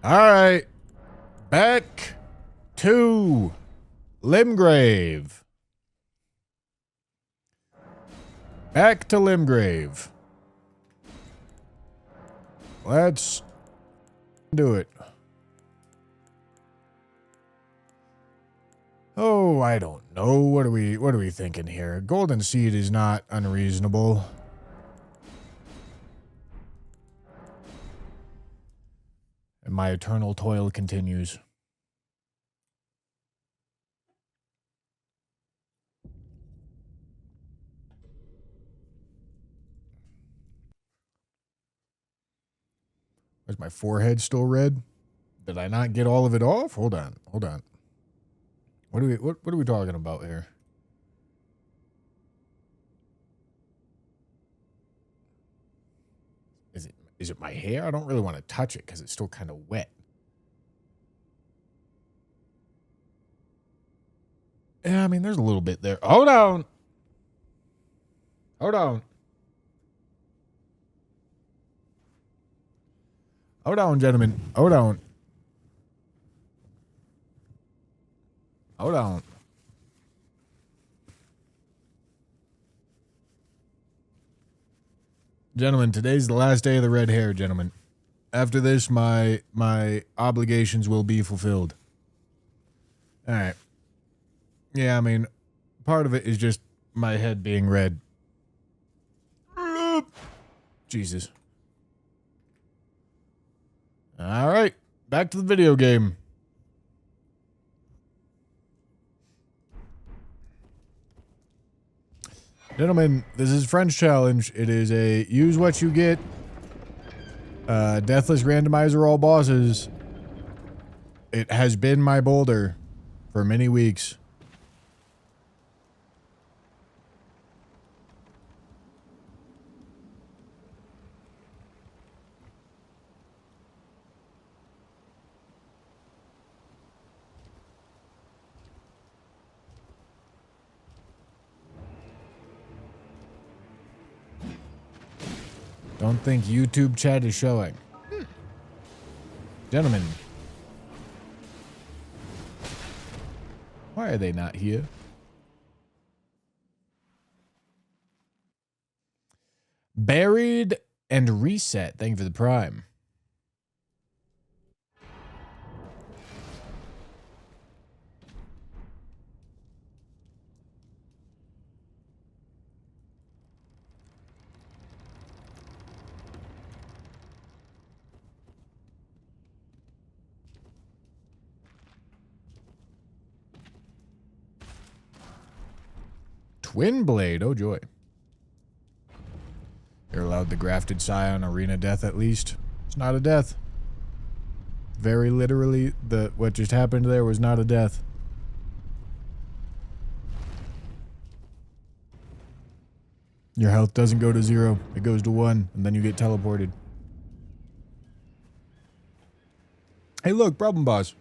All right. Back to Limgrave. Back to Limgrave. Let's do it. Oh, I don't know. What are we thinking here? Golden Seed is not unreasonable. And my eternal toil continues. Is my forehead still red? Did I not get all of it off? Hold on. What are we talking about here? Is it my hair? I don't really want to touch it because it's still kind of wet. Yeah, I mean, there's a little bit there. Hold on. Hold on, gentlemen. Hold on. Gentlemen, today's the last day of the red hair, gentlemen. After this, my obligations will be fulfilled. All right. Yeah, I mean, part of it is just my head being red. Jesus. All right. Back to the video game. Gentlemen, this is French Challenge. It is a use what you get. Deathless randomizer all bosses. It has been my boulder for many weeks. Don't think YouTube chat is showing. Gentlemen. Why are they not here? Buried and reset. Thank you for the prime. Twin Blade. Oh, joy. You're allowed the grafted scion arena death at least. It's not a death. Very literally, what just happened there was not a death. Your health doesn't go to 0. It goes to 1, and then you get teleported. Hey, look, problem boss.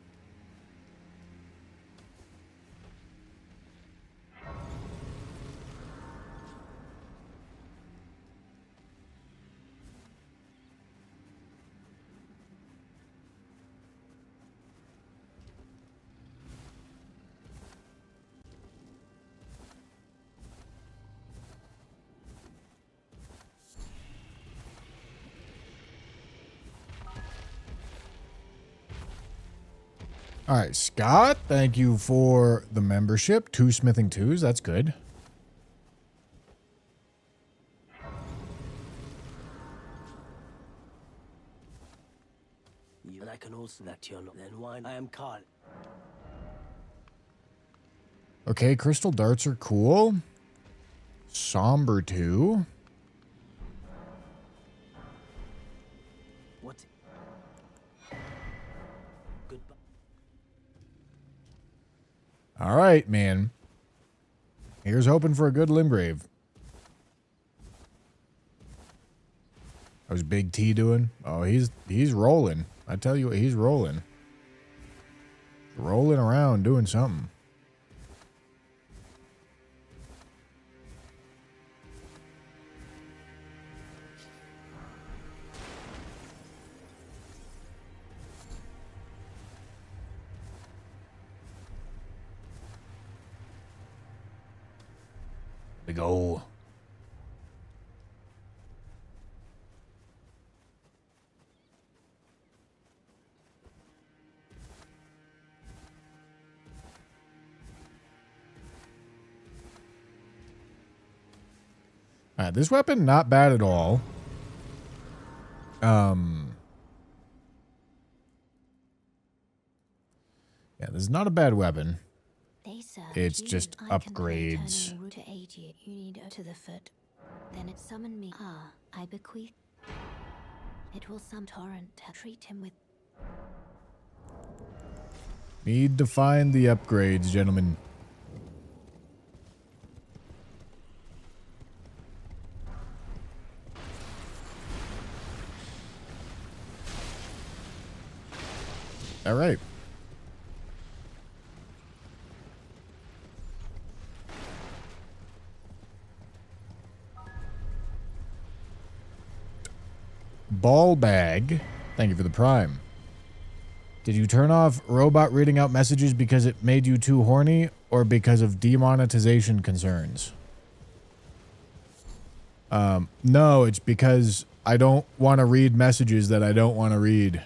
All right, Scott, thank you for the membership. 2 smithing 2s, that's good. And I can also that you're not then wine. I am Carl. Okay, crystal darts are cool. Somber 2. What? Goodbye. All right, man. Here's hoping for a good Limgrave. How's Big T doing? Oh, he's rolling. I tell you what, he's rolling. Rolling around doing something. We go. Alright, this weapon, not bad at all. Yeah, this is not a bad weapon. It's just upgrades. To aid you. You need to the foot. Then it summoned me. Ah, I bequeath. It will some torrent. Treat him with. Need to find the upgrades, gentlemen. All right. Ball bag. Thank you for the prime. Did you turn off robot reading out messages because it made you too horny or because of demonetization concerns? No, it's because I don't want to read messages that I don't want to read.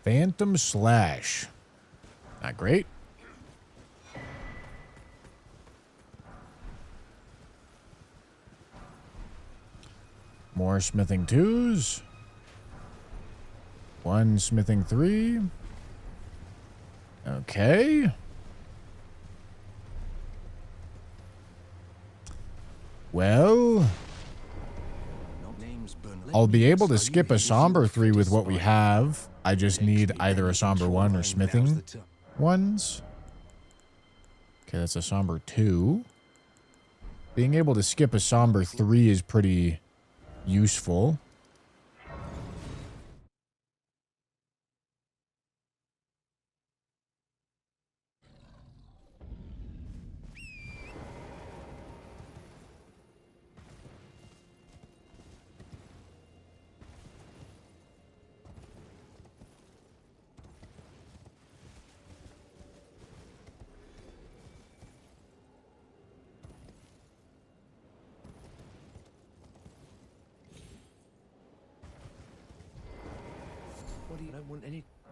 Phantom Slash. Not great. More smithing 2s. 1 smithing 3. Okay. Well, I'll be able to skip a somber 3 with what we have. I just need either a somber 1 or smithing 1s. Okay, that's a somber 2. Being able to skip a somber 3 is pretty useful.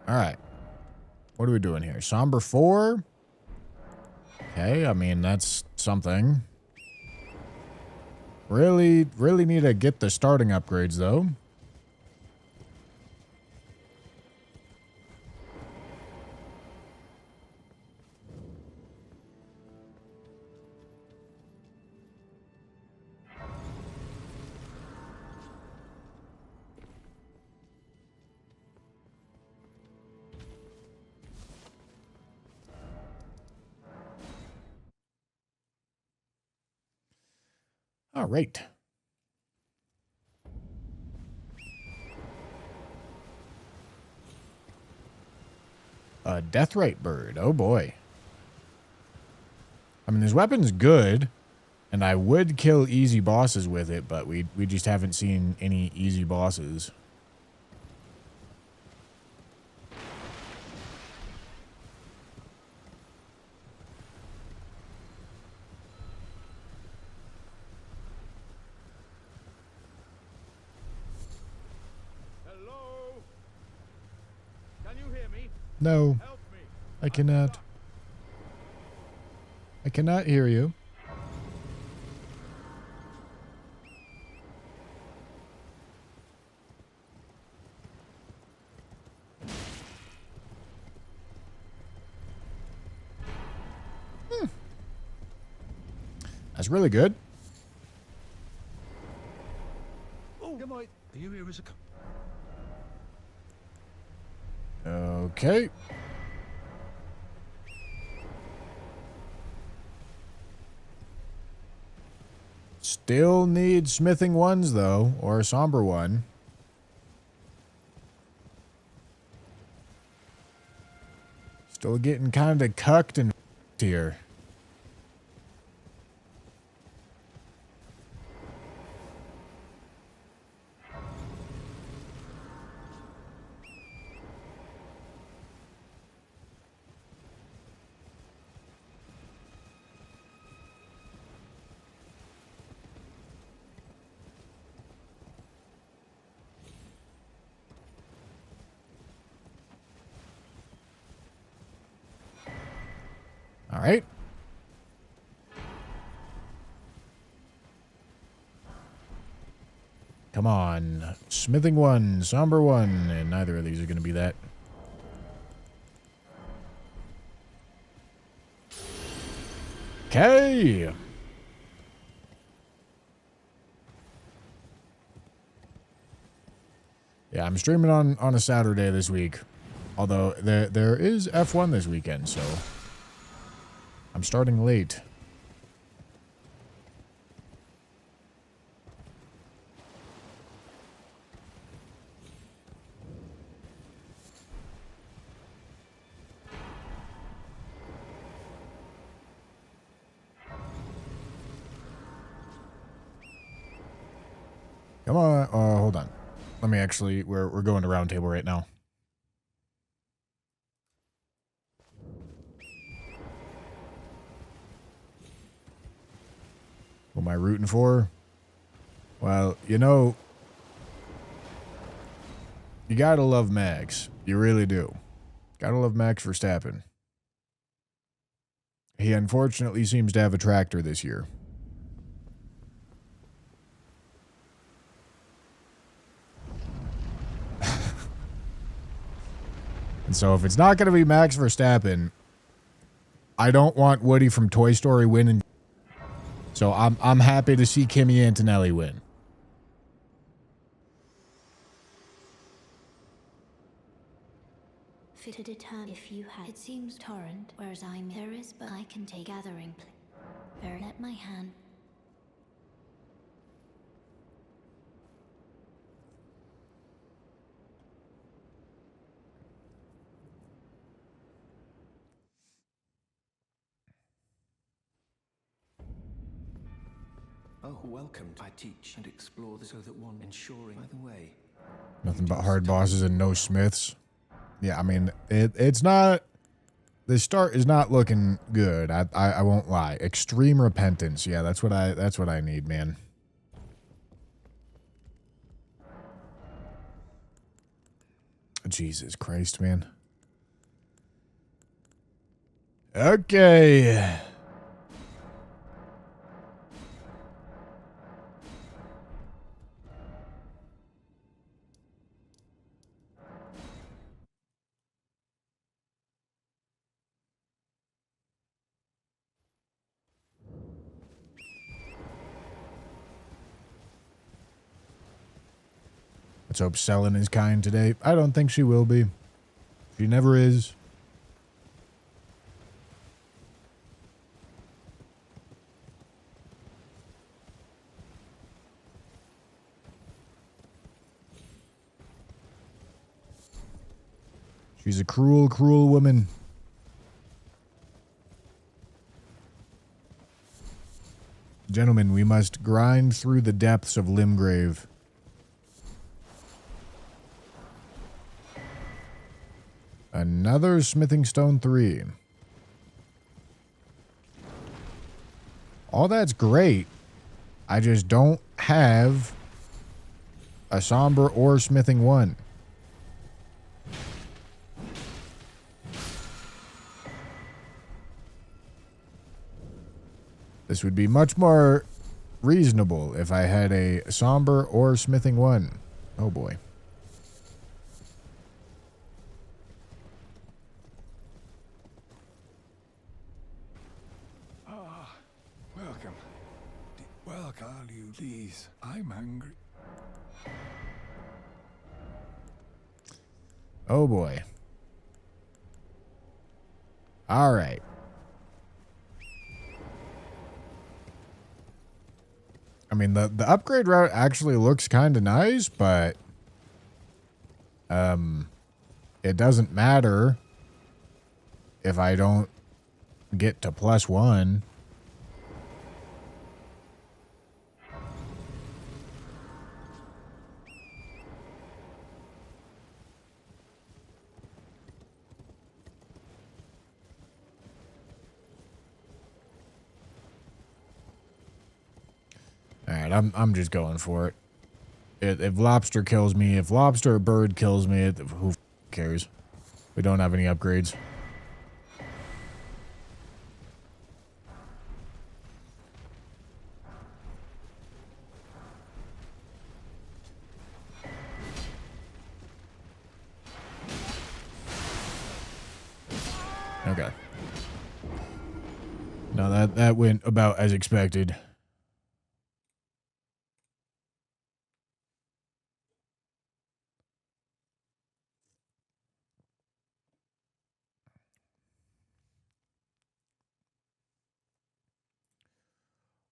All right. What are we doing here? Somber 4. Okay, I mean, that's something. Really need to get the starting upgrades, though. All right. A death rate bird. Oh boy. I mean, this weapon's good, and I would kill easy bosses with it, but we just haven't seen any easy bosses. No, I cannot. I cannot hear you. That's really good. Oh, are you here as a... Okay. Still need smithing ones, though, or a somber one. Still getting kind of cucked and here. All right. Come on. Smithing one, somber one, and neither of these are going to be that. Okay. Yeah, I'm streaming on a Saturday this week. Although there is F1 this weekend, so I'm starting late. Come on, hold on. Let me actually, we're going to round table right now. Who am I rooting for? Well, you know, you gotta love Max. You really do. Gotta love Max Verstappen. He unfortunately seems to have a tractor this year. And so if it's not going to be Max Verstappen, I don't want Woody from Toy Story winning. So I'm happy to see Kimi Antonelli win. Fit to determine if you had. It seems torrent, whereas I'm there is, but I can take gathering. Very let my hand. Oh, welcome. I teach and explore so that one ensuring. By the way, Nothing but hard bosses and no smiths. Yeah, I mean, it's not... The start is not looking good. I won't lie. Extreme repentance. Yeah, that's what I need, man. Jesus Christ, man. Okay. Let's hope Selin is kind today. I don't think she will be. She never is. She's a cruel, cruel woman. Gentlemen, we must grind through the depths of Limgrave. Another smithing stone 3. All that's great. I just don't have a somber or smithing 1. This would be much more reasonable if I had a somber or smithing 1. Oh boy. welcome. Well, call you, please. I'm hungry. Oh boy. All right. I mean, the upgrade route actually looks kind of nice, but it doesn't matter if I don't get to +1. All right, I'm just going for it. If lobster kills me, if lobster or bird kills me, who cares? We don't have any upgrades. Okay. No, that went about as expected.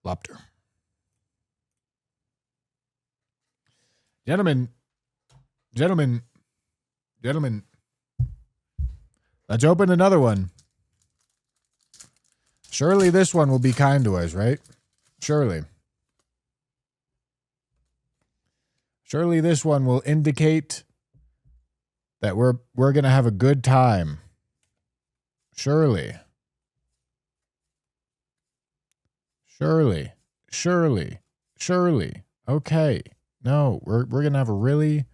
Lobster. Gentlemen, gentlemen, gentlemen. Let's open another one. Surely this one will be kind to us, right? Surely. Surely this one will indicate that we're going to have a good time. Surely. Surely. Surely. Surely. Okay. No, we're going to have a really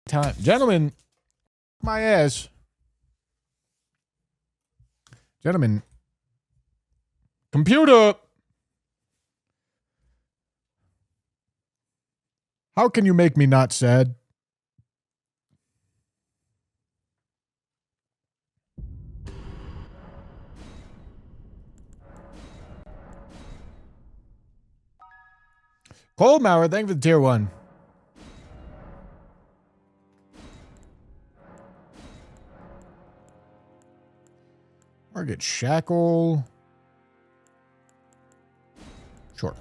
time. Gentlemen, my ass. Gentlemen. Computer. How can you make me not sad? Cold Mauer, thank you for the tier 1. Target shackle. Sure.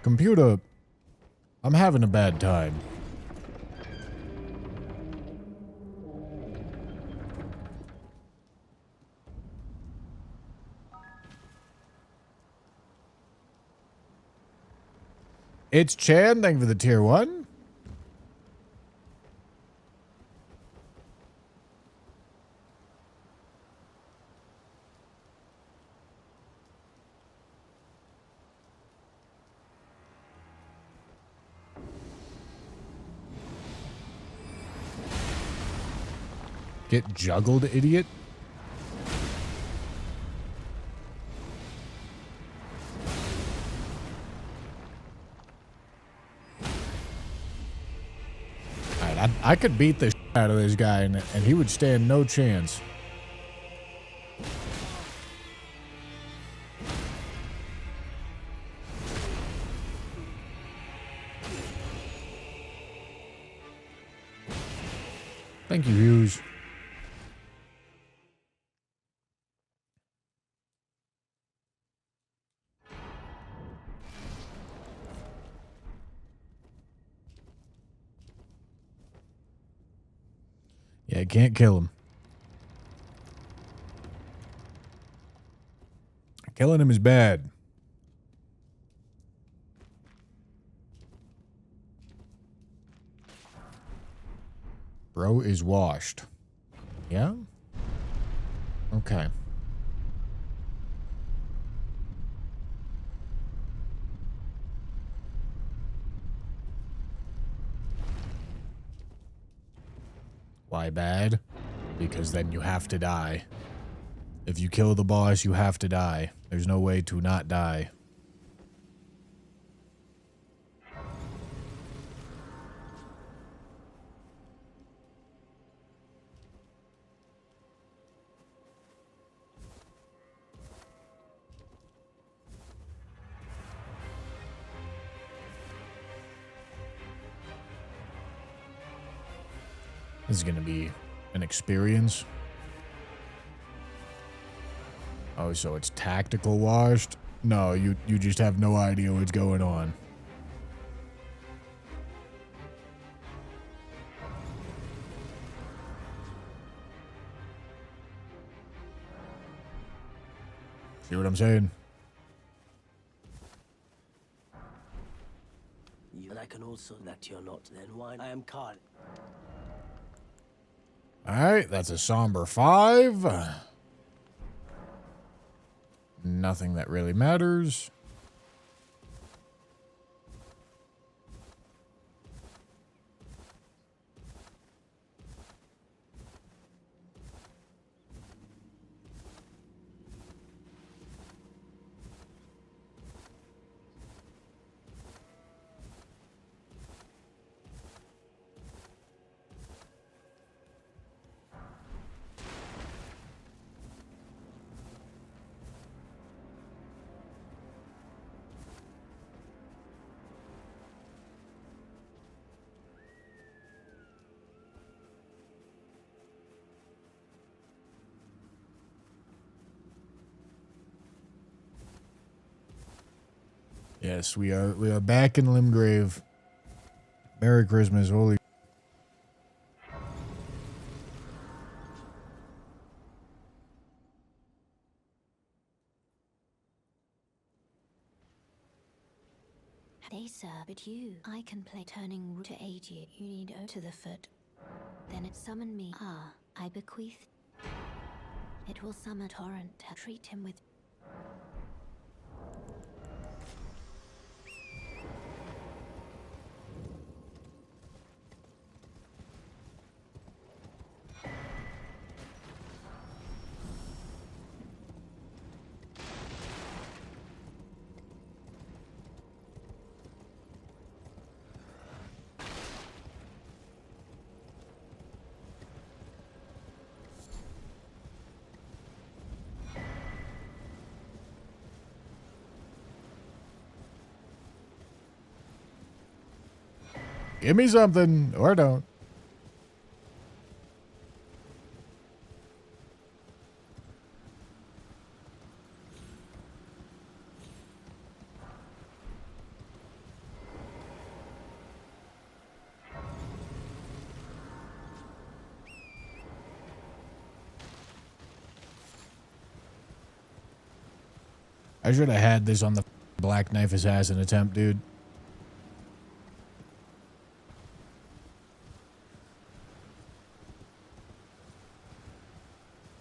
Computer, I'm having a bad time. It's Chan, thank you for the tier 1. Get juggled, idiot. Alright, I could beat the shit out of this guy and he would stand no chance. Thank you, Hughes. Yeah, can't kill him. Killing him is bad. Bro is washed. Yeah? Okay. Why bad? Because then you have to die. If you kill the boss, you have to die. There's no way to not die. This is going to be an experience. Oh, so it's tactical washed? No, you just have no idea what's going on. See what I'm saying? And I can also that you're not. Then why? I am Carl. Alright, that's a somber 5. Nothing that really matters. Yes, we are back in Limgrave. Merry Christmas, holy. They sir, but you. I can play turning to aid you. You need to the foot. Then it summon me. Ah, I bequeath. It will summon torrent. Treat him with. Give me something, or don't. I should have had this on the Black Knife Assassin attempt, dude.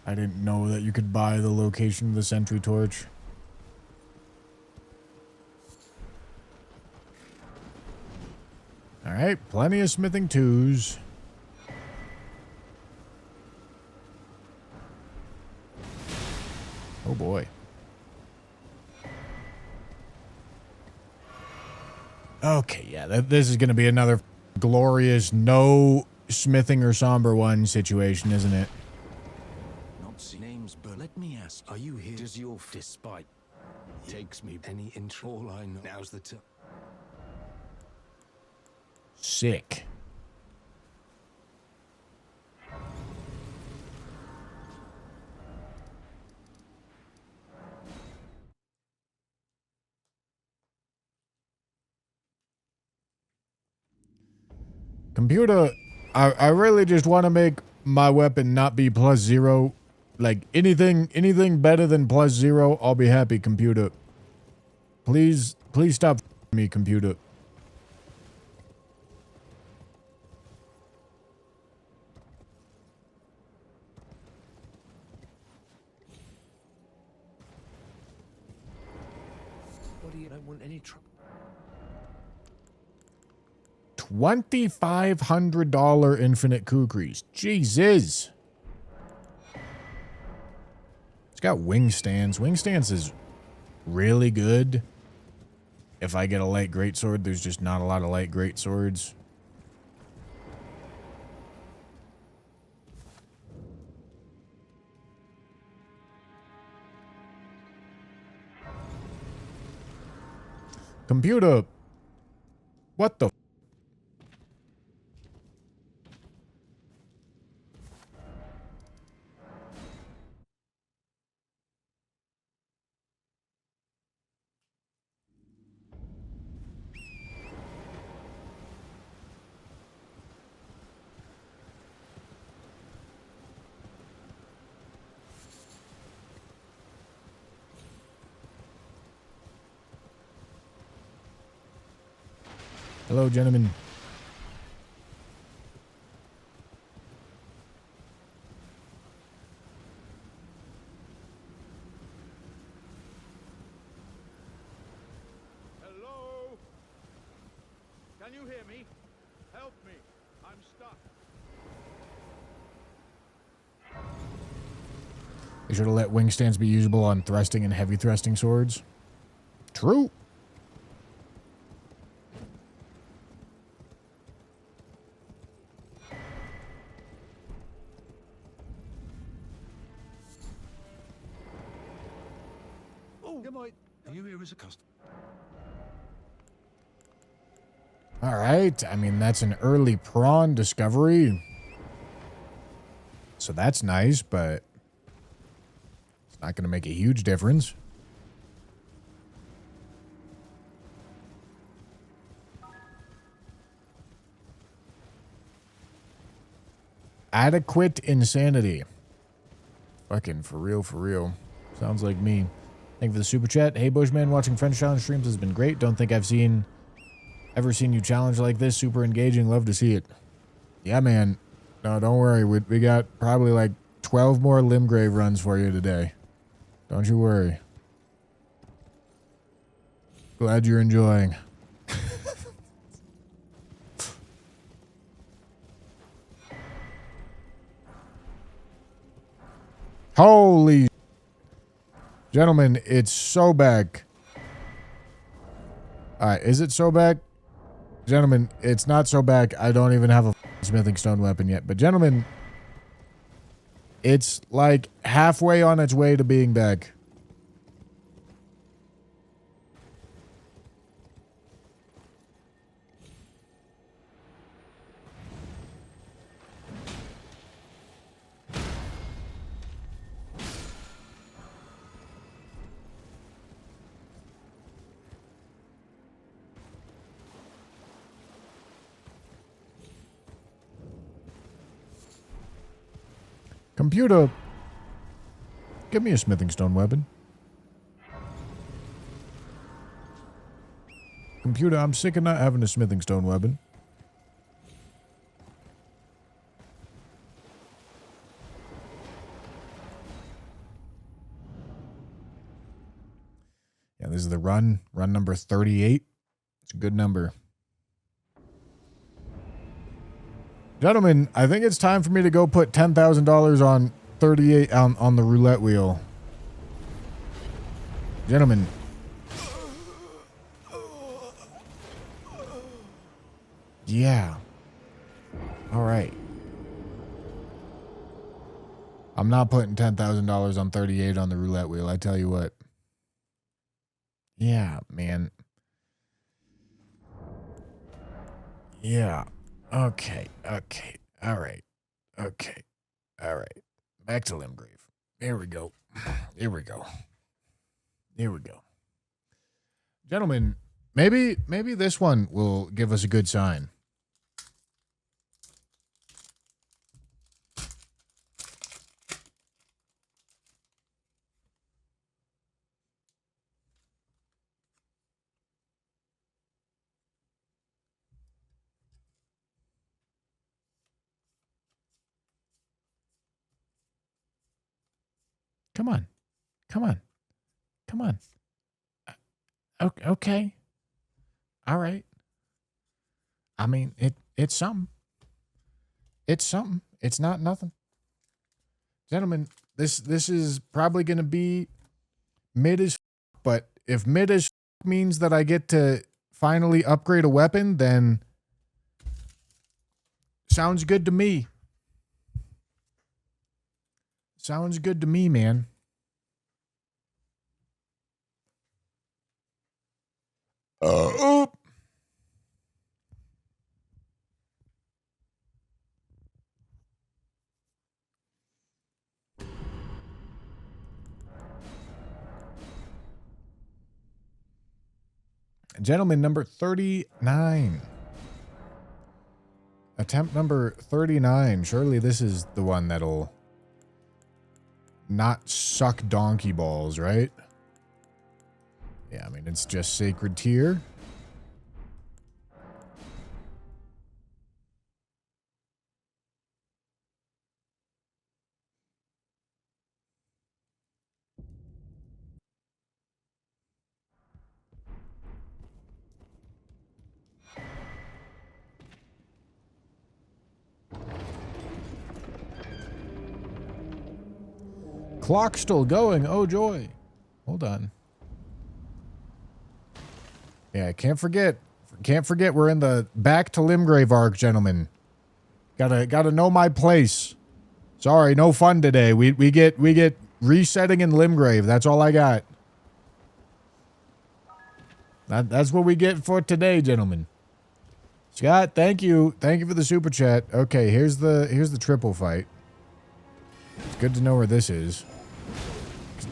I didn't know that you could buy the location of the sentry torch. Alright, plenty of smithing 2s. Oh boy. Okay, yeah, this is going to be another glorious no smithing or somber 1 situation, isn't it? Not see names, but let me ask, are you here? Does your despite takes me any interest? All I know now's the time. Sick. Computer, I really just want to make my weapon not be +0. Like, anything better than +0, I'll be happy, computer. Please stop me, computer. What do you don't want any trouble? $2,500 infinite kukris. Jesus. It's got wing stance. Wing stance is really good. If I get a light greatsword, there's just not a lot of light greatswords. Computer. What the? Hello, gentlemen. Hello? Can you hear me? Help me. I'm stuck. They should have let wing stands be usable on thrusting and heavy thrusting swords. True. Oh, good night. Are you here as a customer? All right. I mean, that's an early prawn discovery. So that's nice, but it's not going to make a huge difference. Adequate insanity. Fucking for real, for real. Sounds like me. Thank you for the super chat. Hey, Bushman, watching French challenge streams has been great. Don't think I've ever seen you challenge like this. Super engaging. Love to see it. Yeah, man. No, don't worry. We got probably like 12 more Limgrave runs for you today. Don't you worry. Glad you're enjoying. Holy gentlemen, it's so back. Alright, is it so back? Gentlemen, it's not so back. I don't even have a smithing stone weapon yet. But gentlemen, it's like halfway on its way to being back. Computer, give me a smithing stone weapon. Computer, I'm sick of not having a smithing stone weapon. Yeah, this is the run number 38. It's a good number. Gentlemen, I think it's time for me to go put $10,000 on 38 on the roulette wheel. Gentlemen. Yeah. All right. I'm not putting $10,000 on 38 on the roulette wheel. I tell you what. Yeah, man. Yeah. Okay. Okay. All right. Okay. All right. Back to Limgrave. Here we go. Here we go. Here we go. Gentlemen, maybe this one will give us a good sign. Come on. Come on. Come on. Okay. All right. I mean, it's something. It's something. It's not nothing. Gentlemen, this is probably going to be mid as but if mid as means that I get to finally upgrade a weapon, then sounds good to me. Sounds good to me, man. Oh. Gentleman number 39. Attempt number 39. Surely this is the one that'll not suck donkey balls, right? Yeah, I mean, it's just sacred tier. clock's still going. Oh, joy. Hold on. Yeah, can't forget. Can't forget we're in the back to Limgrave arc, gentlemen. Gotta know my place. Sorry, no fun today. We get resetting in Limgrave. That's all I got. That's what we get for today, gentlemen. Scott, thank you. Thank you for the super chat. Okay, here's the triple fight. It's good to know where this is.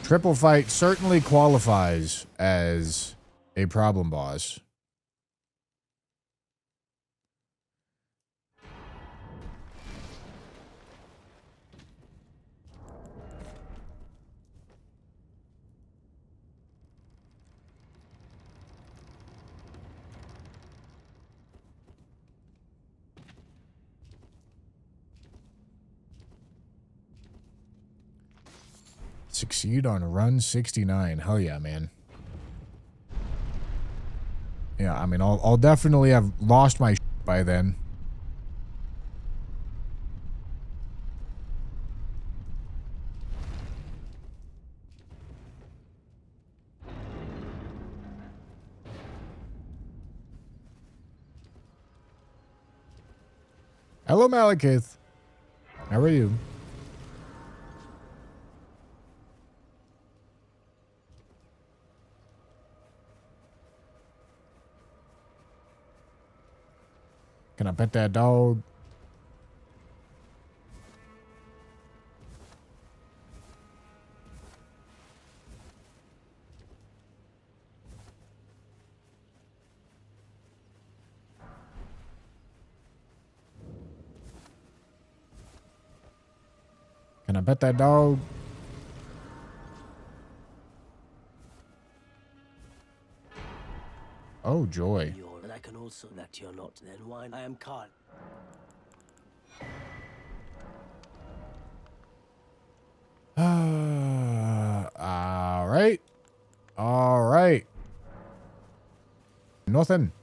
Triple fight certainly qualifies as a problem boss. Succeed on run 69. Hell yeah, man. Yeah, I mean, I'll definitely have lost my shit by then. Hello, Malekith. How are you? Can I pet that dog? Can I pet that dog? Oh, joy. And I can also that you're not. Then why? I am Carl. All right. All right. Nothing.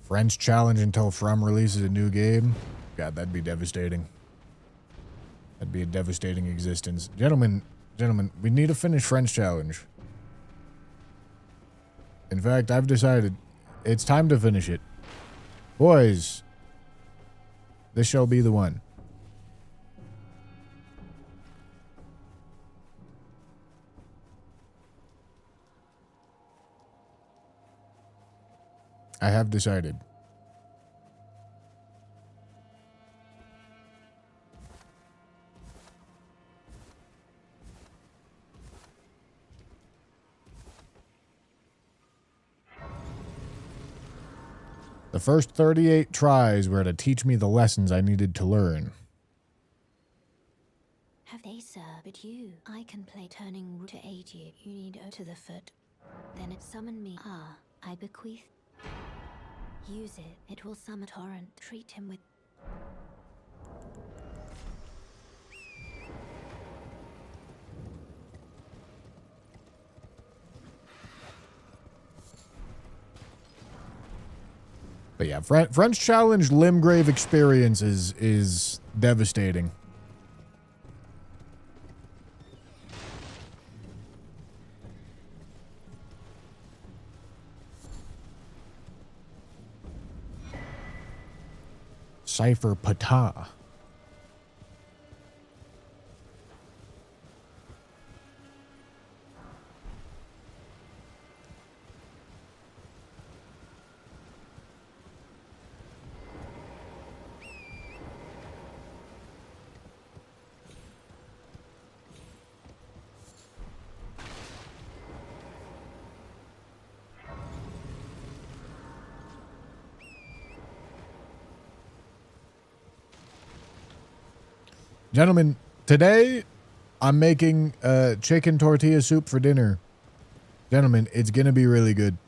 French challenge until From releases a new game. God, that'd be devastating. That'd be a devastating existence. Gentlemen, we need to finish French challenge. In fact, I've decided it's time to finish it. Boys, this shall be the one. I have decided. The first 38 tries were to teach me the lessons I needed to learn. Have they, sir? But you, I can play turning root to aid you. You need O to the foot. Then it summon me. Ah, I bequeath. Use it. It will summon torrent. Treat him with. But yeah, French challenge Limgrave experience is devastating. Cypher Pata. Gentlemen, today I'm making chicken tortilla soup for dinner. Gentlemen, it's going to be really good.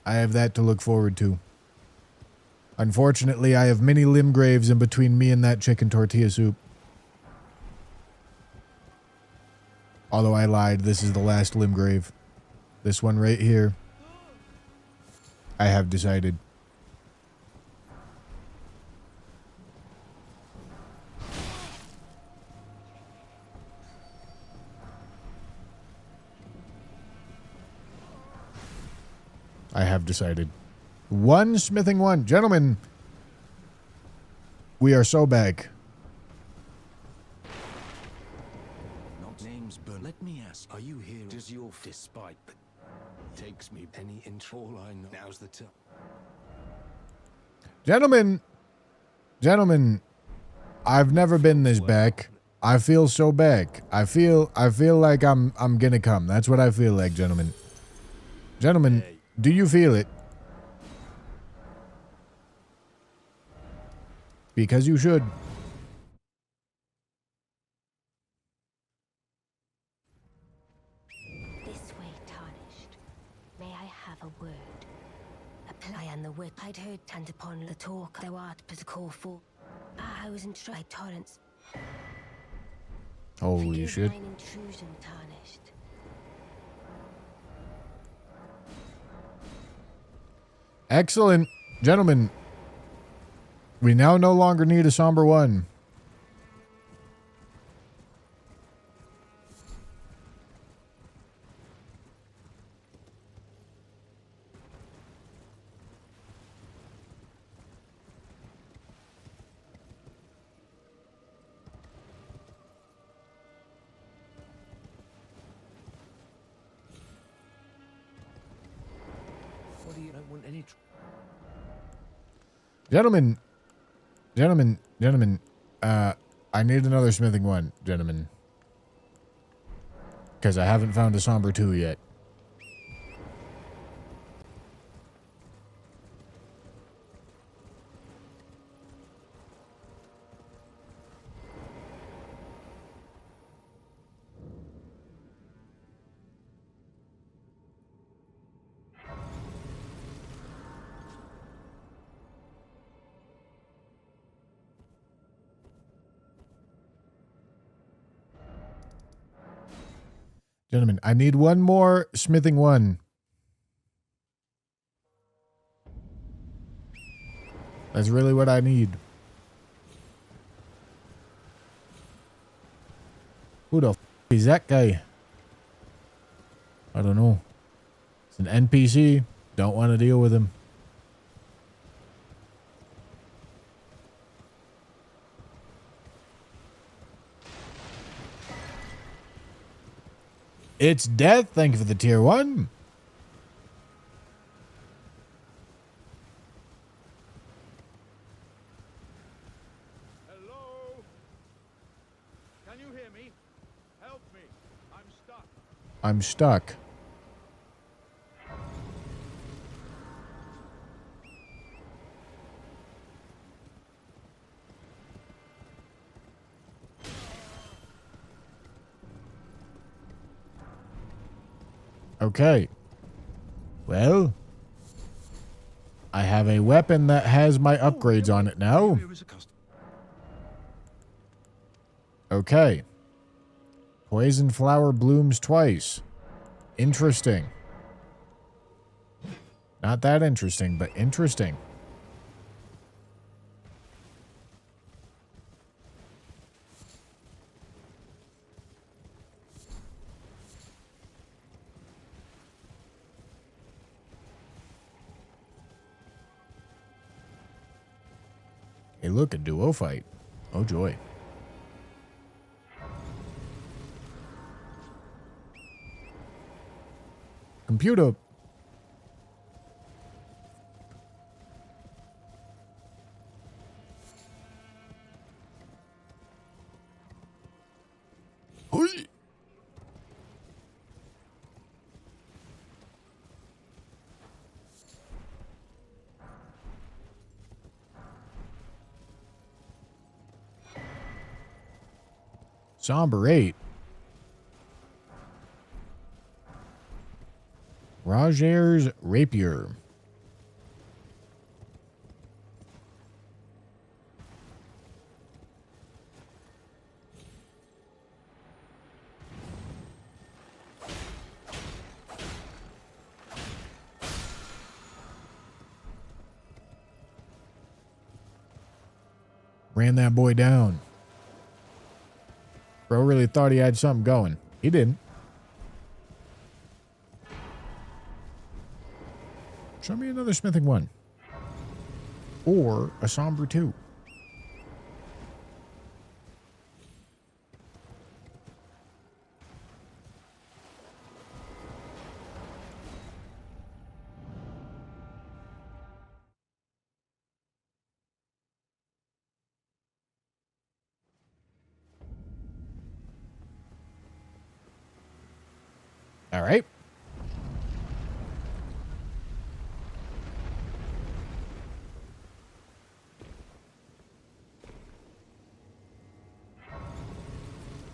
I have that to look forward to. Unfortunately, I have many Limgraves in between me and that chicken tortilla soup. Although I lied, this is the last Limgrave. This one right here. I have decided. I have decided. One smithing one. Gentlemen, we are so back. Not names, but let me ask, are you here? Does your despite takes me any inch? All I know now's the time. Gentlemen, I've never been this back. I feel so back. I feel like I'm gonna come. That's what I feel like, gentlemen. Gentlemen, do you feel it? Because you should. This way, tarnished. May I have a word? Apply and the wit I'd heard and upon the talk thou art but a call for. I was instructed by torrents. Holy Forgive shit. mine intrusion, tarnished. Excellent. Gentlemen, we now no longer need a somber one. What do you don't want any Gentlemen, I need another smithing one, gentlemen. Because I haven't found a somber 2 yet. Gentlemen, I need one more smithing one. That's really what I need. Who the f is that guy? I don't know. It's an NPC. Don't want to deal with him. It's death. Thank you for the tier 1. Hello? Can you hear me? Help me. I'm stuck. I'm stuck. Okay. Well, I have a weapon that has my upgrades on it now. Here is a customer. Okay. Poison flower blooms twice. Interesting. Not that interesting, but interesting. Hey, look, a duo fight. Oh, joy. Computer. Hoi. Somber 8. Roger's Rapier. Ran that boy down. Bro really thought he had something going. He didn't. Show me another smithing 1. Or a somber 2. All right.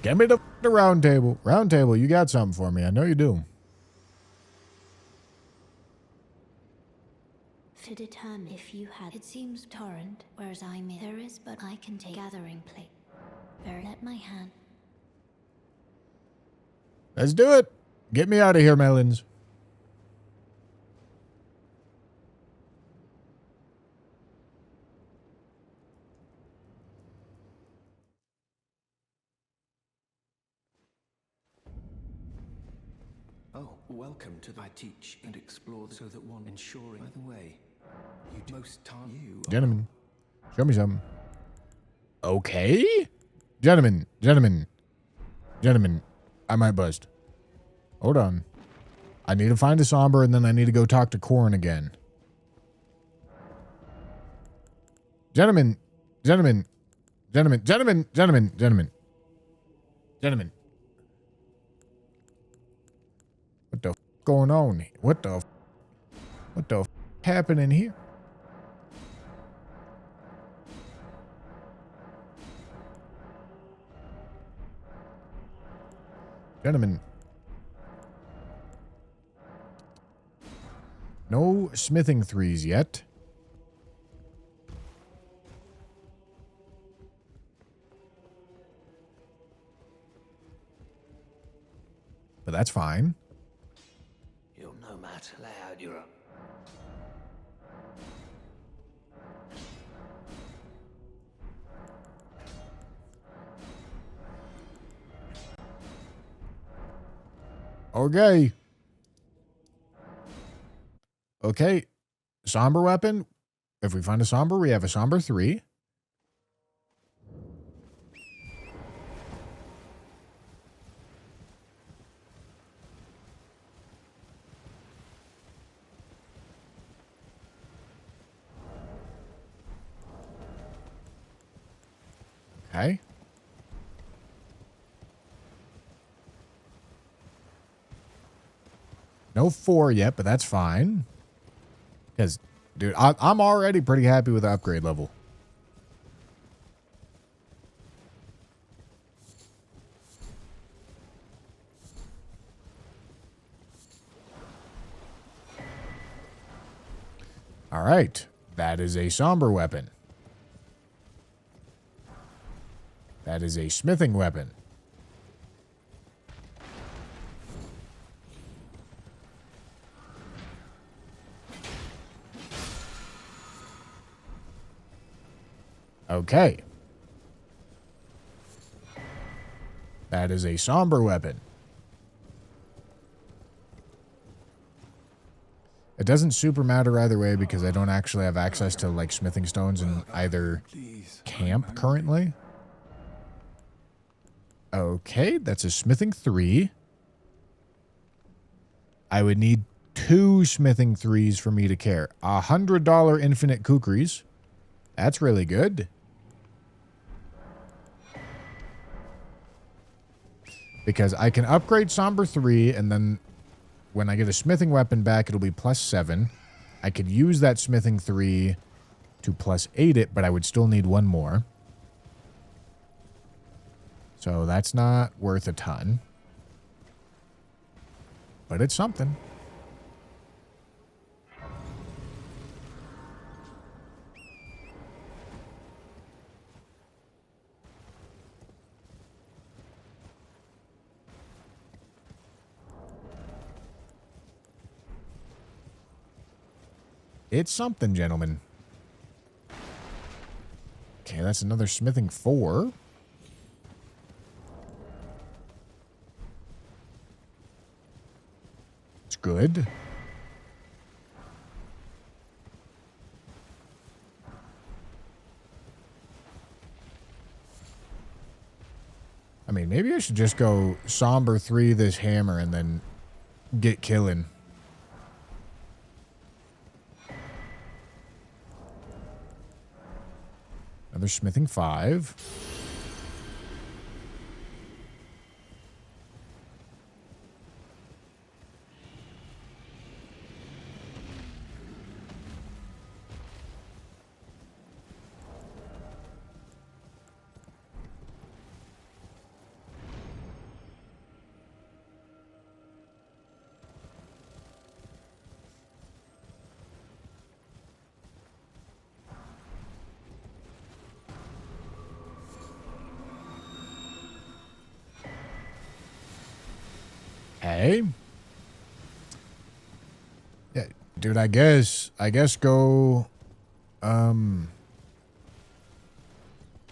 Get me the round table. Round table, you got something for me. I know you do. To determine if you had, it seems torrent, whereas I may. There is, but I can take gathering plate. Very let my hand. Let's do it. Get me out of here, Melons. Oh, welcome to I teach and explore so that one ensuring. By the way, you do most time you Gentlemen, show me something. Okay. Gentlemen, gentlemen, gentlemen, I might bust. Hold on. I need to find a somber and then I need to go talk to Corn again. Gentlemen, gentlemen, gentlemen, gentlemen, gentlemen, gentlemen, gentlemen. What the f going on? What the f happening here? Gentlemen. No smithing 3s yet. But that's fine. You're no match. Lay out your own. Okay. Okay. Somber weapon. If we find a somber, we have a somber 3. Okay. No 4 yet, but that's fine. Because, dude, I'm already pretty happy with the upgrade level. All right. That is a somber weapon. That is a smithing weapon. Okay. That is a somber weapon. It doesn't super matter either way because I don't actually have access to like smithing stones in either camp currently. Okay, that's a smithing 3. I would need 2 smithing 3s for me to care. $100 infinite kukris. That's really good. Because I can upgrade Somber 3, and then when I get a smithing weapon back, it'll be +7. I could use that smithing 3 to +8 it, but I would still need 1 more. So that's not worth a ton. But it's something. It's something, gentlemen. Okay, that's another smithing 4. It's good. I mean, maybe I should just go somber 3 this hammer and then get killing. Another smithing 5. Hey. Yeah, dude, I guess go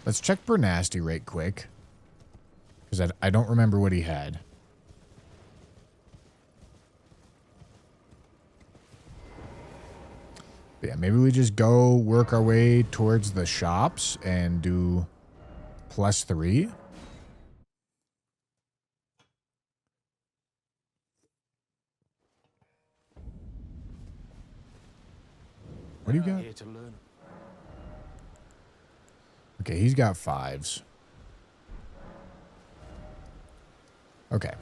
let's check Bernasty right quick. Because I don't remember what he had. But yeah, maybe we just go work our way towards the shops and do +3. What do you got? Here to learn. Okay, he's got 5s. Okay.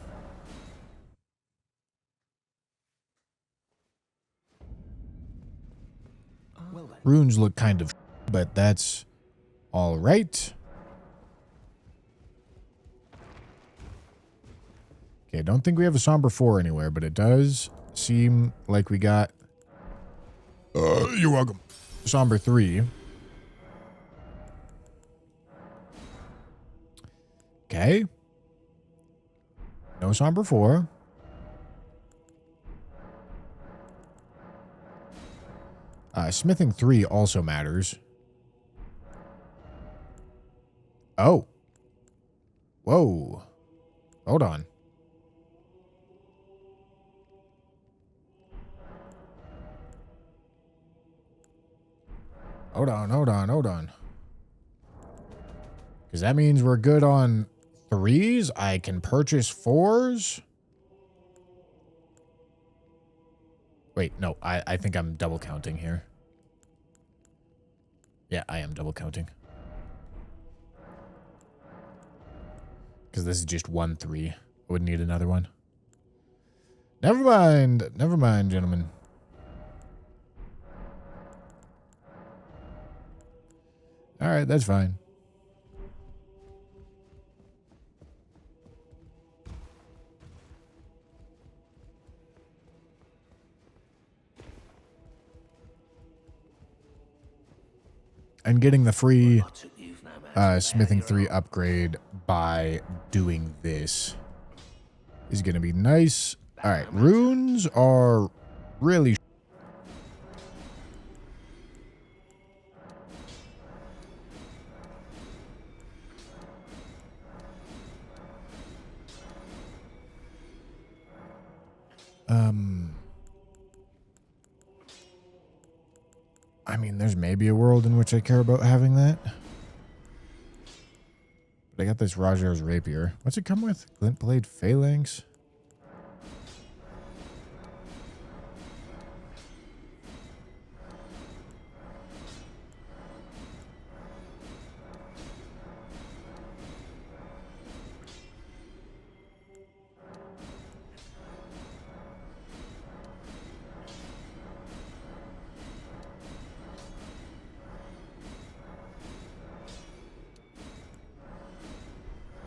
Well then. Runes look kind of, but that's all right. Okay, I don't think we have a somber 4 anywhere, but it does seem like we got. You're welcome. Somber 3. Okay. No somber 4. Smithing 3 also matters. Oh. Whoa. Hold on. Hold on. Because that means we're good on 3s. I can purchase 4s. Wait, no. I think I'm double counting here. Yeah, I am double counting. Because this is just 1 3. I would need another one. Never mind, gentlemen. All right, that's fine. And getting the free smithing 3 upgrade by doing this is going to be nice. All right, runes are really I mean, there's maybe a world in which I care about having that. But I got this Rajar's rapier. What's it come with? Glint blade phalanx?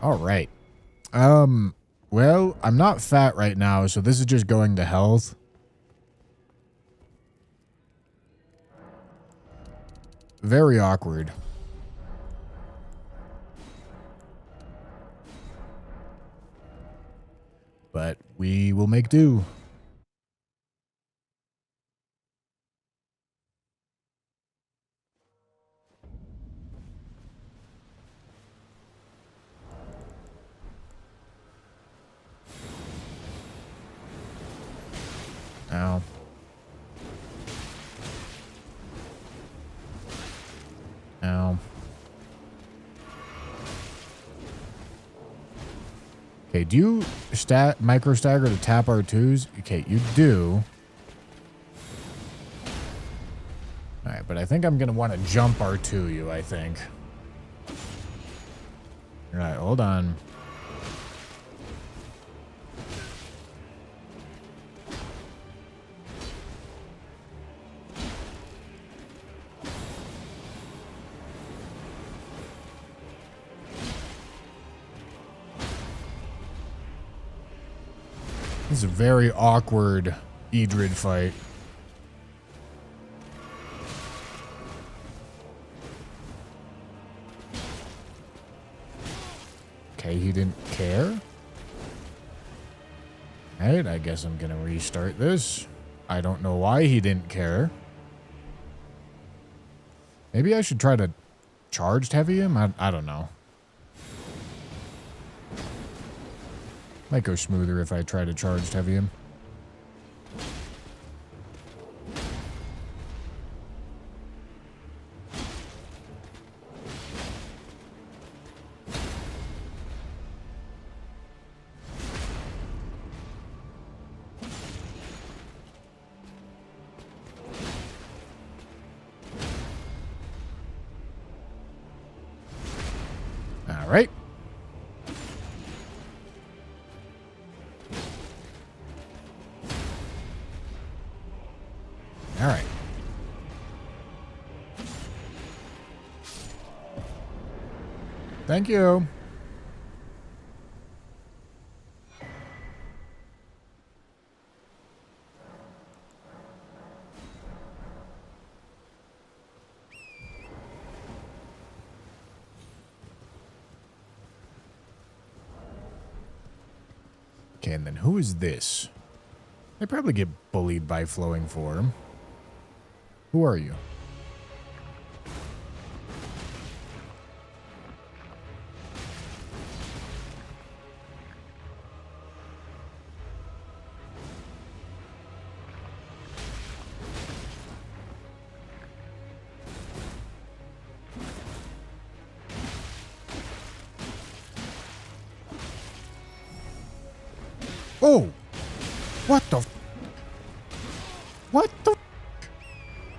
All right. Well, I'm not fat right now, so this is just going to health. Very awkward. But we will make do. Ow. Okay, do you micro stagger to tap R2s? Okay, you do. Alright, but I think I'm gonna want to jump R2 you, I think. Alright, hold on. This is a very awkward Edred fight. Okay, he didn't care. Alright, I guess I'm gonna restart this. I don't know why he didn't care. Maybe I should try to charged heavy him? I don't know. Might go smoother if I try to charged heavy him. All right. All right. Thank you. Okay, and then who is this? They probably get bullied by flowing form. Who are you? Oh! What the? What the?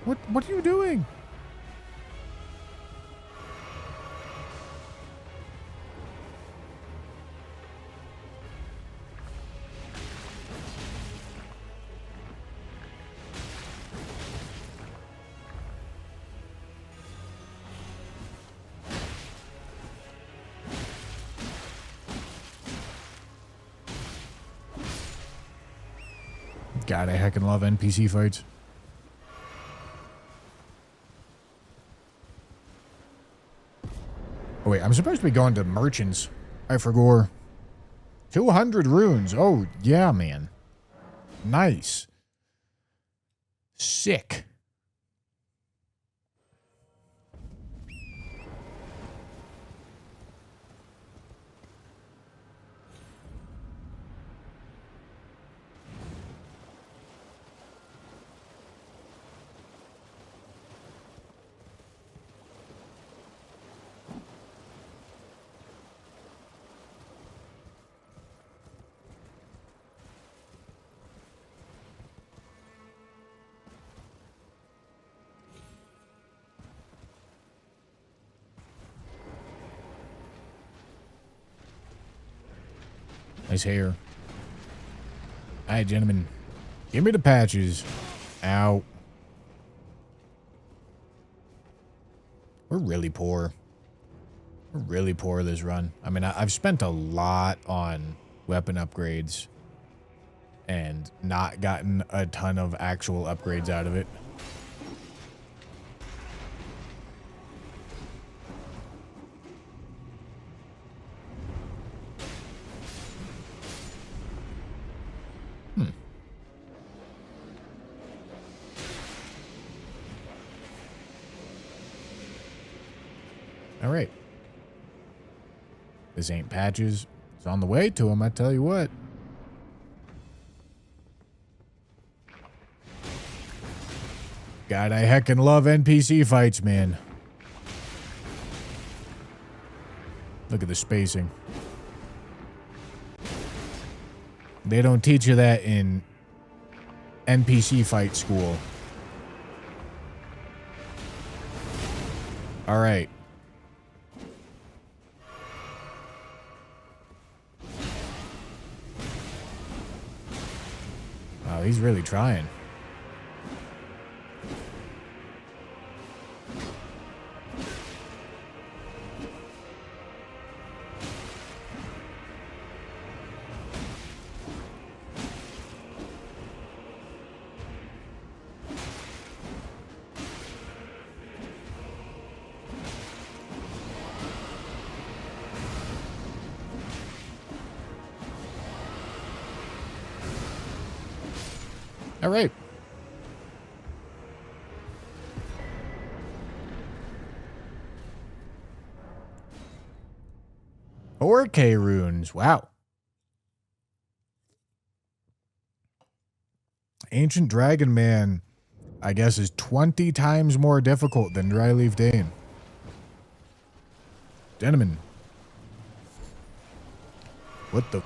What are you doing? God, I heckin' love NPC fights. Oh wait, I'm supposed to be going to merchants. I forgot. 200 runes. Oh, yeah, man. Nice. Sick. Nice hair. Alright, gentlemen. Give me the patches. Ow. We're really poor. We're really poor this run. I mean, I've spent a lot on weapon upgrades and not gotten a ton of actual upgrades out of it. All right. This ain't patches. It's on the way to him, I tell you what. God, I heckin' love NPC fights, man. Look at the spacing. They don't teach you that in NPC fight school. All right. Wow, he's really trying. All right. K runes. Wow. Ancient Dragon Man, I guess, is 20 times more difficult than Dryleaf Dane. Gentlemen. What the...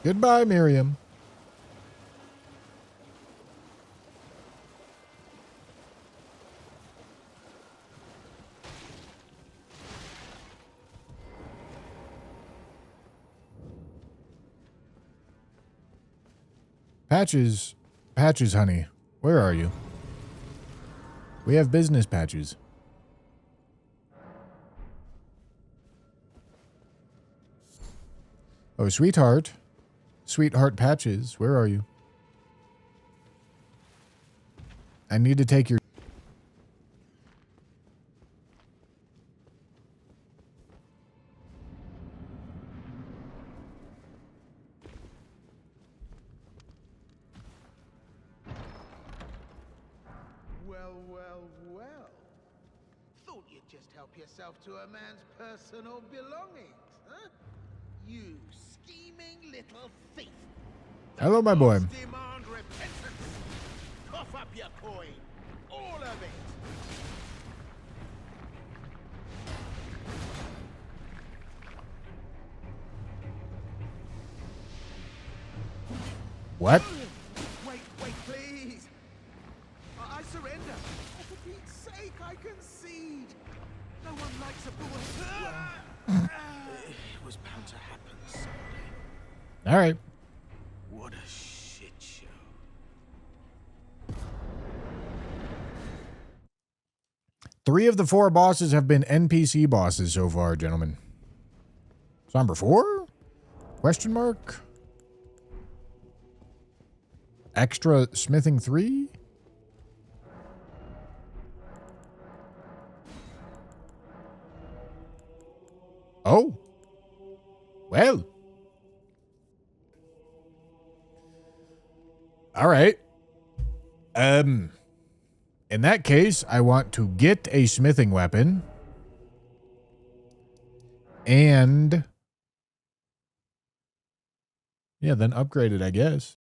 Goodbye, Miriam. Patches, honey. Where are you? We have business, Patches. Oh, sweetheart. Sweetheart Patches, where are you? I need to take your... Well. Thought you'd just help yourself to a man's personal belongings, huh? You scheming little thief. Hello, my boy. Demand repentance. Cough up your coin. All of it. What? Wait, please. I surrender. For Pete's sake, I concede. No one likes a bullet. It was bound to happen someday. All right. What a shit show. Three of the four bosses have been NPC bosses so far, gentlemen. Somber 4? Question mark? Extra smithing 3? Oh. Well. All right. In that case, I want to get a smithing weapon. And yeah, then upgrade it, I guess.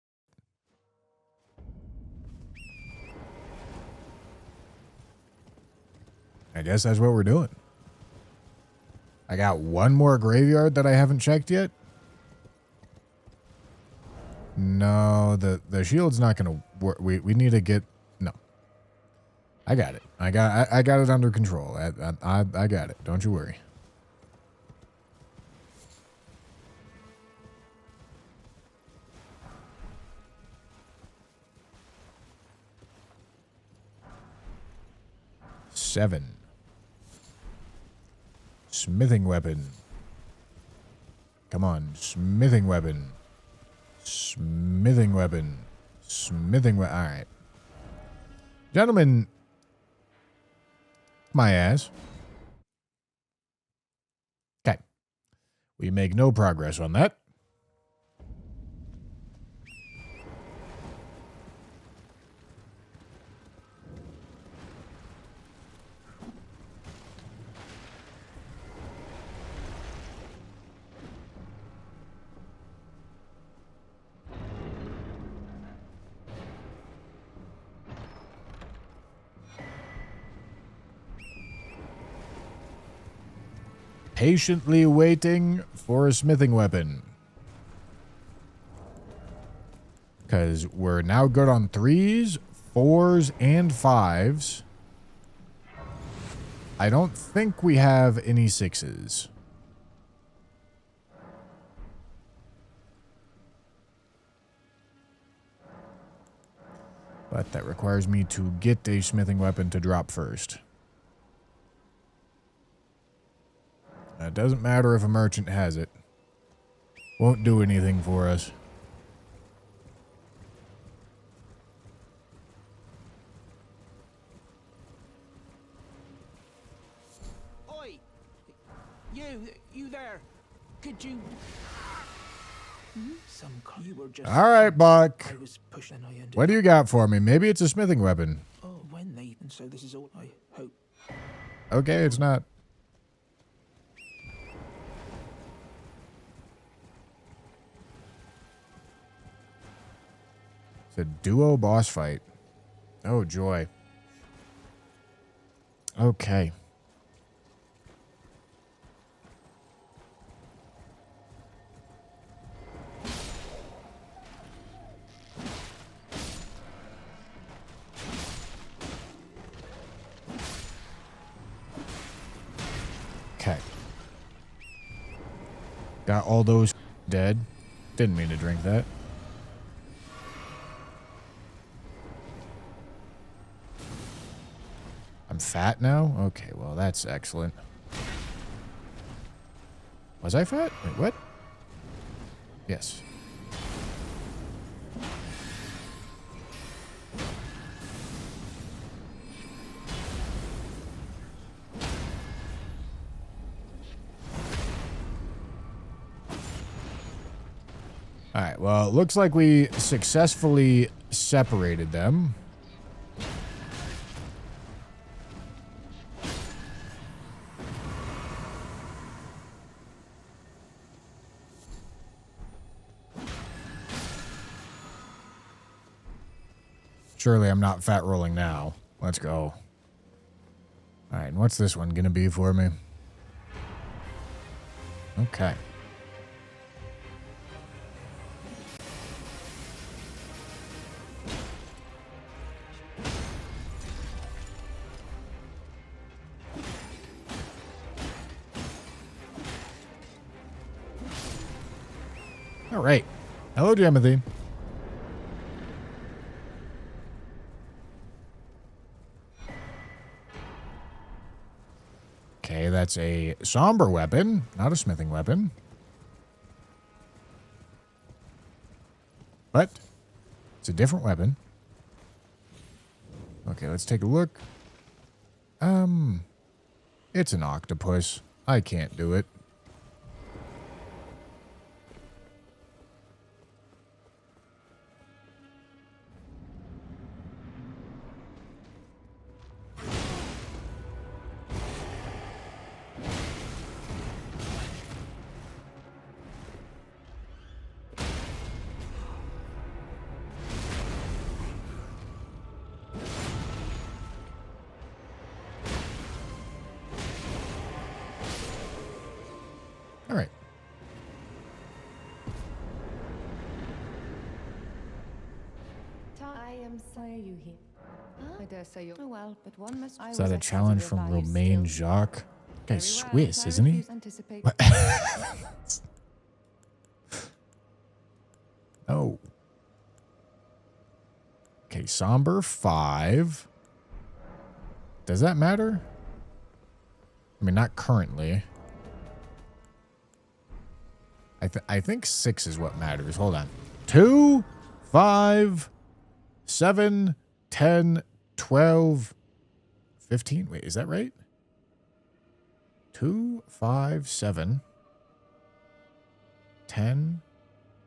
I guess that's what we're doing. I got one more graveyard that I haven't checked yet. No, the shield's not going to work. We need to get... No. I got it. I got it under control. I got it. Don't you worry. Seven. Smithing weapon. Come on, smithing weapon. Smithing weapon. Smithing weapon. All right. Gentlemen, my ass. We make no progress on that. Patiently waiting for a smithing weapon. Because we're now good on 3s, 4s, and 5s. I don't think we have any 6s. But that requires me to get a smithing weapon to drop first. It doesn't matter if a merchant has it. Won't do anything for us. Oi! You there? Could you... You were just... All right, Buck. I was pushing and I ended What do you got for me? Maybe it's a smithing weapon. Oh, when they... And so this is all I hope. Okay, it's not. It's a duo boss fight. Oh, joy. Okay. Okay. Got all those dead. Didn't mean to drink that. I'm fat now? Okay, well, that's excellent. Was I fat? Wait, what? Yes. Alright, well, it looks like we successfully separated them. Surely I'm not fat rolling now. Let's go. Alright, and what's this one gonna be for me? Okay. Alright. Hello, Timothy. Okay, that's a somber weapon, not a smithing weapon. But it's a different weapon. Okay, let's take a look. It's an octopus. I can't do it. All right. I am sorry you here. I dare say you're well, but one must. Is that a challenge from Romain Jacques? Guy's Swiss, isn't he? What? Oh. Okay, somber 5. Does that matter? I mean, not currently. I think 6 is what matters. Hold on. 2, 5, 7, 10, 12, 15. Wait, is that right? 2, 5, 7. 10,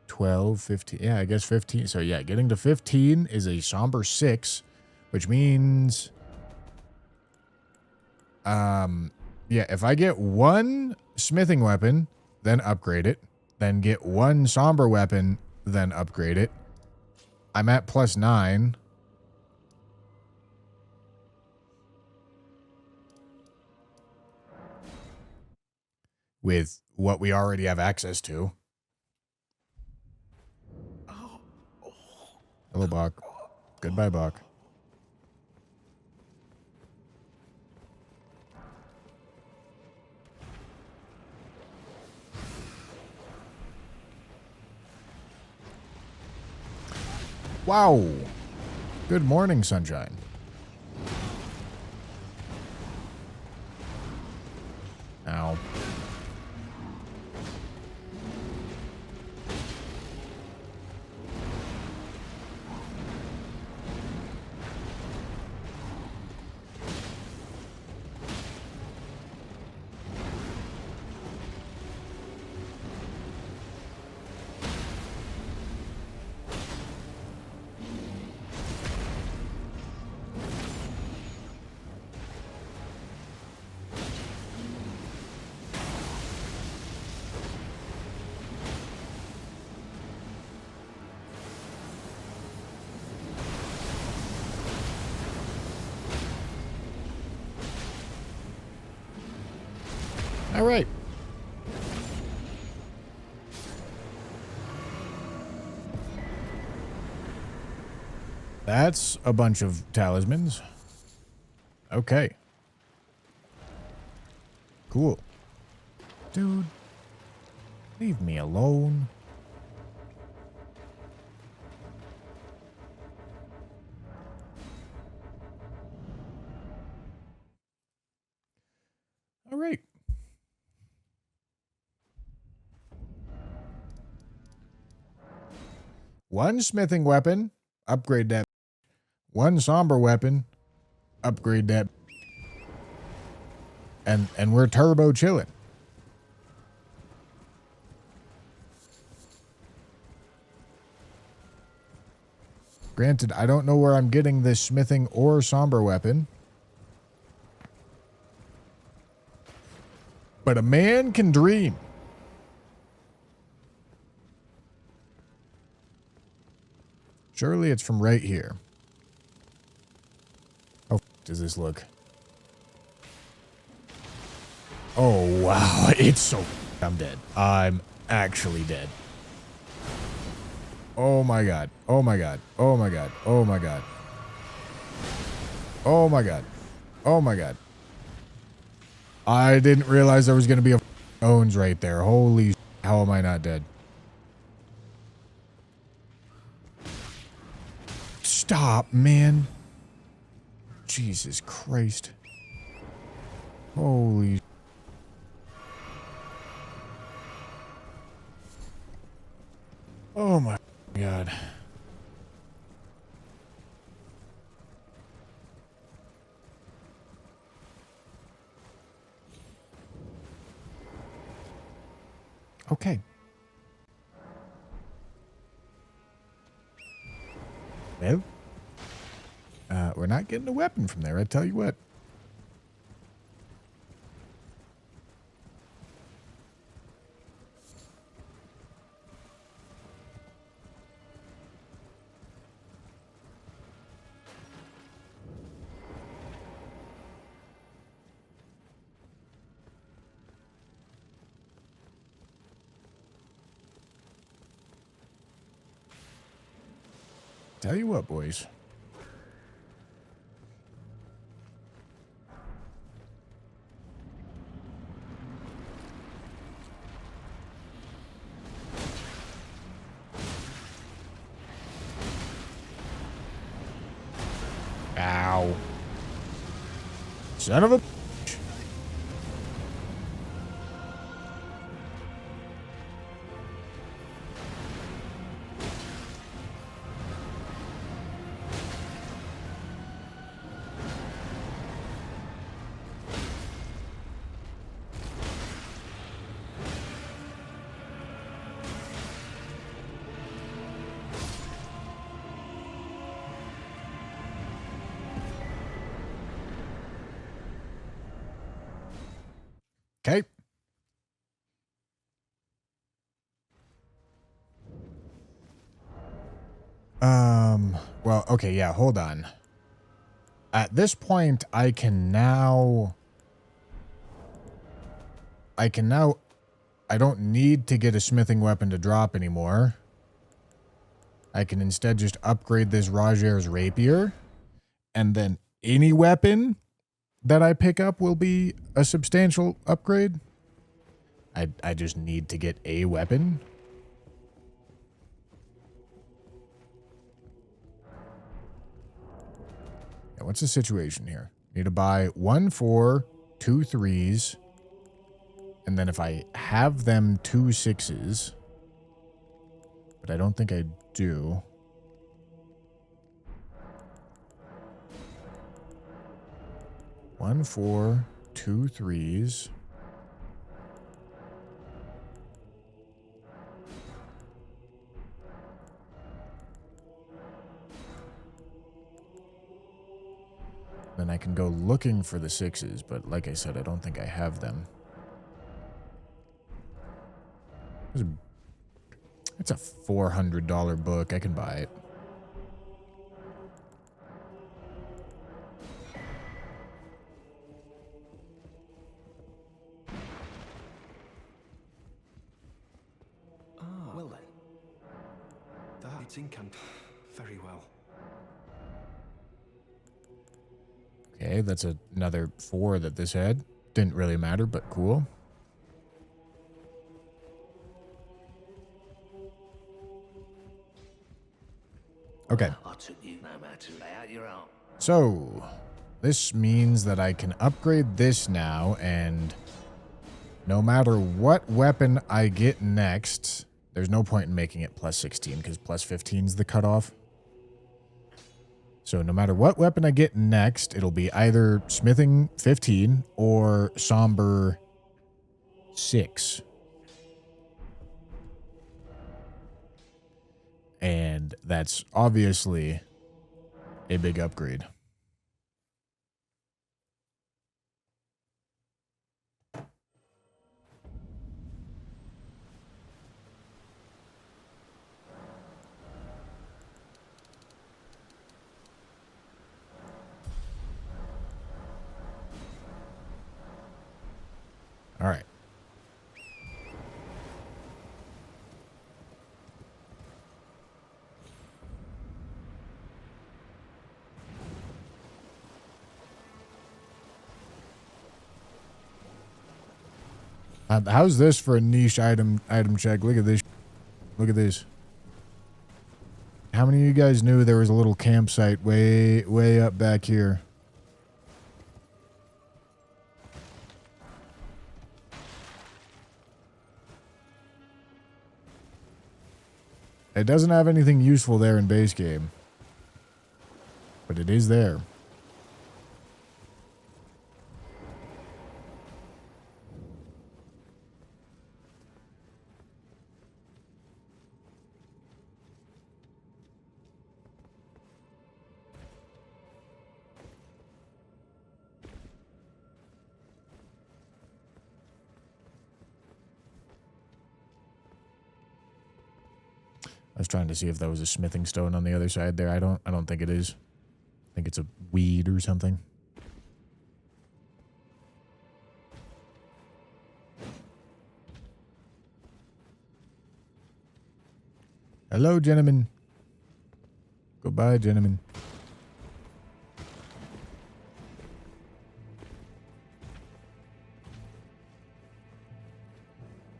12, 15. Yeah, I guess 15. So yeah, getting to 15 is a somber 6, which means yeah, if I get one smithing weapon, then upgrade it, then get one somber weapon, then upgrade it, I'm at +9. With what we already have access to. Hello, Bach. Goodbye, Bach. Wow. Good morning, sunshine. Ow. All right. That's a bunch of talismans. Okay. Cool. Dude, leave me alone. All right. One smithing weapon, upgrade that. One somber weapon, upgrade that. And we're turbo chilling. Granted, I don't know where I'm getting this smithing or somber weapon. But a man can dream. Surely it's from right here. How does this look? Oh, wow. It's so... I'm dead. I'm actually dead. Oh, my God. Oh, my God. Oh, my God. Oh, my God. Oh, my God. Oh, my God. I didn't realize there was going to be a owns right there. Holy... How am I not dead? Stop, man. Jesus Christ. Holy... Oh my God. Okay. Well, we're not getting a weapon from there, I tell you what. Tell you what, boys. Ow. Son of a... Okay. Well, okay, yeah, hold on. At this point, I can now, I don't need to get a smithing weapon to drop anymore. I can instead just upgrade this Roger's rapier, and then any weapon that I pick up will be a substantial upgrade. I just need to get a weapon. Yeah, what's the situation here? Need to buy 1 4, 2 3s, and then if I have them 2 6s, but I don't think I do. One 4, 2 3s. Then I can go looking for the 6s, but like I said, I don't think I have them. It's a $400 book. I can buy it. Well then. It's incanted. Very well. Okay, that's another 4 that this had. Didn't really matter, but cool. Okay. I took you no matter lay out your arm. So, this means that I can upgrade this now, and no matter what weapon I get next, there's no point in making it plus 16, because plus 15 is the cutoff. So no matter what weapon I get next, it'll be either smithing 15 or somber 6. And that's obviously a big upgrade. All right. How's this for a niche item check? Look at this. Look at this. How many of you guys knew there was a little campsite way up back here? It doesn't have anything useful there in base game, but it is there. I was trying to see if that was a smithing stone on the other side there. I don't think it is. I think it's a weed or something. Hello, gentlemen. Goodbye, gentlemen.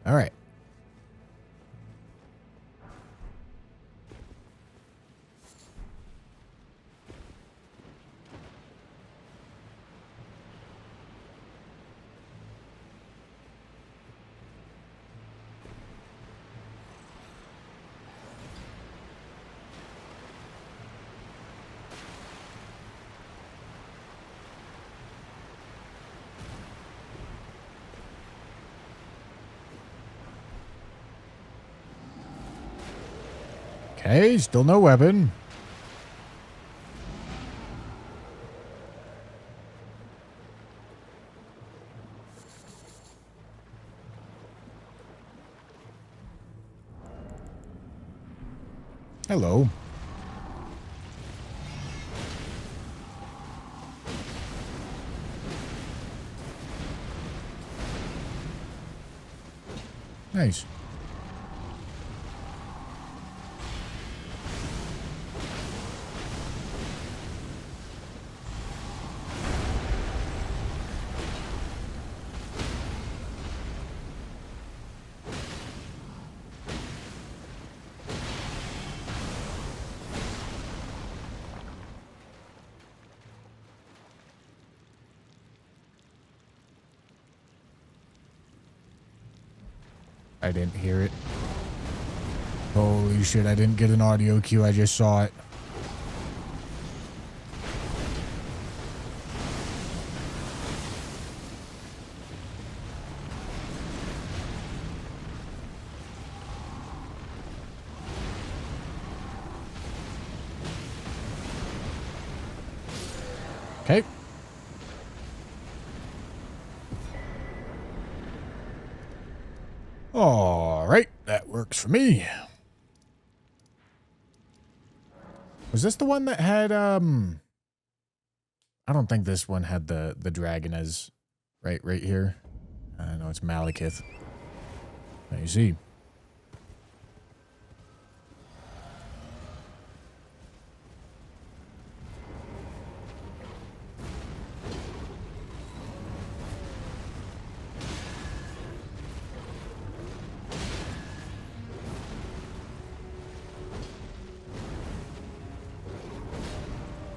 All right. Okay, still no weapon. Hello. Nice. I didn't hear it. Holy shit, I didn't get an audio cue. I just saw it. Okay. All right, that works for me. Was this the one that had I don't think this one had the dragon as right here. I know it's Malekith. I see.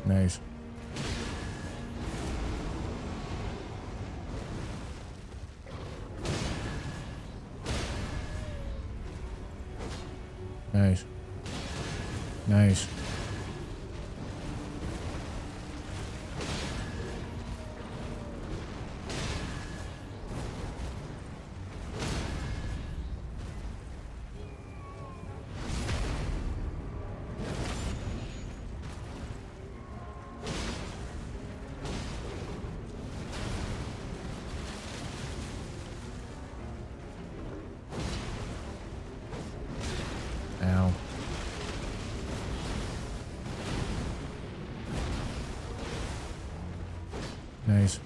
Nice. Nice. Nice. Ow. Nice.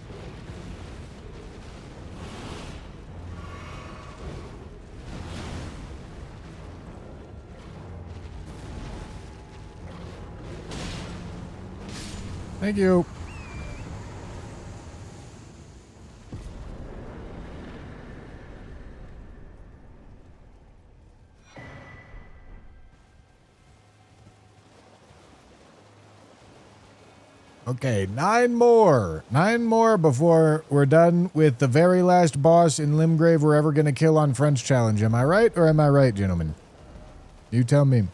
Thank you. Okay, 9 more. 9 more before we're done with the very last boss in Limgrave we're ever going to kill on French Challenge. Am I right or am I right, gentlemen? You tell me.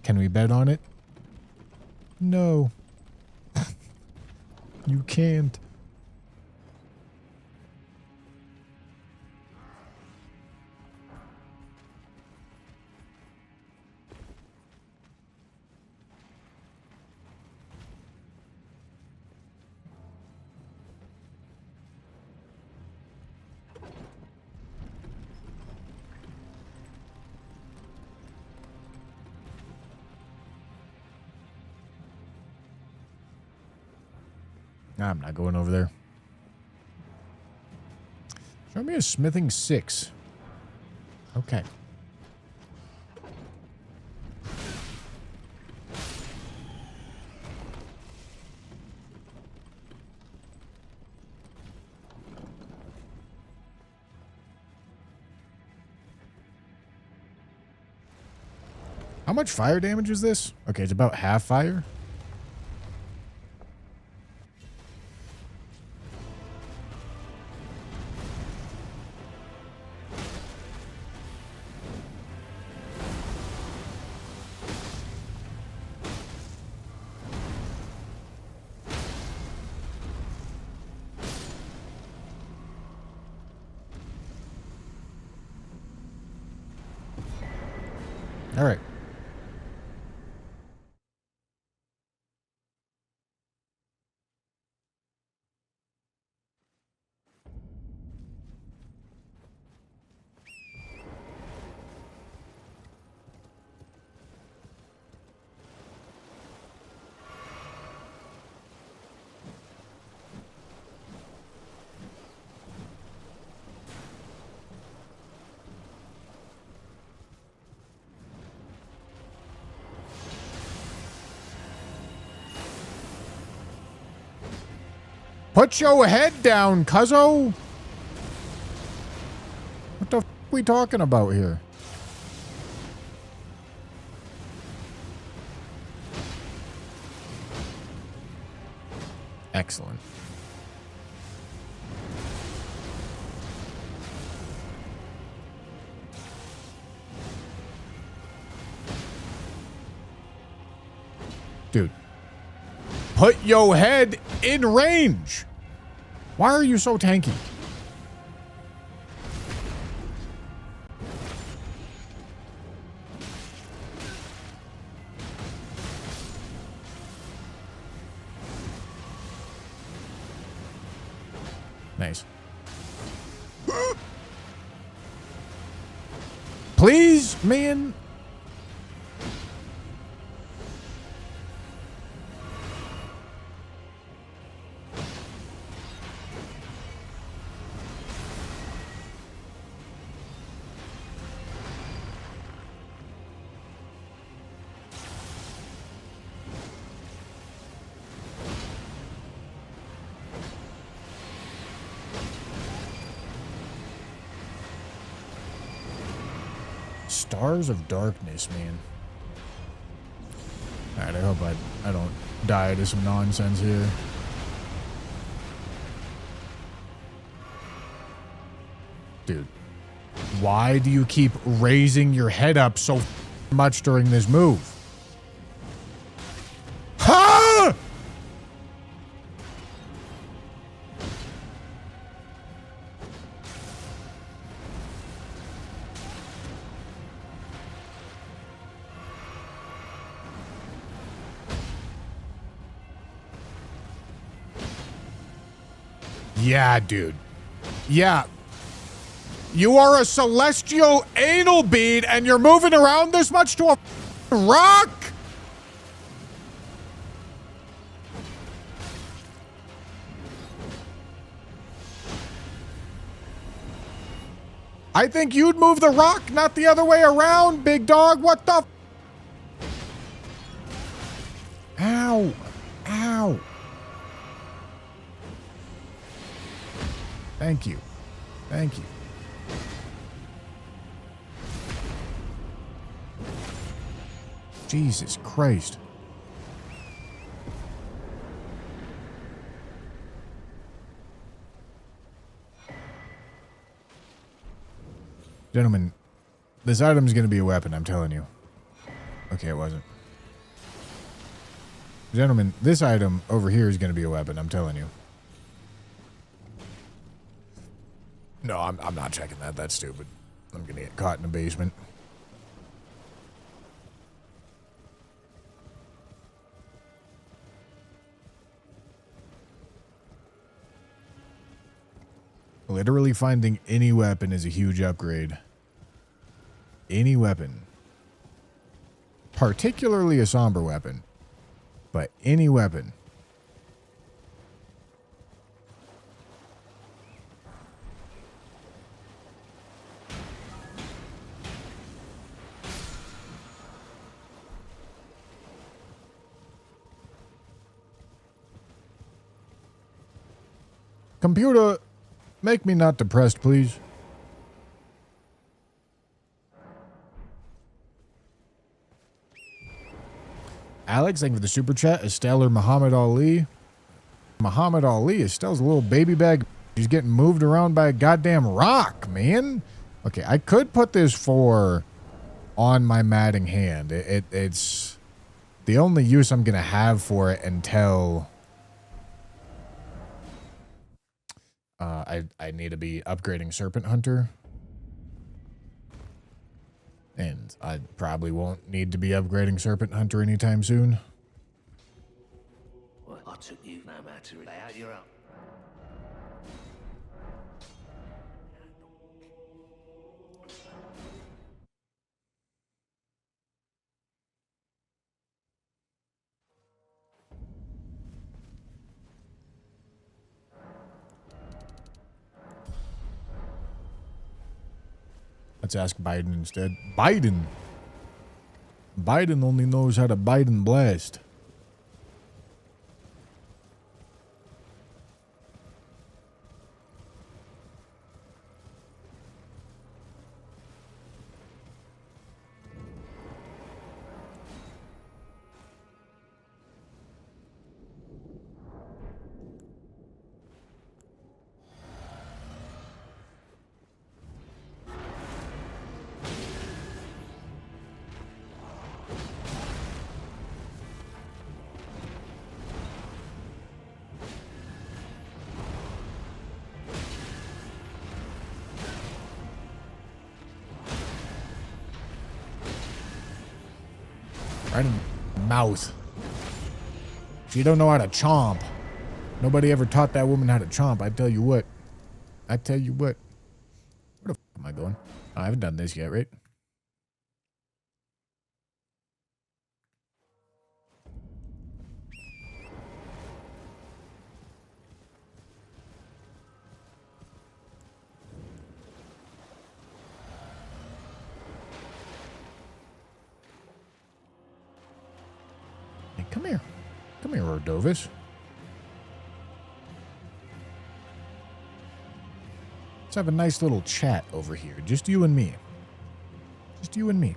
Can we bet on it? No. You can't. I'm not going over there. Show me a smithing 6. Okay. How much fire damage is this? Okay, it's about half fire. All right. Put your head down, cuzzo. What the f we talking about here? Excellent. Dude. Put your head in range. Why are you so tanky? Nice. Please, man. Stars of Darkness, man. Alright, I hope I don't die to some nonsense here. Dude, why do you keep raising your head up so much during this move? Ha! Yeah, dude. Yeah. You are a celestial anal bead and you're moving around this much to a rock? I think you'd move the rock, not the other way around, big dog. What the? Ow. Ow. Thank you. Thank you. Jesus Christ. Gentlemen, this item's going to be a weapon, I'm telling you. Okay, it wasn't. Gentlemen, this item over here is going to be a weapon, I'm telling you. No, I'm not checking that. That's stupid. I'm going to get caught in the basement. Literally finding any weapon is a huge upgrade. Any weapon. Particularly a somber weapon. But any weapon. Computer, make me not depressed, please. Alex, thank you for the super chat. Estelle or Muhammad Ali. Muhammad Ali. Estelle's a little baby bag. She's getting moved around by a goddamn rock, man. Okay, I could put this 4 on my matting hand. It's the only use I'm going to have for it until I need to be upgrading Serpent Hunter. And I probably won't need to be upgrading Serpent Hunter anytime soon. Well, I took you no matter. Lay out your own. Let's ask Biden instead. Biden! Biden only knows how to Biden blast. Right in the mouth. She don't know how to chomp. Nobody ever taught that woman how to chomp. I tell you what. I tell you what. Where the f am I going? Oh, I haven't done this yet, right? Hey, come here. Come here, Ordovis. Let's have a nice little chat over here. Just you and me. Just you and me.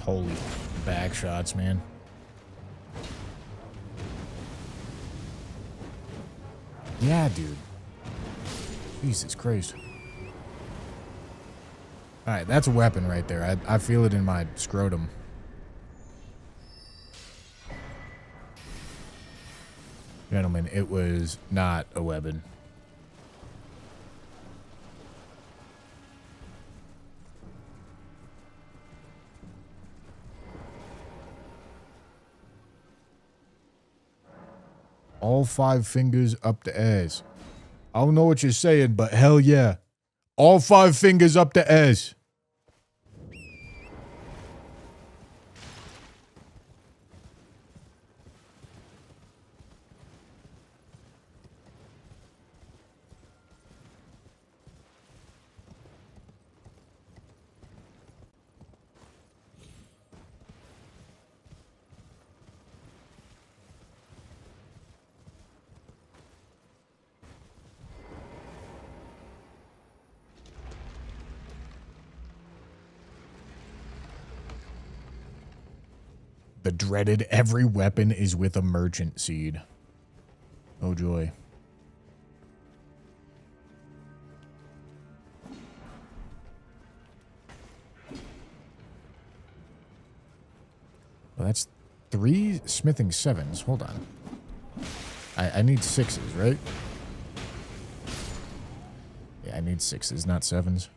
Holy back shots, man. Yeah, dude. Jesus Christ. Alright, that's a weapon right there. I feel it in my scrotum. Gentlemen, it was not a weapon. All 5 fingers up the ass. I don't know what you're saying, but hell yeah. All 5 fingers up the ass. The dreaded every weapon is with a merchant seed. Oh joy. Well, that's 3 smithing 7s. Hold on. I need 6s, right? Yeah, I need 6s, not 7s.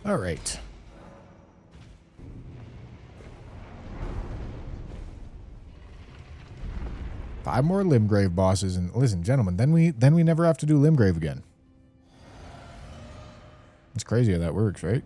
All right. Five more Limgrave bosses, and listen, gentlemen, then we never have to do Limgrave again. It's crazy how that works, right?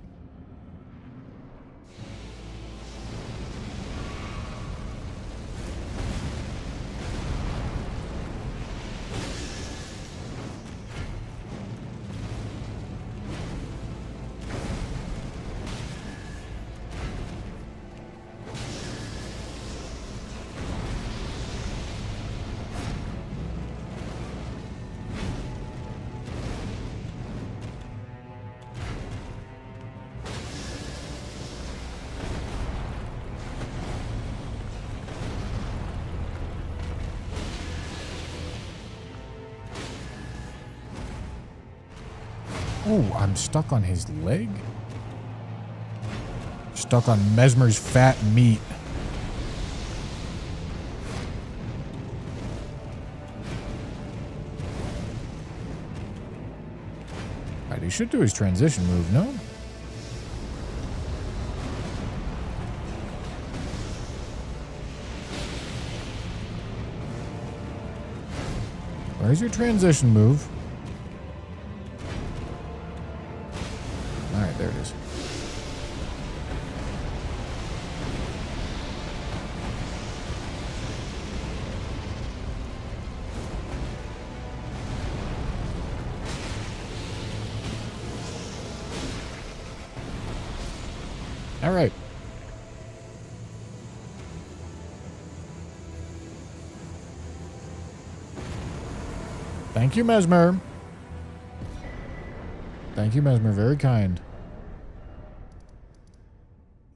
Oh, I'm stuck on his leg? Stuck on Mesmer's fat meat. Right, he should do his transition move, no? Where's your transition move? Alright, there it is. Alright. Thank you, Mesmer. Thank you, Mesmer. Very kind.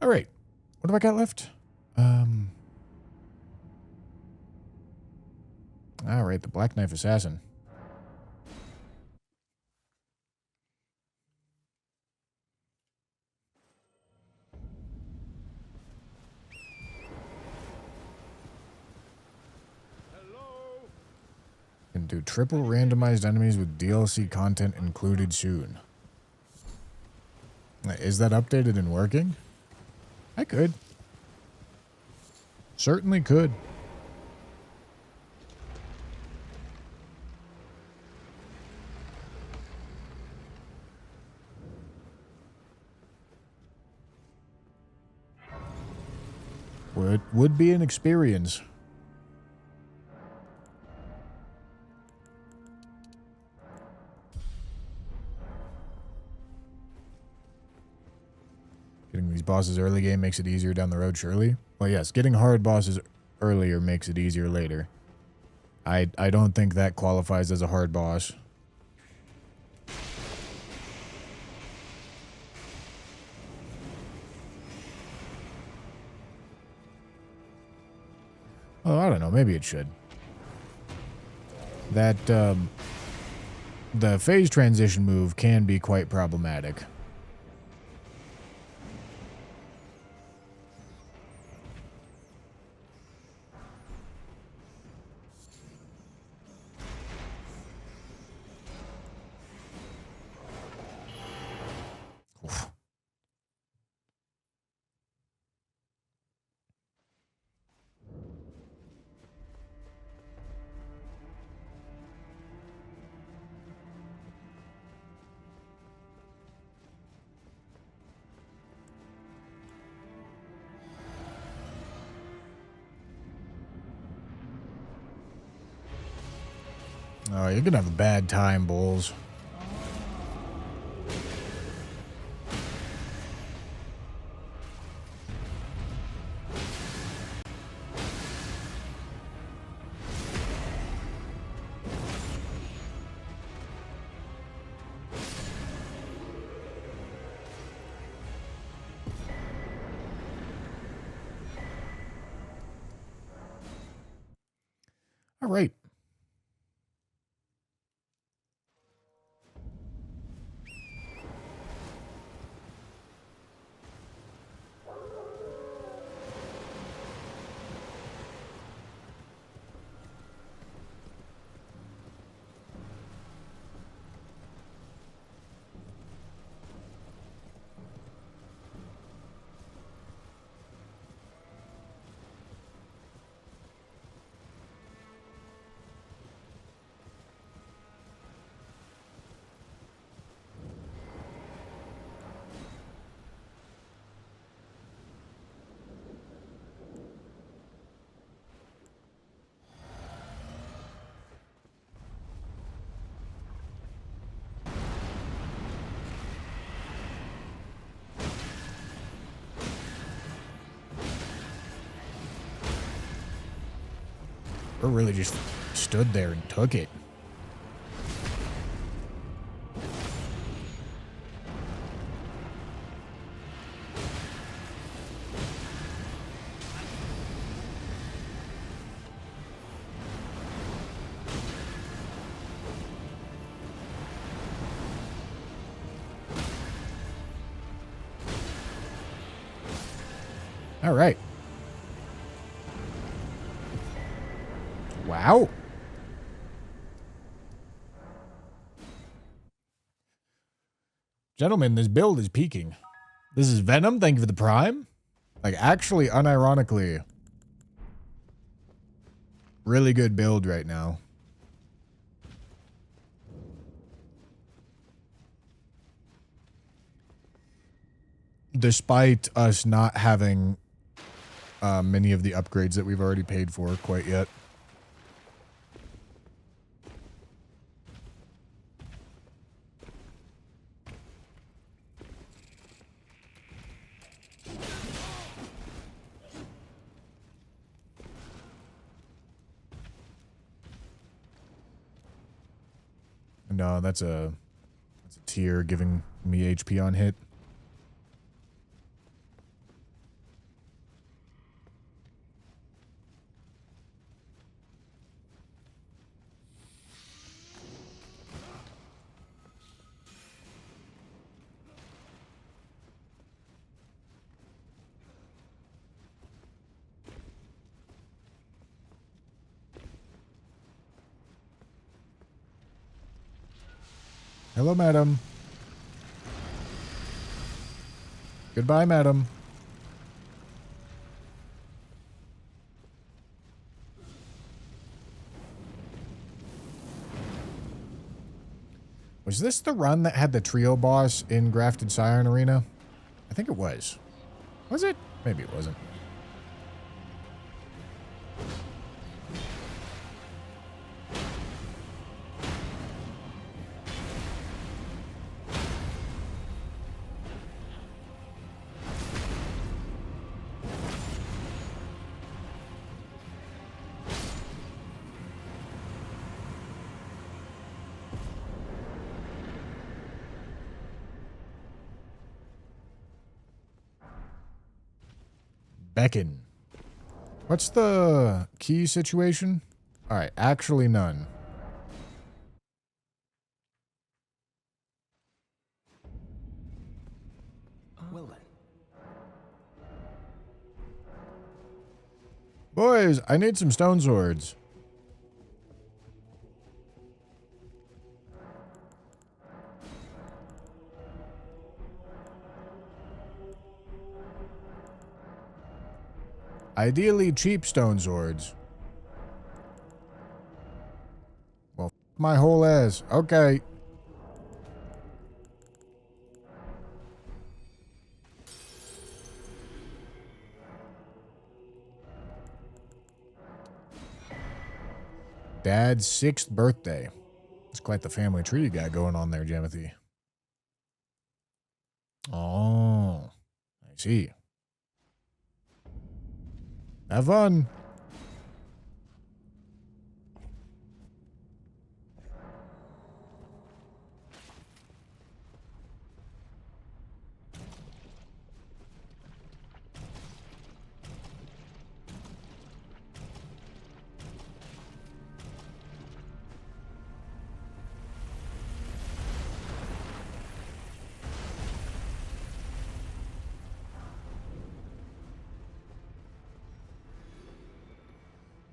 All right. What have I got left? All right, the Black Knife Assassin. Can do triple randomized enemies with DLC content included soon. Is that updated and working? I could. Certainly could. Would be an experience. Getting these bosses early game makes it easier down the road, surely? Well, yes, getting hard bosses earlier makes it easier later. I don't think that qualifies as a hard boss. Oh, I don't know. Maybe it should. That, the phase transition move can be quite problematic. Oof. Oh, you're gonna have a bad time, Bulls. All right. Or really just stood there and took it. All right. Wow. Gentlemen, this build is peaking. This is Venom. Thank you for the prime. Like, actually, unironically, really good build right now. Despite us not having many of the upgrades that we've already paid for quite yet. No, that's a tier giving me HP on hit. Hello, madam. Goodbye, madam. Was this the run that had the trio boss in Grafted Scion Arena? I think it was. Was it? Maybe it wasn't. Beacon. What's the key situation? All right, actually none. Well then. Boys, I need some stone swords. Ideally cheap stone swords. Well, f my whole ass. Okay. Dad's 6th birthday. It's quite the family tree you got going on there, Jimothy. Oh, I see. Have fun.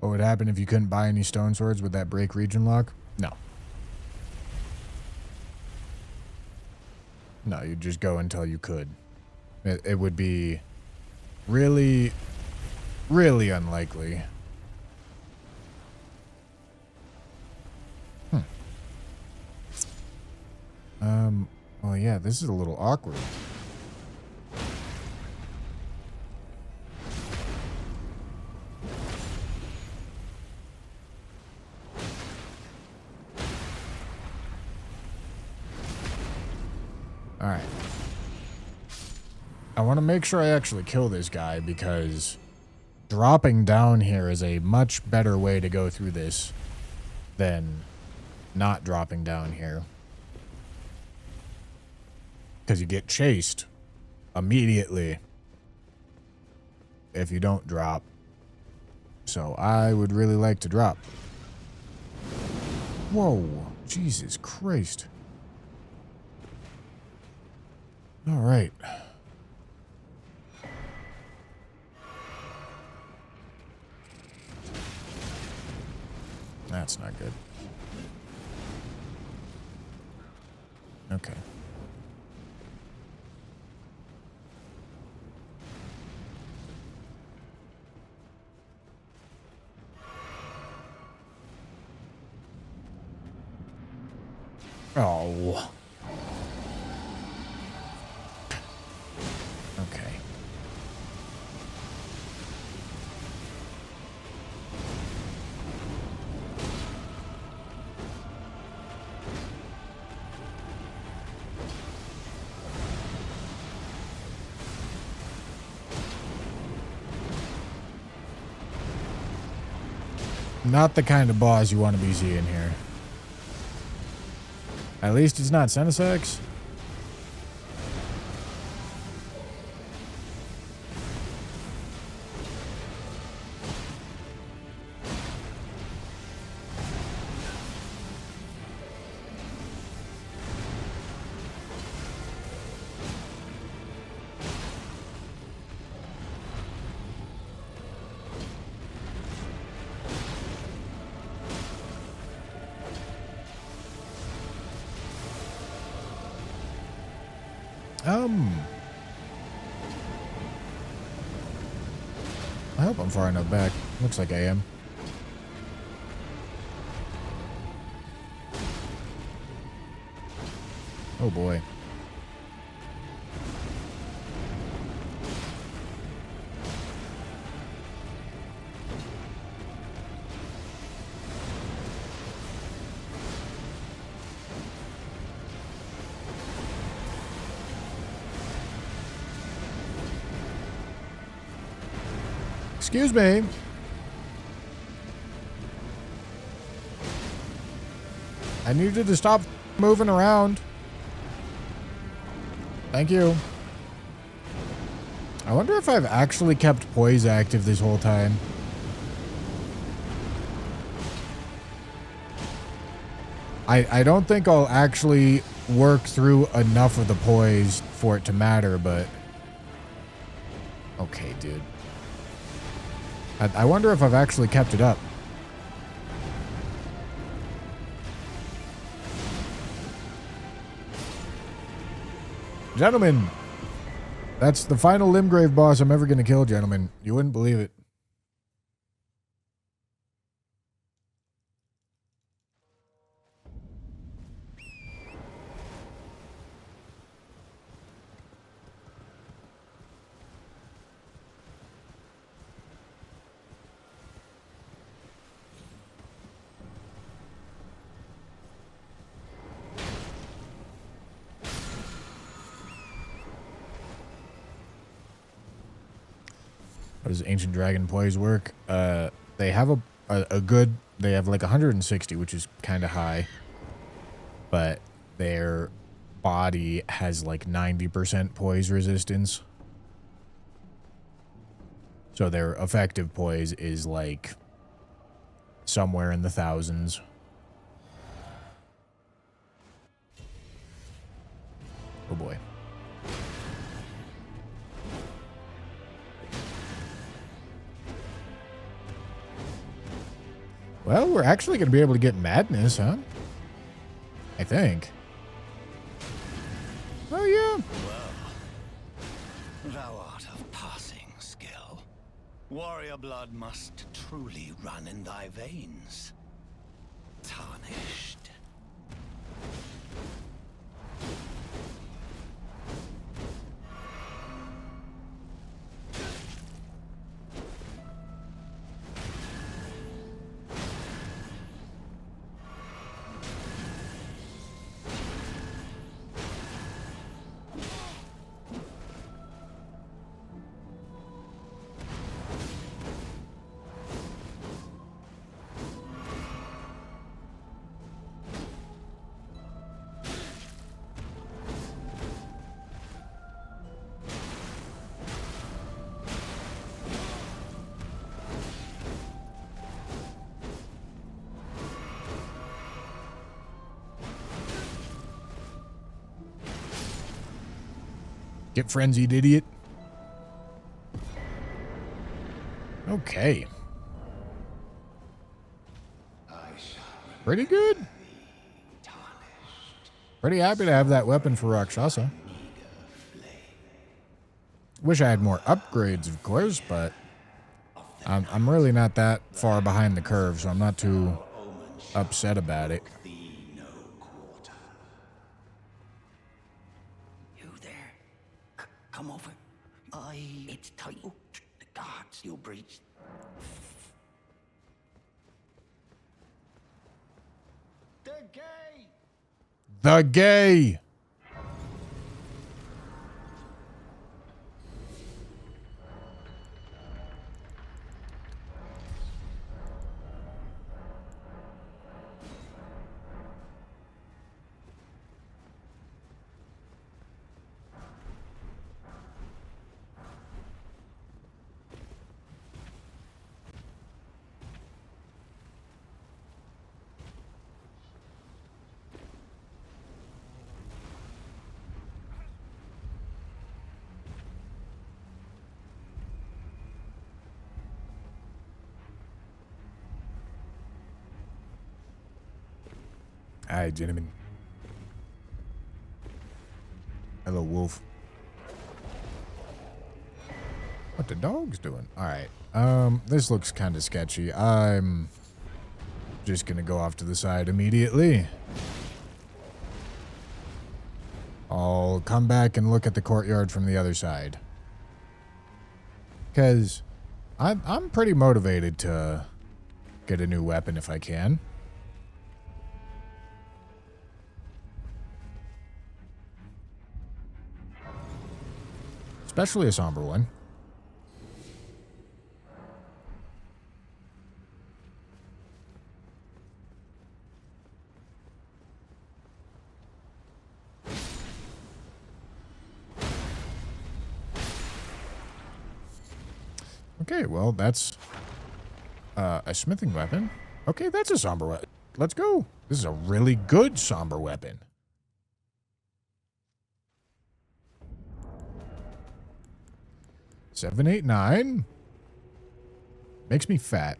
What would happen if you couldn't buy any stone swords? Would that break region lock? No. No, you'd just go until you could. It would be really, really unlikely. Well, yeah, this is a little awkward. Alright. I want to make sure I actually kill this guy because dropping down here is a much better way to go through this than not dropping down here. Because you get chased immediately if you don't drop. So I would really like to drop. Whoa, Jesus Christ. All right. That's not good. Okay. Oh. Okay. Not the kind of boss you want to be seeing here. At least it's not Senesex. I hope I'm far enough back. Looks like I am. Oh boy. Excuse me. I need you to stop moving around. Thank you. I wonder if I've actually kept poise active this whole time. I don't think I'll actually work through enough of the poise for it to matter, but... Okay, dude. I wonder if I've actually kept it up. Gentlemen, that's the final Limgrave boss I'm ever going to kill, gentlemen. You wouldn't believe it. How does Ancient Dragon Poise work? They have a good... They have like 160, which is kind of high. But their body has like 90% poise resistance. So their effective poise is like somewhere in the thousands. Oh boy. Well, we're actually going to be able to get Madness, huh? I think. Oh, yeah. Well, thou art of passing skill. Warrior blood must truly run in thy veins. Tarnished. Get frenzied, idiot. Okay. Pretty good. Pretty happy to have that weapon for Rakshasa. Wish I had more upgrades, of course, but I'm really not that far behind the curve, so I'm not too upset about it. You there? Come over. It's tight. Oh, the guards. You'll breach. They're gay! The gay. Alright, gentlemen. Hello, wolf. What the dog's doing? Alright. This looks kind of sketchy. I'm just gonna go off to the side immediately. I'll come back and look at the courtyard from the other side. Because I'm pretty motivated to get a new weapon if I can. Especially a somber one. Okay, well, that's a smithing weapon. Okay, that's a somber weapon. Let's go. This is a really good somber weapon. $789 makes me fat.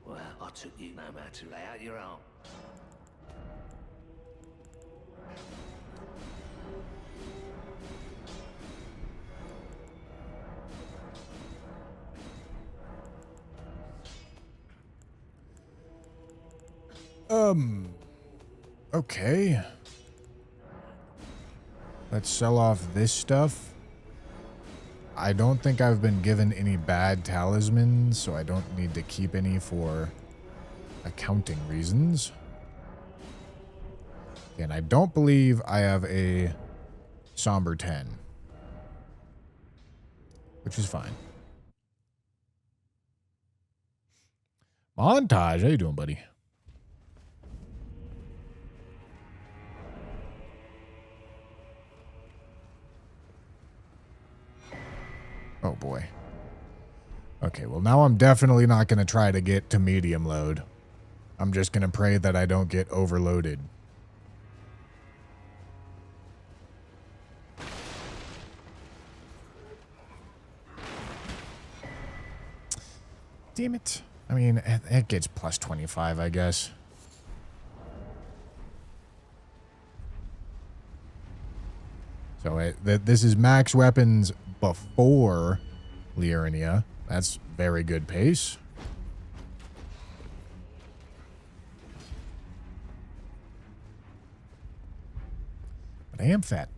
Well, I took you no matter to lay out your arm. Okay. Let's sell off this stuff. I don't think I've been given any bad talismans, so I don't need to keep any for accounting reasons. And I don't believe I have a somber 10, which is fine. Montage, how you doing, buddy? Oh boy. Okay, well now I'm definitely not going to try to get to medium load. I'm just going to pray that I don't get overloaded. Damn it. I mean, it gets plus 25, I guess. So this is max weapons before Liurnia. That's very good pace. But I am fat.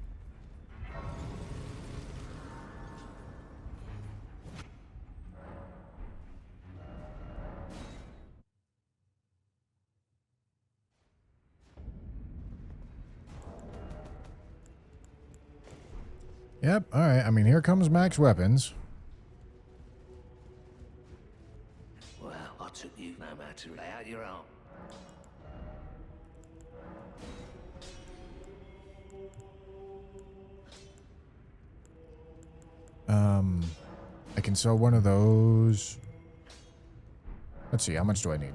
Yep, alright. I mean, here comes max weapons. Well, I took you no matter to lay out your arm. I can sell one of those. Let's see, how much do I need?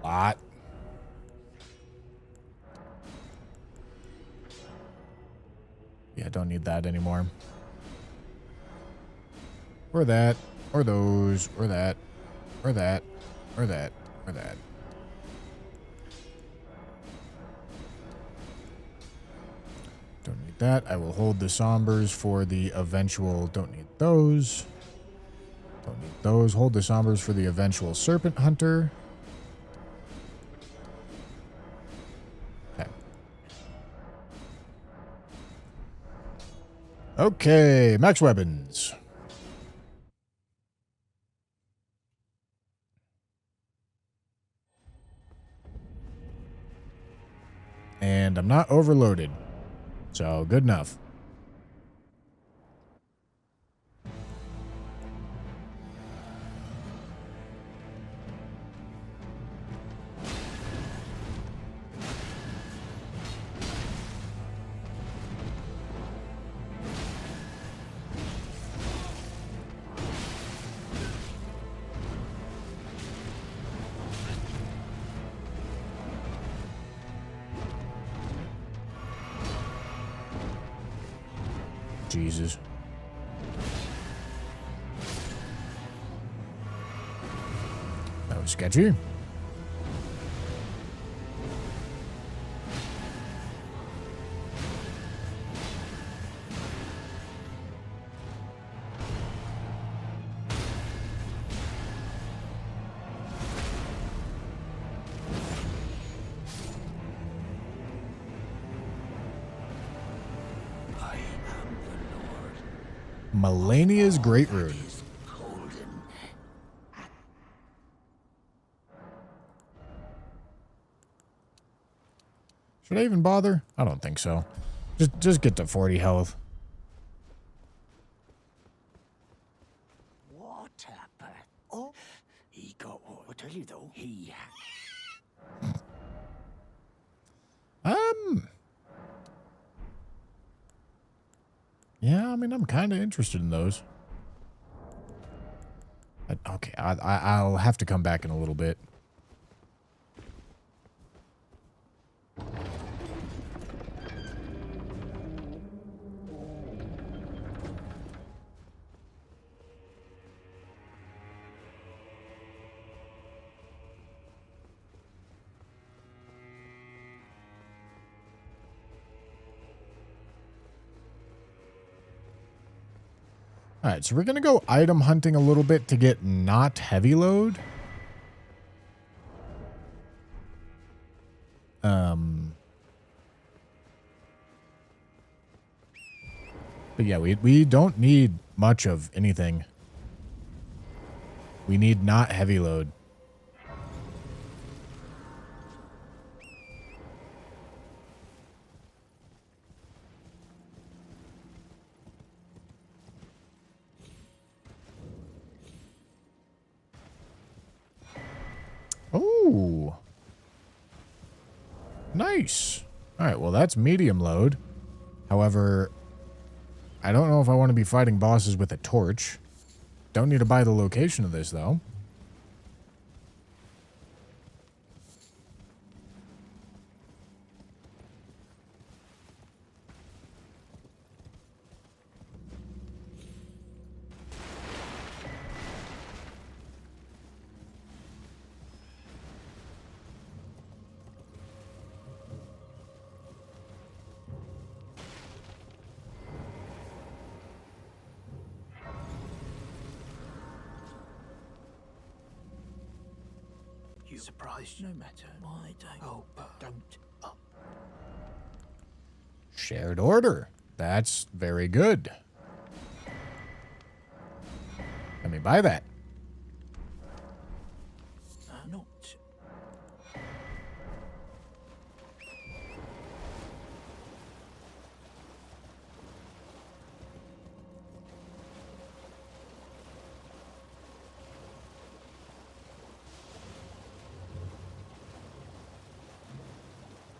A lot. Yeah, don't need that anymore. Or that. Or those. Or that. Or that. Or that. Or that. Don't need that. I will hold the Sombers for the eventual... Don't need those. Don't need those. Hold the Sombers for the eventual Serpent Hunter. Okay. Okay, max weapons. And I'm not overloaded. So, good enough. Jesus. That was sketchy. Melania's Great Rune. Should I even bother? I don't think so. Just get to 40 health. What happened? Oh, he got what? I tell you though, he. Yeah, I mean, I'm kind of interested in those. Okay, I'll have to come back in a little bit. All right, so we're going to go item hunting a little bit to get not heavy load. But yeah, we don't need much of anything. We need not heavy load. Oh. Nice. All right, well, that's medium load. However, I don't know if I want to be fighting bosses with a torch. Don't need to buy the location of this, though. You surprised? No matter. Why don't? Oh, don't. Oh. Shared order. That's very good. Let me buy that. Not.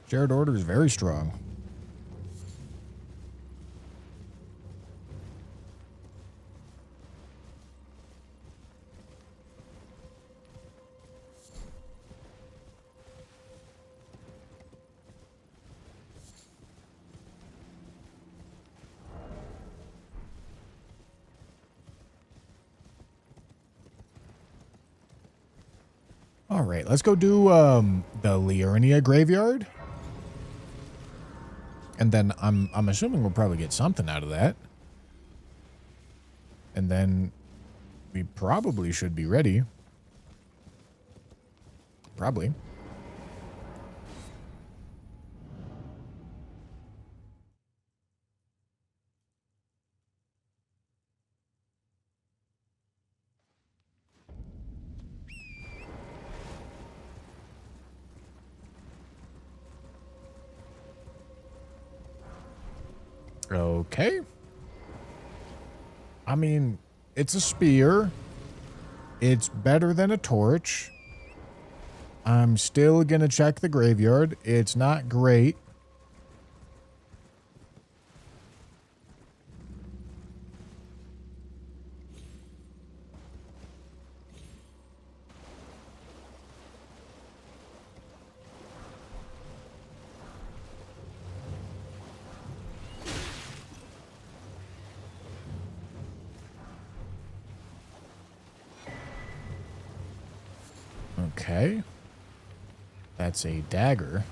Shared order is very strong. All right, let's go do the Liurnia graveyard. And then I'm assuming we'll probably get something out of that. And then we probably should be ready. Probably. Okay. I mean, it's a spear. It's better than a torch. I'm still going to check the graveyard. It's not great. Okay. That's a dagger.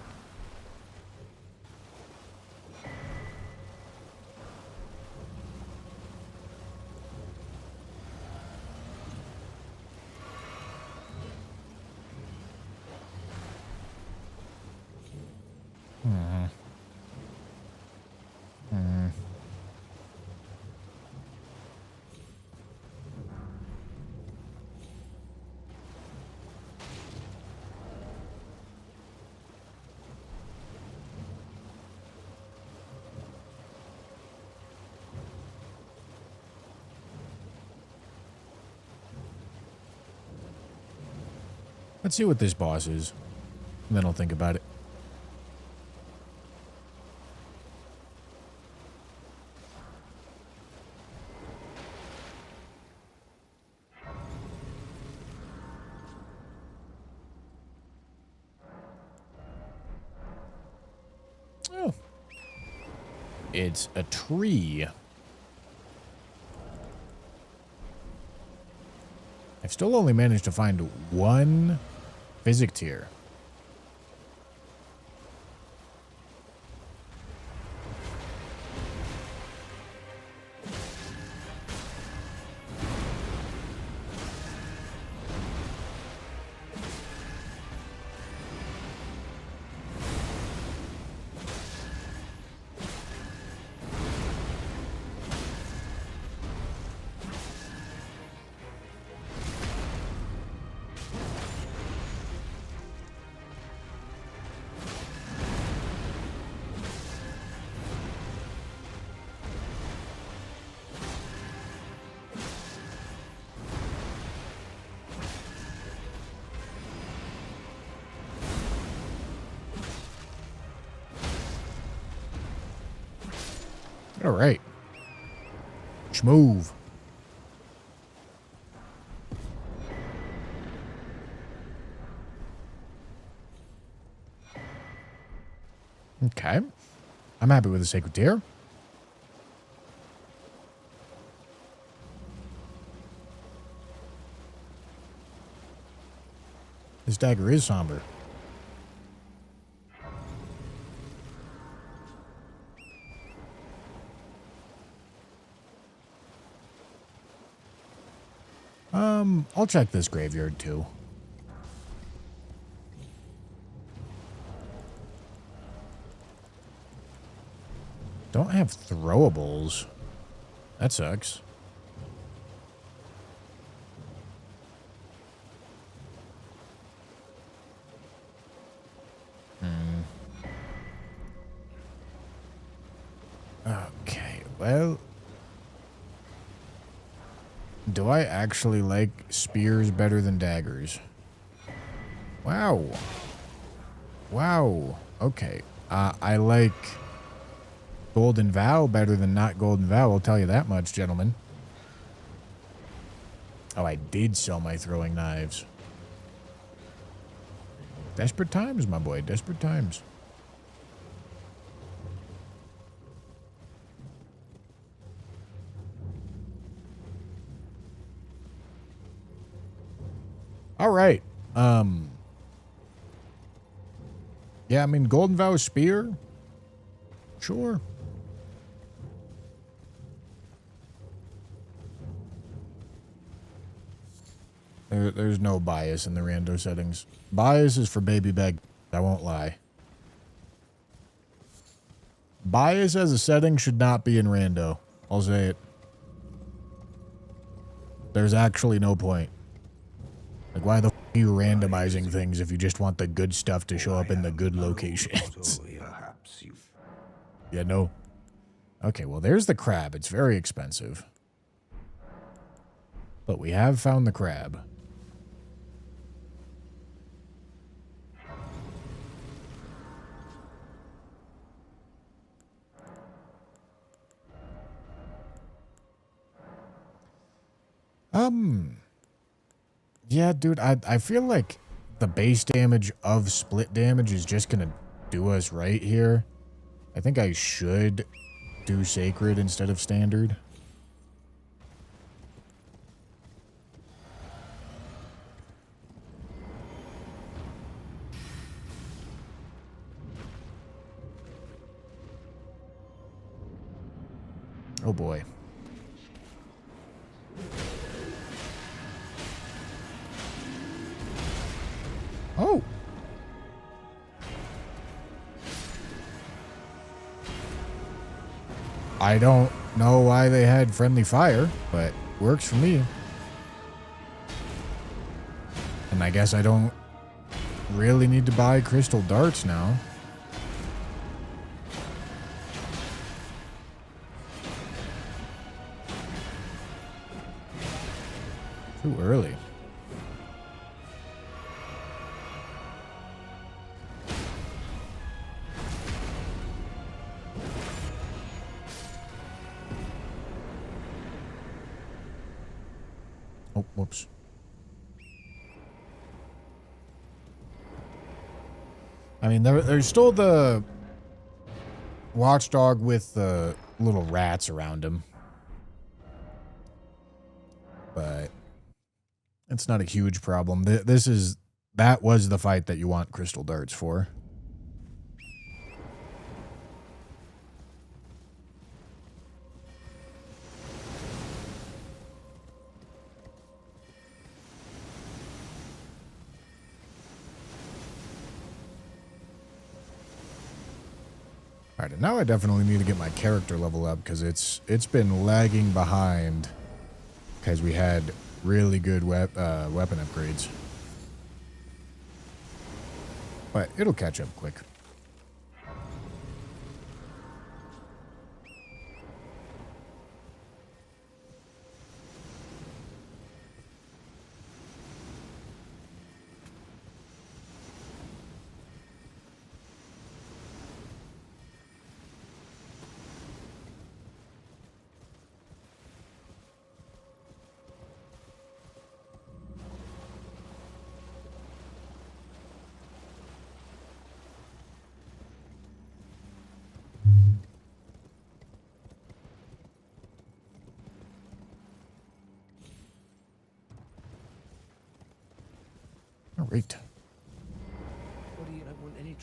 Let's see what this boss is. And then I'll think about it. Oh. It's a tree. I've still only managed to find one physic tier. All right. Schmoove. Okay. I'm happy with the sacred tier. This dagger is somber. I'll check this graveyard too. Don't have throwables. That sucks. Okay, well... Do I actually like spears better than daggers? Wow. Wow. Okay. I like Golden Vow better than not Golden Vow, I'll tell you that much, gentlemen. Oh, I did sell my throwing knives. Desperate times, my boy. Desperate times. All right. Yeah, I mean, Golden Vow Spear? Sure. There's no bias in the rando settings. Bias is for baby bag. I won't lie. Bias as a setting should not be in rando. I'll say it. There's actually no point. Like, why the f are you randomizing things if you just want the good stuff to show up in the good locations? Yeah, no. Okay, well, there's the crab. It's very expensive. But we have found the crab. Yeah, dude, I feel like the base damage of split damage is just gonna do us right here. I think I should do sacred instead of standard. Oh boy. Oh. I don't know why they had friendly fire, but works for me. And I guess I don't really need to buy crystal darts now. Too early. Oh, whoops. I mean, there's still the watchdog with the little rats around him. But it's not a huge problem. That was the fight that you want crystal darts for. Alright, and now I definitely need to get my character level up because it's been lagging behind because we had really good weapon upgrades. But it'll catch up quick. All right. What do you not want any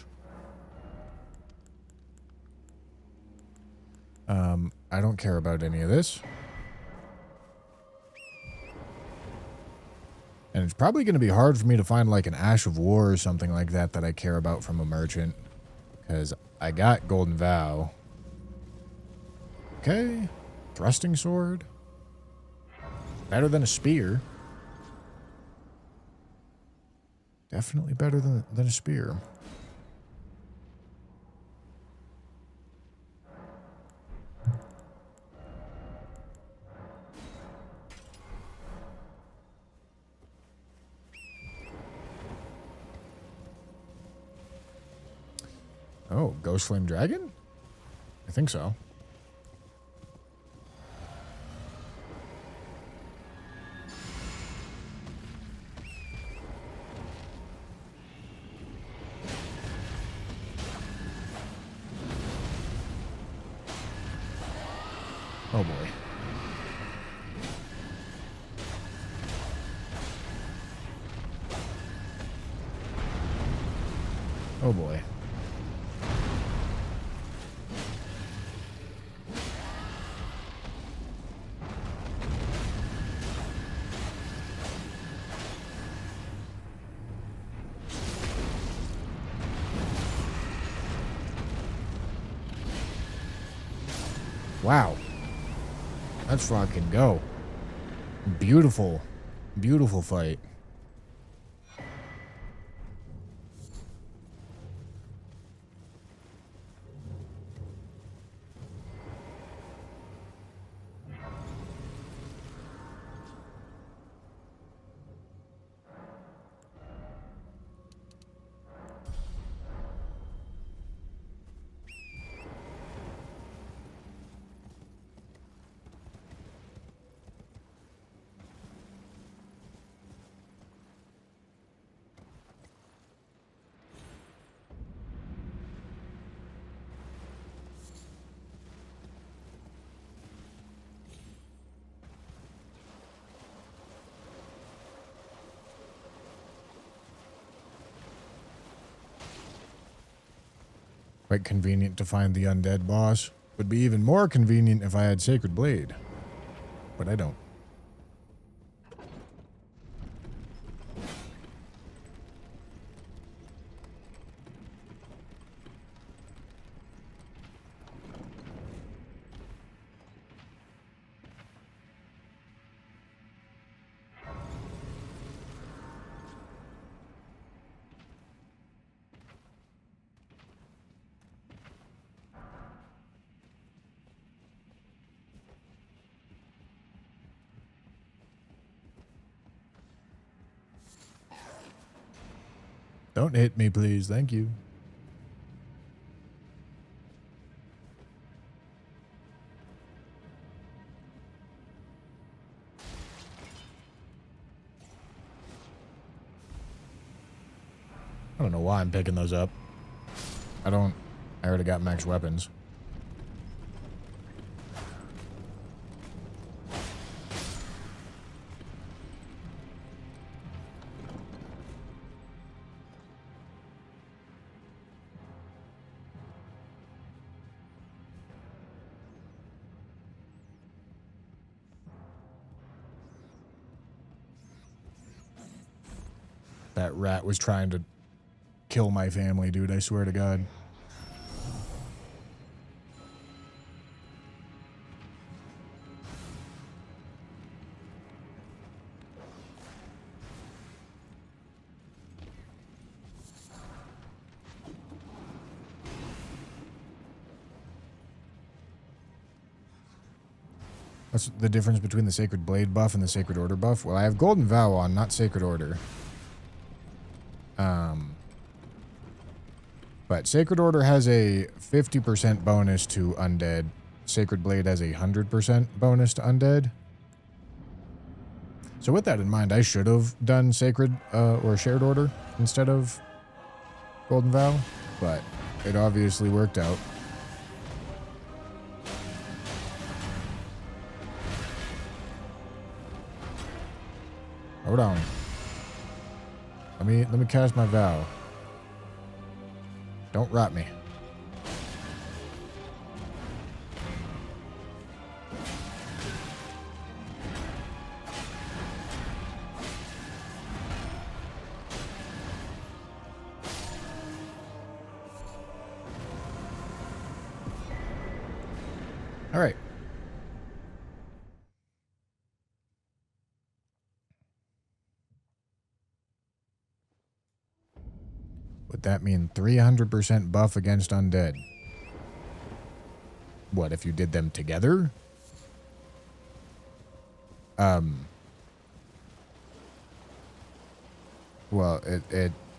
I don't care about any of this. And it's probably going to be hard for me to find like an Ash of War or something like that I care about from a merchant. Because I got Golden Vow. Okay. Thrusting Sword. Better than a spear. Definitely better than a spear. Oh, Ghost Flame Dragon? I think so. Oh boy. Oh boy. Wow. Let's fucking go. Beautiful. Beautiful fight. Quite convenient to find the undead boss. Would be even more convenient if I had Sacred Blade. But I don't. Don't hit me, please. Thank you. I don't know why I'm picking those up. I already got max weapons. That rat was trying to kill my family, dude. I swear to God. What's the difference between the Sacred Blade buff and the Sacred Order buff? Well, I have Golden Vow on, not Sacred Order. But Sacred Order has a 50% bonus to undead. Sacred Blade has a 100% bonus to undead. So with that in mind, I should have done Sacred or Shared Order instead of Golden Vow, but it obviously worked out. Hold on. Let me cast my vow. Don't rot me. All right. Would that mean 300% buff against undead? What, if you did them together? Well,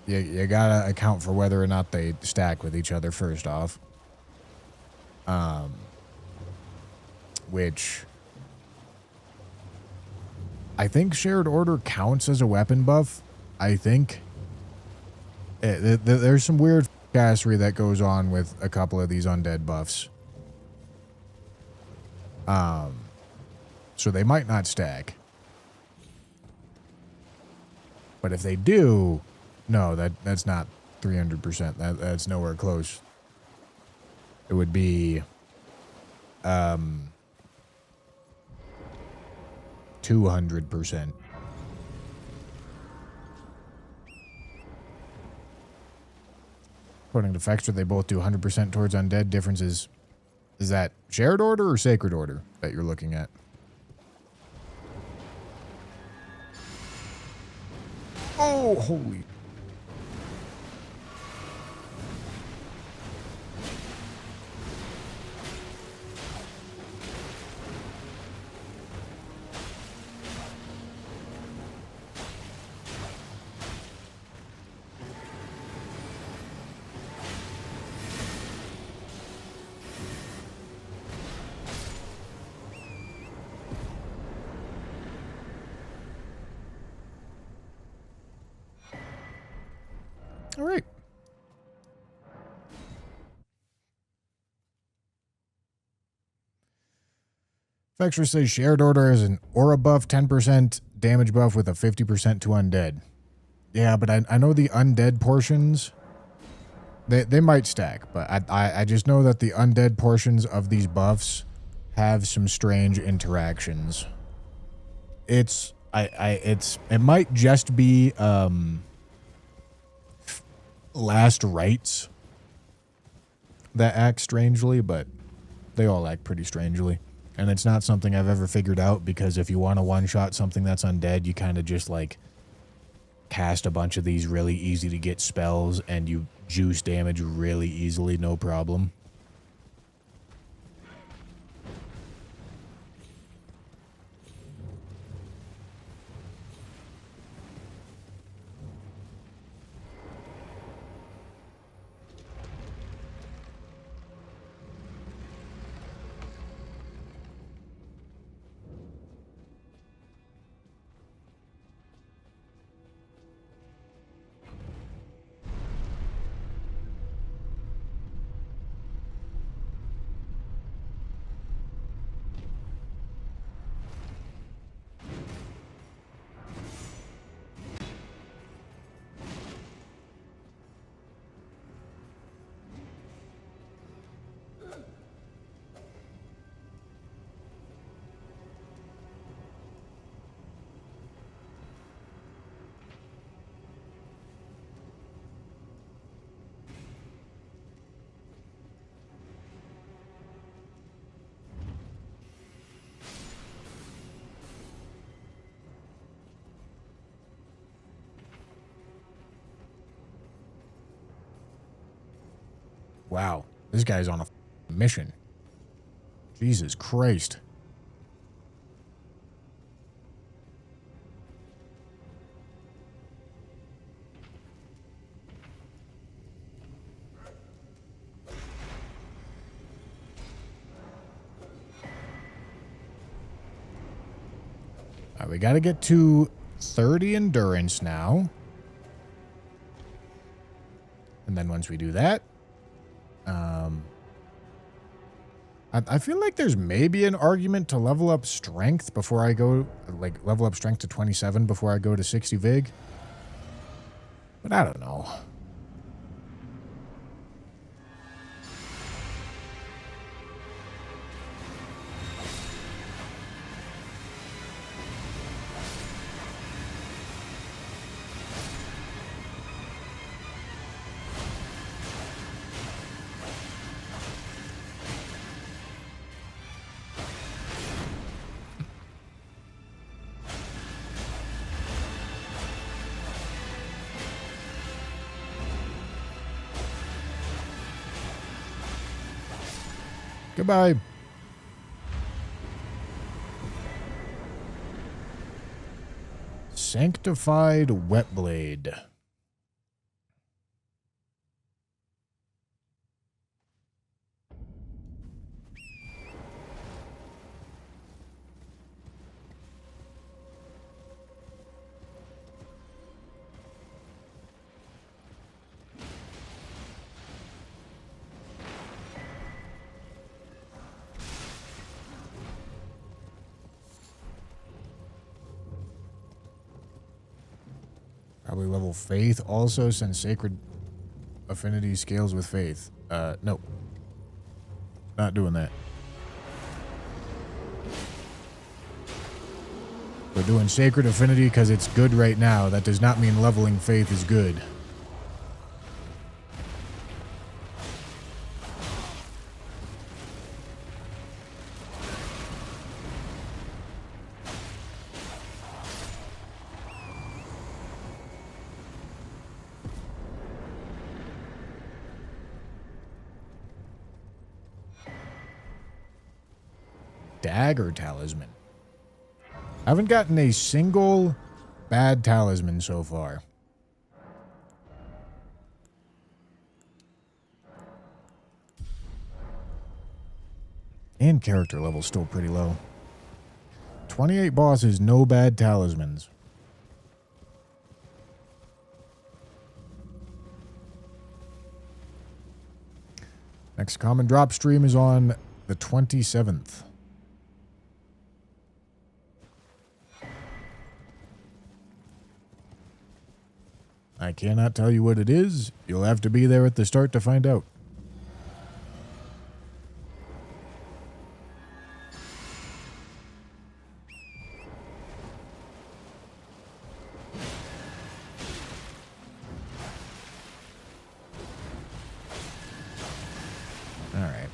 you gotta account for whether or not they stack with each other first off. Which I think Shared Order counts as a weapon buff. I think. There's some weird assery that goes on with a couple of these undead buffs. So they might not stack. But if they do, no, that's not 300%. That's nowhere close. It would be 200%. According to Fexter, they both do 100% towards undead. Difference is that shared order or sacred order that you're looking at? Oh, holy. All right. Fexter says shared order is an aura buff, 10% damage buff with a 50% to undead. Yeah, but I know the undead portions, they might stack, but I just know that the undead portions of these buffs have some strange interactions. It might just be last rites that act strangely, but they all act pretty strangely. And it's not something I've ever figured out, because if you want to one-shot something that's undead, you kind of just, like, cast a bunch of these really easy-to-get spells, and you juice damage really easily, no problem. Wow, this guy's on a mission. Jesus Christ. All right, we got to get to 30 endurance now. And then once we do that, I feel like there's maybe an argument to level up strength before I go, like, level up strength to 27 before I go to 60 Vig. But I don't know. Goodbye. Sanctified Whetblade. Probably level Faith also, since Sacred affinity scales with faith. No. Not doing that. We're doing sacred affinity because it's good right now. That does not mean leveling faith is good. Dagger talisman. Haven't gotten a single bad talisman so far. And character level still pretty low. 28 bosses, no bad talismans. Next common drop stream is on the 27th. I cannot tell you what it is. You'll have to be there at the start to find out. All right.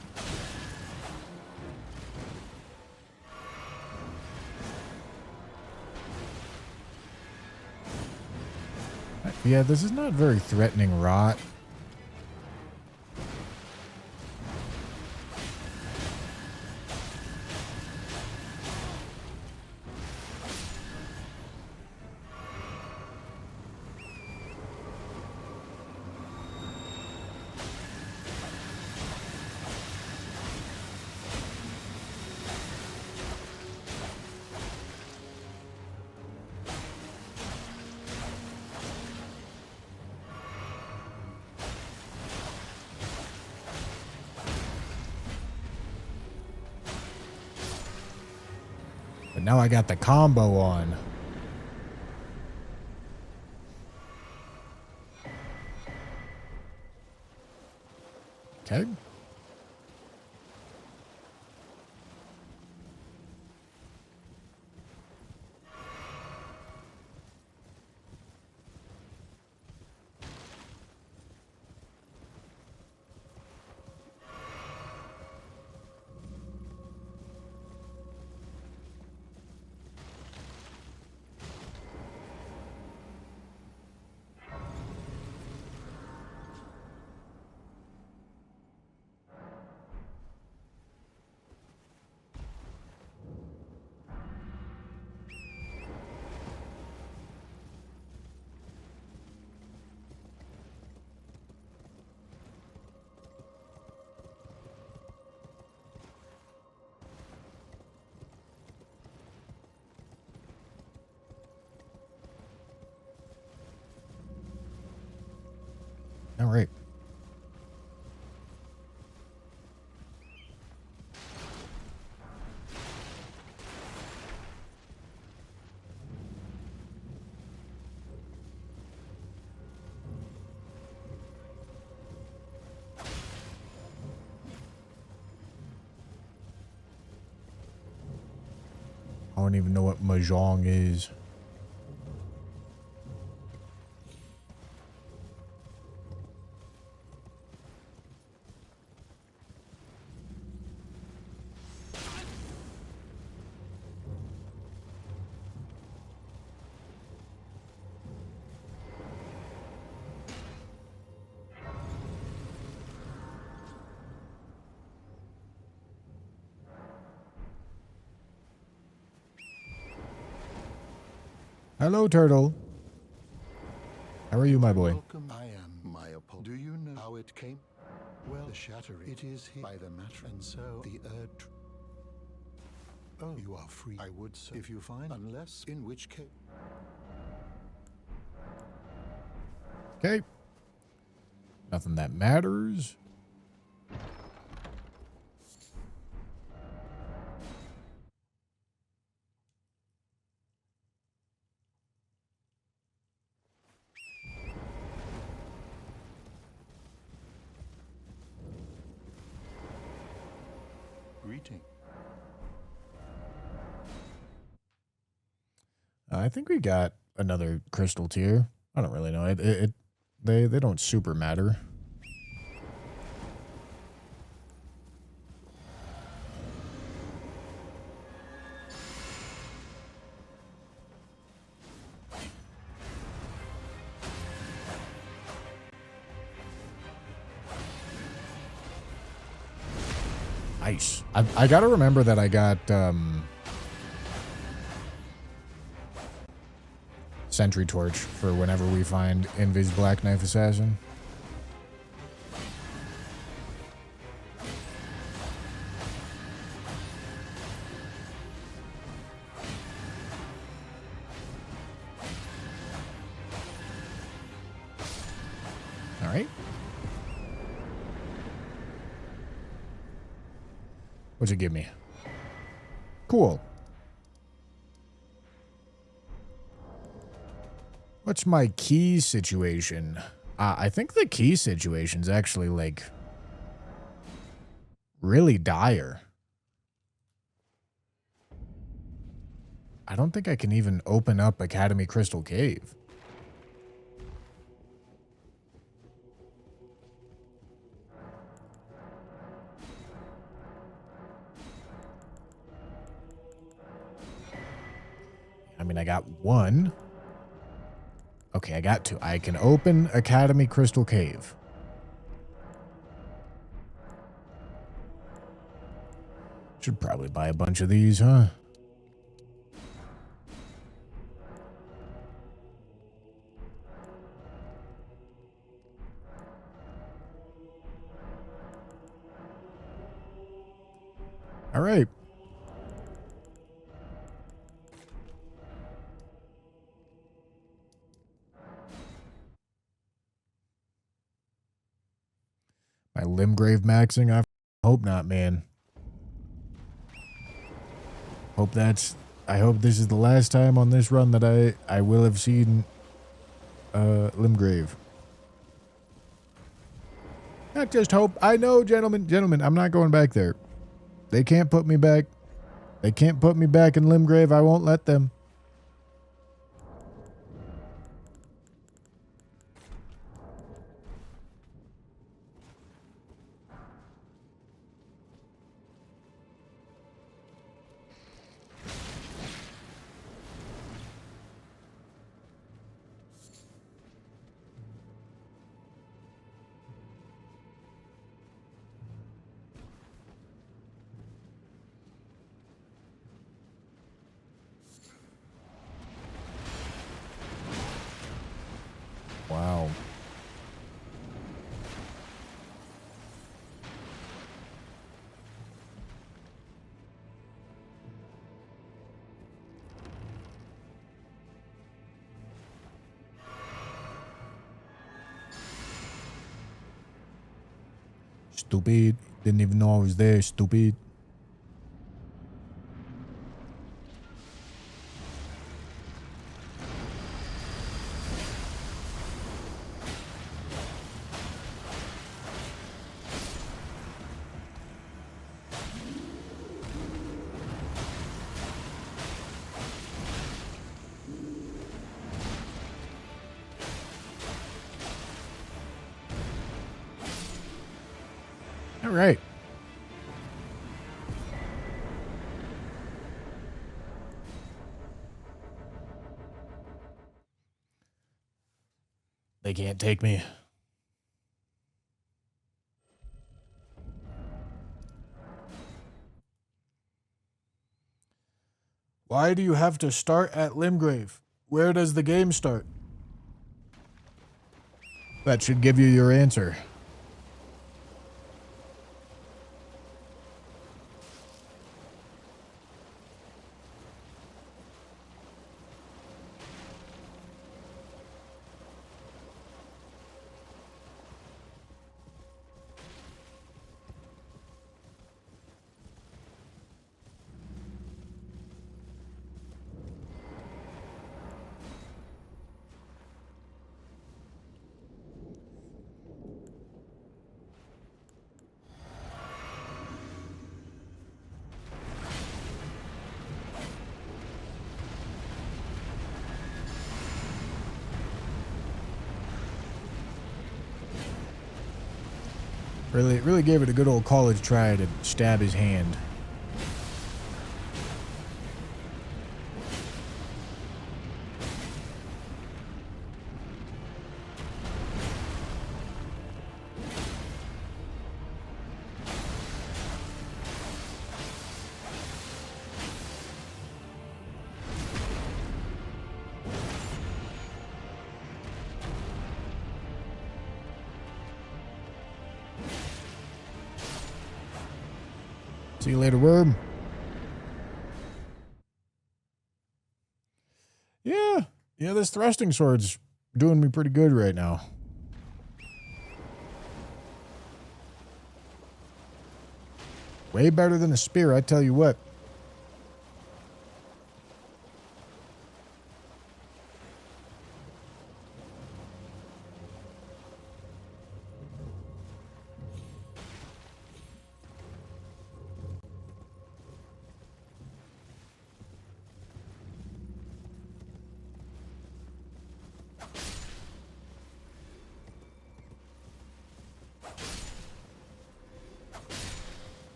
Yeah, this is not very threatening rot. But now I got the combo on. Okay. All right. I don't even know what mahjong is. Hello, turtle. How are you, my boy? Welcome. I am my apology. Do you know how it came? Well, the shattering. It is here by the matter, and so the earth. Oh, you are free. I would say if you find, unless in which case. Okay. Nothing that matters. greeting. I think we got another crystal tier. I don't really know. They don't super matter. Nice. I gotta remember that I got Sentry Torch for whenever we find Invis Black Knife Assassin. All right. What'd you give me? Cool. What's my key situation? I think the key situation's actually, like, really dire. I don't think I can even open up Academy Crystal Cave. I mean, I got one. Okay, I got two. I can open Academy Crystal Cave. Should probably buy a bunch of these, huh? All right. My Limgrave maxing? I hope not, man. I hope this is the last time on this run that I will have seen Limgrave. Not just hope. I know, gentlemen, I'm not going back there. They can't put me back. They can't put me back in Limgrave. I won't let them. Wow. Stupid. Didn't even know I was there, stupid. All right. They can't take me. Why do you have to start at Limgrave? Where does the game start? That should give you your answer. Really gave it a good old college try to stab his hand. See you later, worm. Yeah, this thrusting sword's doing me pretty good right now. Way better than a spear, I tell you what.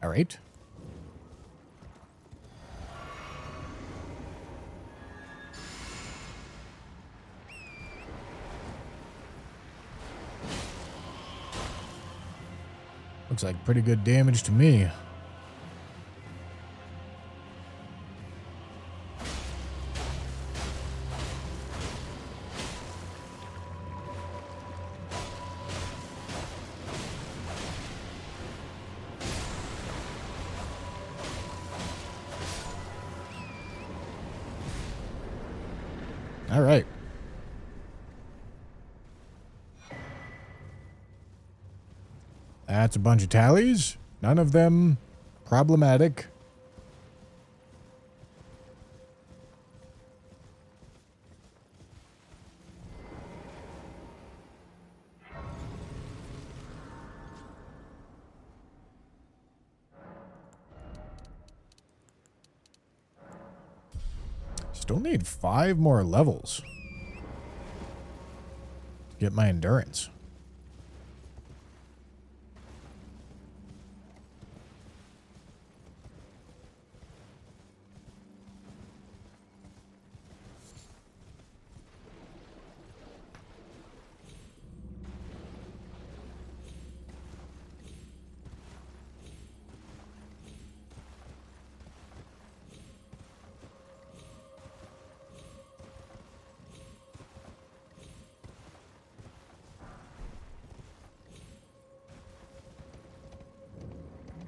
All right. Looks like pretty good damage to me. All right. That's a bunch of tallies. None of them problematic. Still need 5 more levels to get my endurance.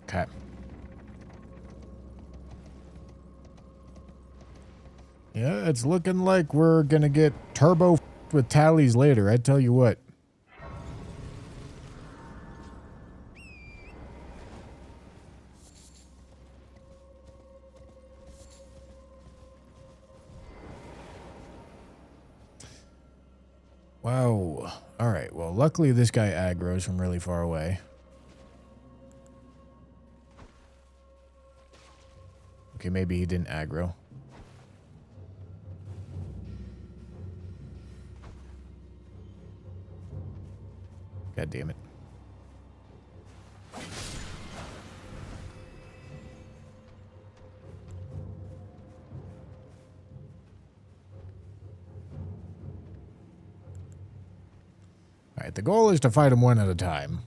Okay. Yeah, it's looking like we're gonna get turbo with tallies later, I tell you what. Wow. Alright, well, luckily this guy aggroes from really far away. Okay, maybe he didn't aggro. God damn it. Alright, the goal is to fight him one at a time.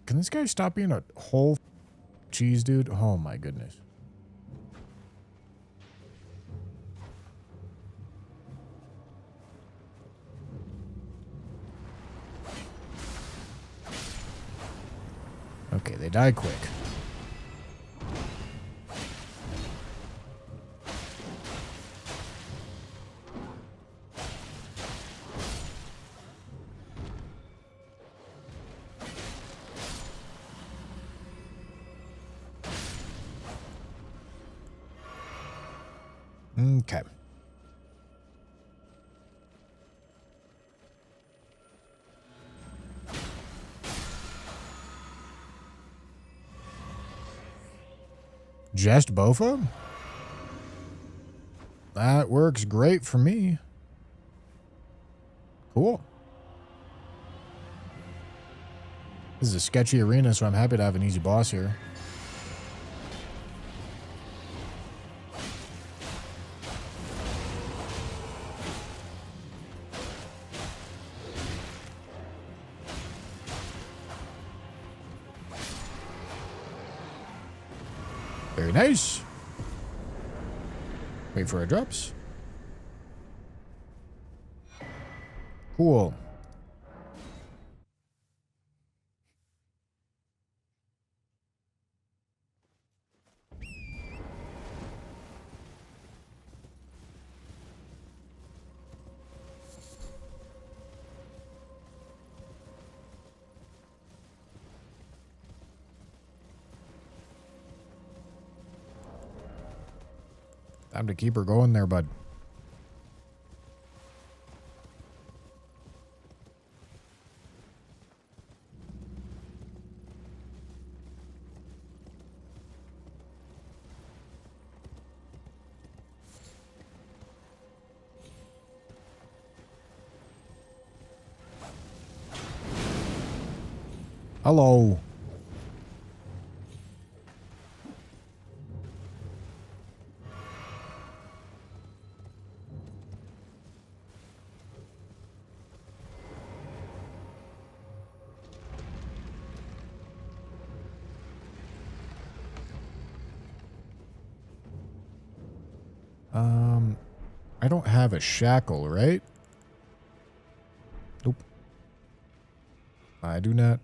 Can this guy stop being a whole cheese dude? Oh my goodness. Okay, they die quick. Okay. Just Bofa? That works great for me. Cool. This is a sketchy arena, so I'm happy to have an easy boss here. Very nice. Wait for it drops. Cool. Time to keep her going there, bud. Hello. I don't have a shackle, right? Nope. I do not.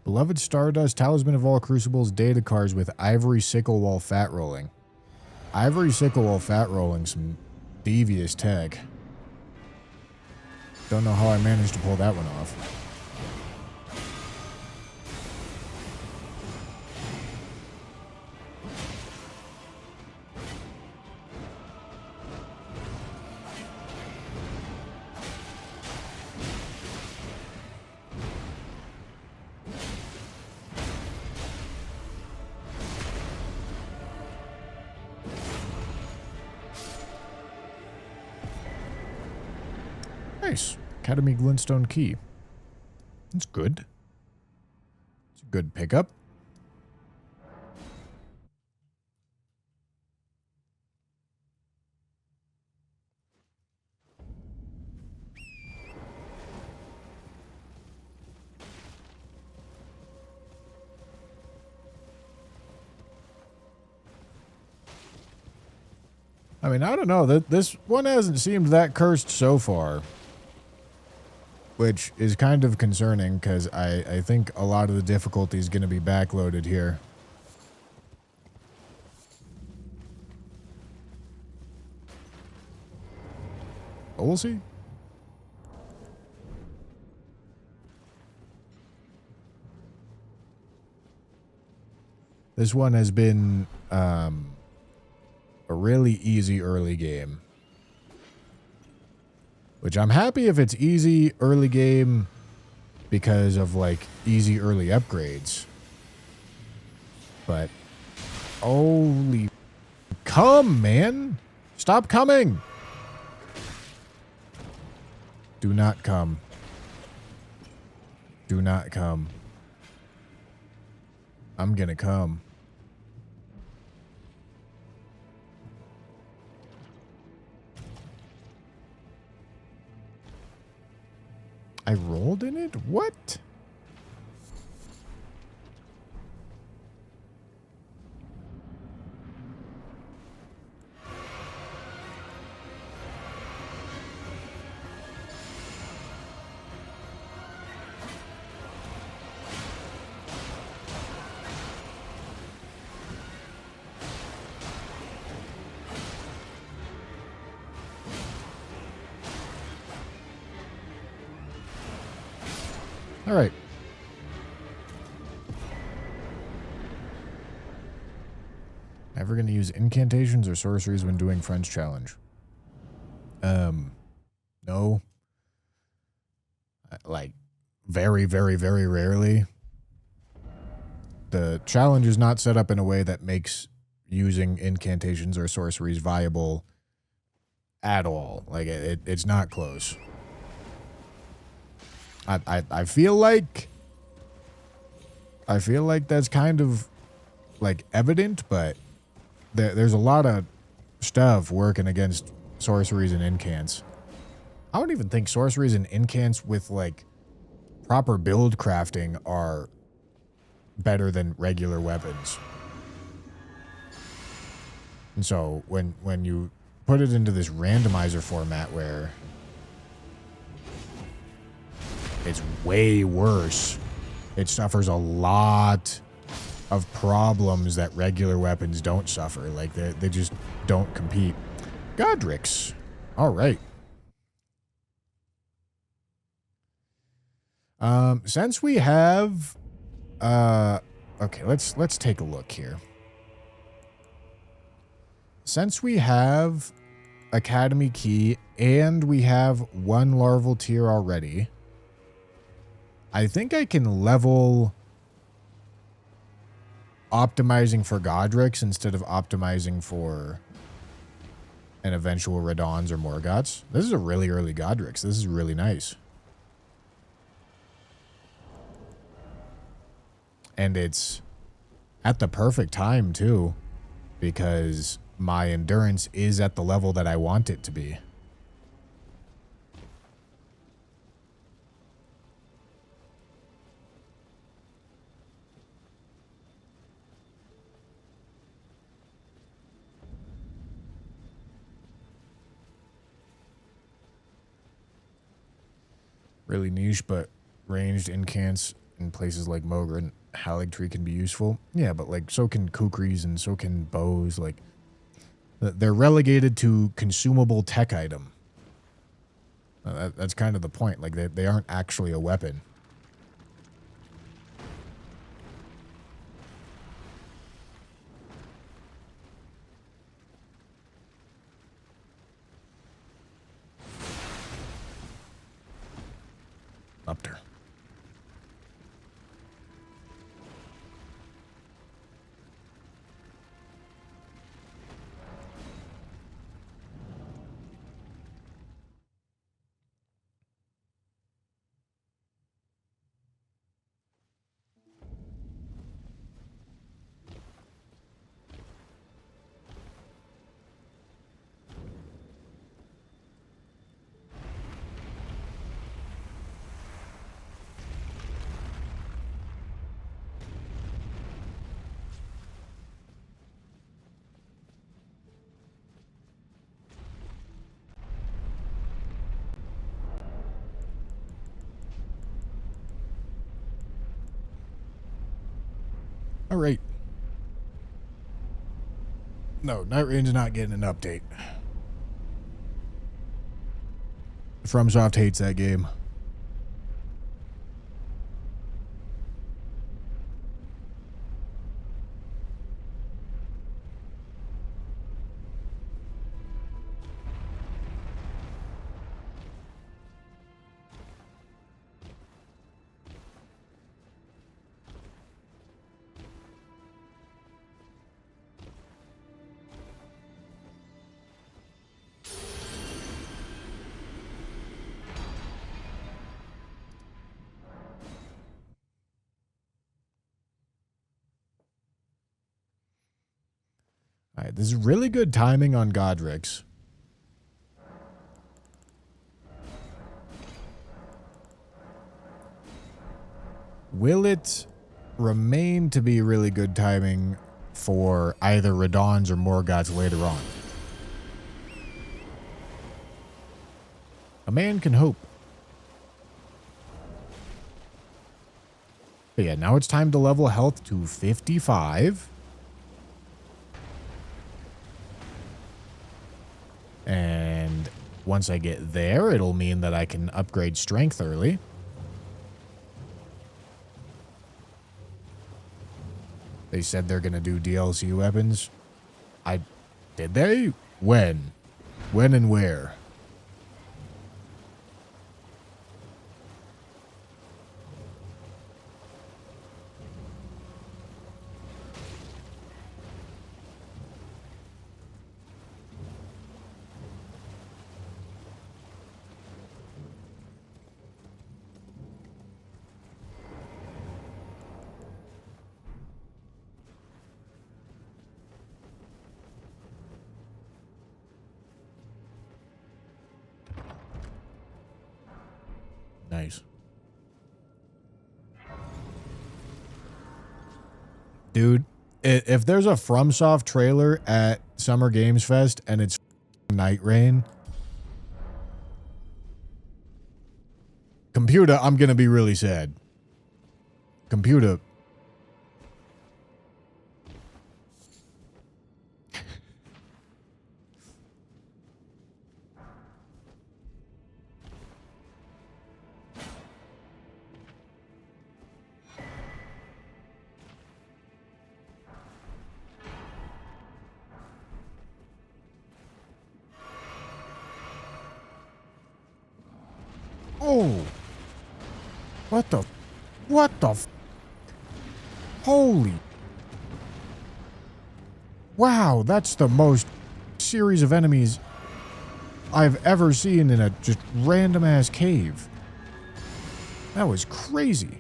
Beloved Stardust, Talisman of all Crucibles, data cards with Ivory Sickle while fat rolling. Ivory Sickle while fat rolling, some devious tech. Don't know how I managed to pull that one off. Nice. Academy Glintstone Key. That's good. It's a good pickup. I mean, I don't know. This one hasn't seemed that cursed so far. Which is kind of concerning, because I think a lot of the difficulty is going to be backloaded here. But we'll see. This one has been a really easy early game. Which I'm happy if it's easy early game because of, like, easy early upgrades. But, holy, come, man. Stop coming. Do not come. Do not come. I'm gonna come. I rolled in it? What? All right. Ever going to use incantations or sorceries when doing Friends Challenge? No. Like, very, very, very rarely. The challenge is not set up in a way that makes using incantations or sorceries viable at all. Like, it's not close. I feel like that's kind of, like, evident, but there's a lot of stuff working against sorceries and incants. I don't even think sorceries and incants with, like, proper build crafting are better than regular weapons. And so when you put it into this randomizer format where it's way worse, it suffers a lot of problems that regular weapons don't suffer. Like, they just don't compete. Godric's. All right. Since we have, okay, let's take a look here. Since we have Academy Key and we have one larval tier already, I think I can level optimizing for Godric's instead of optimizing for an eventual Radons or Morgoths. This is a really early Godric's. This is really nice. And it's at the perfect time, too, because my endurance is at the level that I want it to be. Really niche, but ranged incants in places like Mogre and Haligtree can be useful. Yeah, but like so can Kukris and so can bows. Like, they're relegated to consumable tech item. That's kind of the point. Like, they aren't actually a weapon. Up there. All right. No, Night Rain's not getting an update. FromSoft hates that game. All right, this is really good timing on Godric's. Will it remain to be really good timing for either Radons or Morgoths later on? A man can hope. But yeah, now it's time to level health to 55. And once I get there, it'll mean that I can upgrade strength early. They said they're gonna do DLC weapons. Did they? When? When and where? Nice. Dude, if there's a FromSoft trailer at Summer Games Fest and it's Night Rain, computer, I'm gonna be really sad. Computer. Oh. What the? What the? Holy. Wow, that's the most series of enemies I've ever seen in a just random ass cave. That was crazy.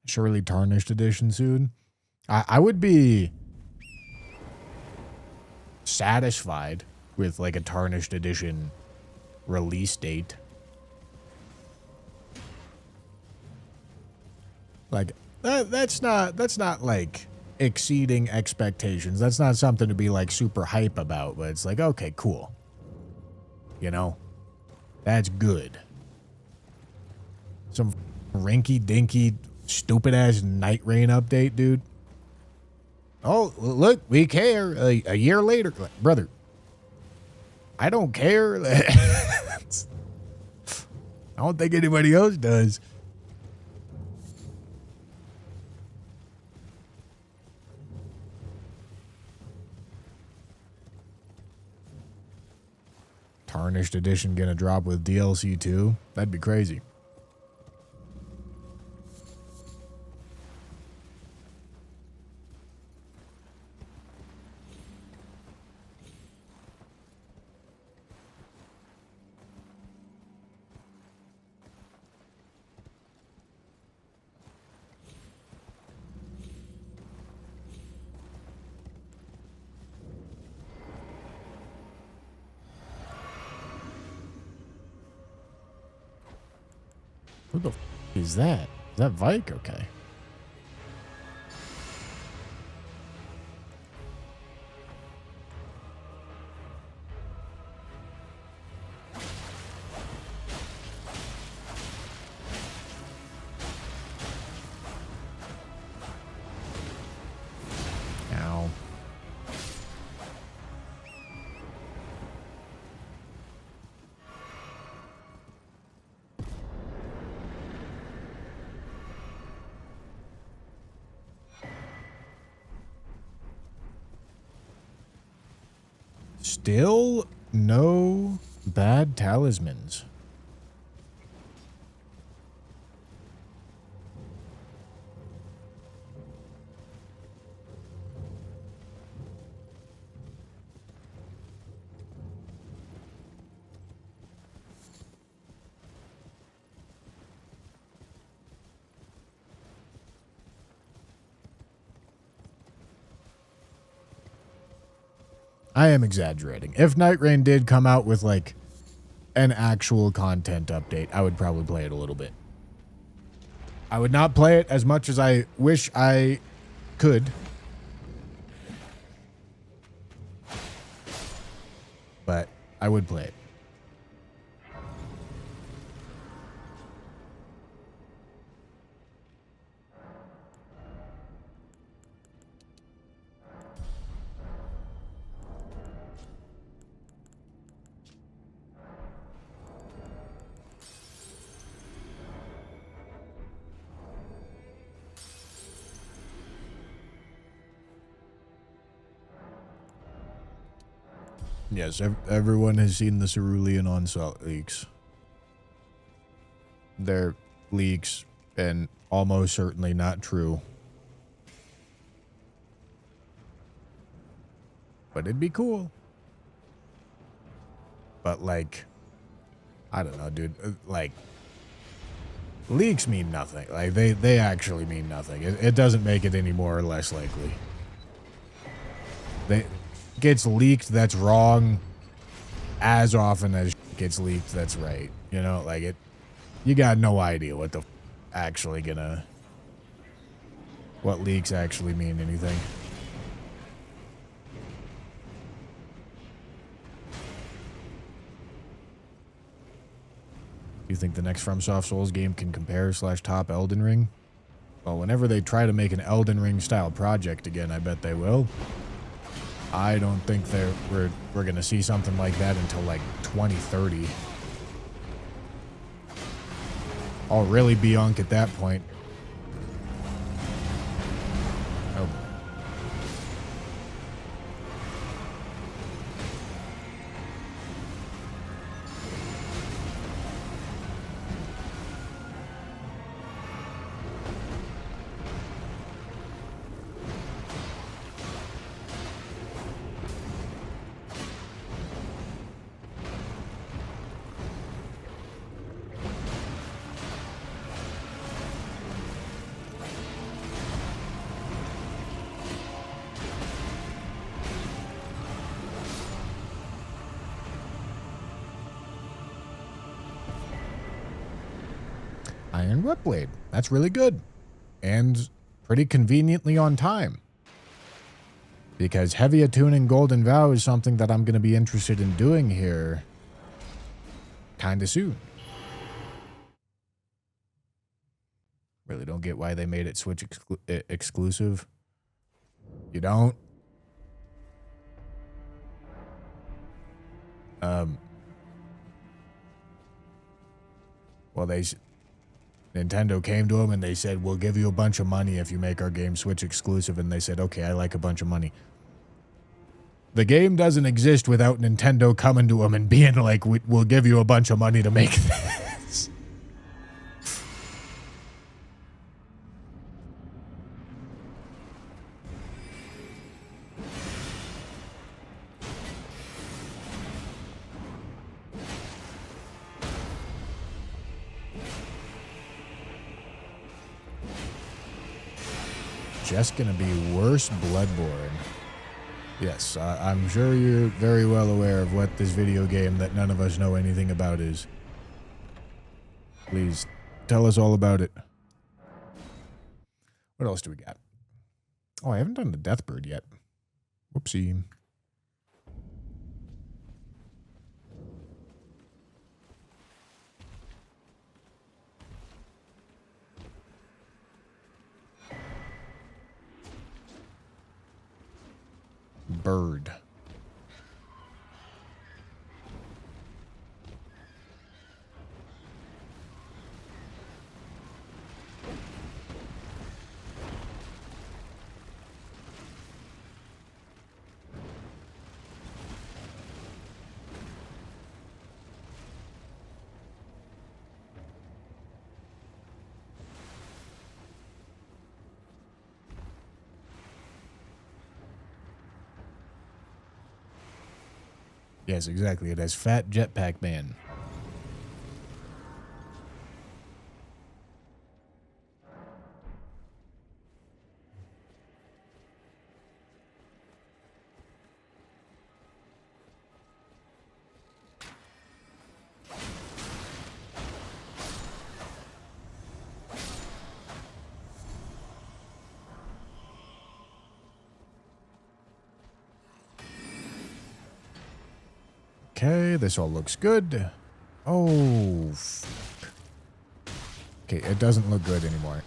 Surely Tarnished Edition soon. I would be satisfied with like a Tarnished Edition release date. Like that's not like exceeding expectations. That's not something to be like super hype about, but it's like, okay, cool. You know? That's good. Some rinky dinky stupid ass Night Rain update, dude. Oh, look, we care. A year later, brother. I don't care. I don't think anybody else does. Tarnished Edition gonna drop with DLC too? That'd be crazy. Who the f is that? Is that Vike? Okay. Ow. Still no bad talismans. I am exaggerating. If Night Rain did come out with like an actual content update, I would probably play it a little bit. I would not play it as much as I wish I could. But I would play it. Yes, everyone has seen the Cerulean Onslaught leaks. They're leaks and almost certainly not true. But it'd be cool. But like, I don't know, dude. Like, leaks mean nothing. Like, they actually mean nothing. It doesn't make it any more or less likely. Gets leaked that's wrong as often as gets leaked that's right. You know, like it. You got no idea what the actually gonna. What leaks actually mean anything. You think the next FromSoft Souls game can compare / top Elden Ring? Well, whenever they try to make an Elden Ring style project again, I bet they will. I don't think we're gonna see something like that until like 2030. I'll really be Unk at that point. Oh. Iron Whipblade. That's really good. And pretty conveniently on time. Because heavy attuning Golden Vow is something that I'm going to be interested in doing here kind of soon. Really don't get why they made it Switch exclusive. You don't? Well, Nintendo came to them and they said, we'll give you a bunch of money if you make our game Switch exclusive. And they said, okay, I like a bunch of money. The game doesn't exist without Nintendo coming to them and being like, we'll give you a bunch of money to make this. Just gonna be worse Bloodborne. Yes, I'm sure you're very well aware of what this video game that none of us know anything about is. Please, tell us all about it. What else do we got? Oh, I haven't done the Deathbird yet. Whoopsie. Bird. Yes, exactly. It has Fat Jetpack Man. Okay, this all looks good. Oh, fuck. Okay, it doesn't look good anymore.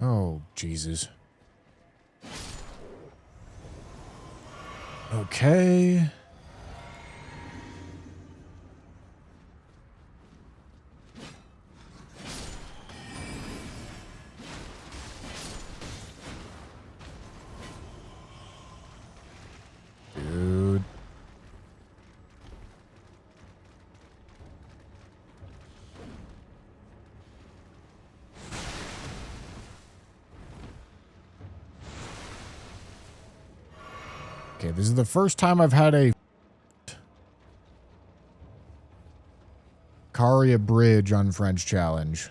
Oh, Jesus. Okay. Dude. Okay, this is the first time I've had a Caria Bridge on French Challenge.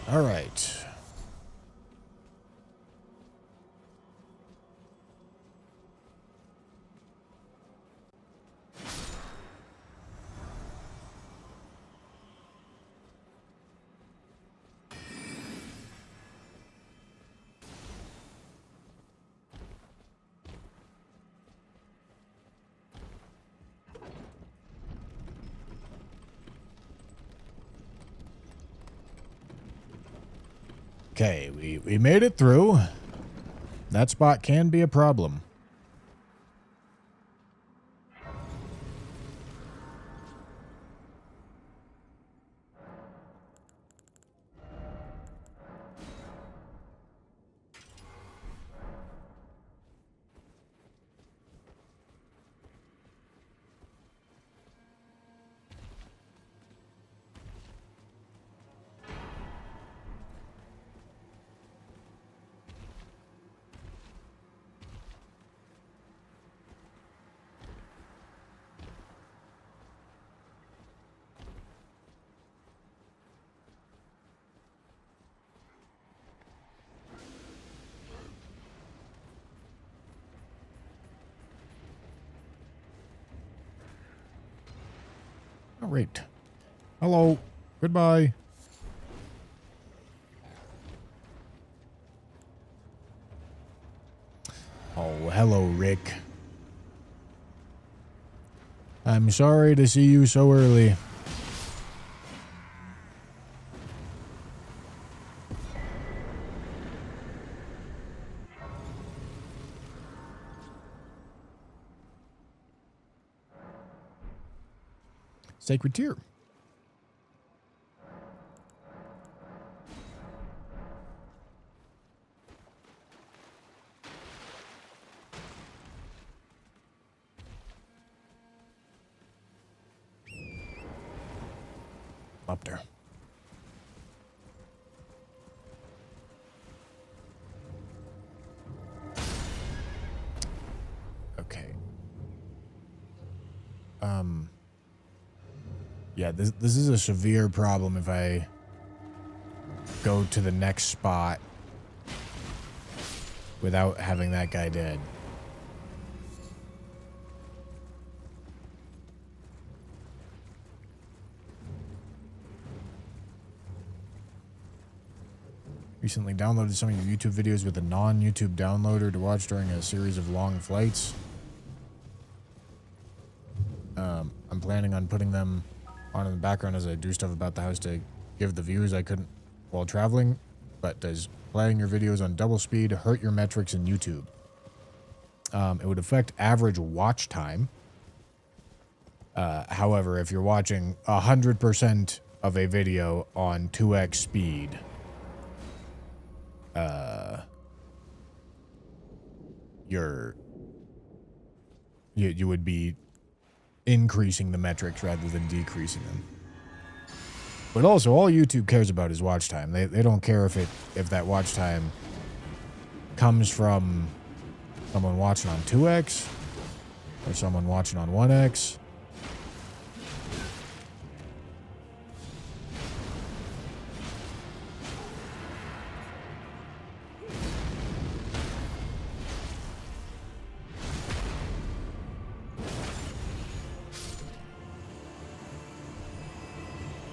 All right. Okay, we made it through. That spot can be a problem. All right. Hello. Goodbye. Oh, hello, Rick. I'm sorry to see you so early. Sacred Tear. Up there. Okay. Yeah, this is a severe problem if I go to the next spot without having that guy dead. Recently downloaded some of your YouTube videos with a non-YouTube downloader to watch during a series of long flights. I'm planning on putting them on in the background as I do stuff about the house to give the views I couldn't while traveling, but does playing your videos on double speed hurt your metrics in YouTube? It would affect average watch time. However, if you're watching 100% of a video on 2x speed, you would be increasing the metrics rather than decreasing them. But also, all YouTube cares about is watch time. They don't care if that watch time comes from someone watching on 2x or someone watching on 1x.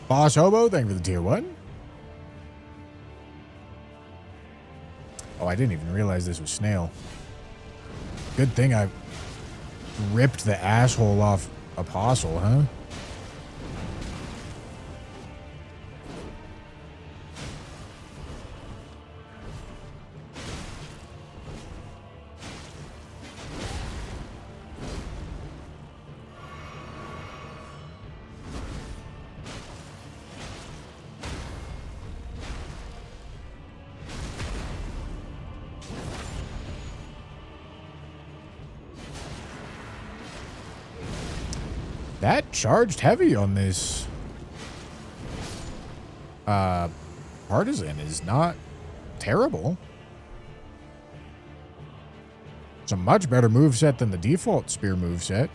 Boss Hobo, thank you for the tier 1. Oh, I didn't even realize this was Snail. Good thing I ripped the asshole off Apostle, huh? That charged heavy on this Partisan is not terrible. It's a much better moveset than the default spear moveset.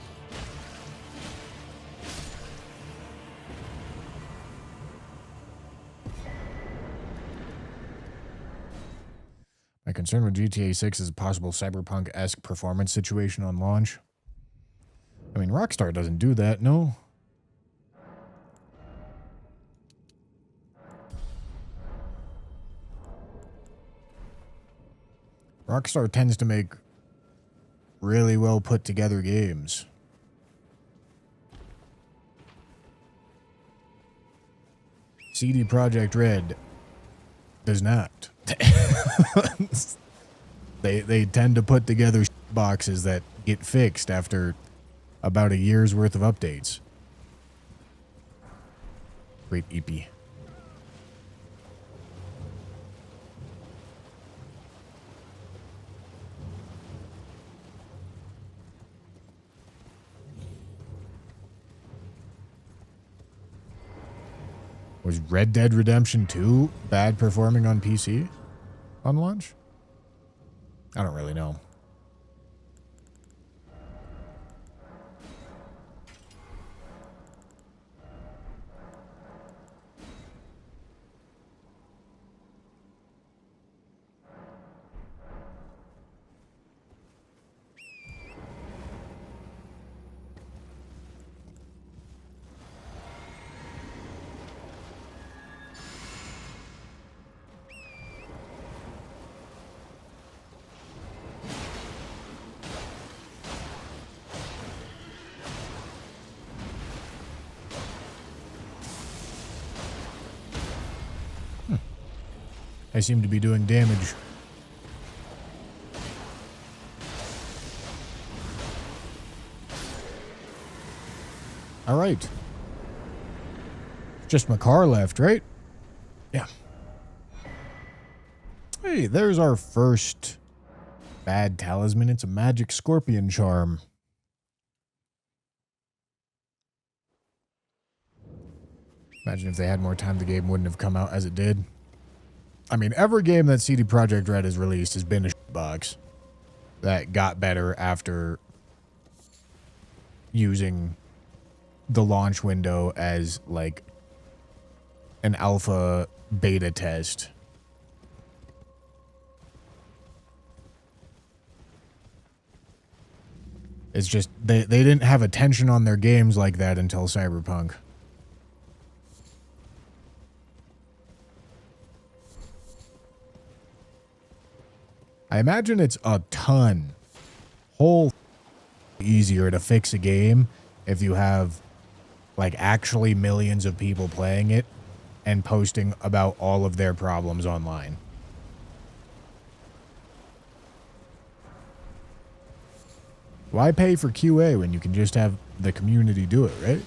My concern with GTA 6 is a possible cyberpunk-esque performance situation on launch. I mean, Rockstar doesn't do that, no? Rockstar tends to make really well put together games. CD Projekt Red does not. They tend to put together boxes that get fixed after about a year's worth of updates. Great EP. Was Red Dead Redemption 2 bad performing on PC on launch? I don't really know. I seem to be doing damage. All right. Just my car left, right? Yeah. Hey, there's our first bad talisman. It's a magic scorpion charm. Imagine if they had more time, the game wouldn't have come out as it did. I mean, every game that CD Projekt Red has released has been a box that got better after using the launch window as, like, an alpha beta test. It's just, they didn't have attention on their games like that until Cyberpunk. I imagine it's a ton, whole easier to fix a game if you have, like, actually millions of people playing it and posting about all of their problems online. Why pay for QA when you can just have the community do it, right?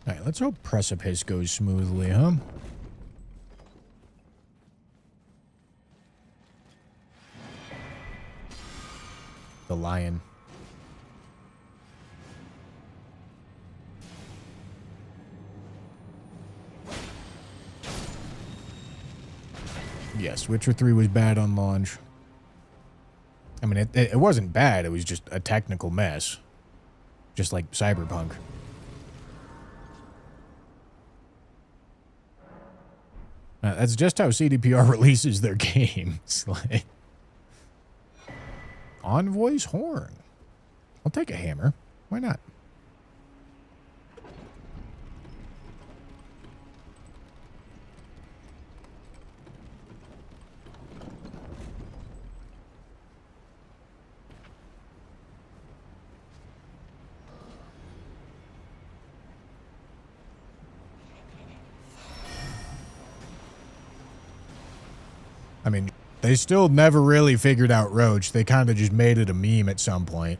All right, let's hope Precipice goes smoothly, huh? The lion. Yes, Witcher 3 was bad on launch. I mean, it wasn't bad. It was just a technical mess. Just like Cyberpunk. That's just how CDPR releases their games. Like, Envoy's horn. I'll take a hammer. Why not? I mean, they still never really figured out Roach. They kind of just made it a meme at some point.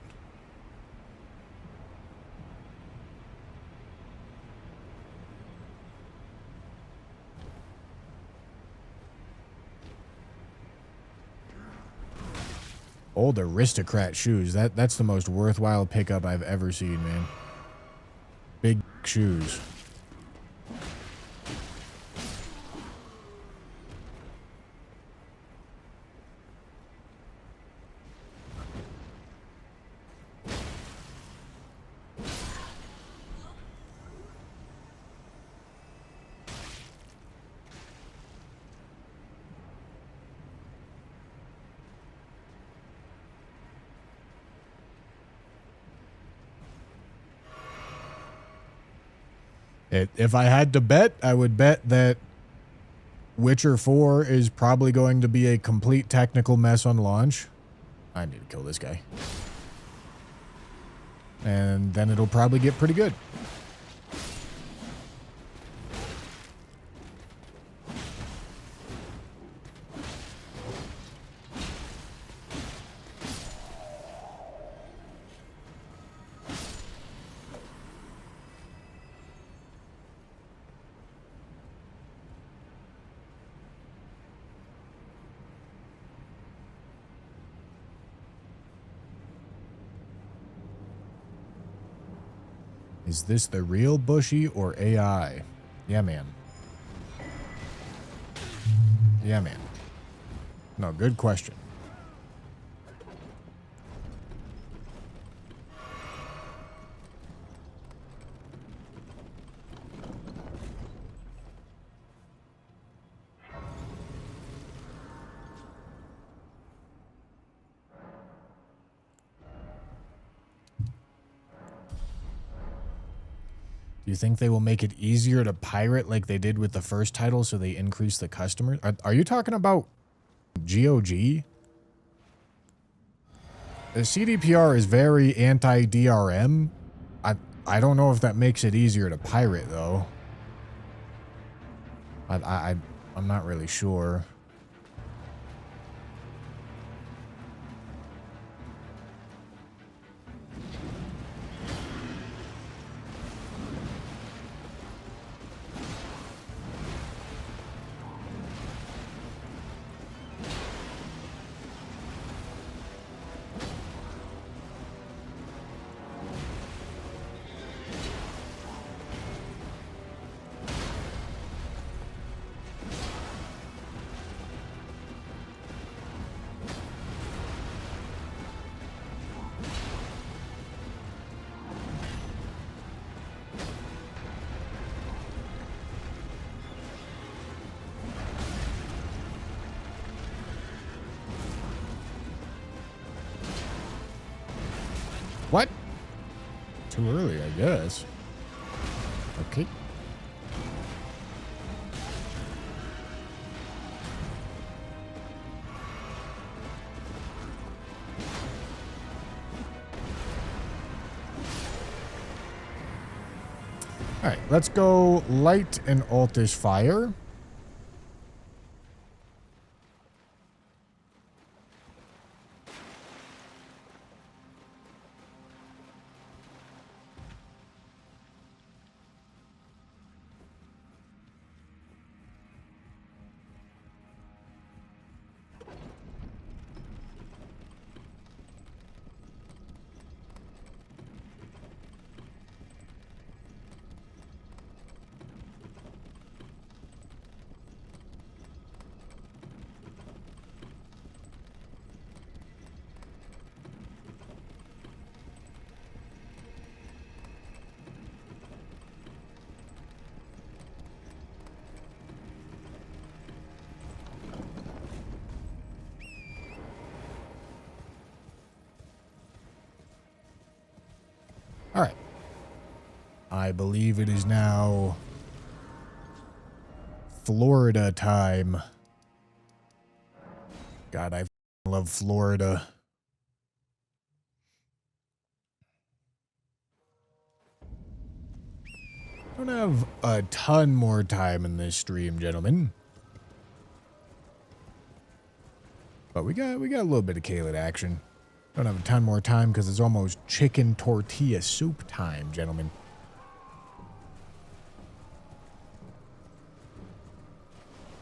Old aristocrat shoes. That's the most worthwhile pickup I've ever seen, man. Big shoes. If I had to bet, I would bet that Witcher 4 is probably going to be a complete technical mess on launch. I need to kill this guy. And then it'll probably get pretty good. Is this the real Bushy or AI? Yeah, man. Yeah, man. No, good question. Do you think they will make it easier to pirate like they did with the first title so they increase the customers? Are you talking about GOG? The CDPR is very anti-DRM. I don't know if that makes it easier to pirate, though. I'm not really sure. What? Too early, I guess. Okay. All right, let's go light and altish fire. All right. I believe it is now Florida time. God, I love Florida. Don't have a ton more time in this stream, gentlemen. But we got a little bit of Kayla action. Don't have a ton more time because it's almost chicken tortilla soup time, gentlemen.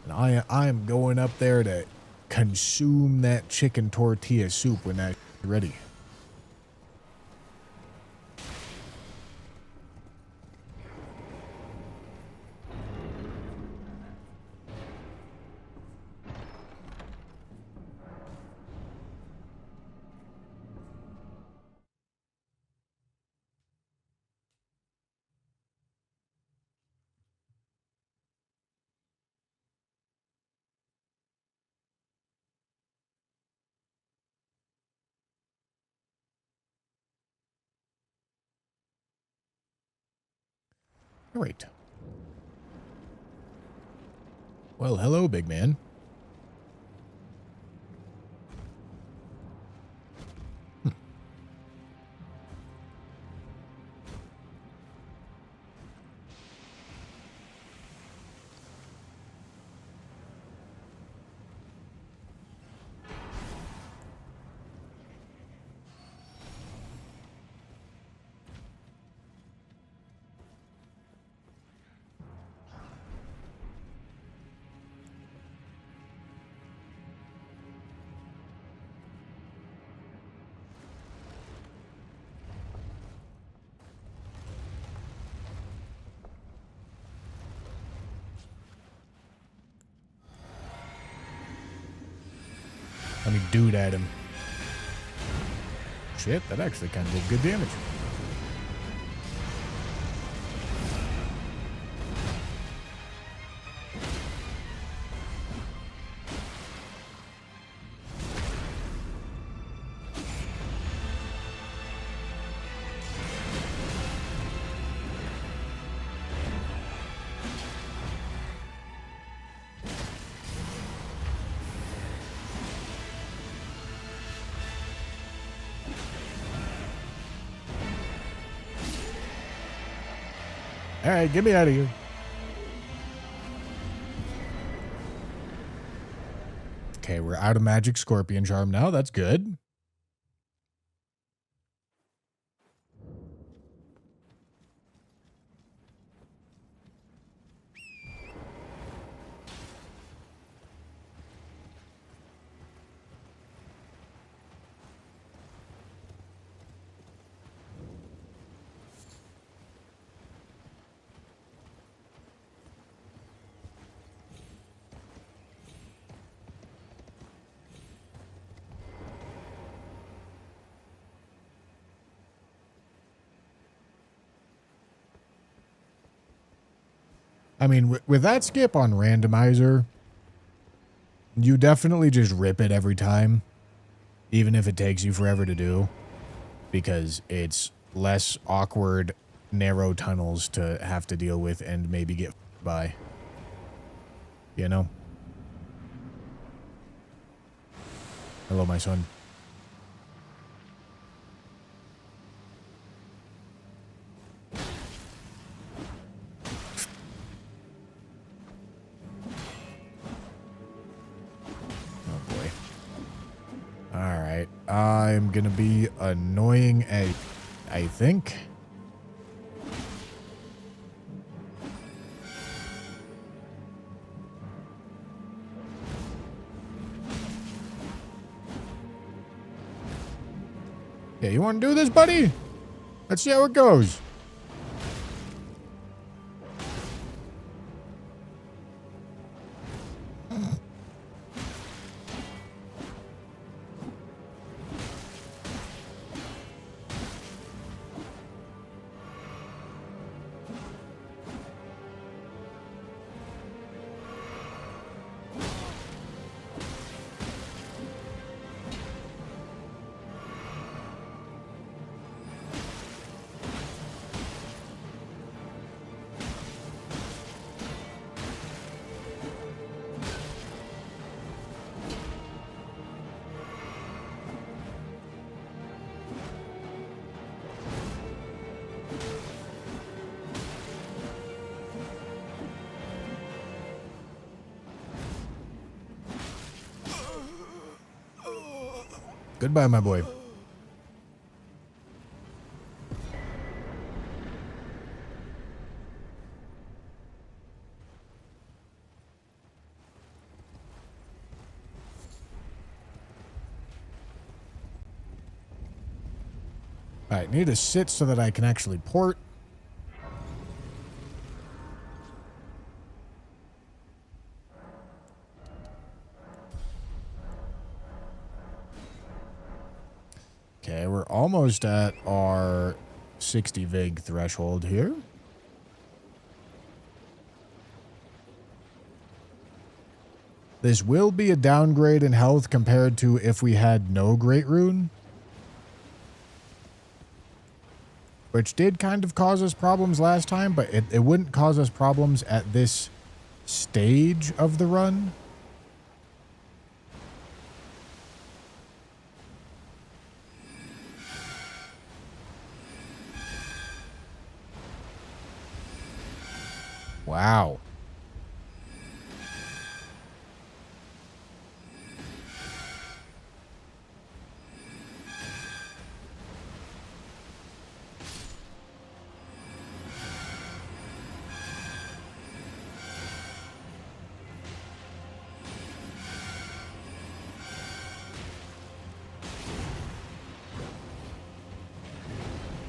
And I am going up there to consume that chicken tortilla soup when that's ready. Great. Well, hello, big man. Let me dude at him. Shit, that actually kind of did good damage. All right, get me out of here. Okay, we're out of magic scorpion charm now. That's good. I mean, with that skip on randomizer, you definitely just rip it every time, even if it takes you forever to do, because it's less awkward, narrow tunnels to have to deal with and maybe get by. You know? Hello, my son. Alright, I'm gonna be annoying, I think. Yeah, you wanna do this, buddy? Let's see how it goes. Goodbye, my boy. Alright, need to sit so that I can actually port. Okay, we're almost at our 60 vig threshold here. This will be a downgrade in health compared to if we had no Great Rune, which did kind of cause us problems last time, but it wouldn't cause us problems at this stage of the run. Wow.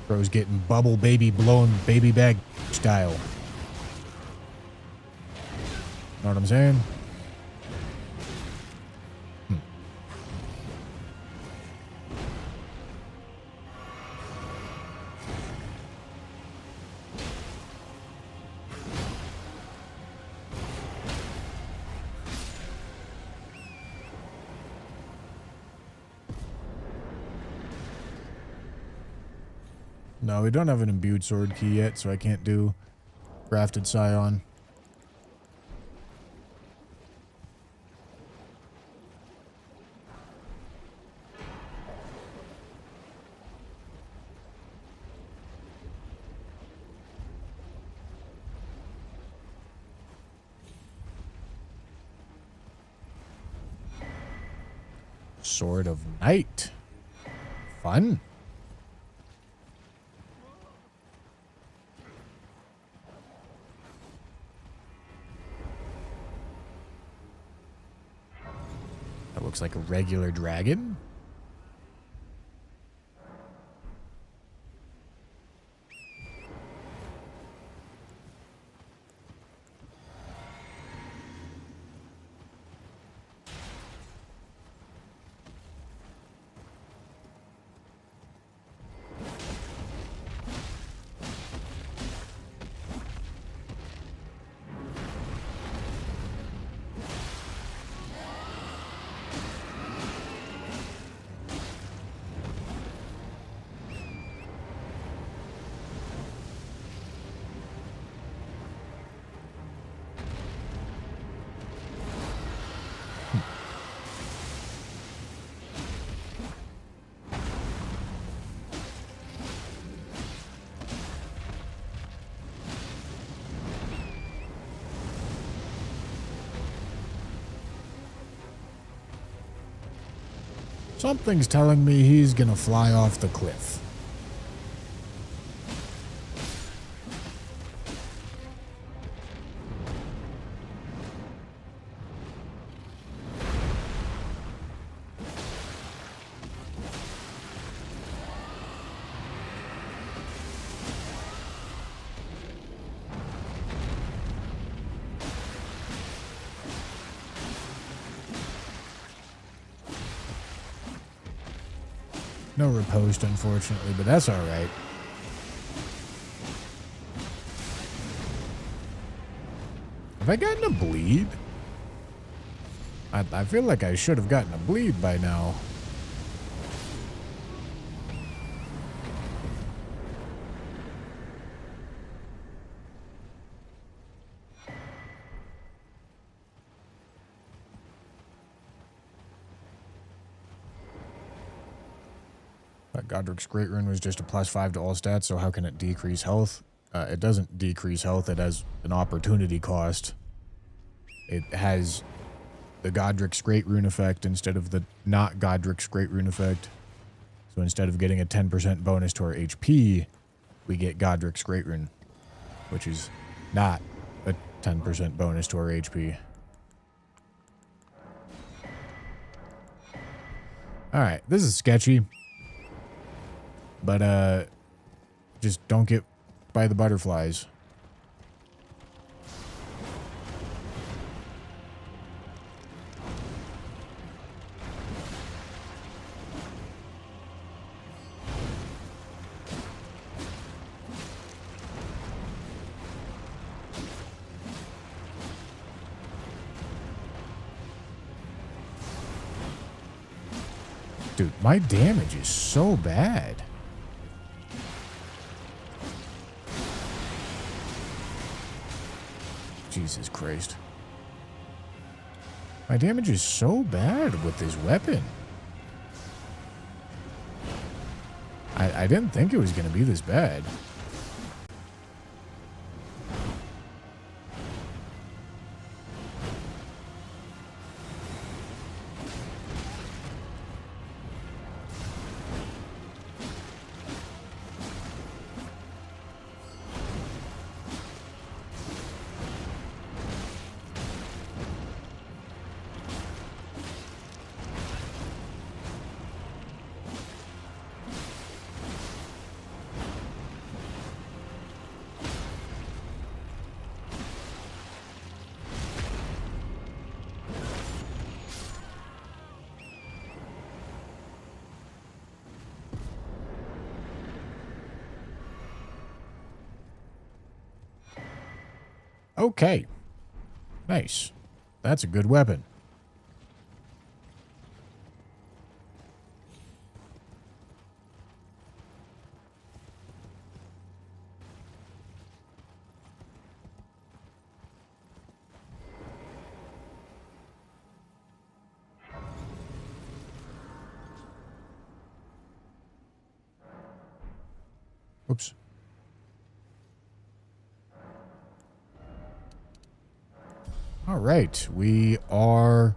Bro's getting bubble baby blown baby bag style. Know what I'm saying? No, we don't have an imbued sword key yet, so I can't do crafted scion. Sword of Night. Fun. That looks like a regular dragon. Something's telling me he's gonna fly off the cliff. No riposte, unfortunately, but that's all right. Have I gotten a bleed? I feel like I should have gotten a bleed by now. Godric's Great Rune was just a +5 to all stats, so how can it decrease health? It doesn't decrease health, it has an opportunity cost. It has the Godric's Great Rune effect instead of the not Godric's Great Rune effect. So instead of getting a 10% bonus to our HP, we get Godric's Great Rune, which is not a 10% bonus to our HP. Alright, this is sketchy. But, just don't get by the butterflies. Dude, my damage is so bad. Jesus Christ. My damage is so bad with this weapon. I didn't think it was going to be this bad. Okay. Nice. That's a good weapon. Oops. All right, we are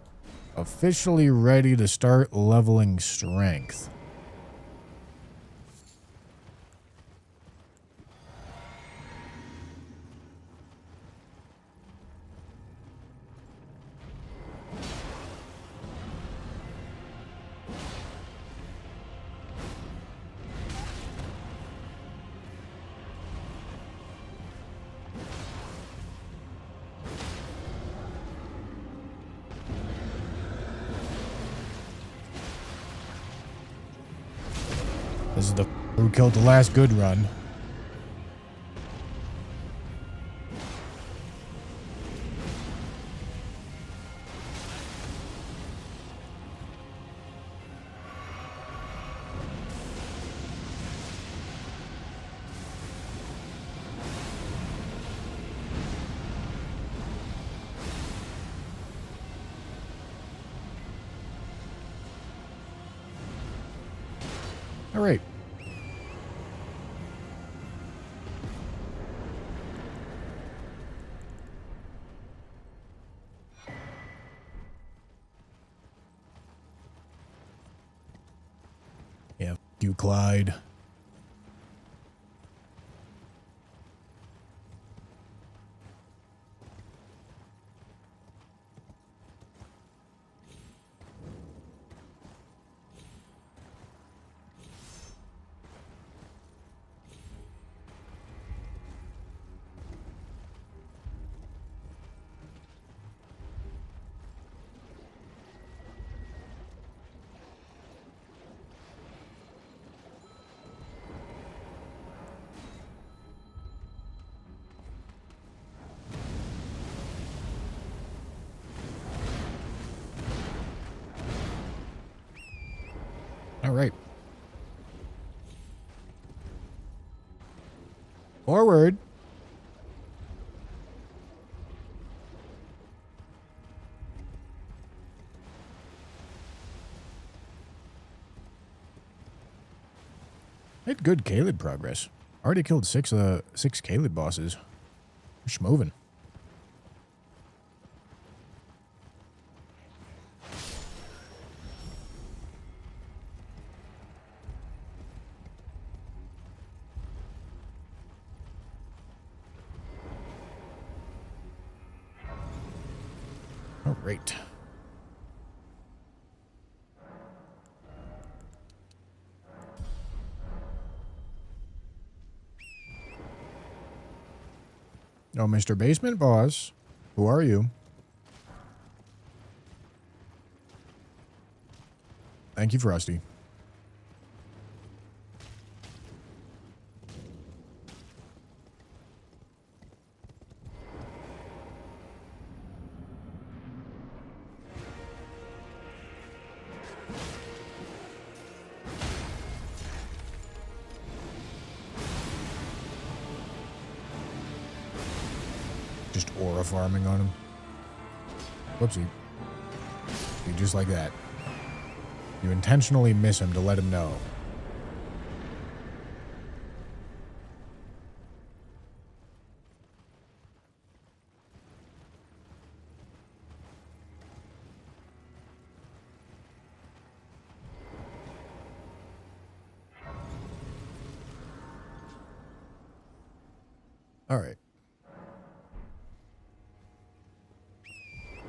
officially ready to start leveling strength. This is the who killed the last good run. All right. Yeah, you, Clyde. All right. Forward. I had good Caleb progress. Already killed six Caleb bosses. We're schmoving. All right. Oh, Mr. Basement Boss. Who are you? Thank you, Frosty. Just aura farming on him. Whoopsie. See, just like that. You intentionally miss him to let him know. All right.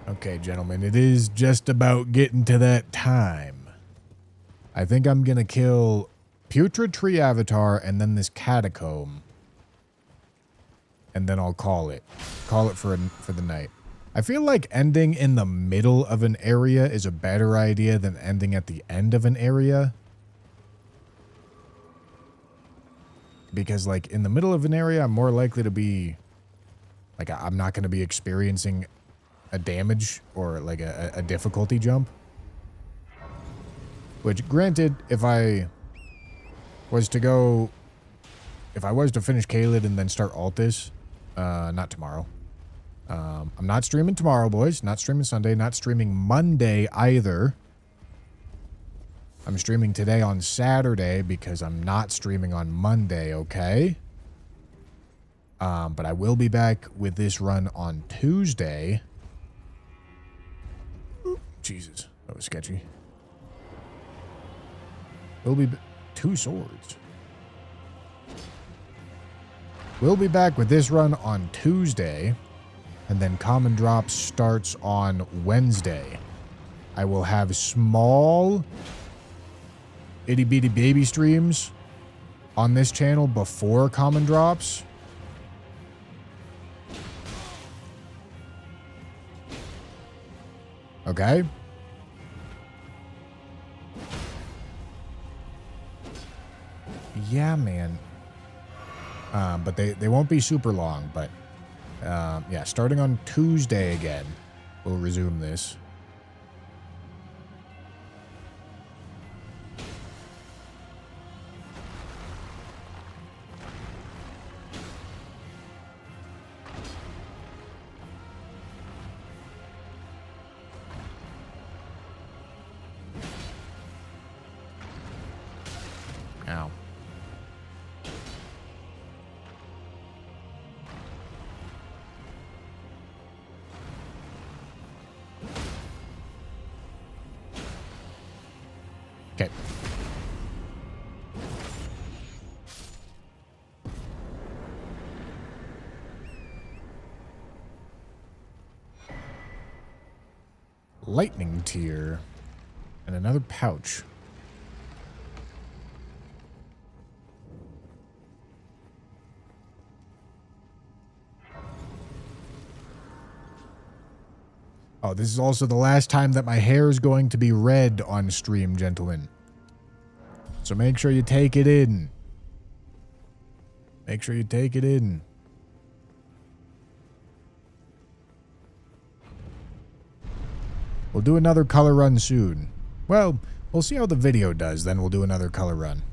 Okay, gentlemen, it is just about getting to that time. I think I'm going to kill Putrid Tree Avatar and then this Catacomb. And then I'll call it. Call it for the night. I feel like ending in the middle of an area is a better idea than ending at the end of an area. Because, like, in the middle of an area, I'm more likely to be... Like, I'm not going to be experiencing a damage or, like, a difficulty jump. Which, granted, if I was to finish Caelid and then start Altis, not tomorrow. I'm not streaming tomorrow, boys. Not streaming Sunday. Not streaming Monday either. I'm streaming today on Saturday because I'm not streaming on Monday, okay? But I will be back with this run on Tuesday. Jesus, that was sketchy. We'll be 2 swords. We'll be back with this run on Tuesday, and then Common Drop starts on Wednesday. I will have small itty bitty baby streams on this channel before Common Drops. Okay. Yeah, man. But they won't be super long, but yeah, starting on Tuesday again, we'll resume this. Ow. Okay. Lightning tier and another pouch. Oh, this is also the last time that my hair is going to be red on stream, gentlemen. So make sure you take it in. Make sure you take it in. We'll do another color run soon. Well, we'll see how the video does, then we'll do another color run.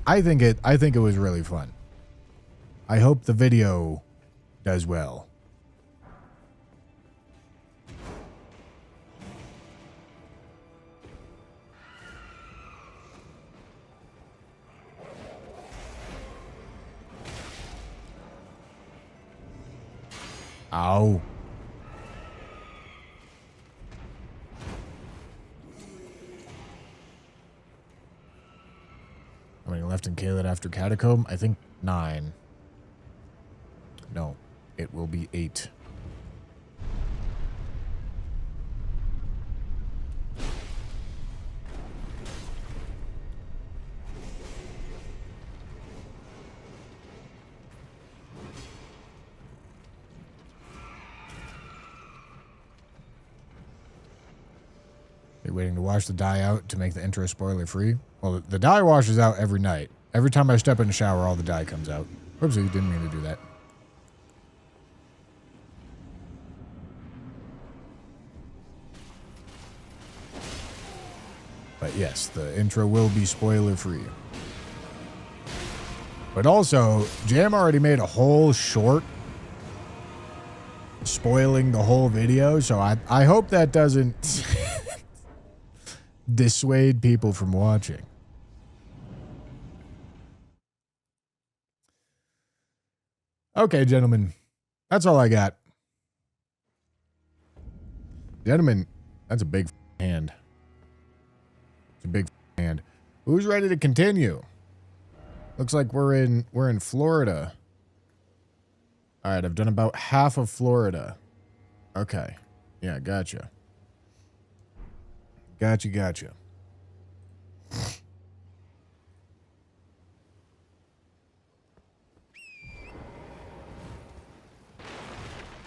I think it was really fun. I hope the video does well. Ow. How many left in Caelid after Catacomb? I think 9. No, it will be 8. You're waiting to wash the dye out to make the intro spoiler free? Well, the dye washes out every night. Every time I step in the shower, all the dye comes out. Oopsie, didn't mean to do that. But yes, the intro will be spoiler free. But also, Jam already made a whole short spoiling the whole video, so I hope that doesn't dissuade people from watching. Okay, gentlemen. That's all I got. Gentlemen, that's a big hand. It's a big hand. Who's ready to continue? Looks like we're in Florida. All right, I've done about half of Florida. Okay. Yeah, gotcha. Gotcha.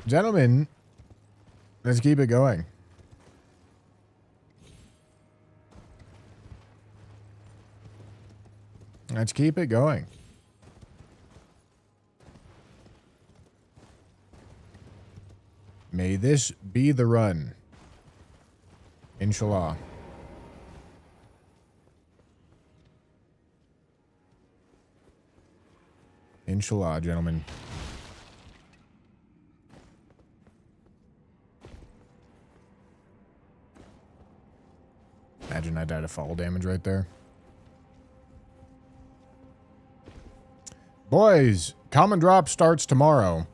Gentlemen, let's keep it going. Let's keep it going. May this be the run. Inshallah. Inshallah, gentlemen. Imagine I died of fall damage right there. Boys, Common Drop starts tomorrow.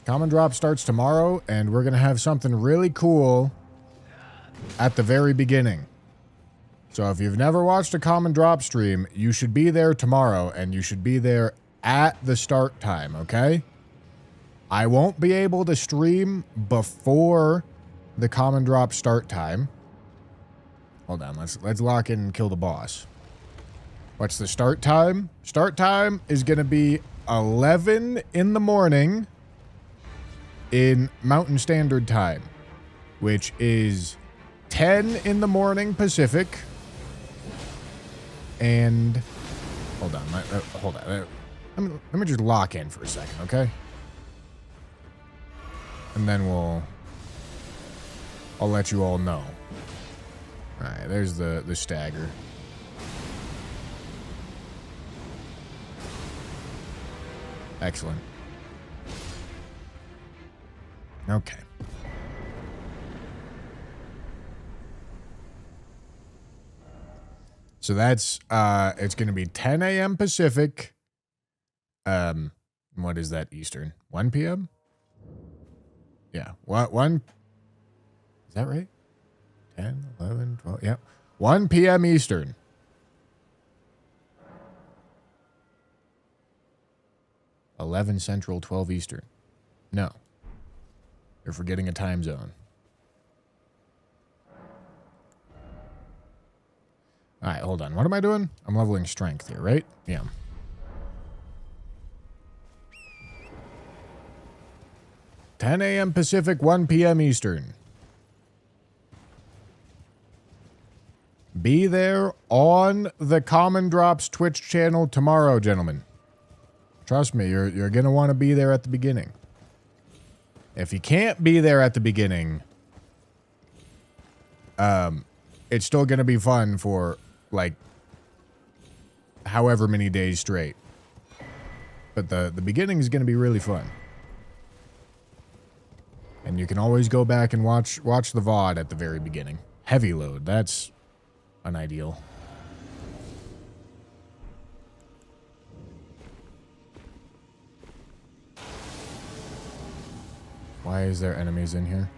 Common Drop starts tomorrow, and we're going to have something really cool at the very beginning. So if you've never watched a Common Drop stream, you should be there tomorrow, and you should be there at the start time, okay? I won't be able to stream before the Common Drop start time. Hold on, let's lock in and kill the boss. What's the start time? Start time is going to be 11 in the morning in Mountain Standard Time, which is 10 in the morning Pacific. And hold on, hold on. Let me just lock in for a second, okay? And then I'll let you all know. All right, there's the stagger. Excellent. Okay. So that's it's going to be 10 a.m. Pacific. What is that Eastern? 1 p.m. Yeah. What 1? Is that right? 10, 11, 12. Yeah. 1 p.m. Eastern. (11 Central, 12 Eastern). No. You're forgetting a time zone. All right, hold on. What am I doing? I'm leveling strength here, right? Yeah. (10 a.m. Pacific, 1 p.m. Eastern). Be there on the Common Drops Twitch channel tomorrow, gentlemen. Trust me, you're going to want to be there at the beginning. If you can't be there at the beginning, it's still going to be fun for, like, however many days straight. But the beginning is going to be really fun. And you can always go back and watch the VOD at the very beginning. Heavy load, that's an ideal. Why is there enemies in here?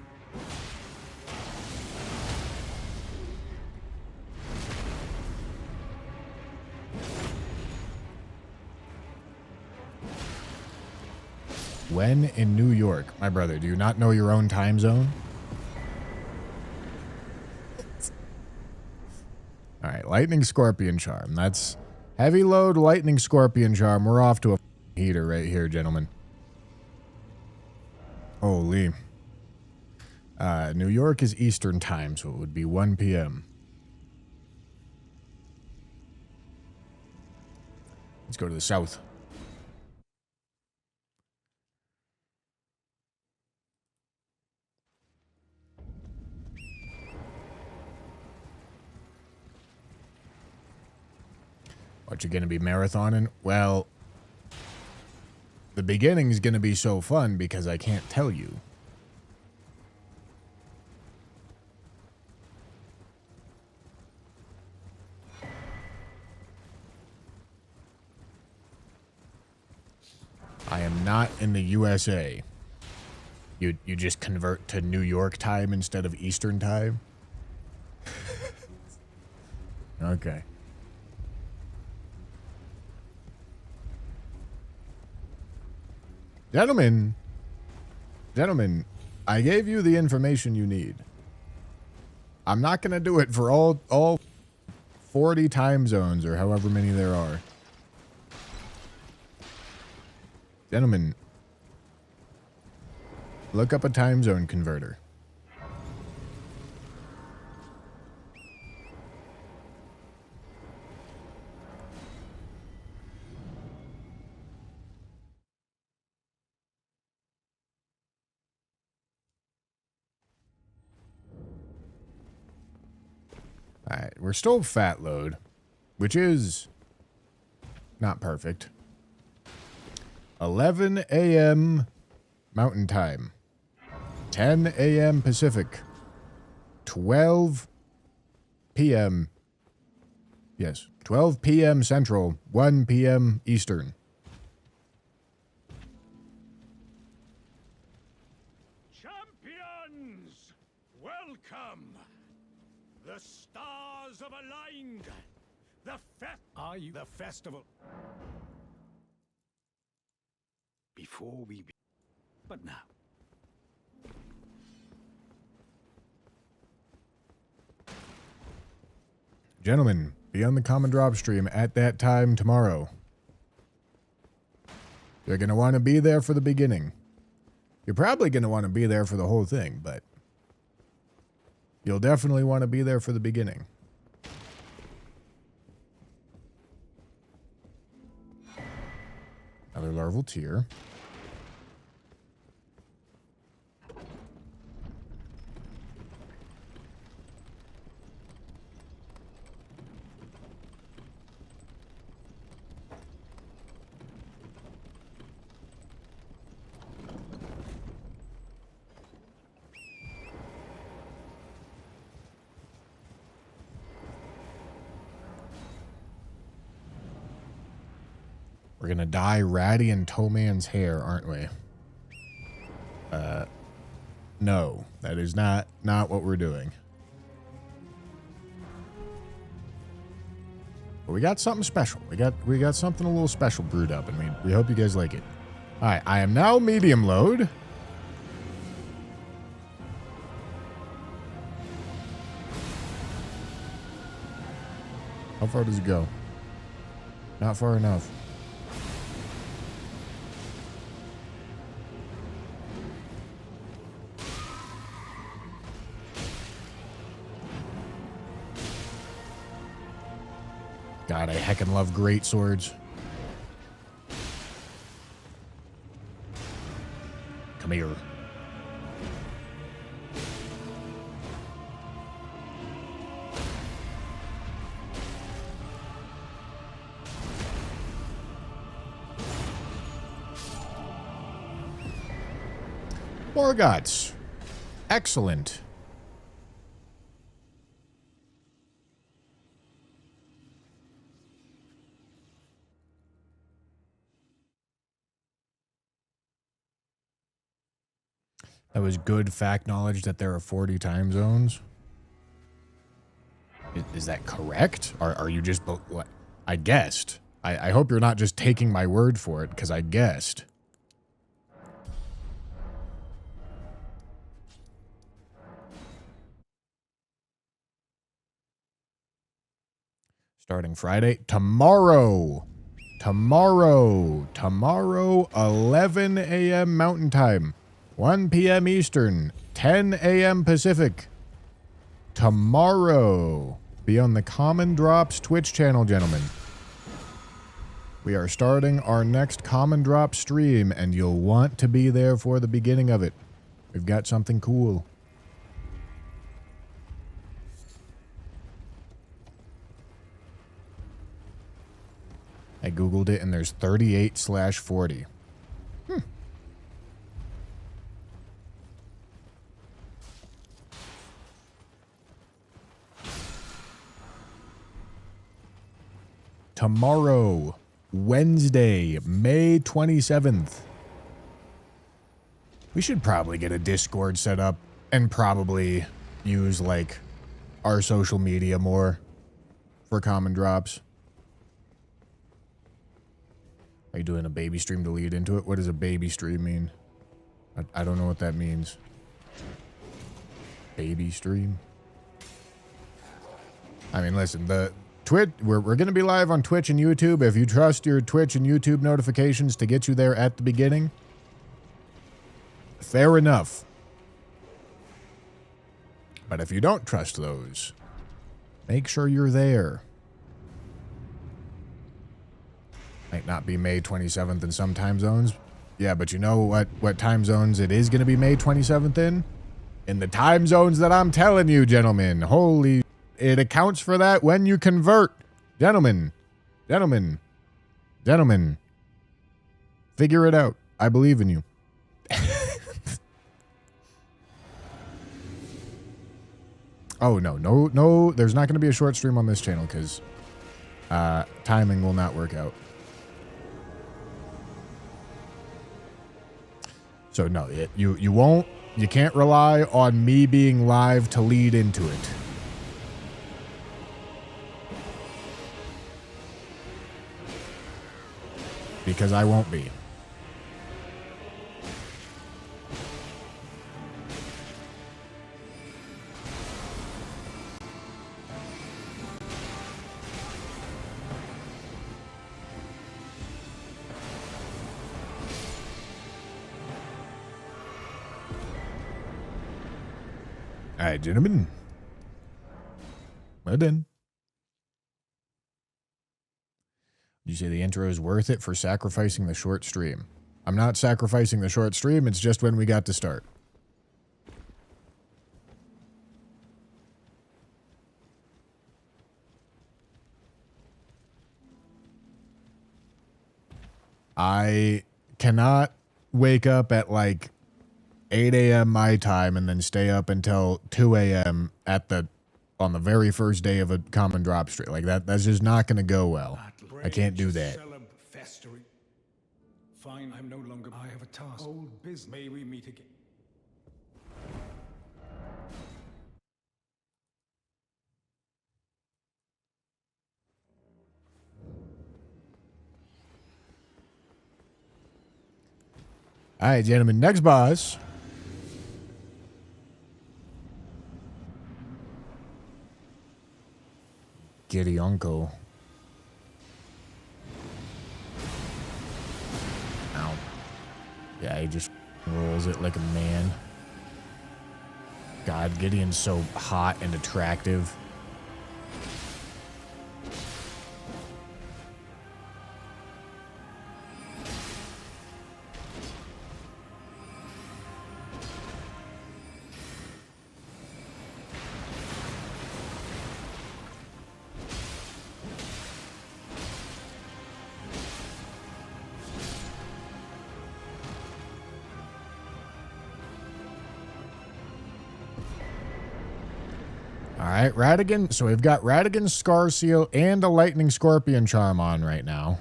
When in New York? My brother, do you not know your own time zone? All right, Lightning Scorpion Charm. That's heavy load Lightning Scorpion Charm. We're off to a heater right here, gentlemen. Holy. New York is Eastern time, so it would be 1 p.m. Let's go to the south. What, you're going to be marathoning? Well, the beginning is going to be so fun because I can't tell you. I am not in the USA. You just convert to New York time instead of Eastern time? Okay. Gentlemen, I gave you the information you need. I'm not going to do it for all 40 time zones or however many there are. Gentlemen, look up a time zone converter. All right, we're still fat load, which is not perfect. 11 a.m. Mountain Time, 10 a.m. Pacific, 12 p.m. Yes, 12 p.m. Central, 1 p.m. Eastern. Welcome! The stars have aligned! Are you the festival? Before we but now. Gentlemen, be on the Common Drop stream at that time tomorrow. You're going to want to be there for the beginning. You're probably going to want to be there for the whole thing, but you'll definitely want to be there for the beginning. Another larval tier. We're gonna dye Ratty and Toeman's hair, aren't we? No, that is not what we're doing. But we got something special. We got something a little special brewed up, and we hope you guys like it. All right, I am now medium load. How far does it go? Not far enough. God, I heckin' love great swords. Come here. Morgots. Excellent. That was good fact knowledge that there are 40 time zones. Is that correct? Are you just... What? I guessed. I hope you're not just taking my word for it, because I guessed. Starting Friday. Tomorrow, 11 a.m. Mountain Time. 1 p.m. Eastern, 10 a.m. Pacific. Tomorrow, be on the Common Drops Twitch channel, gentlemen. We are starting our next Common Drop stream, and you'll want to be there for the beginning of it. We've got something cool. I googled it, and there's 38/40. Tomorrow, Wednesday, May 27th. We should probably get a Discord set up and probably use, like, our social media more for Common Drops. Are you doing a baby stream to lead into it? What does a baby stream mean? I don't know what that means. Baby stream? I mean, listen, Twitch, we're going to be live on Twitch and YouTube. If you trust your Twitch and YouTube notifications to get you there at the beginning, fair enough. But if you don't trust those, make sure you're there. Might not be May 27th in some time zones. Yeah, but you know what time zones it is going to be May 27th in? In the time zones that I'm telling you, gentlemen. Holy... It accounts for that when you convert. Gentlemen. Figure it out. I believe in you. Oh, no. There's not going to be a short stream on this channel because timing will not work out. So, no, you won't You can't rely on me being live to lead into it. Because I won't be. All right, gentlemen. Well done. You say the intro is worth it for sacrificing the short stream. I'm not sacrificing the short stream. It's just when we got to start. I cannot wake up at like 8 a.m. my time and then stay up until 2 a.m. on the very first day of a common drop stream. Like that's just not going to go well. I can't do that. Fine, I'm no longer. I have a task. Old business. May we meet again? All right, gentlemen. Next boss. Giddy uncle. Ow. Yeah, he just rolls it like a man. God, Gideon's so hot and attractive. All right, Radigan. So we've got Radigan's Scar Seal and a Lightning Scorpion Charm on right now.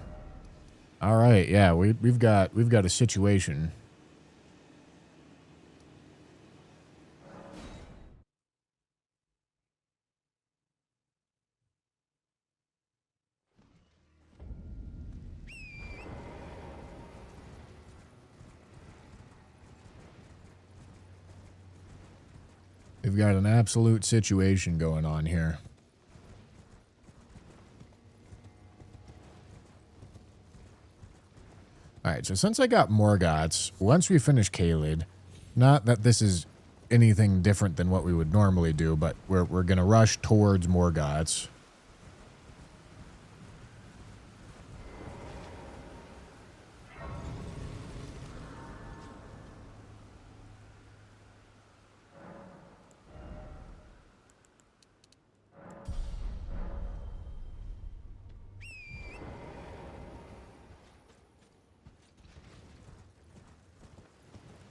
All right, yeah, we've got a situation. We've got an absolute situation going on here. Alright, so since I got Morgoth's, once we finish Kaled, not that this is anything different than what we would normally do, but we're going to rush towards Morgoth's.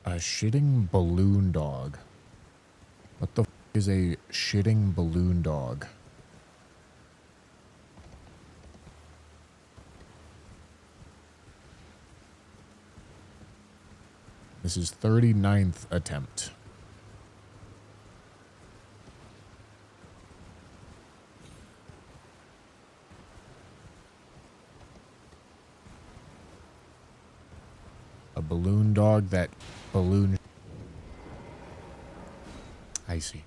A shitting balloon dog. What the f is a shitting balloon dog? This is 39th attempt. A balloon dog that balloon. I see.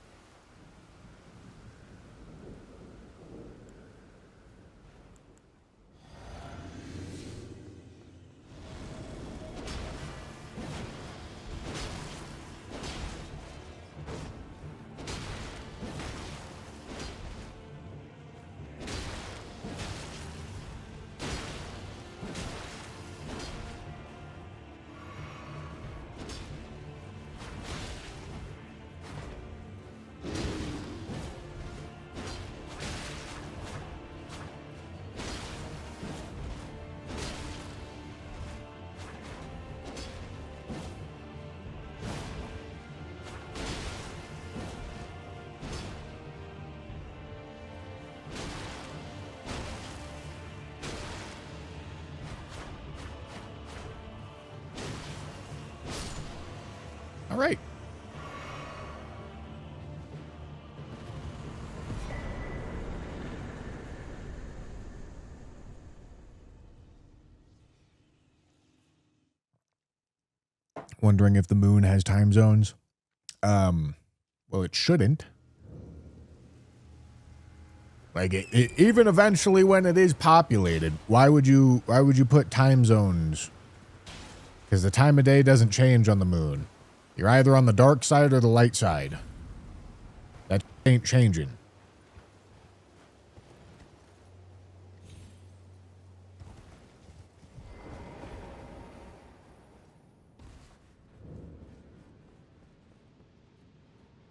Wondering if the moon has time zones. Well, it shouldn't. Like even eventually when it is populated, why would you put time zones? Because the time of day doesn't change on the moon. You're either on the dark side or the light side. That ain't changing.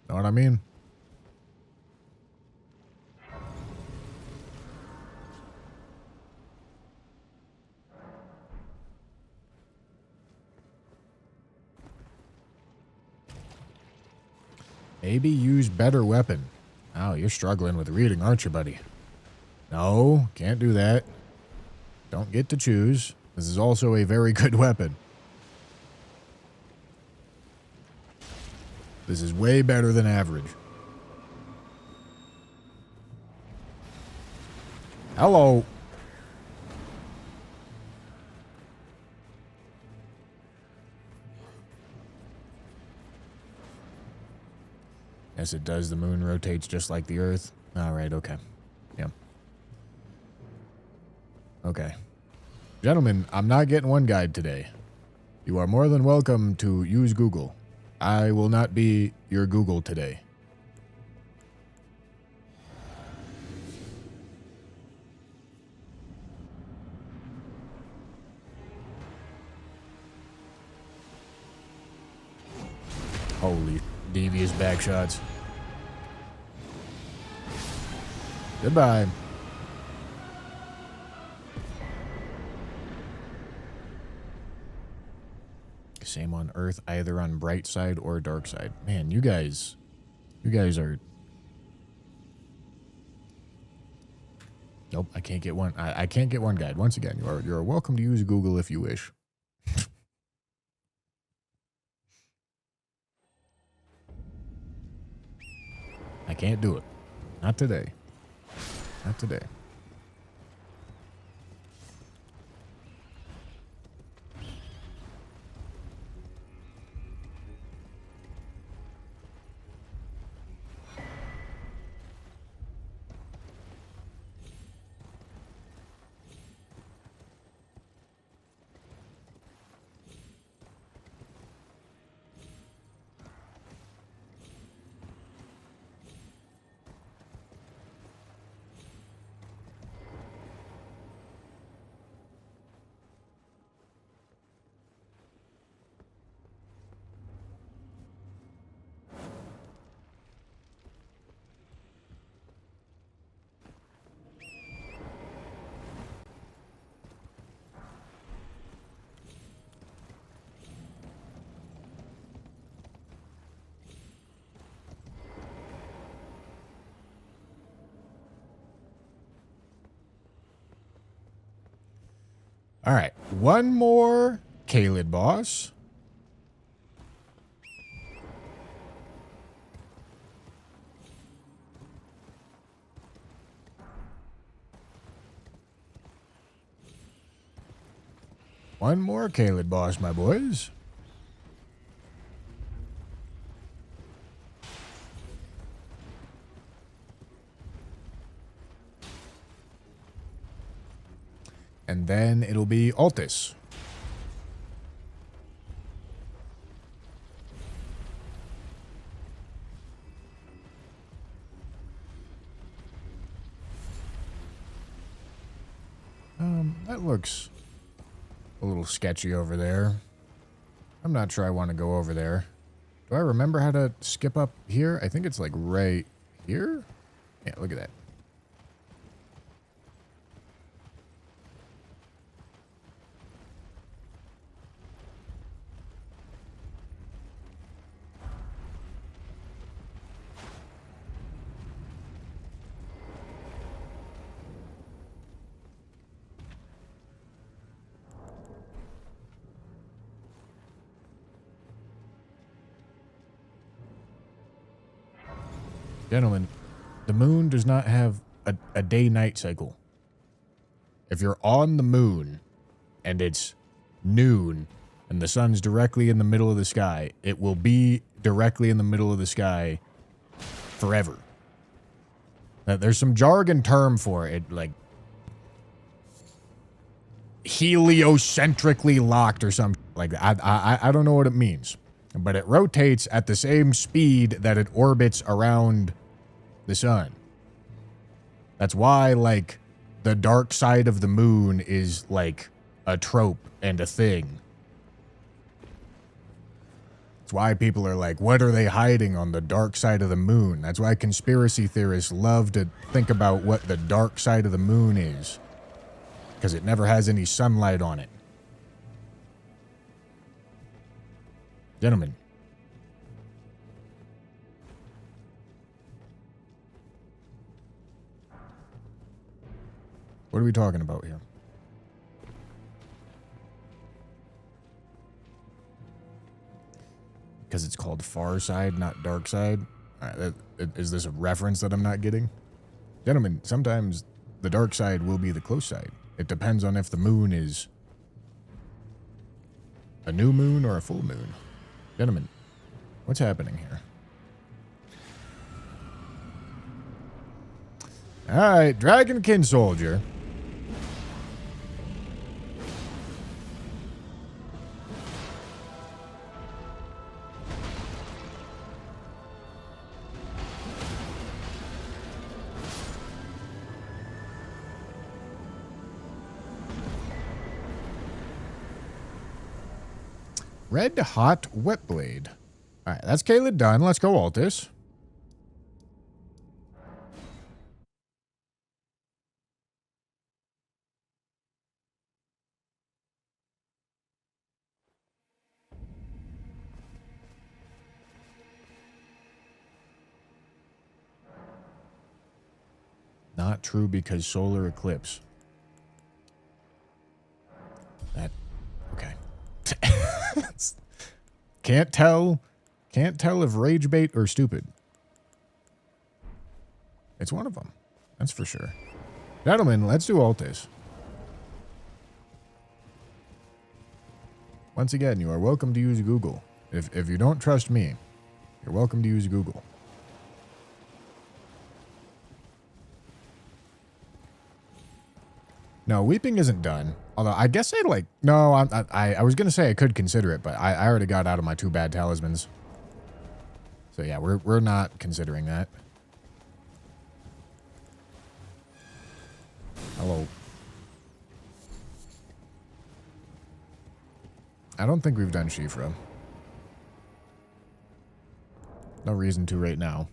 Know what I mean? Maybe use better weapon. Oh, you're struggling with reading, aren't you, buddy? No, can't do that. Don't get to choose. This is also a very good weapon. This is way better than average. Hello. Yes, it does. The moon rotates just like the Earth. All right, okay. Yeah. Okay. Gentlemen, I'm not getting one guide today. You are more than welcome to use Google. I will not be your Google today. Holy devious back shots. Goodbye. Same on Earth, either on bright side or dark side. Man, you guys are... Nope, I can't get one. I can't get one guide. Once again, you're welcome to use Google if you wish. I can't do it. Not today. Not today. All right, one more Kaled boss. One more Kaled boss, my boys. And then it'll be Altus. That looks a little sketchy over there. I'm not sure I want to go over there. Do I remember how to skip up here? I think it's like right here. Yeah, look at that. Gentlemen, the moon does not have a day-night cycle. If you're on the moon and it's noon, and the sun's directly in the middle of the sky, it will be directly in the middle of the sky forever. There's some jargon term for it, like heliocentrically locked or something like that. I don't know what it means, but it rotates at the same speed that it orbits around the sun. That's why, like, the dark side of the moon is like a trope and a thing. That's why people are like, what are they hiding on the dark side of the moon? That's why conspiracy theorists love to think about what the dark side of the moon is. Because it never has any sunlight on it. Gentlemen. What are we talking about here? Because it's called Far Side, not Dark Side. All right, is this a reference that I'm not getting? Gentlemen, sometimes the dark side will be the close side. It depends on if the moon is a new moon or a full moon. Gentlemen, what's happening here? All right, Dragonkin Soldier. Red Hot Wet Blade. All right, that's Caleb done. Let's go, Altus. Not true because solar eclipse. That, okay. Can't tell if rage bait or stupid. It's one of them. That's for sure. Gentlemen, let's do Altus. Once again, you are welcome to use Google. If you don't trust me, you're welcome to use Google. No, weeping isn't done. Although I guess I like no, I was gonna say I could consider it, but I already got out of my 2 bad talismans. So yeah, we're not considering that. Hello. I don't think we've done Shifra. No reason to right now.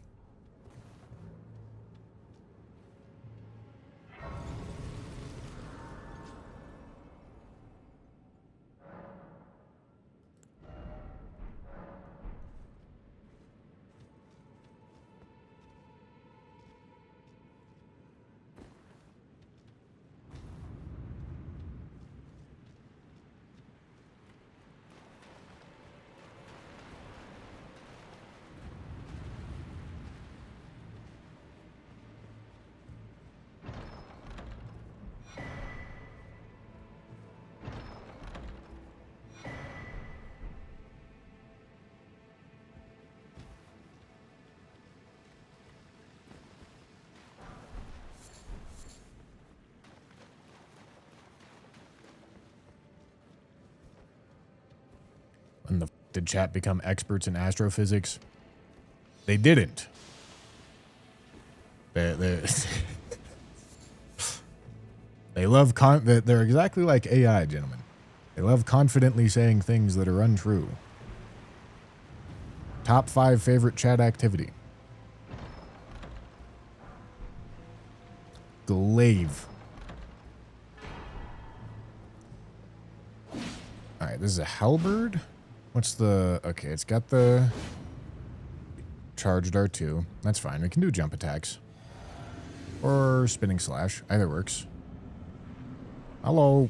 When did chat become experts in astrophysics? They didn't. They love they're exactly like AI, gentlemen. They love confidently saying things that are untrue. Top 5 favorite chat activity. Glaive. Alright, this is a halberd. What's the... Okay, it's got the charged R2. That's fine. We can do jump attacks. Or spinning slash. Either works. Hello.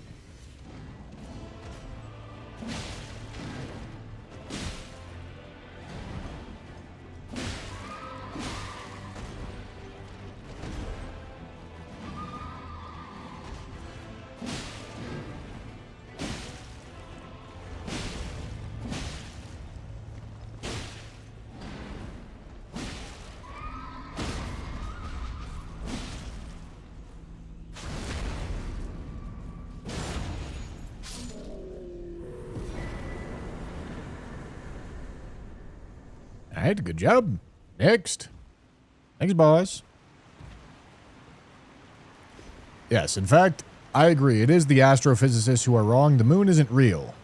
Alright, good job. Next. Thanks, boss. Yes, in fact, I agree. It is the astrophysicists who are wrong. The moon isn't real.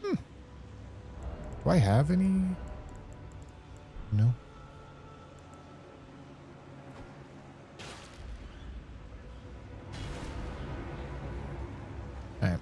Do I have any? No. All right.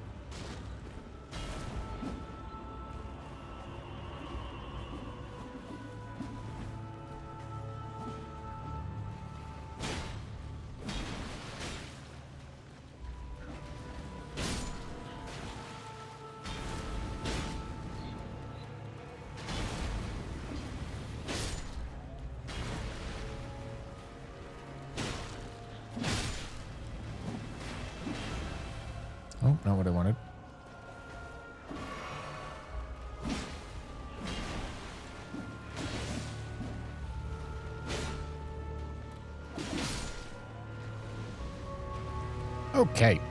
Oh, not what I wanted. Okay.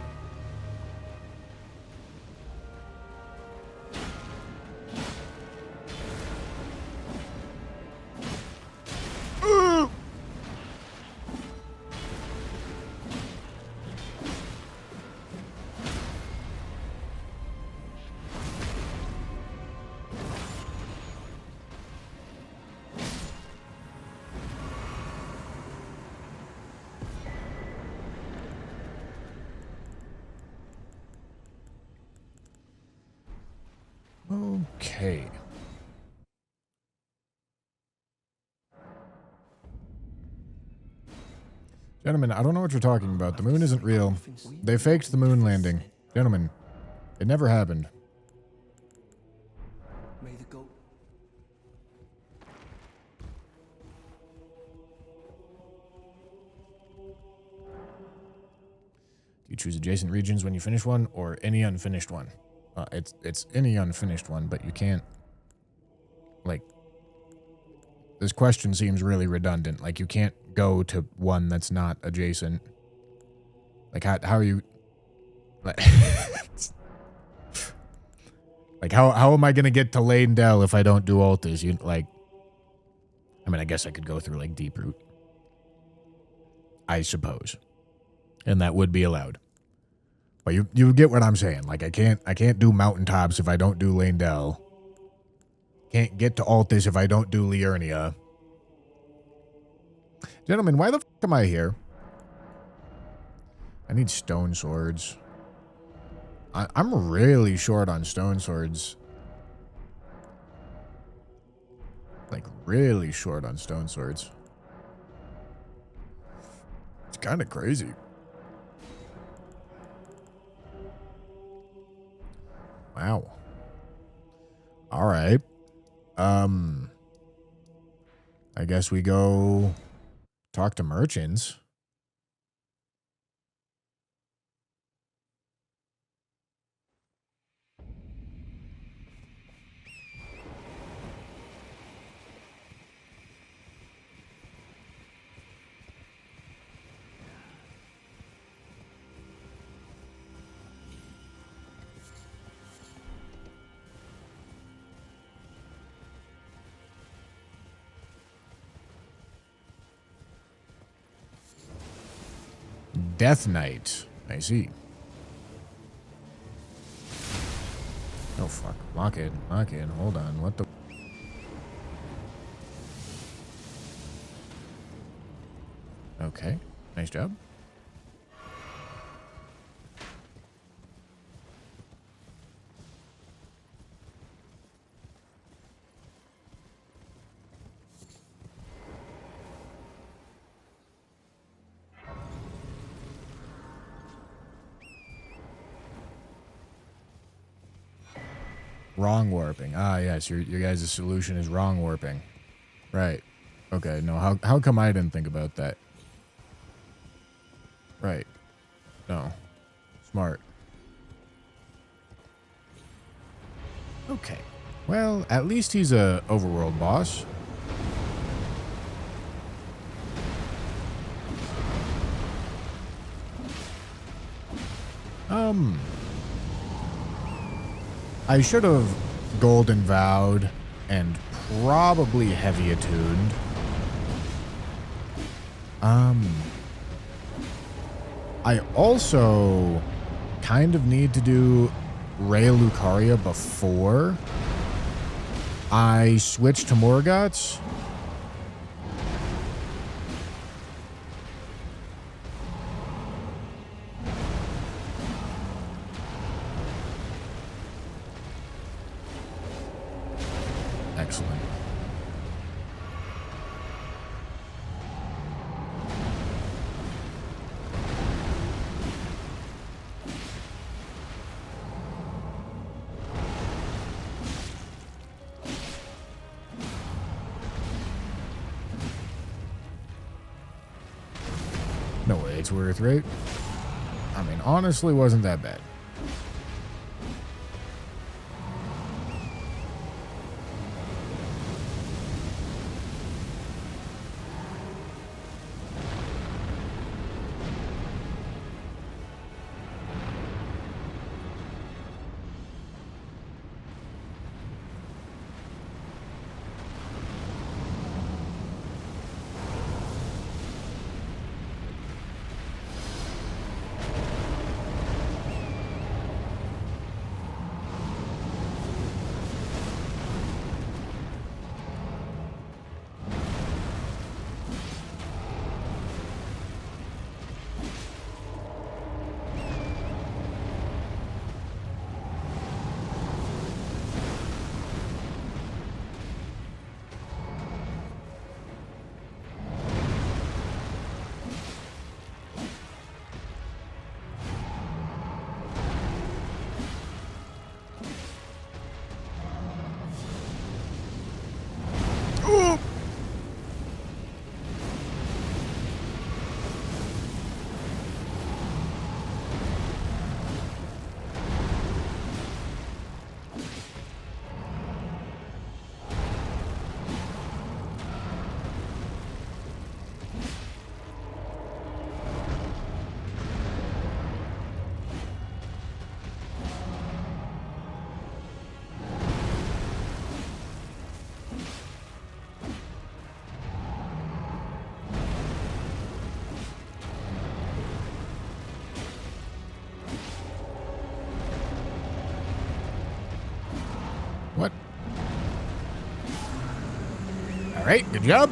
Okay. Gentlemen, I don't know what you're talking about. The moon isn't real. They faked the moon landing. Gentlemen, it never happened. May the gold. Do you choose adjacent regions when you finish one, or any unfinished one? It's any unfinished one, but you can't. Like, this question seems really redundant. Like, you can't go to one that's not adjacent. Like, how are you? Like, like how am I gonna get to Leyndell if I don't do Altus? You like? I mean, I guess I could go through like Deep Root. I suppose, and that would be allowed. But you get what I'm saying. Like, I can't do mountaintops if I don't do Leyndell. Can't get to Altus if I don't do Liurnia. Gentlemen, why the fuck am I here? I need stone swords. I'm really short on stone swords. Like, really short on stone swords. It's kind of crazy. Wow. All right. I guess we go talk to merchants. Death Knight. I see. Oh, fuck. Lock in. Lock in. Hold on. What the... Okay. Nice job. Wrong warping. Ah, yes. Your guys' solution is wrong warping. Right. Okay. No, how come I didn't think about that? Right. No. Smart. Okay. Well, at least he's a overworld boss. I should have golden vowed and probably heavy attuned. I also kind of need to do Rhea Lucaria before I switch to Morgoth's. Excellent. No way it's worth, right? I mean, honestly, wasn't that bad. What? All right, good job.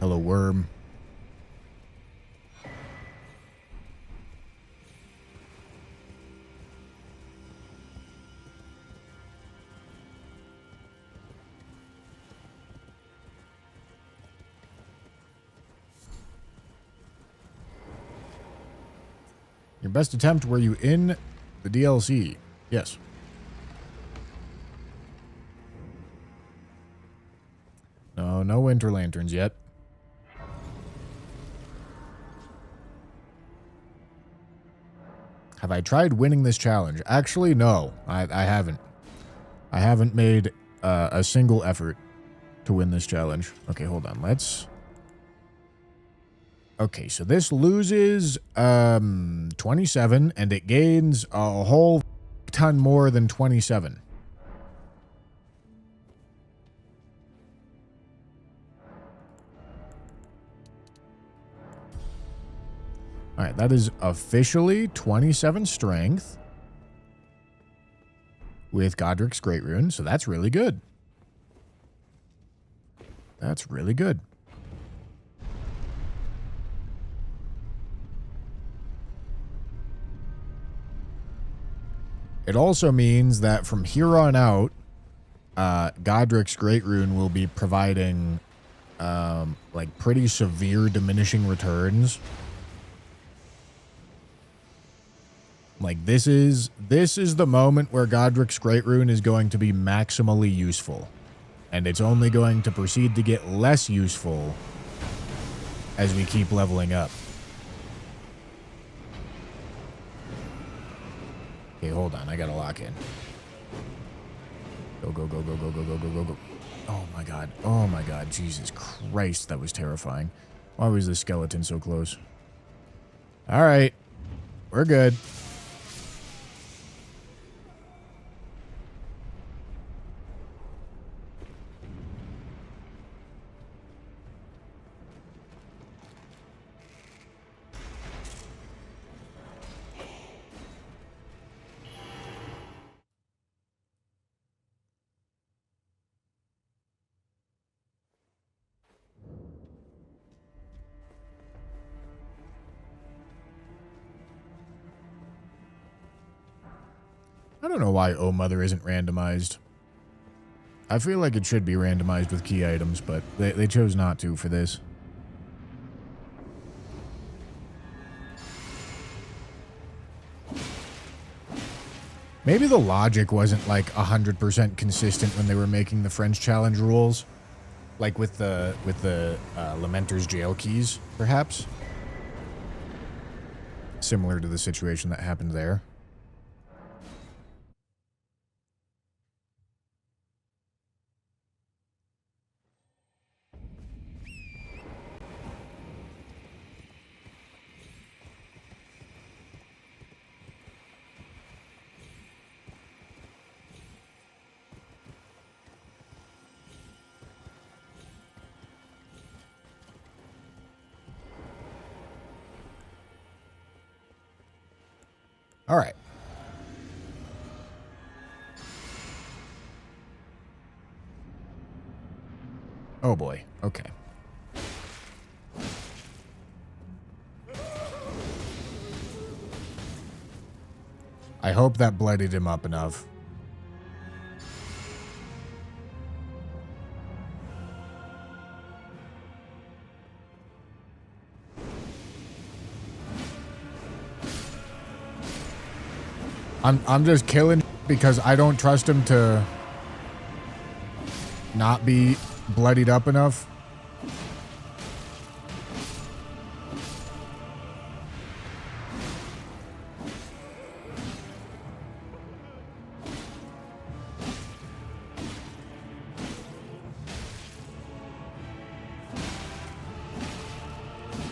Hello, worm. Your best attempt, were you in the DLC? Yes. No, no Winter Lanterns yet. Have I tried winning this challenge? Actually, no, I haven't. I haven't made a single effort to win this challenge. Okay, hold on. Let's... Okay, so this loses 27, and it gains a whole ton more than 27. All right, that is officially 27 strength with Godric's Great Rune, so that's really good. That's really good. It also means that from here on out, Godric's Great Rune will be providing like pretty severe diminishing returns. Like this is the moment where Godric's Great Rune is going to be maximally useful. And it's only going to proceed to get less useful as we keep leveling up. Okay, hold on. I gotta lock in. Go, go, go, go, go, go, go, go, go, go. Oh my god. Oh my god. Jesus Christ, that was terrifying. Why was the skeleton so close? All right. We're good. I don't know why Oh Mother isn't randomized. I feel like it should be randomized with key items, but they chose not to for this. Maybe the logic wasn't like 100% consistent when they were making the French challenge rules. Like with the Lamenter's jail keys, perhaps. Similar to the situation that happened there. All right. Oh boy. Okay. I hope that bloodied him up enough. I'm just killing because I don't trust him to not be bloodied up enough.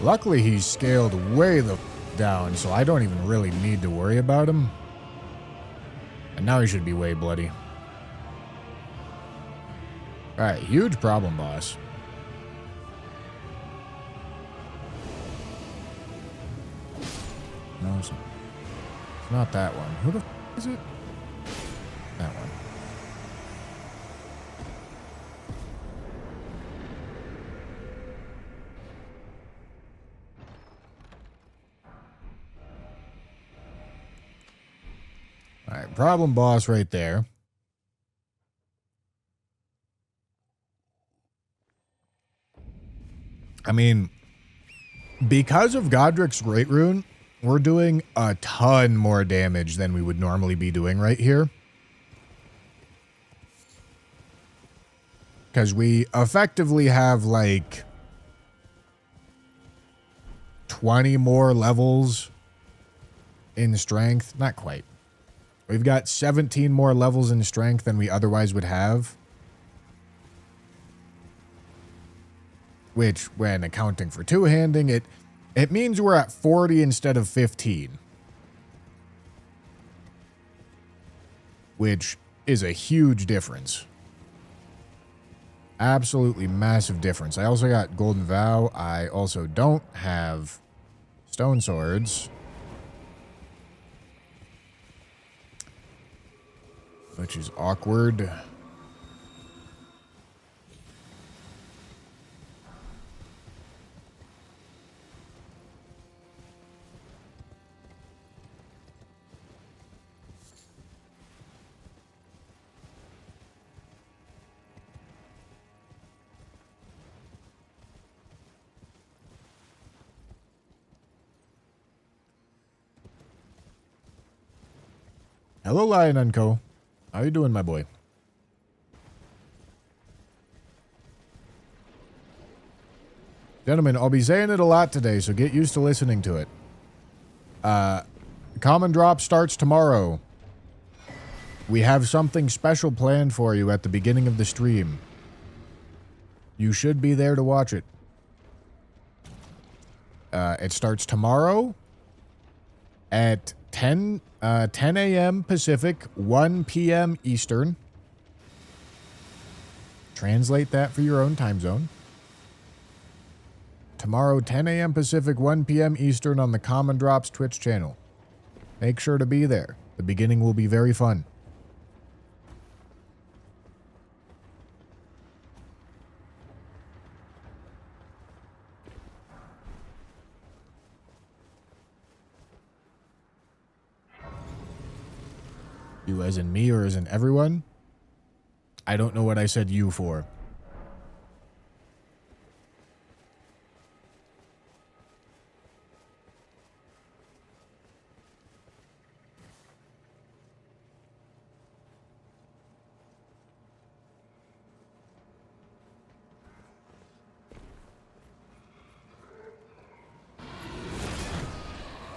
Luckily, he's scaled way the down, so I don't even really need to worry about him. And now he should be way bloody. Alright, huge problem, boss. No, it's not that one. Who the f is it? That one. Alright, problem boss right there. I mean, because of Godric's Great Rune, we're doing a ton more damage than we would normally be doing right here. Because we effectively have like 20 more levels in strength. Not quite. We've got 17 more levels in strength than we otherwise would have. Which, when accounting for two-handing, it means we're at 40 instead of 15. Which is a huge difference. Absolutely massive difference. I also got Golden Vow. I also don't have Stone Swords. Which is awkward. Hello, Lion and Co. How you doing, my boy? Gentlemen, I'll be saying it a lot today, so get used to listening to it. Common Drop starts tomorrow. We have something special planned for you at the beginning of the stream. You should be there to watch it. It starts tomorrow at 10 a.m. Pacific, 1 p.m. Eastern. Translate that for your own time zone. Tomorrow, 10 a.m. Pacific, 1 p.m. Eastern on the Common Drops Twitch channel. Make sure to be there. The beginning will be very fun. You as in me or as in everyone? I don't know what I said you for.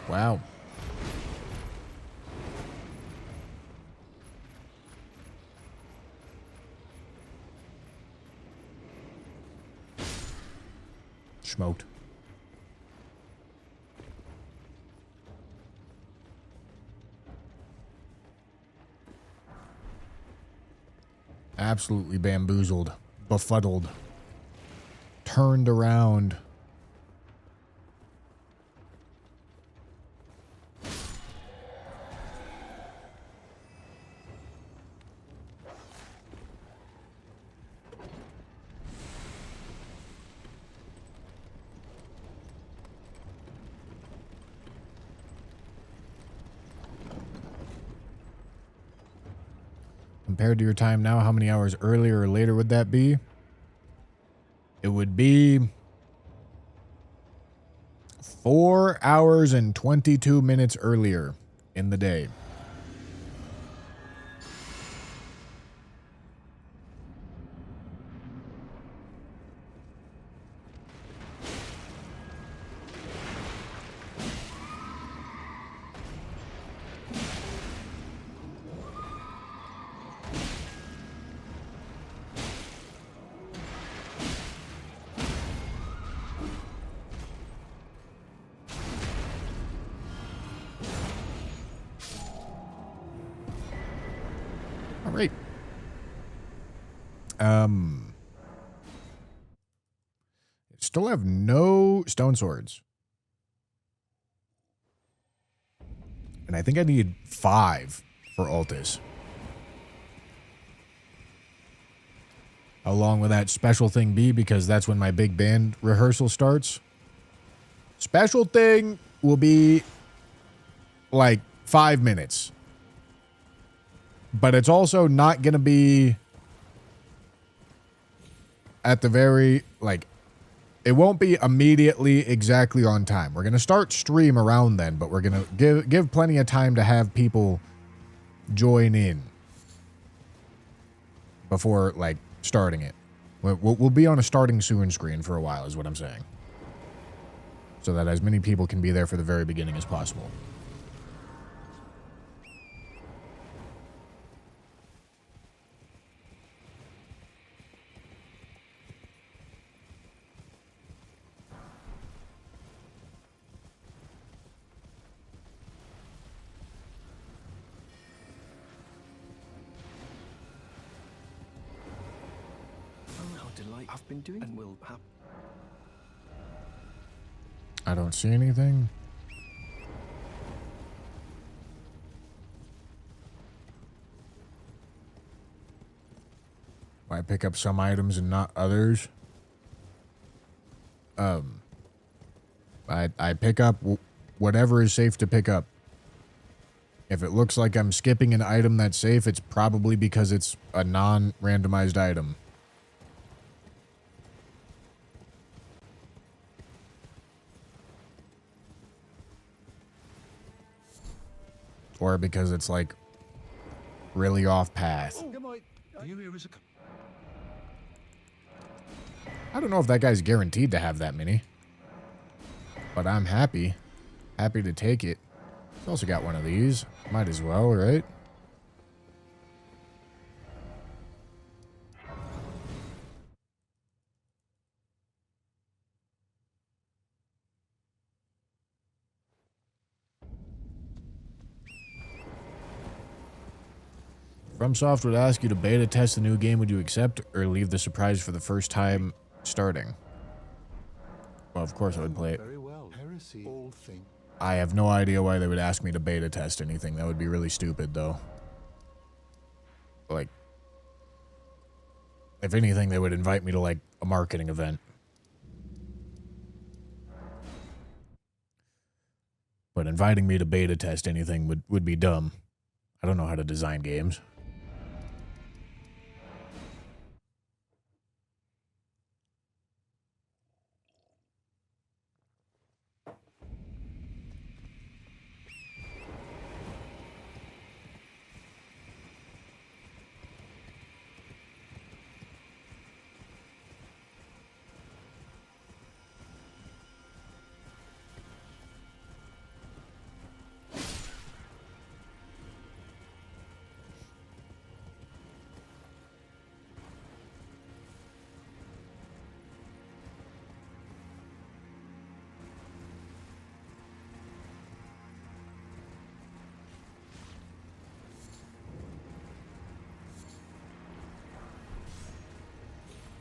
Wow. Smoked. Absolutely bamboozled, befuddled, turned around. Compared to your time now, how many hours earlier or later would that be? It would be 4 hours and 22 minutes earlier in the day. All right. Still have no stone swords. And I think I need 5 for Altus. How long will that special thing be? Because that's when my big band rehearsal starts. Special thing will be like 5 minutes. But it's also not going to be at the very, like, it won't be immediately exactly on time. We're going to start stream around then, but we're going to give plenty of time to have people join in before, like, starting it. We'll be on a starting soon screen for a while is what I'm saying. So that as many people can be there for the very beginning as possible. I've been doing and will happen. I don't see anything. Why pick up some items and not others? I pick up whatever is safe to pick up. If it looks like I'm skipping an item that's safe, it's probably because it's a non-randomized item. Or because it's like really off path. I don't know if that guy's guaranteed to have that many. But I'm happy. Happy to take it. He's also got one of these. Might as well, right? FromSoft would ask you to beta test the new game. Would you accept or leave the surprise for the first time starting? Well, of course I would play it. Very well. Heresy, all thing. I have no idea why they would ask me to beta test anything. That would be really stupid, though. Like, if anything, they would invite me to, like, a marketing event. But inviting me to beta test anything would be dumb. I don't know how to design games.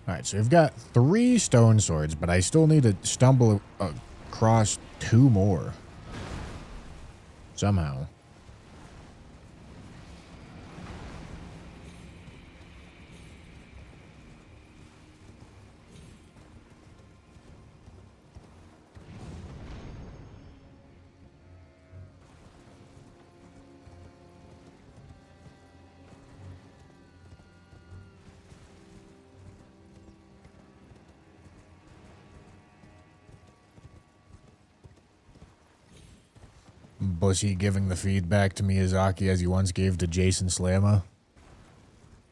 Alright, so we've got 3 stone swords, but I still need to stumble across 2 more. Somehow. Bushy giving the feedback to Miyazaki as he once gave to Jason Slama.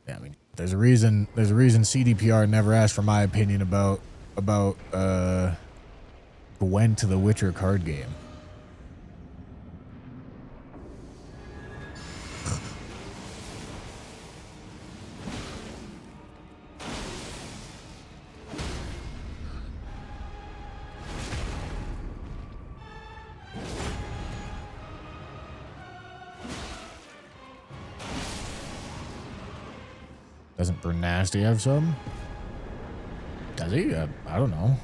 Yeah, I mean, there's a reason CDPR never asked for my opinion about Gwen to the Witcher card game. Doesn't Bernasty have some? Does he? I don't know.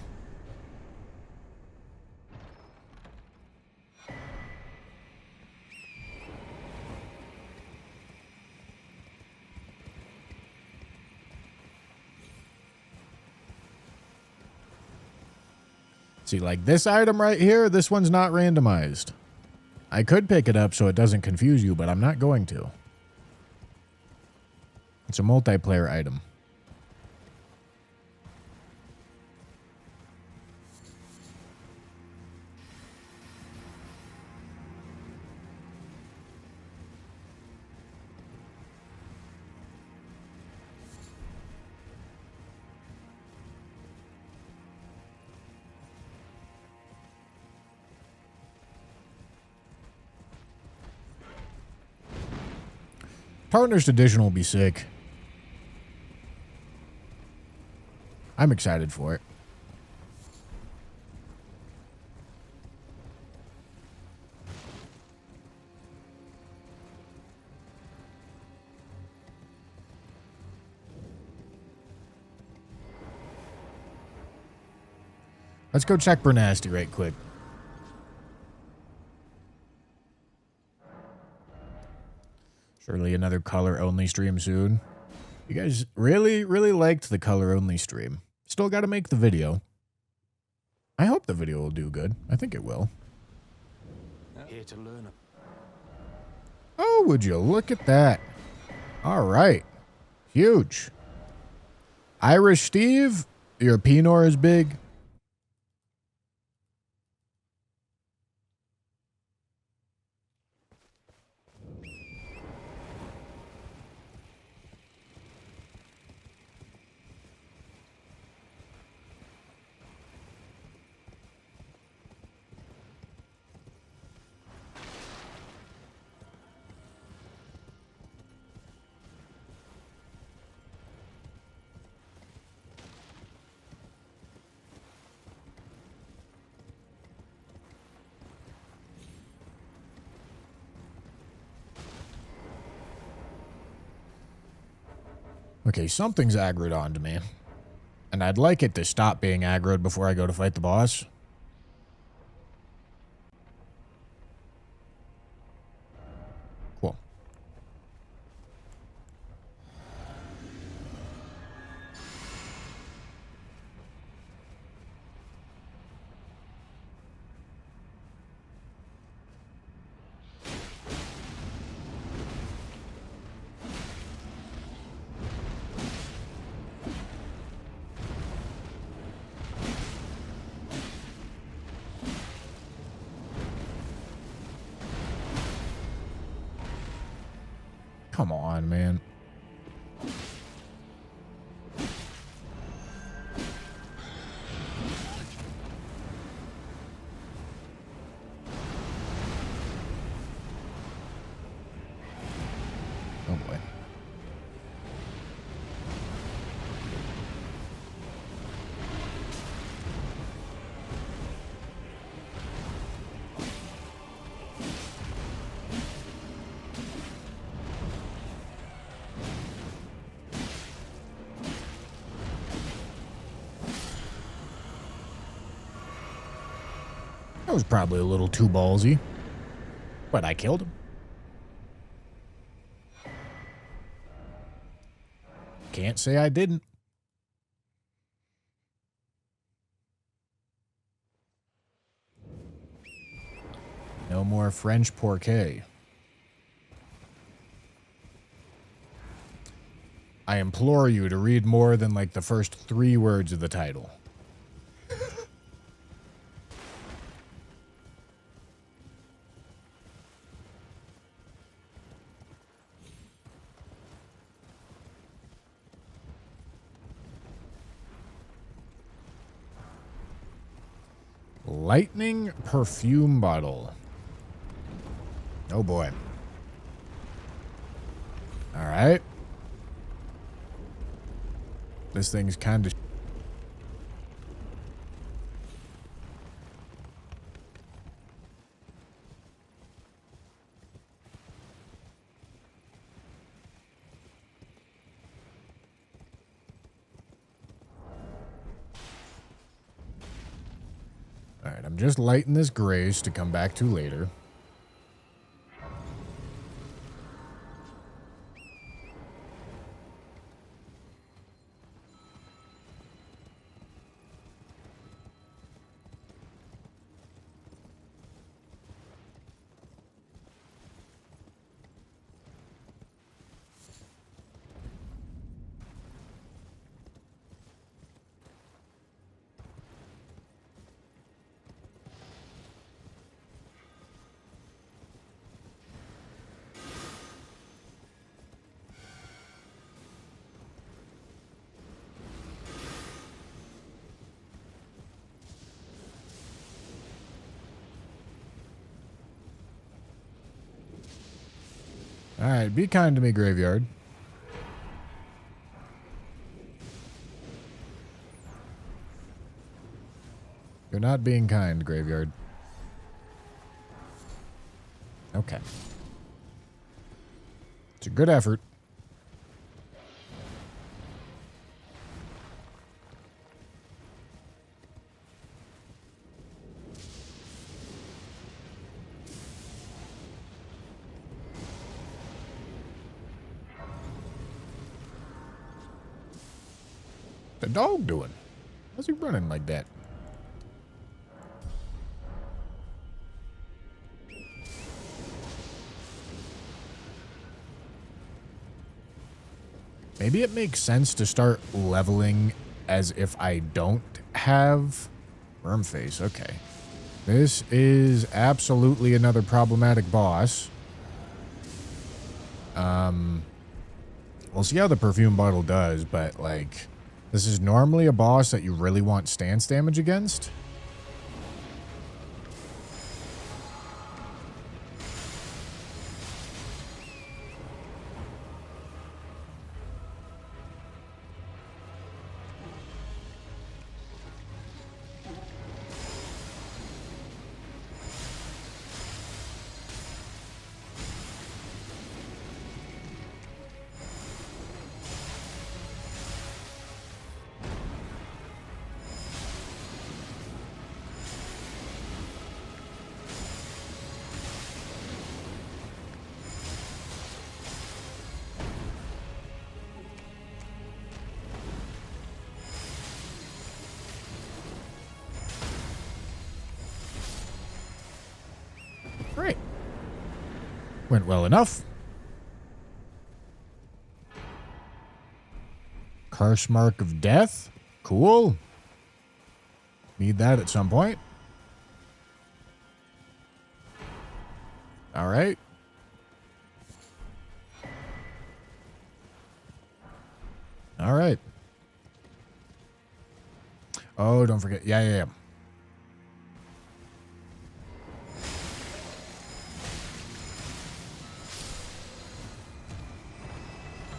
See, like this item right here, this one's not randomized. I could pick it up so it doesn't confuse you, but I'm not going to. It's a multiplayer item. Partners Edition will be sick. I'm excited for it. Let's go check Bernasty right quick. Surely another color-only stream soon. You guys really, really liked the color-only stream. Still got to make the video. I hope the video will do good. I think it will. Here to learn. Oh, would you look at that? All right. Huge. Irish Steve, your Pinot is big. Okay, something's aggroed onto me. And I'd like it to stop being aggroed before I go to fight the boss. Cool. Come on, man. Oh boy. That was probably a little too ballsy. But I killed him. Can't say I didn't. No more French porquet. I implore you to read more than like the first 3 words of the title. Lightning perfume bottle. Oh boy. All right. This thing's kind of... All right, I'm just lighting this grace to come back to later. All right, be kind to me, graveyard. You're not being kind, graveyard. Okay. It's a good effort. The dog doing? How's he running like that? Maybe it makes sense to start leveling as if I don't have worm face. Okay. This is absolutely another problematic boss. We'll see how the perfume bottle does, but like, this is normally a boss that you really want stance damage against. Went well enough. Curse Mark of Death. Cool. Need that at some point. All right. All right. Oh, don't forget. Yeah.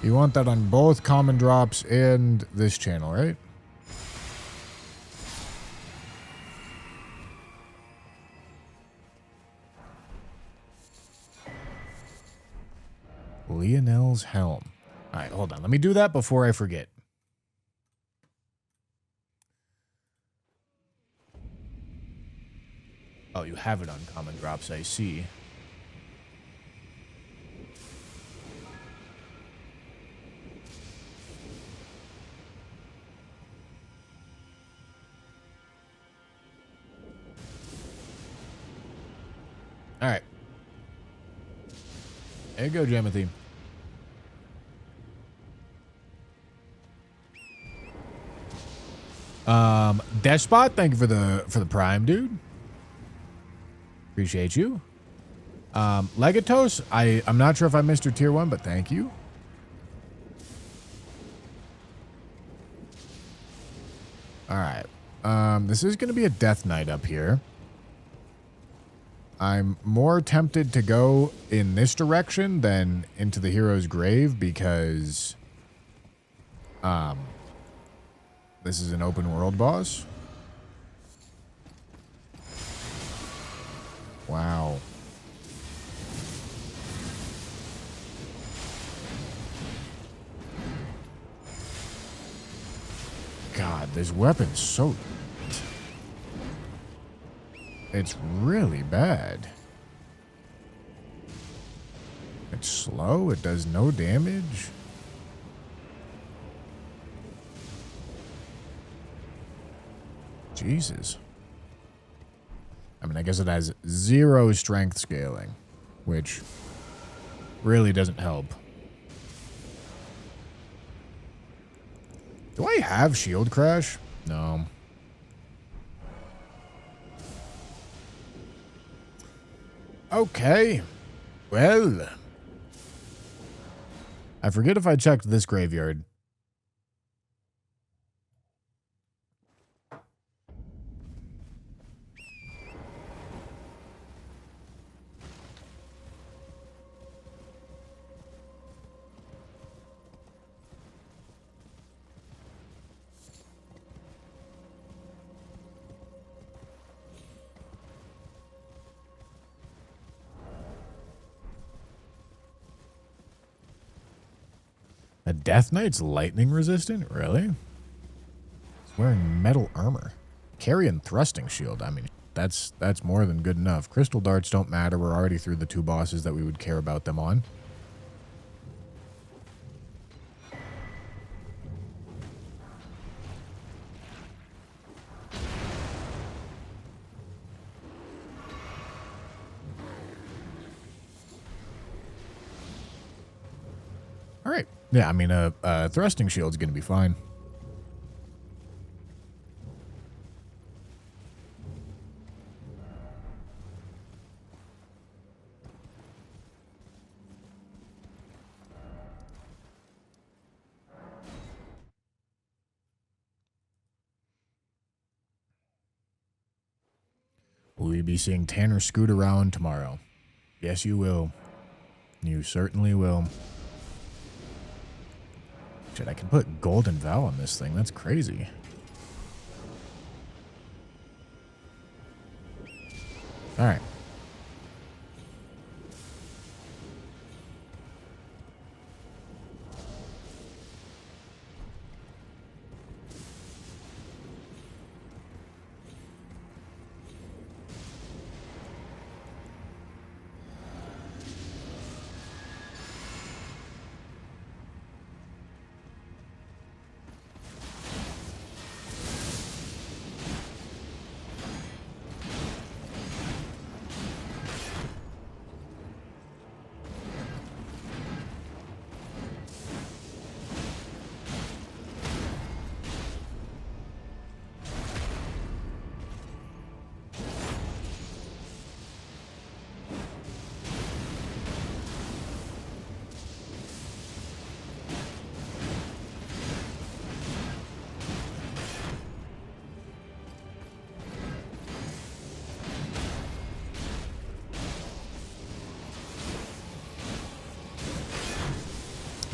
You want that on both common drops and this channel, right? Leonel's Helm. All right, hold on. Let me do that before I forget. Oh, you have it on common drops, I see. All right. There you go, Jimothy. Despot, thank you for the prime, dude. Appreciate you. Legatos, I'm not sure if I missed your tier 1, but thank you. All right. This is going to be a death knight up here. I'm more tempted to go in this direction than into the hero's grave because this is an open world boss. Wow. God, this weapon's so... It's really bad. It's slow. It does no damage. Jesus. I mean, I guess it has 0 strength scaling, which really doesn't help. Do I have shield crash? No. Okay. Well. I forget if I checked this graveyard. A Death Knight's lightning resistant? Really? He's wearing metal armor. Carrying thrusting shield. I mean, that's more than good enough. Crystal darts don't matter. We're already through the 2 bosses that we would care about them on. All right. Yeah, I mean, a thrusting shield's going to be fine. Will we be seeing Tanner scoot around tomorrow? Yes, you will. You certainly will. Shit, I can put Golden Vow on this thing. That's crazy. All right.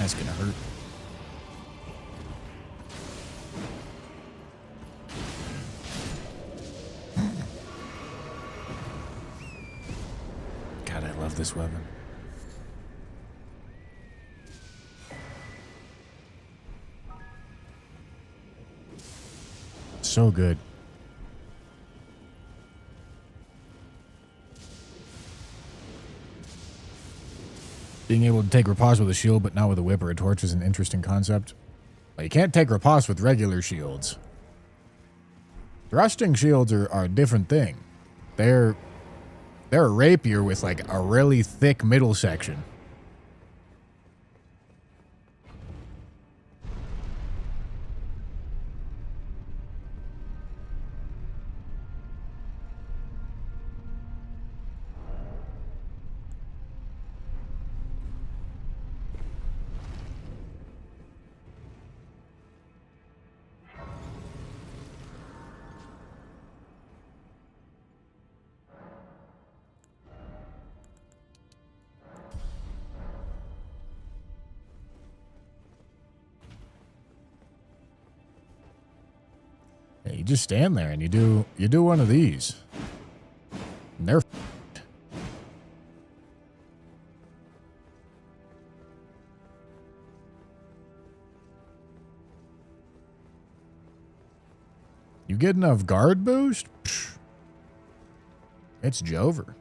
That's gonna hurt. God, I love this weapon. So good. Being able to take riposte with a shield, but not with a whip or a torch is an interesting concept. Well, you can't take riposte with regular shields. Thrusting shields are a different thing. They're a rapier with like a really thick middle section. Yeah, you just stand there and you do one of these. And they're you get enough guard boost? Psh, it's Jover.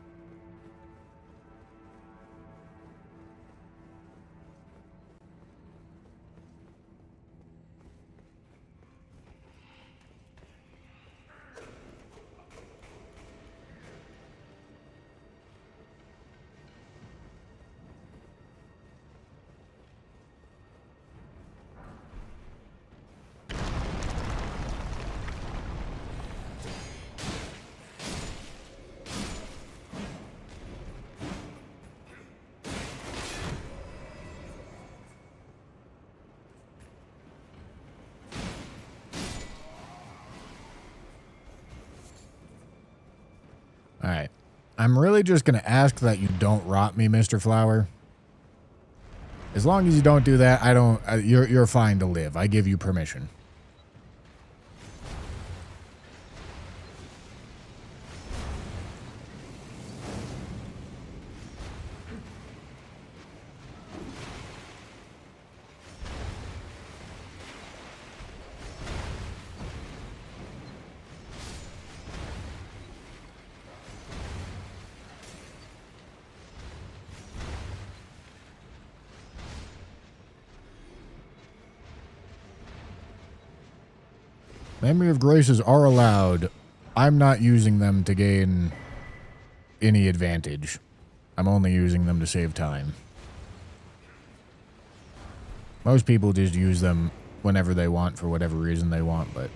All right. I'm really just going to ask that you don't rot me, Mr. Flower. As long as you don't do that, I don't you're fine to live. I give you permission. Memory of Graces are allowed. I'm not using them to gain any advantage. I'm only using them to save time. Most people just use them whenever they want for whatever reason they want, but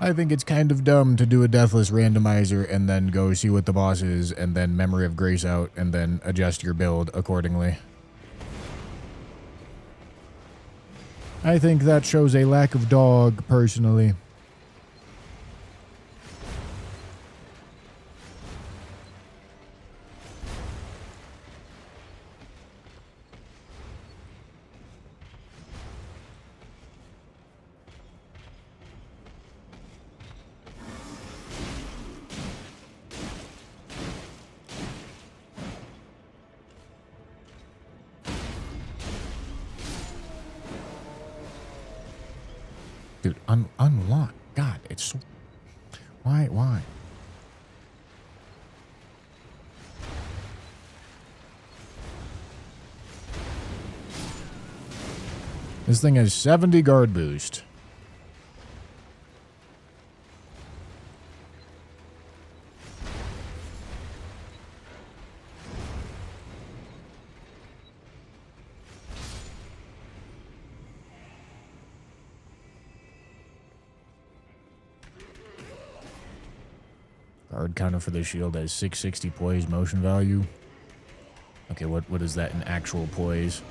I think it's kind of dumb to do a Deathless randomizer and then go see what the boss is and then Memory of Grace out and then adjust your build accordingly. I think that shows a lack of dog, personally. Dude, unlock. God, it's so... Why? This thing has 70 guard boost. Guard counter for the shield has 660 poise motion value. Okay, what is that in actual poise?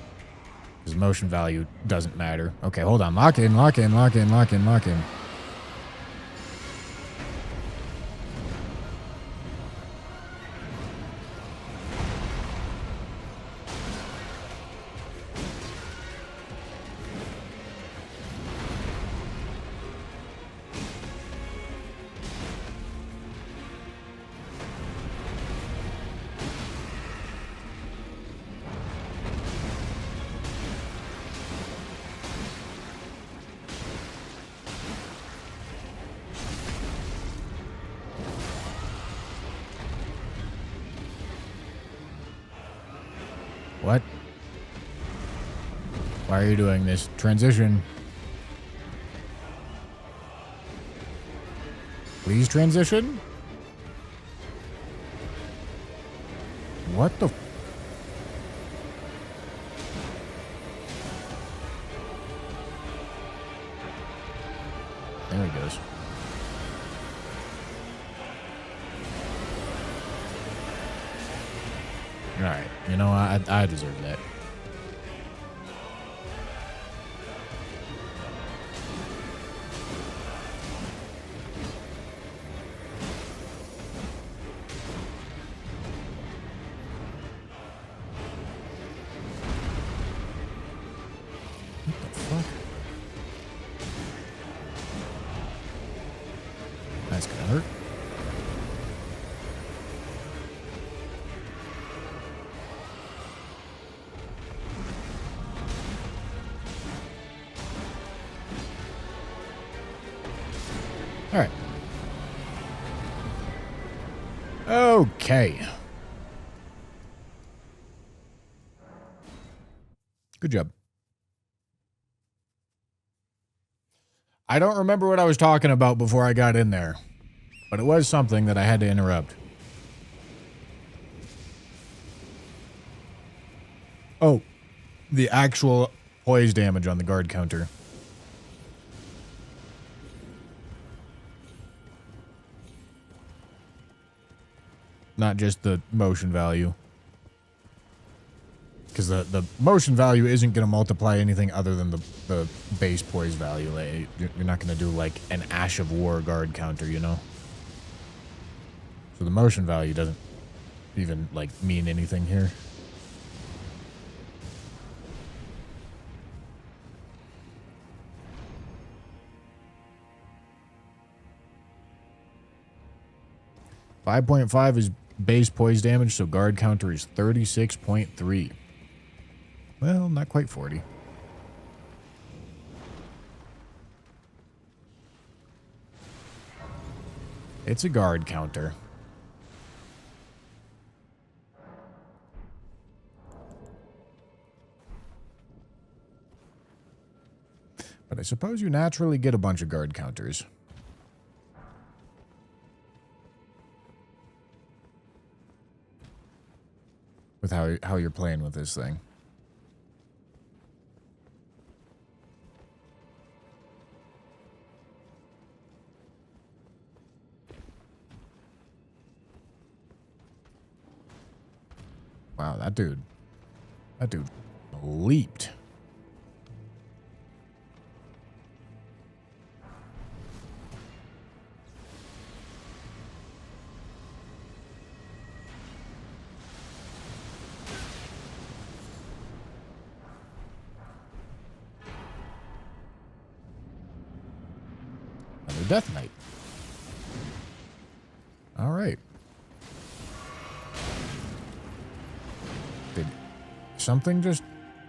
Because motion value doesn't matter. Okay, hold on. Lock in. What? Why are you doing this? Transition. Please transition? What the... There he goes. Alright, you know, I deserve that. What the fuck? That's gonna hurt. All right. Okay. Good job. I don't remember what I was talking about before I got in there, but it was something that I had to interrupt. Oh, the actual poise damage on the guard counter. Not just the motion value. Because the motion value isn't going to multiply anything other than the base poise value. Like, you're not going to do like an Ash of War guard counter, you know? So the motion value doesn't even like mean anything here. .5 is base poise damage, so guard counter is 36.3. Well, not quite 40. It's a guard counter. But I suppose you naturally get a bunch of guard counters. With how you're playing with this thing. Wow, that dude leaped. Another Death Knight. All right.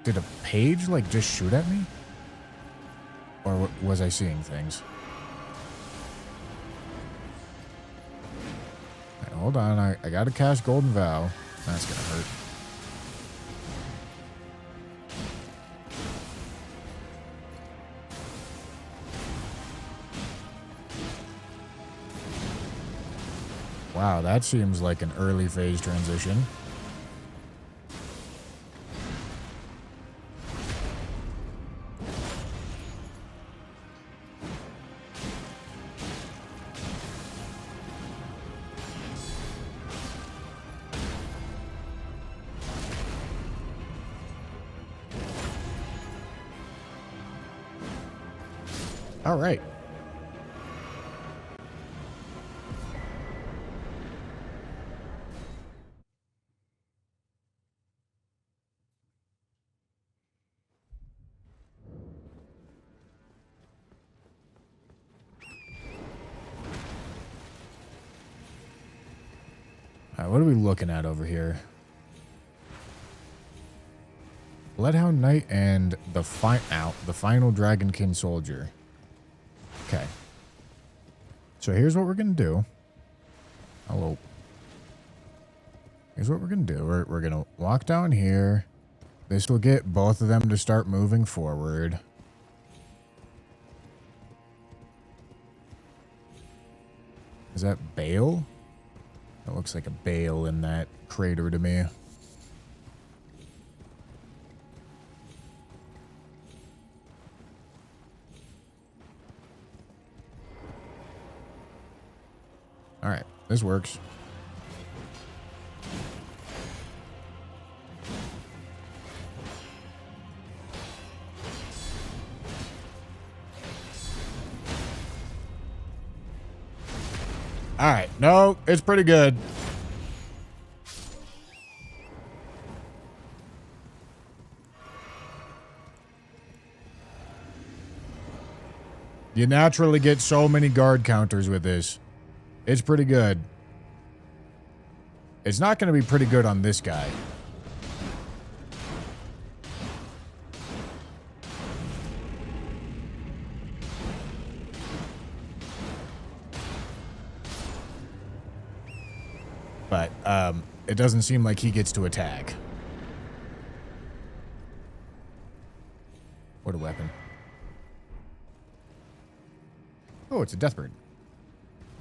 Did a page like just shoot at me? Or was I seeing things? Right, hold on, I gotta cast Golden Vow. That's gonna hurt. Wow, that seems like an early phase transition. All right. All right, what are we looking at over here? Bloodhound Knight and the final Dragonkin Soldier. Okay. So here's what we're going to do. Hello. Here's what we're going to do. We're going to walk down here. This will get both of them to start moving forward. Is that bale? That looks like a bale in that crater to me. All right, this works. All right, no, it's pretty good. You naturally get so many guard counters with this. It's pretty good. It's not going to be pretty good on this guy. But it doesn't seem like he gets to attack. What a weapon. Oh, it's a deathbird.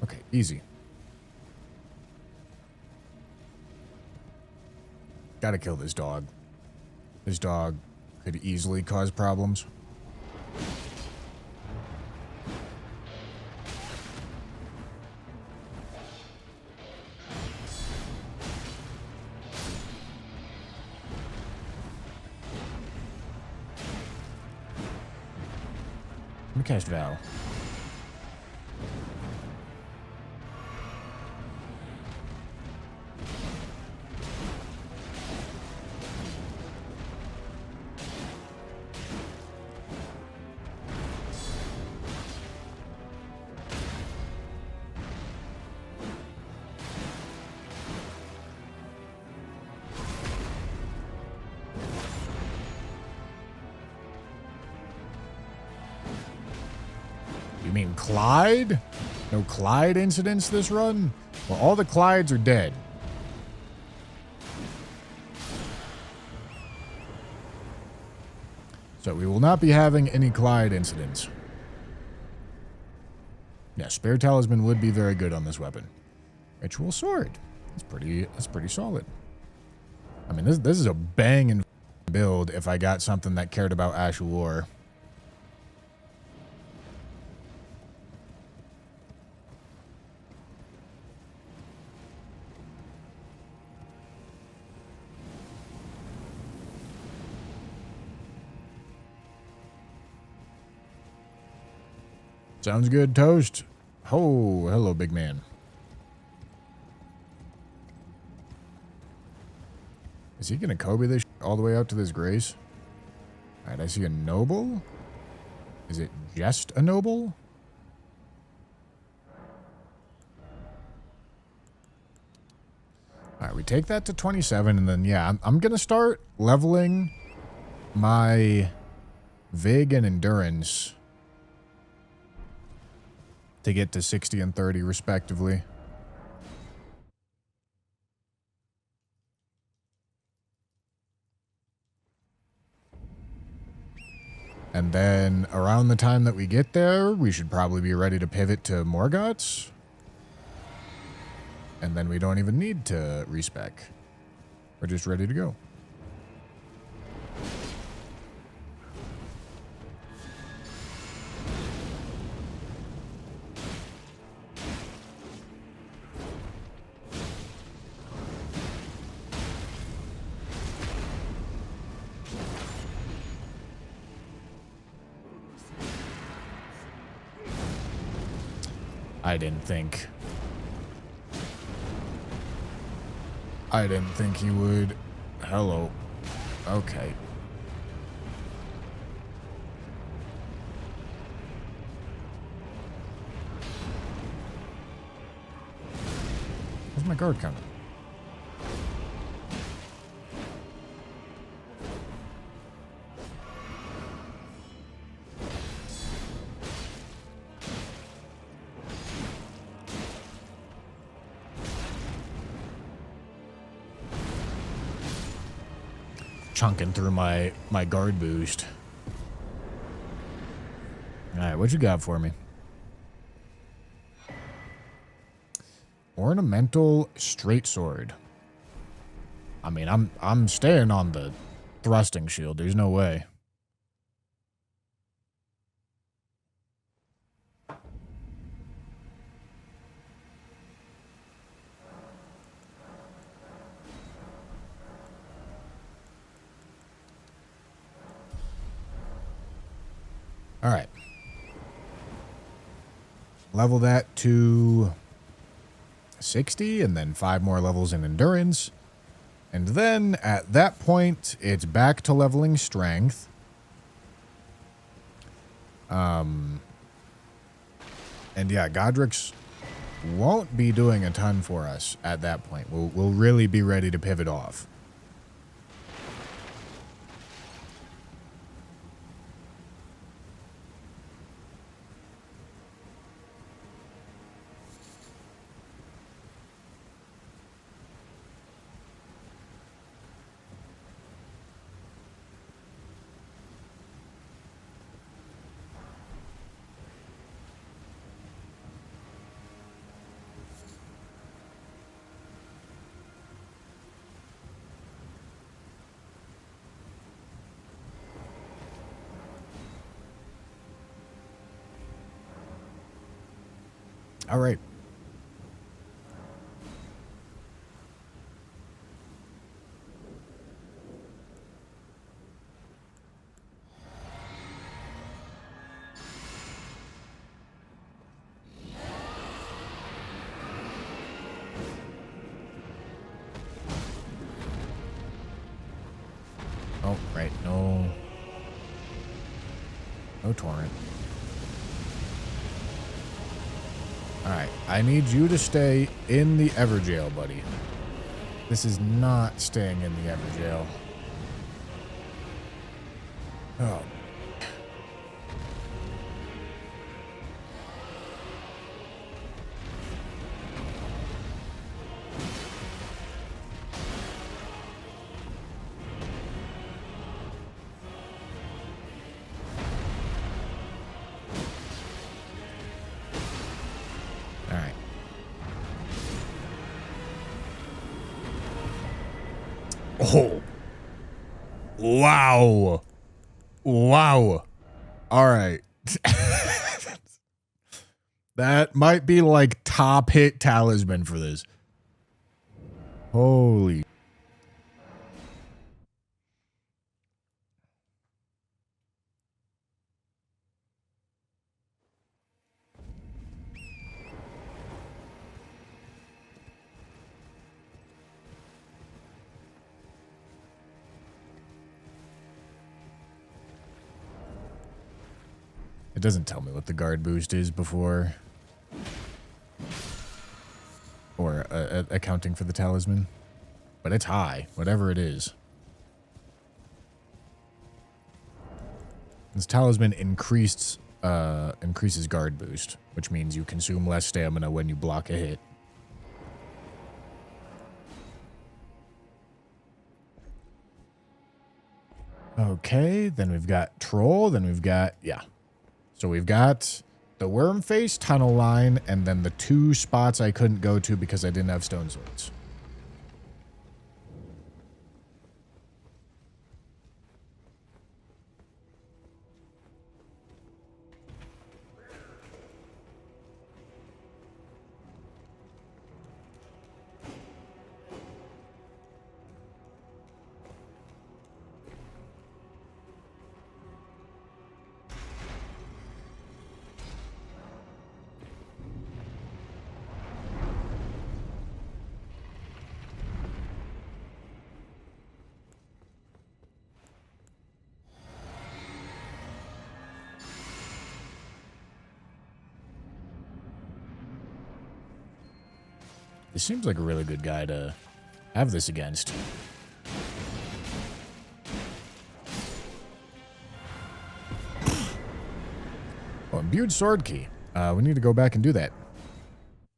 Okay, easy. Gotta kill this dog. This dog could easily cause problems. Let me cast Val. You mean Clyde? No Clyde incidents this run? Well, all the Clydes are dead. So we will not be having any Clyde incidents. Yeah, Spare Talisman would be very good on this weapon. Ritual Sword. That's pretty solid. I mean, this is a banging build if I got something that cared about Ash of War. Sounds good, Toast. Oh, hello, big man. Is he going to Kobe this all the way out to this grace? All right, I see a noble. Is it just a noble? All right, we take that to 27, and then, yeah, I'm going to start leveling my Vig and Endurance to get to 60 and 30, respectively. And then around the time that we get there, we should probably be ready to pivot to Morgoth's. And then we don't even need to respec. We're just ready to go. I didn't think he would. Hello. Okay. Where's my guard coming? chunking through my guard boost. All right, what you got for me? Ornamental straight sword. I mean, I'm staying on the thrusting shield. There's no way. All right. Level that to 60 and then 5 more levels in endurance. And then at that point, it's back to leveling strength. And yeah, Godric's won't be doing a ton for us at that point. We'll really be ready to pivot off. All right. Oh, right. No torrent. Alright, I need you to stay in the Everjail, buddy. This is not staying in the Everjail. Oh. Oh. Wow. Wow. All right. That might be like top hit talisman for this. Holy. It doesn't tell me what the guard boost is before. Or accounting for the talisman. But it's high, whatever it is. This talisman increases guard boost, which means you consume less stamina when you block a hit. Okay, then we've got Troll, then we've got, yeah. So we've got the Worm Face tunnel line, and then the 2 spots I couldn't go to because I didn't have stone swords. This seems like a really good guy to have this against. Oh, imbued sword key. We need to go back and do that.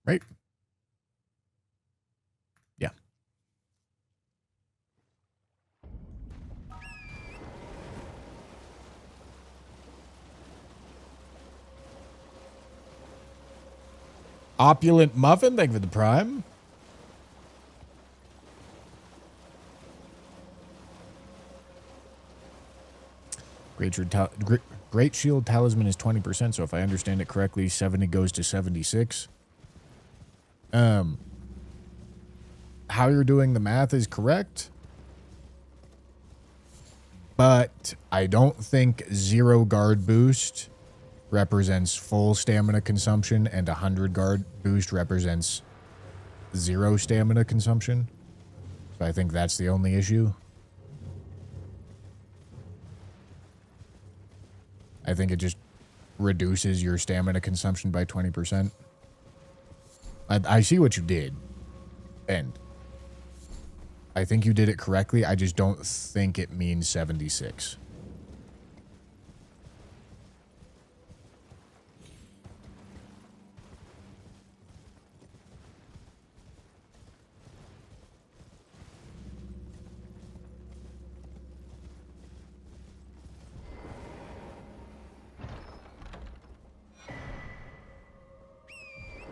Right? Yeah. Opulent Muffin, thank you for the prime. Great Shield Talisman is 20%, so if I understand it correctly, 70 goes to 76. How you're doing the math is correct. But I don't think 0 guard boost represents full stamina consumption and 100 guard boost represents 0 stamina consumption. So I think that's the only issue. I think it just reduces your stamina consumption by 20%. I see what you did. And I think you did it correctly. I just don't think it means 76.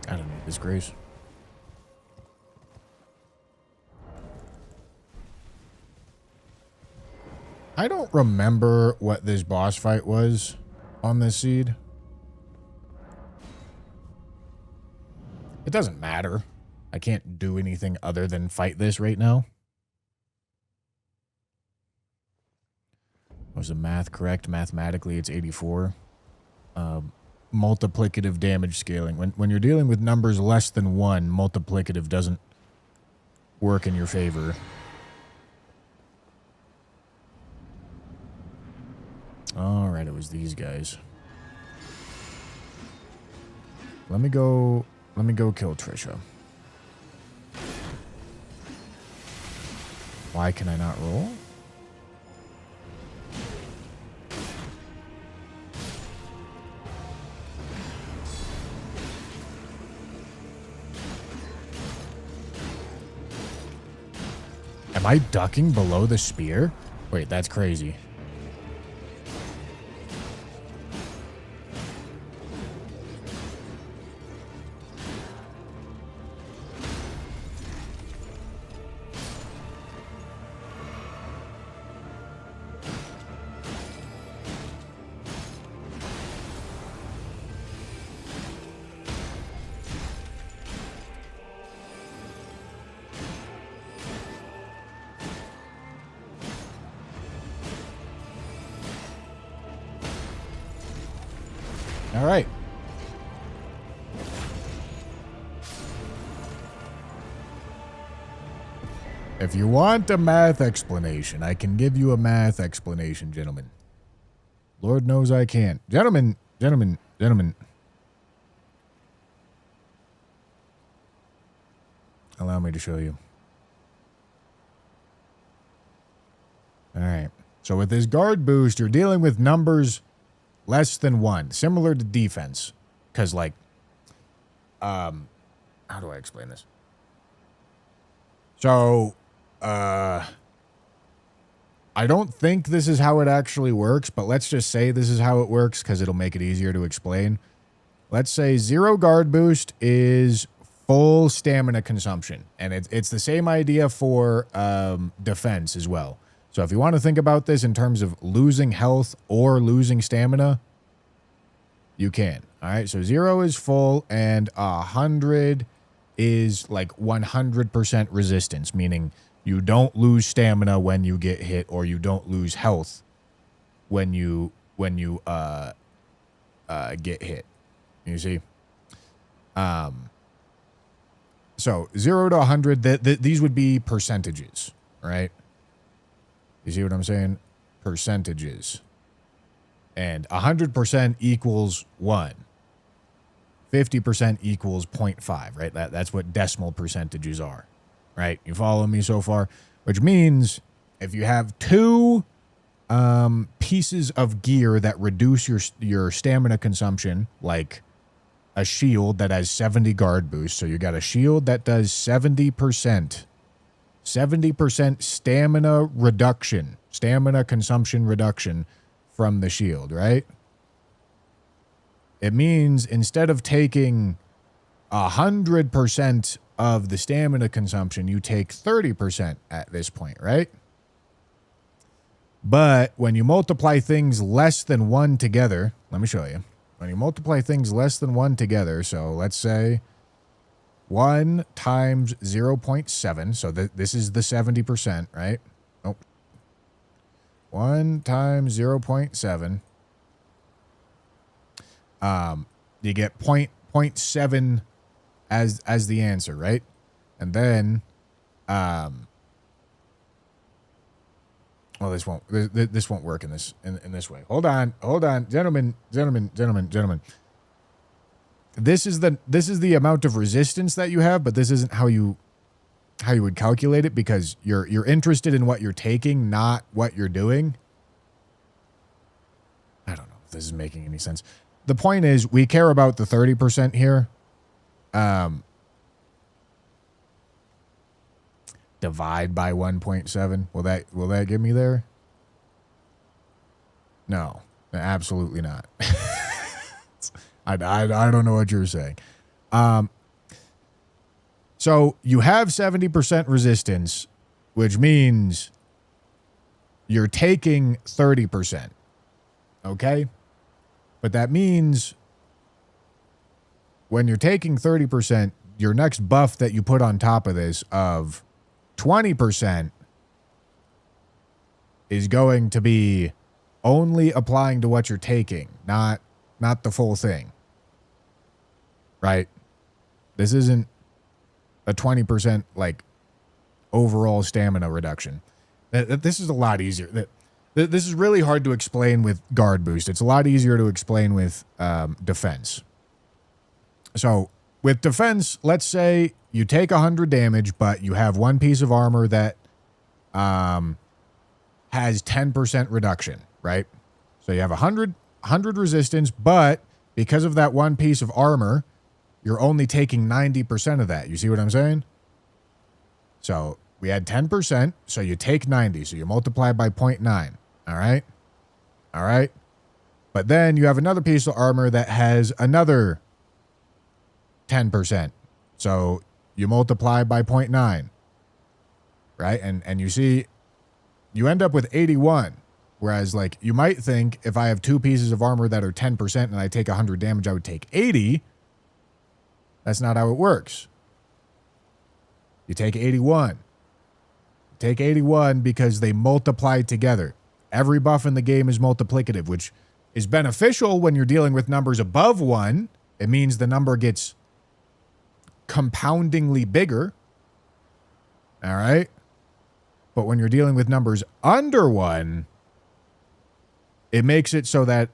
I don't need this grace. I don't remember what this boss fight was on this seed. It doesn't matter. I can't do anything other than fight this right now. Was the math correct? Mathematically, it's 84. Multiplicative damage scaling. When you're dealing with numbers less than 1, multiplicative doesn't work in your favor. All right, it was these guys. Let me go kill Trisha. Why can I not roll? Am I ducking below the spear? Wait, that's crazy. All right. If you want a math explanation, I can give you a math explanation, gentlemen. Lord knows I can't. Gentlemen. Allow me to show you. All right. So with this guard boost, you're dealing with numbers less than 1, similar to defense. Because, like, how do I explain this? So, I don't think this is how it actually works, but let's just say this is how it works because it'll make it easier to explain. Let's say 0 guard boost is full stamina consumption, and it's the same idea for defense as well. So if you want to think about this in terms of losing health or losing stamina, you can. All right, so 0 is full, and 100 is like 100% resistance, meaning you don't lose stamina when you get hit, or you don't lose health when you get hit. You see? So 0 to 100, these would be percentages, right? You see what I'm saying? Percentages. And 100% equals 1. 50% equals 0.5, right? That's what decimal percentages are, right? You follow me so far? Which means if you have 2 pieces of gear that reduce your stamina consumption, like a shield that has 70 guard boost, so you got a shield that does 70% stamina reduction, stamina consumption reduction from the shield, right? It means instead of taking 100% of the stamina consumption, you take 30% at this point, right? But when you multiply things less than 1 together, let me show you. When you multiply things less than 1 together, so let's say 1 times 0.7, so this is the 70%, right? Nope. 1 times 0.7, you get 0.7 as the answer, right? And then, well, this won't work in this way. Hold on, gentlemen. This is the amount of resistance that you have, but this isn't how you would calculate it, because you're interested in what you're taking, not what you're doing. I don't know if this is making any sense. The point is, we care about the 30% here. Divide by 1.7. Will that get me there? No, absolutely not. I don't know what you're saying. So you have 70% resistance, which means you're taking 30%. Okay? But that means when you're taking 30%, your next buff that you put on top of this of 20% is going to be only applying to what you're taking, not the full thing. Right? This isn't a 20% like overall stamina reduction. This is a lot easier. This is really hard to explain with guard boost. It's a lot easier to explain with defense. So with defense, let's say you take 100 damage, but you have one piece of armor that has 10% reduction, right? So you have 100 resistance, but because of that one piece of armor, you're only taking 90% of that. You see what I'm saying? So we had 10%, so you take 90, so you multiply by 0.9. All right? All right? But then you have another piece of armor that has another 10%. So you multiply by 0.9. Right? And you see, you end up with 81. Whereas, like, you might think if I have two pieces of armor that are 10% and I take 100 damage, I would take 80. That's not how it works. You take 81. You take 81 because they multiply together. Every buff in the game is multiplicative, which is beneficial when you're dealing with numbers above 1. It means the number gets compoundingly bigger. All right? But when you're dealing with numbers under 1, it makes it so that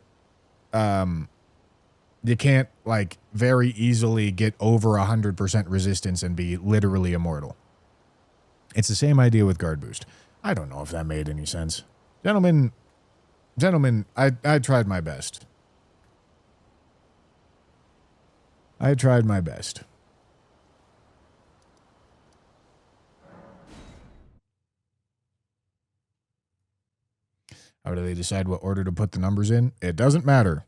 you can't, like, very easily get over 100% resistance and be literally immortal. It's the same idea with guard boost. I don't know if that made any sense. Gentlemen, I tried my best. I tried my best. How do they decide what order to put the numbers in? It doesn't matter.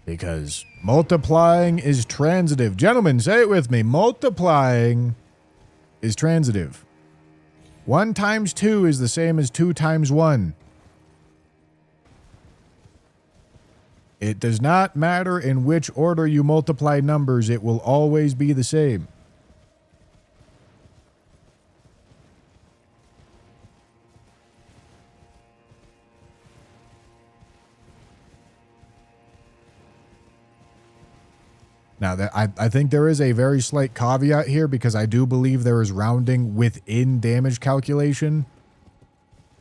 Because multiplying is transitive. Gentlemen, say it with me. Multiplying is transitive. 1 times 2 is the same as 2 times 1. It does not matter in which order you multiply numbers. It will always be the same. Now, I think there is a very slight caveat here, because I do believe there is rounding within damage calculation,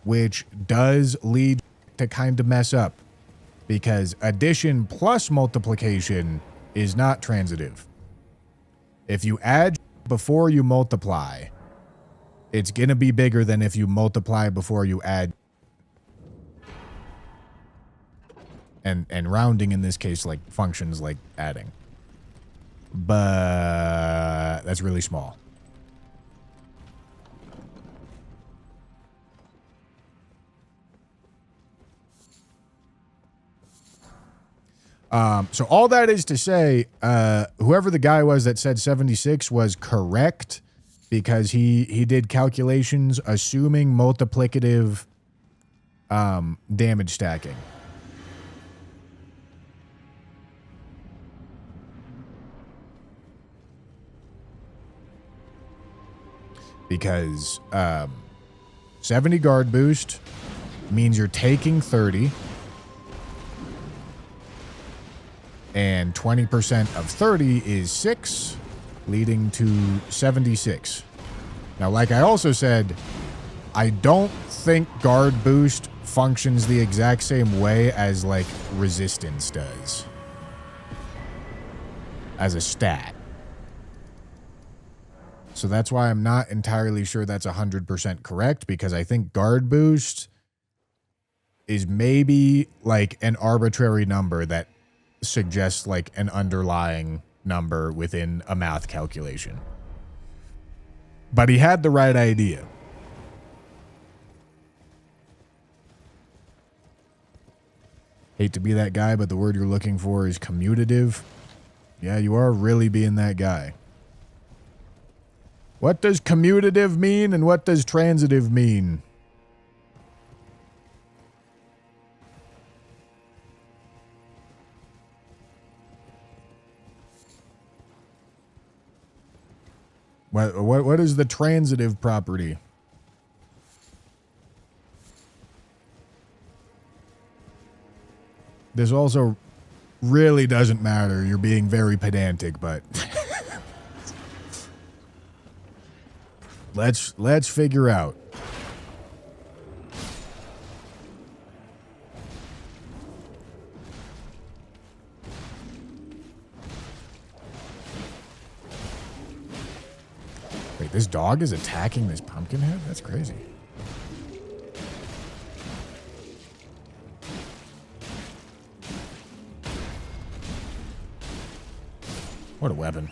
which does lead to kind of mess up, because addition plus multiplication is not transitive. If you add before you multiply, it's going to be bigger than if you multiply before you add. And rounding in this case, like, functions like adding. But that's really small. So all that is to say, whoever the guy was that said 76 was correct because he did calculations assuming multiplicative damage stacking. Because 70 guard boost means you're taking 30. And 20% of 30 is 6, leading to 76. Now, like I also said, I don't think guard boost functions the exact same way as, like, resistance does. As a stat. So that's why I'm not entirely sure that's 100% correct, because I think guard boost is maybe, like, an arbitrary number that suggests like an underlying number within a math calculation. But he had the right idea. Hate to be that guy, but the word you're looking for is commutative. Yeah, you are really being that guy. What does commutative mean and what does transitive mean? What is the transitive property? This also really doesn't matter. You're being very pedantic, but let's figure out. Wait, this dog is attacking this pumpkin head? That's crazy. What a weapon.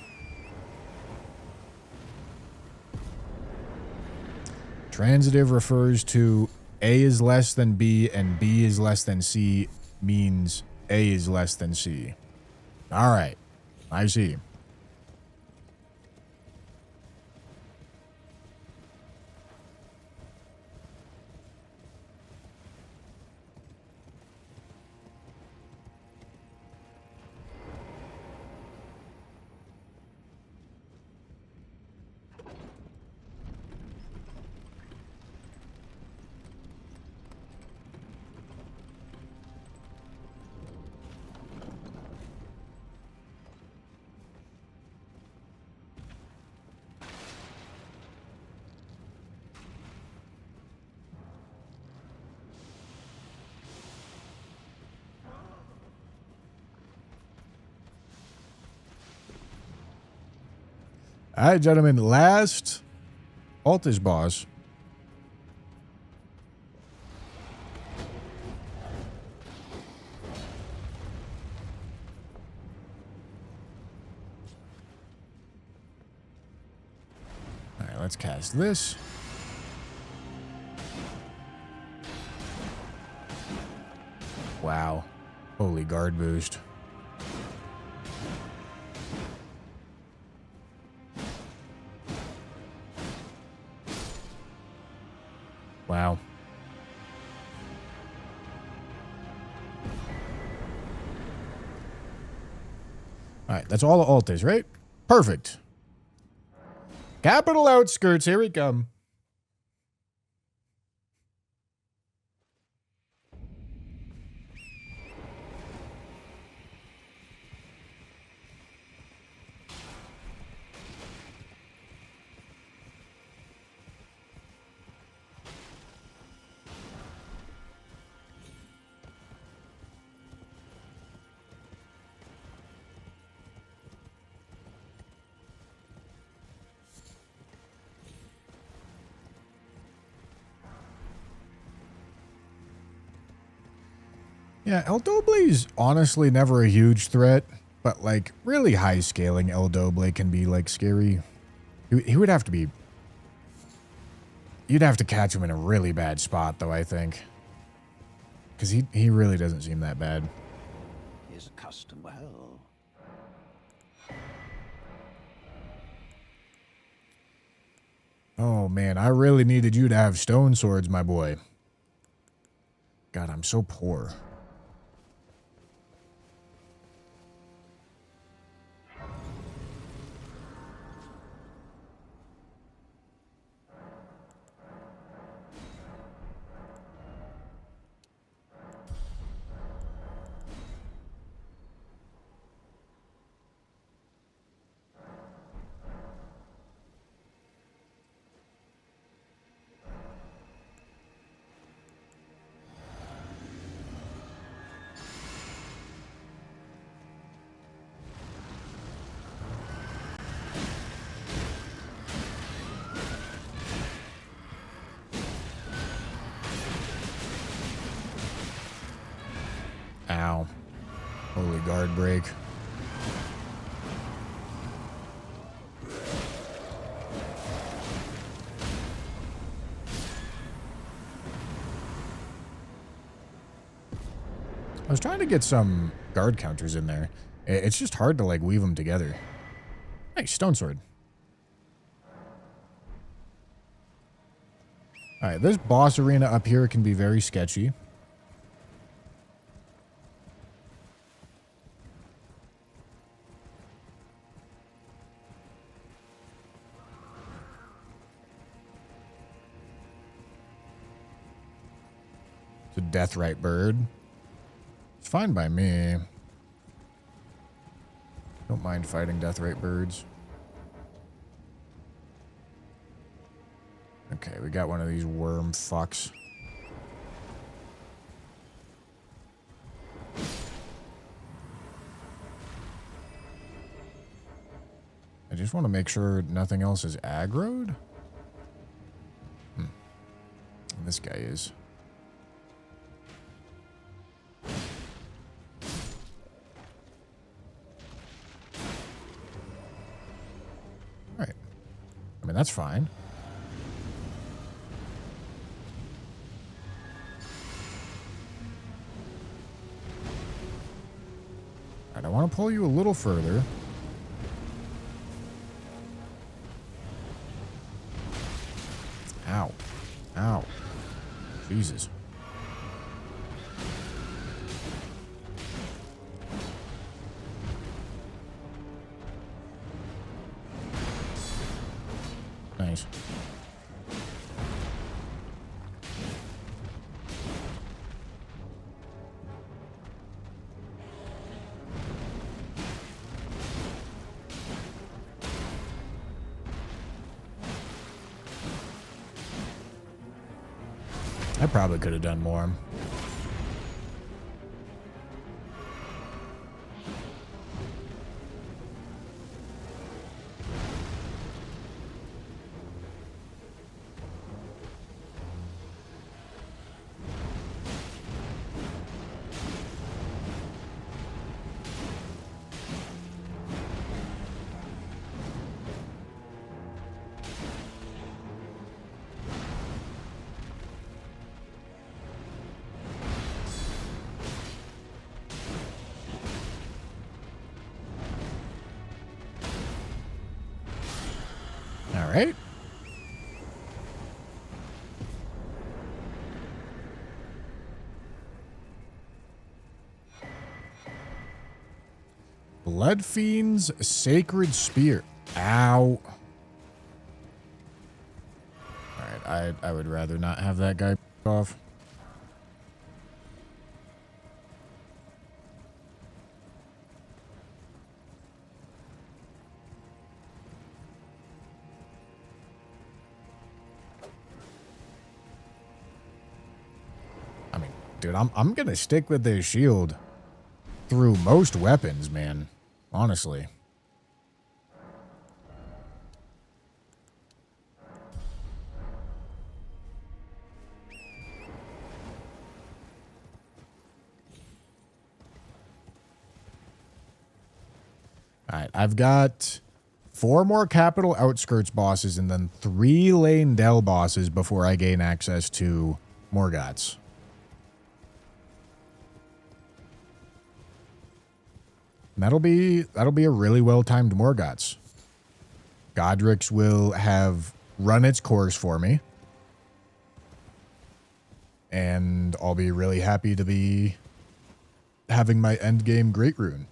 Transitive refers to A is less than B and B is less than C means A is less than C. All right. I see. All right, gentlemen, last Altus boss. All right, let's cast this. Wow. Holy guard boost. Wow. All right, that's all the alters, right? Perfect. Capital outskirts, here we come. Yeah, El Doble is honestly never a huge threat, but like really high scaling El Doble can be like scary. He would have to be. You'd have to catch him in a really bad spot, though, I think. Because he really doesn't seem that bad. is custom. Well. Oh, man, I really needed you to have stone swords, my boy. God, I'm so poor. Ow. Holy guard break. I was trying to get some guard counters in there. It's just hard to, like, weave them together. Hey, stone sword. Alright, this boss arena up here can be very sketchy. It's a deathrite bird. It's fine by me. Don't mind fighting deathrite birds. Okay, we got one of these worm fucks. I just want to make sure nothing else is aggroed. And this guy is. Right. I mean, that's fine. Alright, I want to pull you a little further. Ow. Ow. Jesus. Nice. I probably could have done more. All right. Blood Fiend's Sacred Spear. Ow. Alright, I would rather not have that guy off. I mean, dude, I'm gonna stick with this shield through most weapons, man. Honestly. Alright, I've got 4 more Capital Outskirts bosses and then 3 Lane Dell bosses before I gain access to Morgoth's. That'll be a really well-timed Morgoth's. Godric's will have run its course for me. And I'll be really happy to be having my endgame Great Rune.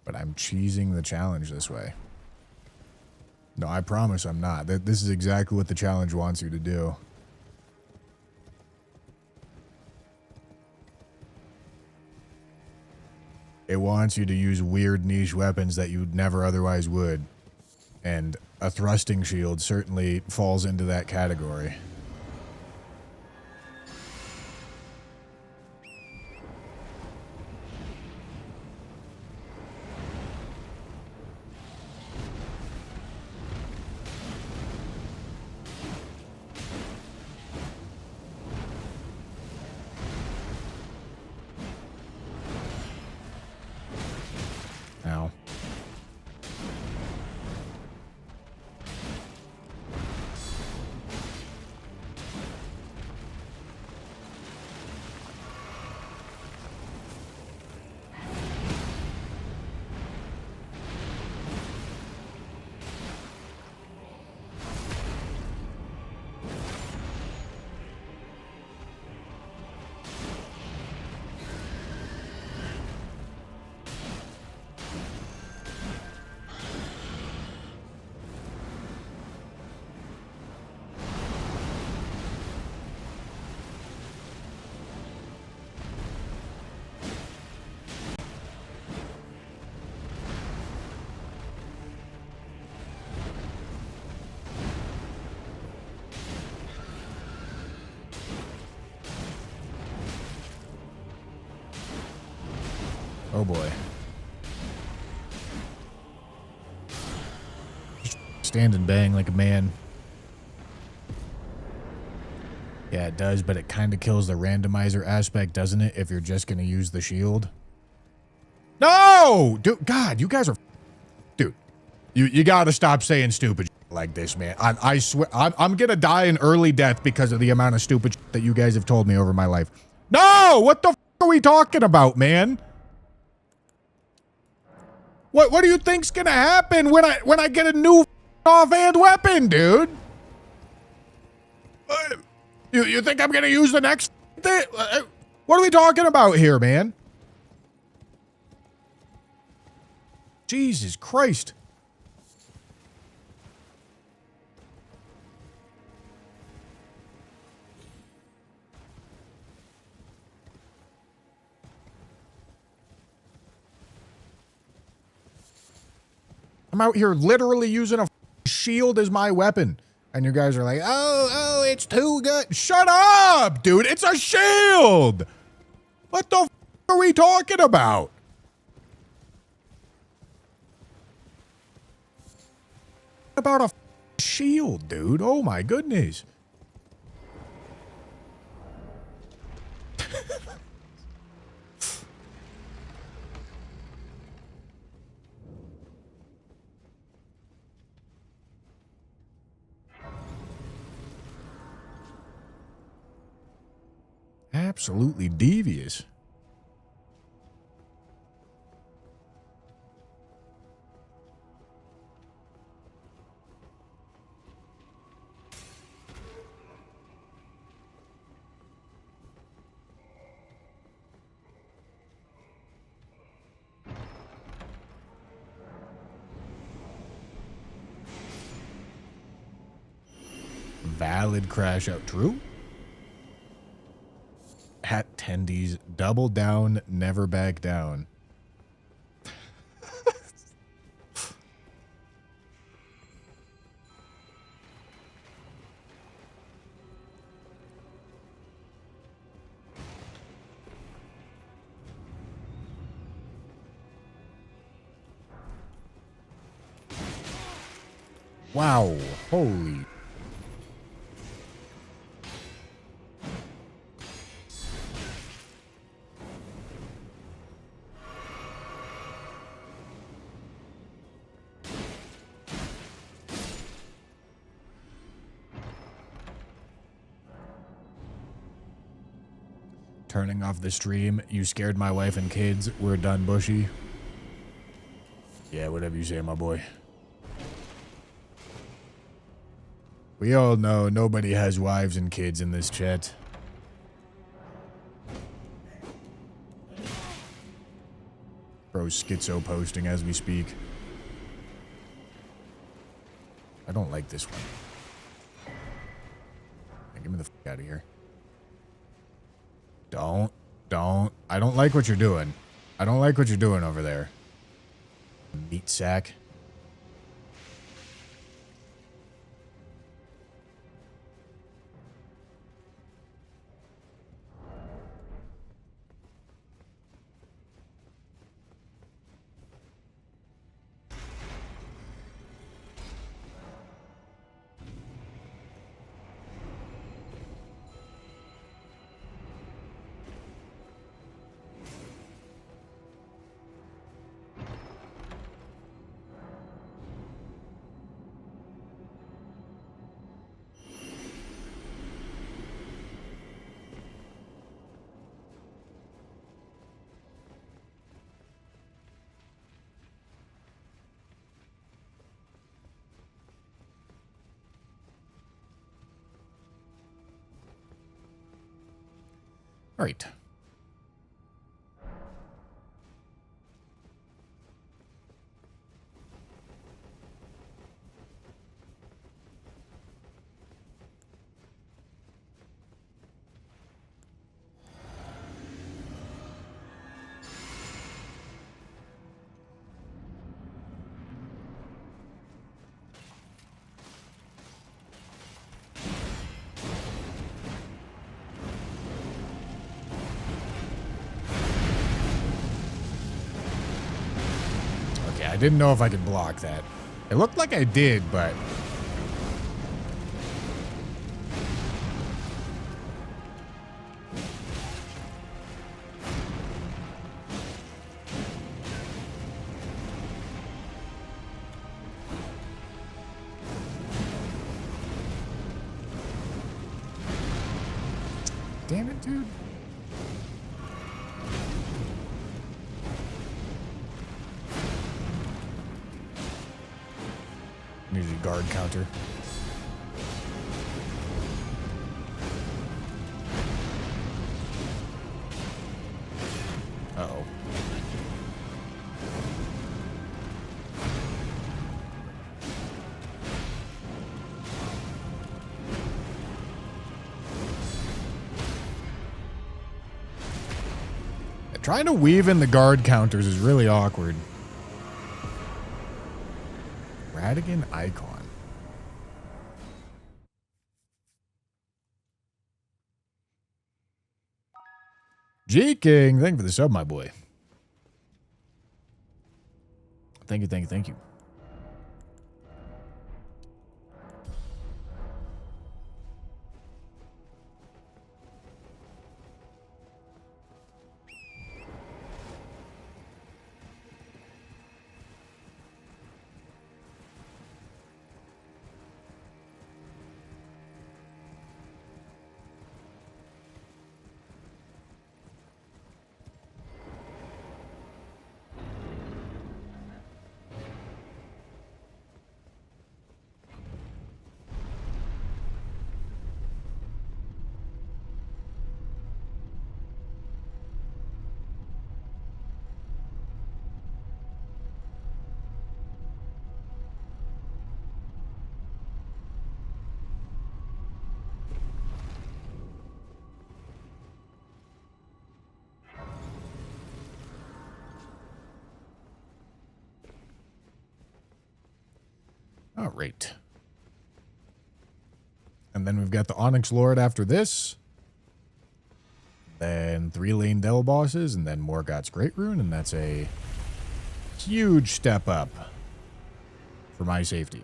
But I'm cheesing the challenge this way. No, I promise I'm not. This is exactly what the challenge wants you to do. It wants you to use weird niche weapons that you never otherwise would. And a thrusting shield certainly falls into that category. Ow. Oh boy. Just stand and bang like a man. Yeah, it does, but it kind of kills the randomizer aspect, doesn't it, if you're just going to use the shield? No! Dude, God, you guys are... Dude, you got to stop saying stupid like this, man. I swear, I'm going to die an early death because of the amount of stupid that you guys have told me over my life. No! What the are we talking about, man? What do you think's gonna happen when I get a new offhand weapon, dude? You think I'm gonna use the next thing? What are we talking about here, man? Jesus Christ. I'm out here literally using a shield as my weapon. And you guys are like, oh, it's too good. Shut up, dude. It's a shield. What the are we talking about? About a shield, dude. Oh my goodness. Absolutely devious. Valid crash out. True. Hat tendies, double down, never back down. Wow. Holy. turning off the stream. You scared my wife and kids. We're done, Bushy. Yeah, whatever you say, my boy. We all know nobody has wives and kids in this chat. Bro's schizo posting as we speak. I don't like this one. Hey, get me the fuck out of here. Don't. I don't like what you're doing. I don't like what you're doing over there. Meat sack. All right. I didn't know if I could block that. It looked like I did, but... Damn it, dude. Needed a guard counter. Uh-oh. Trying to weave in the guard counters is really awkward. Radigan icon. G King, thank you for the sub, my boy. Thank you. All right. And then we've got the Onyx Lord after this. Then 3 lane Devil bosses, and then Morgoth's Great Rune, and that's a huge step up for my safety.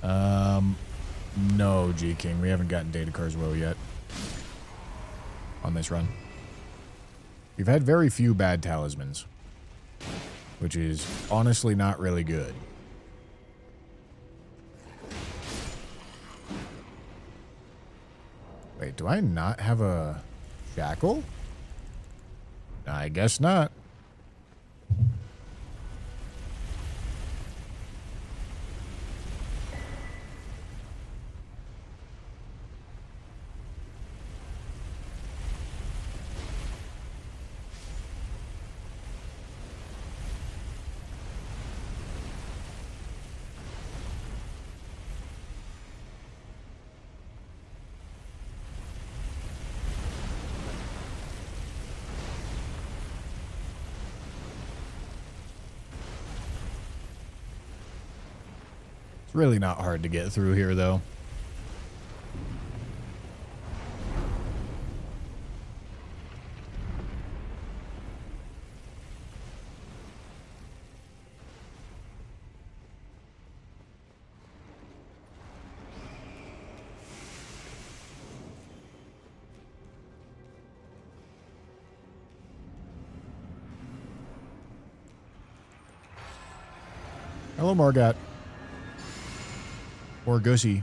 No, G King, we haven't gotten Data Carswell yet on this run. We've had very few bad talismans, which is honestly not really good. Wait, do I not have a shackle? I guess not. It's really not hard to get through here, though. Hello, Morgat. Or Gussie.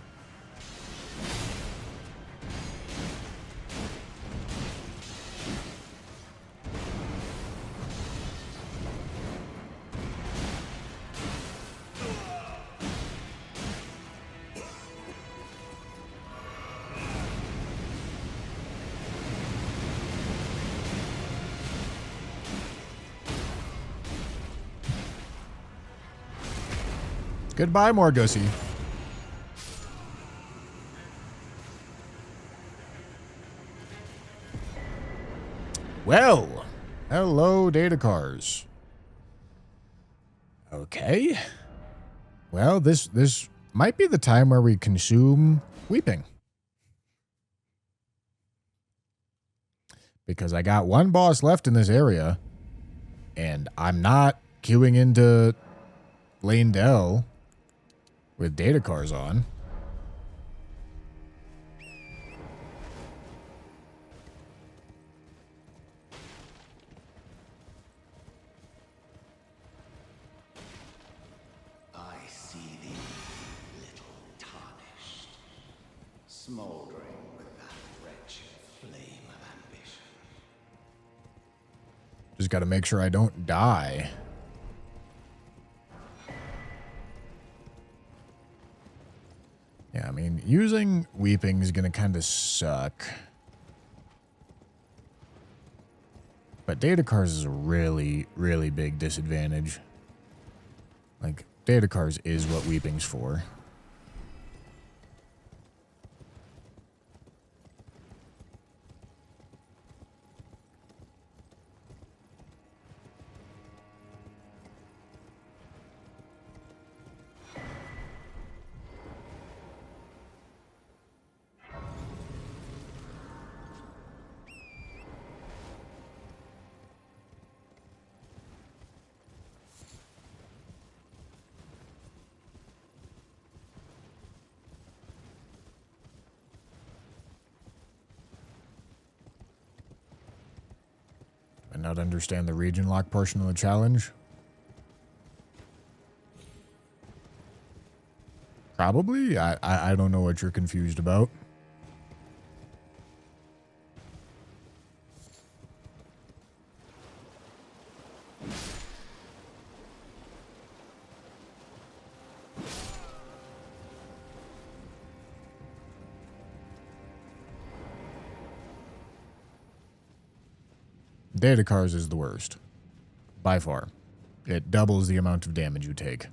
Goodbye, Morgussie. Well, hello, data cars. Okay. Well, this might be the time where we consume weeping. Because I got one boss left in this area, and I'm not queuing into Lane Dell with data cars on. I see thee, little tarnished, smoldering with that wretched flame of ambition. Just got to make sure I don't die. Yeah, I mean, using weeping is going to kind of suck. But data cars is a really, really big disadvantage. Like, data cars is what weeping's for. And not understand the region lock portion of the challenge? Probably. I don't know what you're confused about. Data cars is the worst. By far. It doubles the amount of damage you take.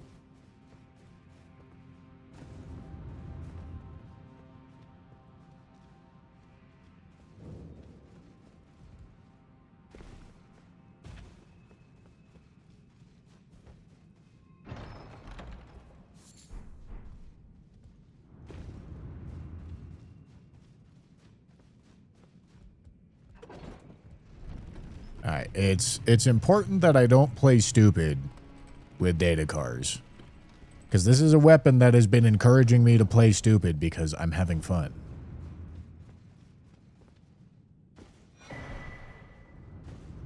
Alright, it's important that I don't play stupid with data cars. Because this is a weapon that has been encouraging me to play stupid because I'm having fun.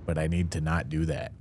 But I need to not do that.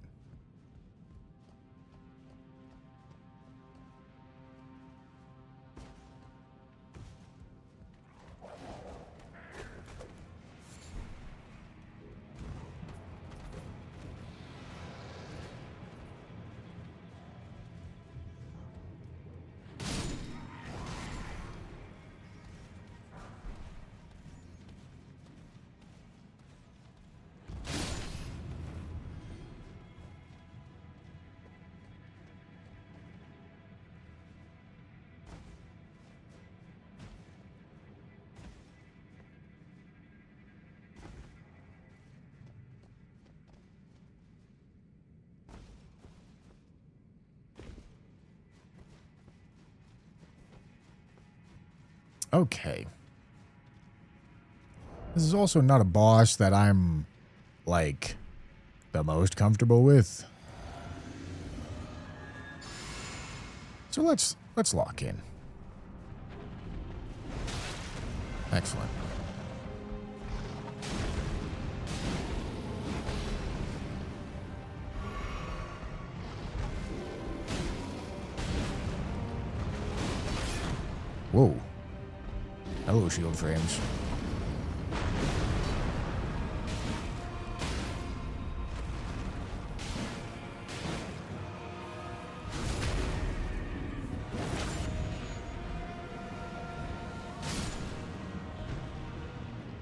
Okay. This is also not a boss that I'm, like, the most comfortable with. So let's lock in. Excellent. Whoa. Hello, shield frames.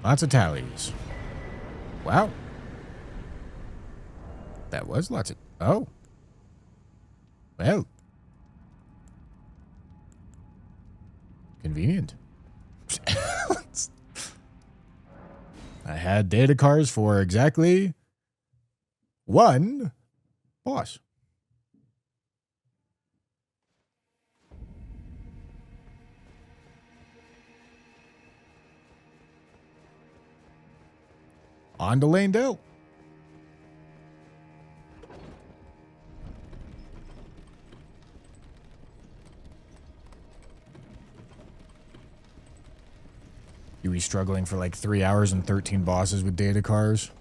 Lots of tallies. Wow. That was lots of... Oh. Well. Convenient. I had data cards for exactly one boss. On to Lane Dell. You be struggling for like 3 hours and 13 bosses with data cars?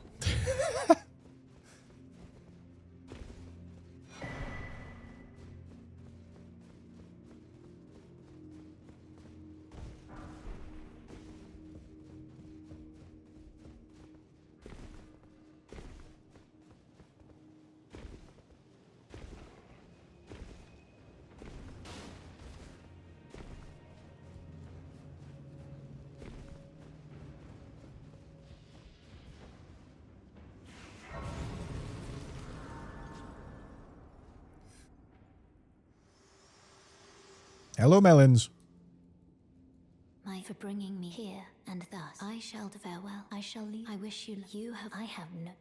Hello, melons. My for bringing me here, and thus I shall farewell. I shall leave. I wish you have. I have no.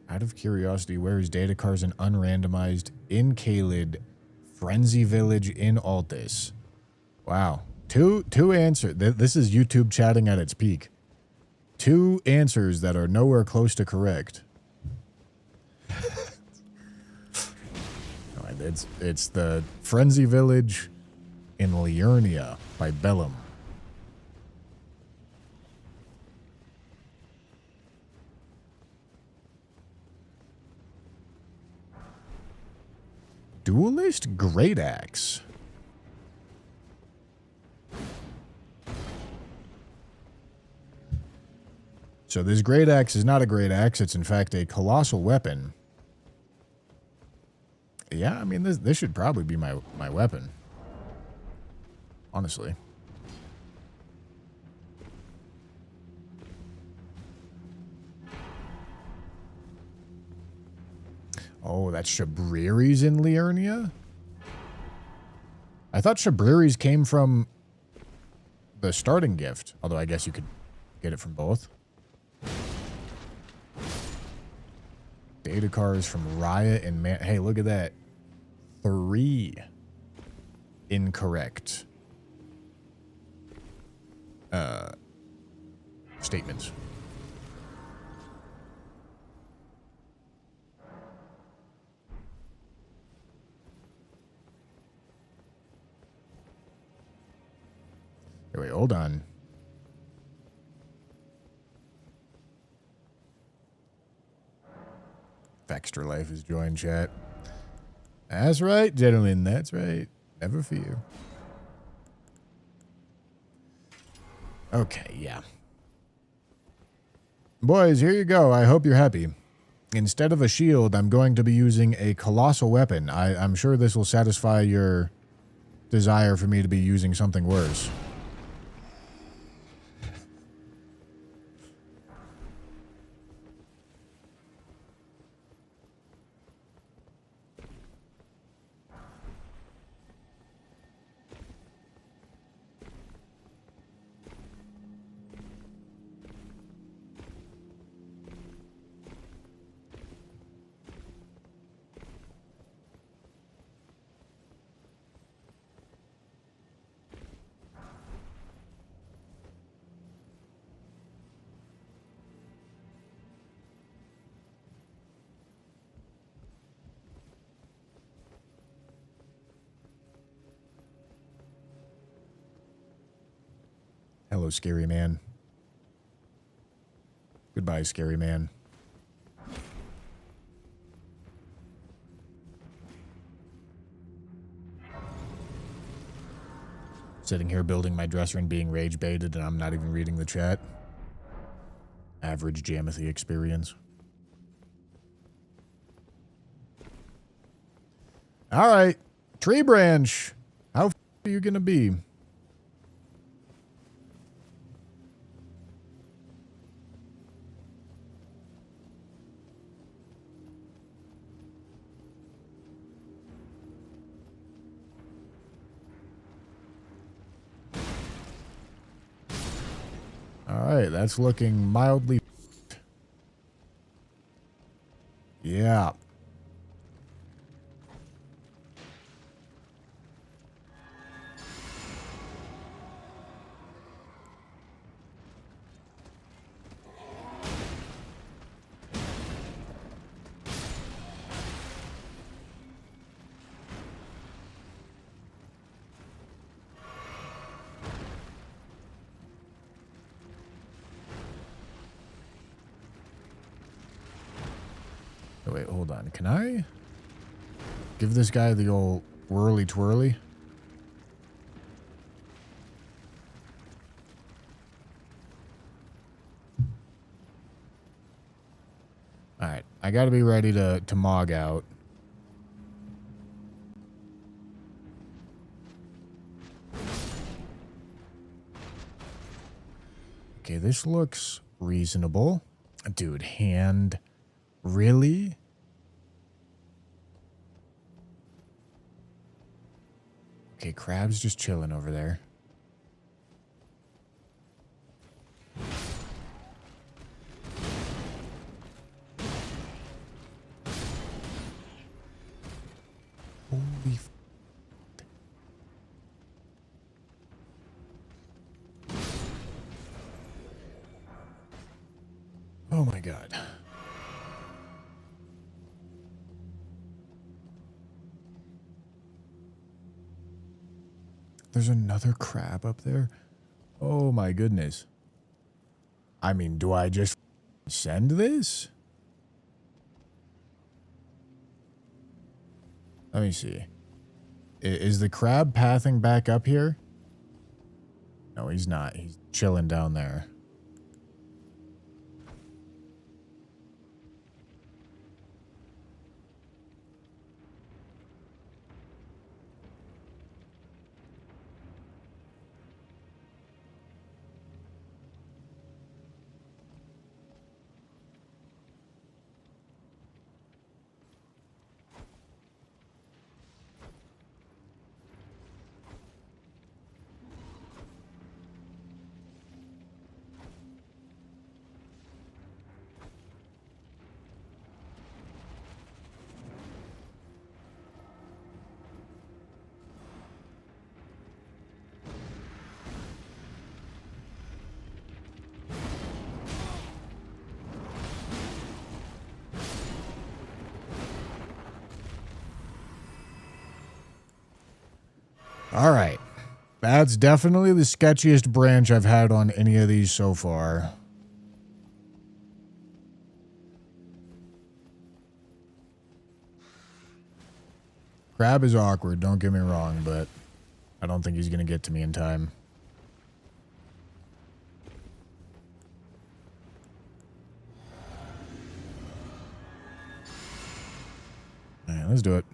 Out of curiosity, where is data cars and unrandomized in Kaled, Frenzy Village in Altus? Wow. Two answers. This is YouTube chatting at its peak. 2 answers that are nowhere close to correct. It's the Frenzy Village in Liurnia by Bellum. Duelist Great Axe. So this Great Axe is not a Great Axe. It's in fact a colossal weapon. Yeah, I mean, this should probably be my weapon. Honestly. Oh, that's Shabriri's in Liurnia? I thought Shabriri's came from the starting gift. Although I guess you could get it from both. Data cars from Riot and Man. Hey, look at that. 3 incorrect statements. Hey, wait, hold on. Extra Life has joined chat. That's right, gentlemen. That's right. Never fear. Okay, yeah. Boys, here you go. I hope you're happy. Instead of a shield, I'm going to be using a colossal weapon. I'm sure this will satisfy your desire for me to be using something worse. Hello, scary man. Goodbye, scary man. Sitting here building my dresser and being rage baited, and I'm not even reading the chat. Average Jamothy experience. All right, tree branch. How are you gonna be? All right, that's looking mildly. Yeah. Oh, wait, hold on. Can I give this guy the old whirly twirly? All right, I got to be ready to mog out. Okay, this looks reasonable. Dude, hand. Really? Okay, Crab's just chilling over there. Holy f. Oh my god. There's another crab up there? Oh my goodness. I mean, do I just send this? Let me see. Is the crab pathing back up here? No, he's not. He's chilling down there. All right. That's definitely the sketchiest branch I've had on any of these so far. Crab is awkward, don't get me wrong, but I don't think he's going to get to me in time. All right, let's do it.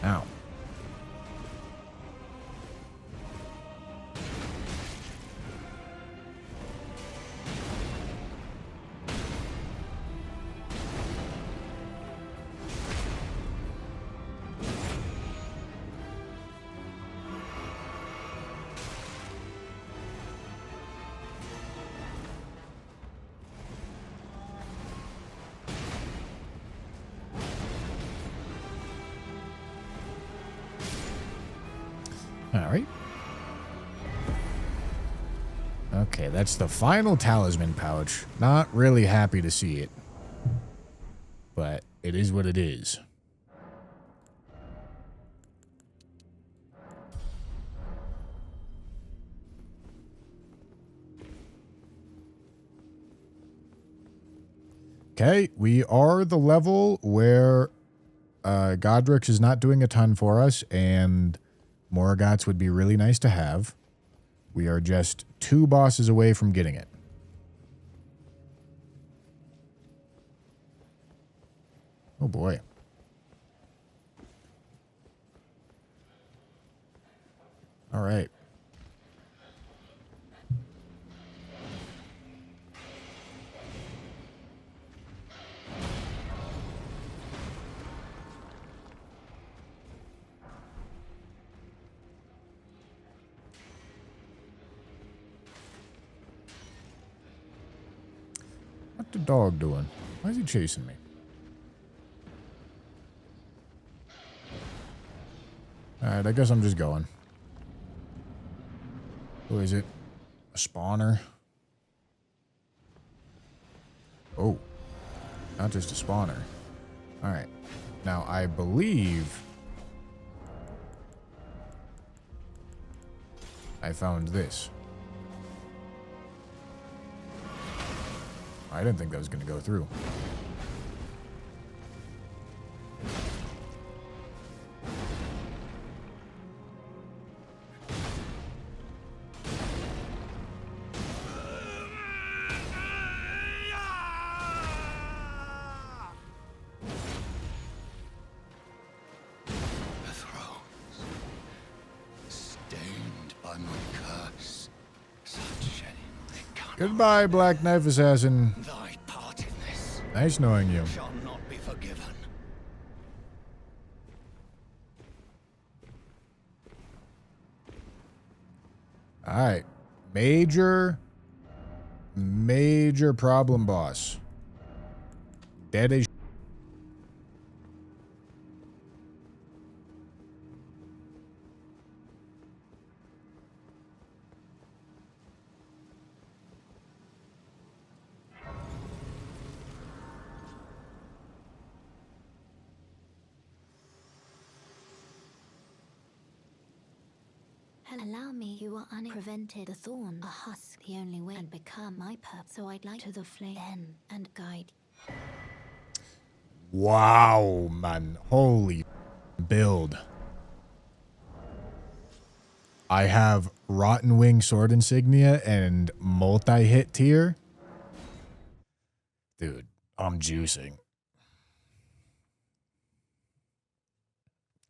Ow. Okay, that's the final talisman pouch. Not really happy to see it. But it is what it is. Okay, we are the level where Godrix is not doing a ton for us, and Morgoth's would be really nice to have. We are just 2 bosses away from getting it. Oh boy. All right. What's the dog doing? Why is he chasing me? Alright, I guess I'm just going. Who is it? A spawner? Oh. Not just a spawner. Alright. Now, I believe I found this. I didn't think that was going to go through. The thrones, stained by my curse, such shedding they cannot. Goodbye, Black Knife Assassin. Thy part in this Nice knowing you. shall not be forgiven. Alright. Major problem boss. Dead as Allow me, you are unprevented. The thorn, a husk, the only way, and become my purpose. So I'd like to the flame and guide. wow, man. Holy build. I have Rotten Wing Sword Insignia and multi-hit tier. Dude, I'm juicing.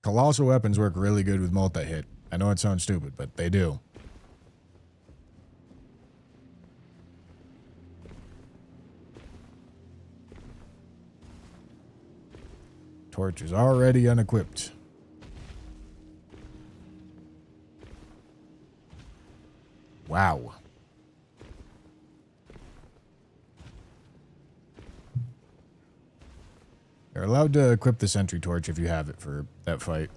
Colossal weapons work really good with multi-hit. I know it sounds stupid, but they do. Torch is already unequipped. Wow. You're allowed to equip the sentry torch if you have it for that fight.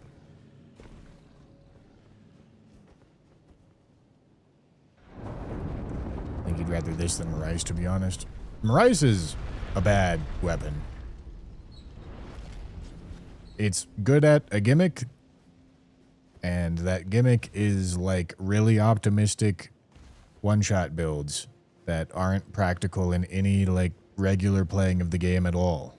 I think you'd rather this than Marais, to be honest. Marais is a bad weapon. It's good at a gimmick, and that gimmick is like really optimistic one-shot builds that aren't practical in any like regular playing of the game at all.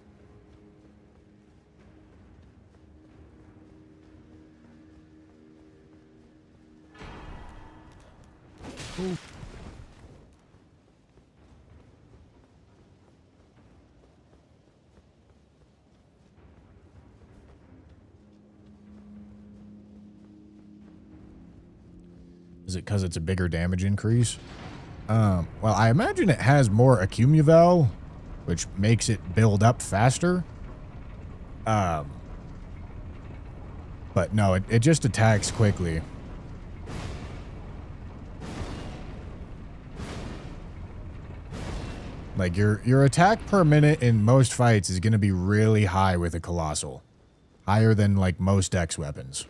Ooh. Is it because it's a bigger damage increase? Well, I imagine it has more accumuval, which makes it build up faster. But no, it just attacks quickly. Like, your attack per minute in most fights is going to be really high with a Colossal. Higher than, like, most Dex weapons.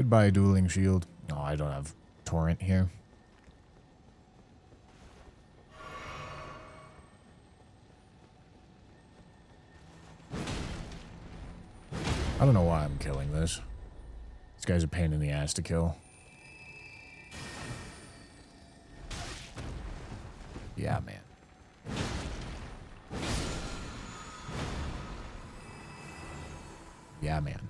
Goodbye, dueling shield. Oh, I don't have torrent here. I don't know why I'm killing this. This guy's a pain in the ass to kill. Yeah, man. Yeah, man.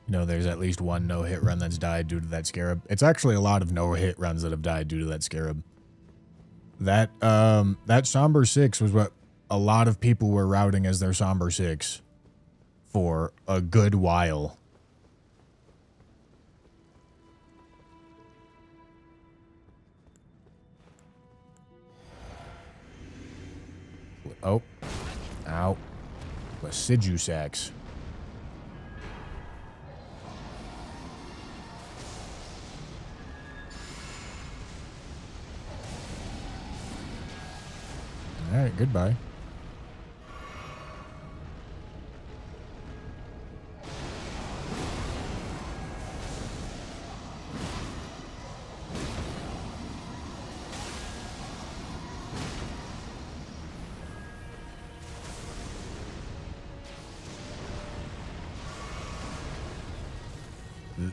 You know, there's at least one no-hit run that's died due to that scarab. It's actually a lot of no-hit runs that have died due to that scarab. That Somber 6 was what a lot of people were routing as their Somber 6 for a good while. Oh. Ow. Lasidusax. Alright, goodbye.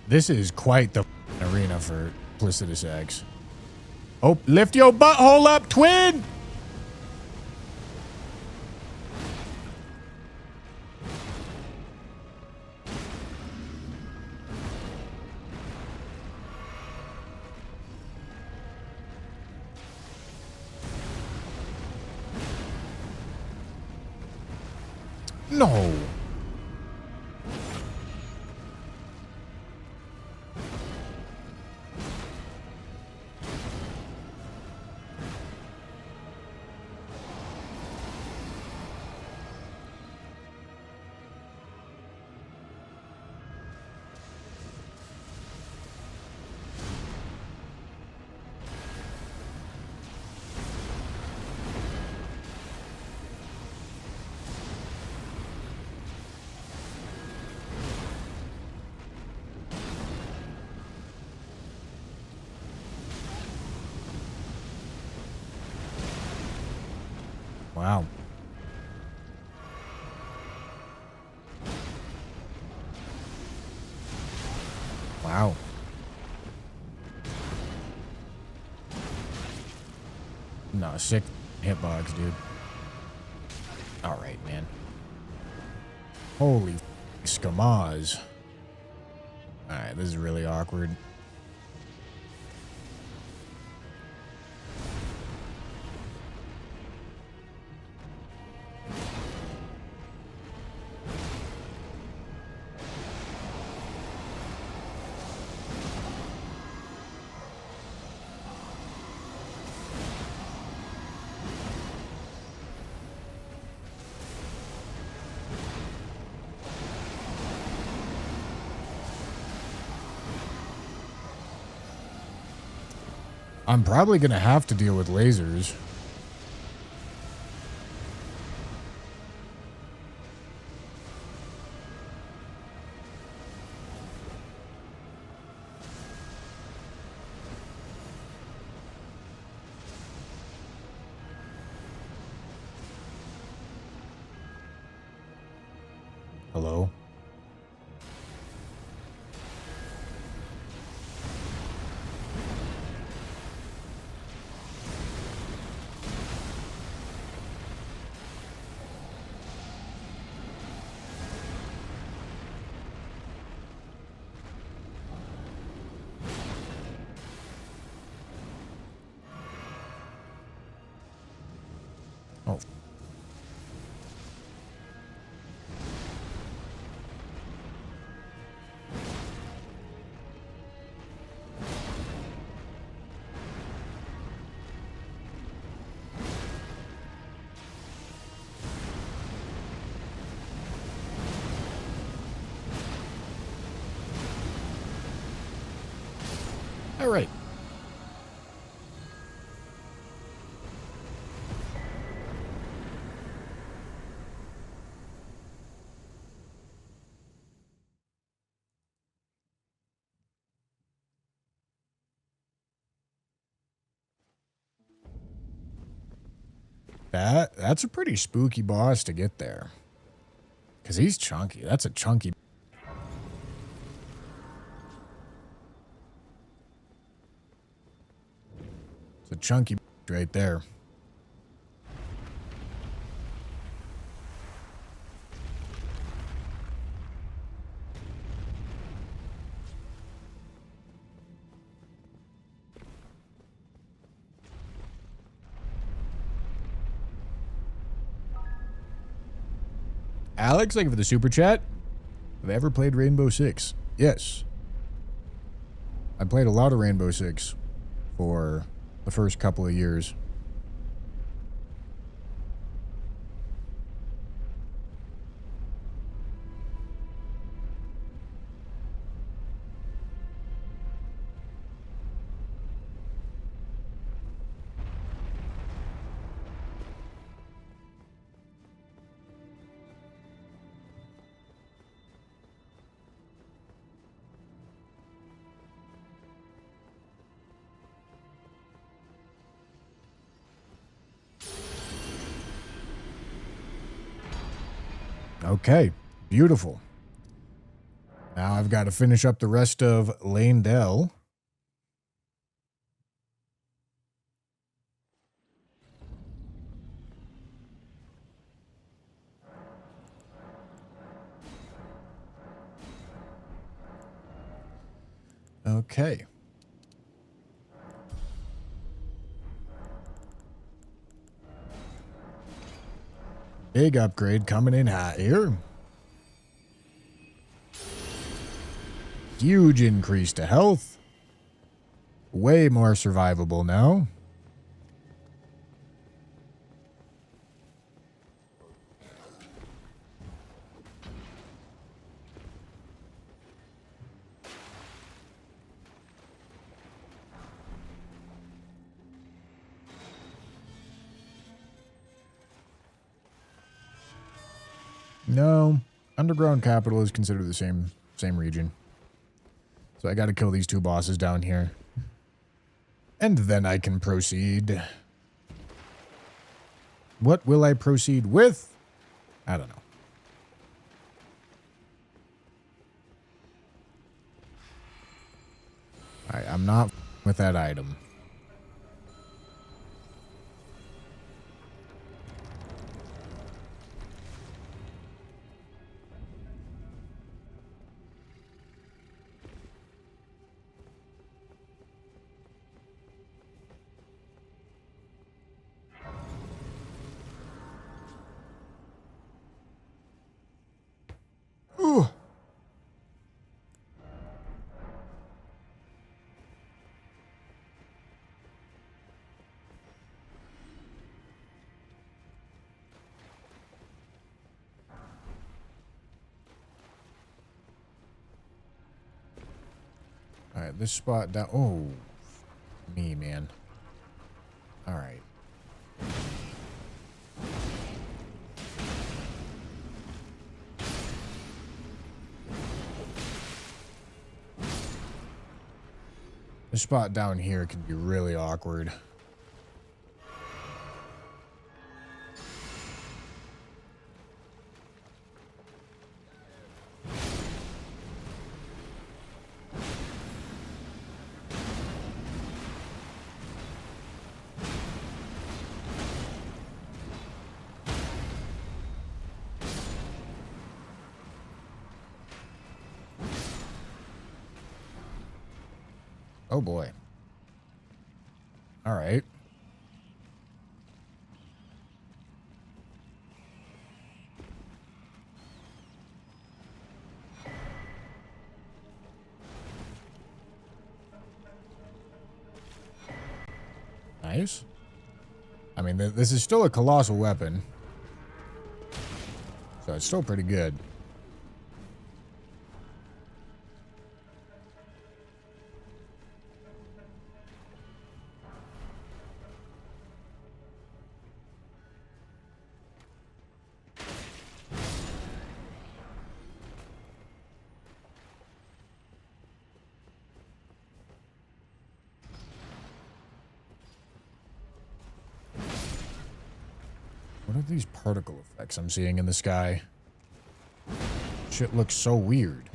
This is quite the arena for Placidus X. Oh, lift your butthole up, twin! No. Wow. Wow. No, sick hitbox, dude. Alright, man. Holy skamaz. Alright, this is really awkward. I'm probably going to have to deal with lasers. Hello? Oh. All right. That's a pretty spooky boss to get there. Because he's chunky. That's a chunky. It's a chunky right there. Alex, thank you for the super chat. Have I ever played Rainbow Six? Yes. I played a lot of Rainbow Six for the first couple of years. Okay, beautiful. Now I've got to finish up the rest of Lanedell. Okay. Big upgrade coming in hot here. Huge increase to health. Way more survivable now. No, underground capital is considered the same region. So I got to kill these two bosses down here. And then I can proceed. What will I proceed with? I don't know. Alright, I'm not with that item. Ooh. All right, this spot down. Oh, me, man. All right. This spot down here can be really awkward. Oh boy. All right. Nice. I mean, this is still a colossal weapon. So it's still pretty good. These particle effects I'm seeing in the sky. Shit looks so weird.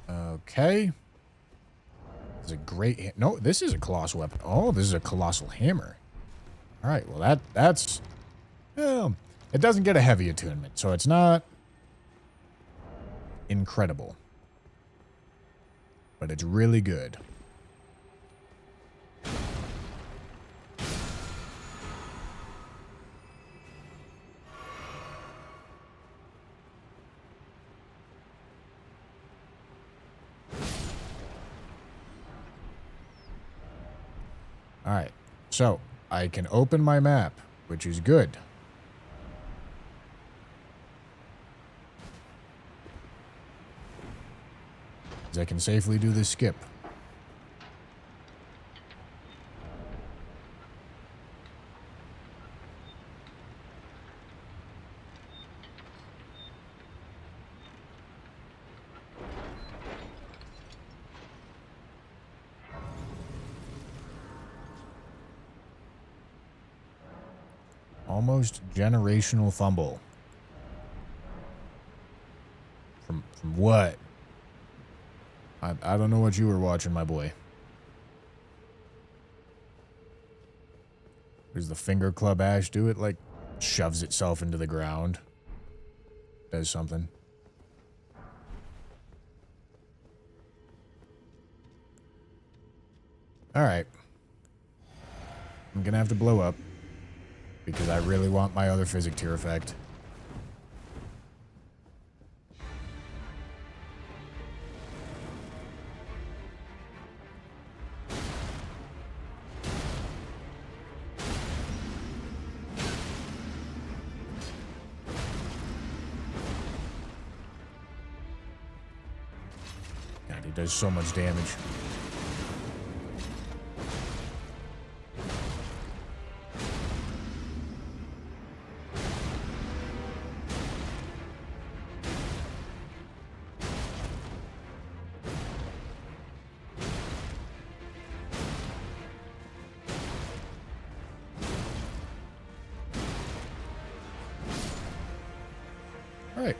Okay. This is a great... No, this is a colossal weapon. Oh, this is a colossal hammer. Alright, well that's... Well, it doesn't get a heavy attunement, so it's not... incredible. But it's really good. Alright, so I can open my map, which is good. I can safely do this skip. Almost generational fumble. From what? I don't know what you were watching, my boy. Does the finger club ash do it? Like, shoves itself into the ground. Does something. Alright. I'm gonna have to blow up. Because I really want my other physic tier effect. God, he does so much damage. Alright.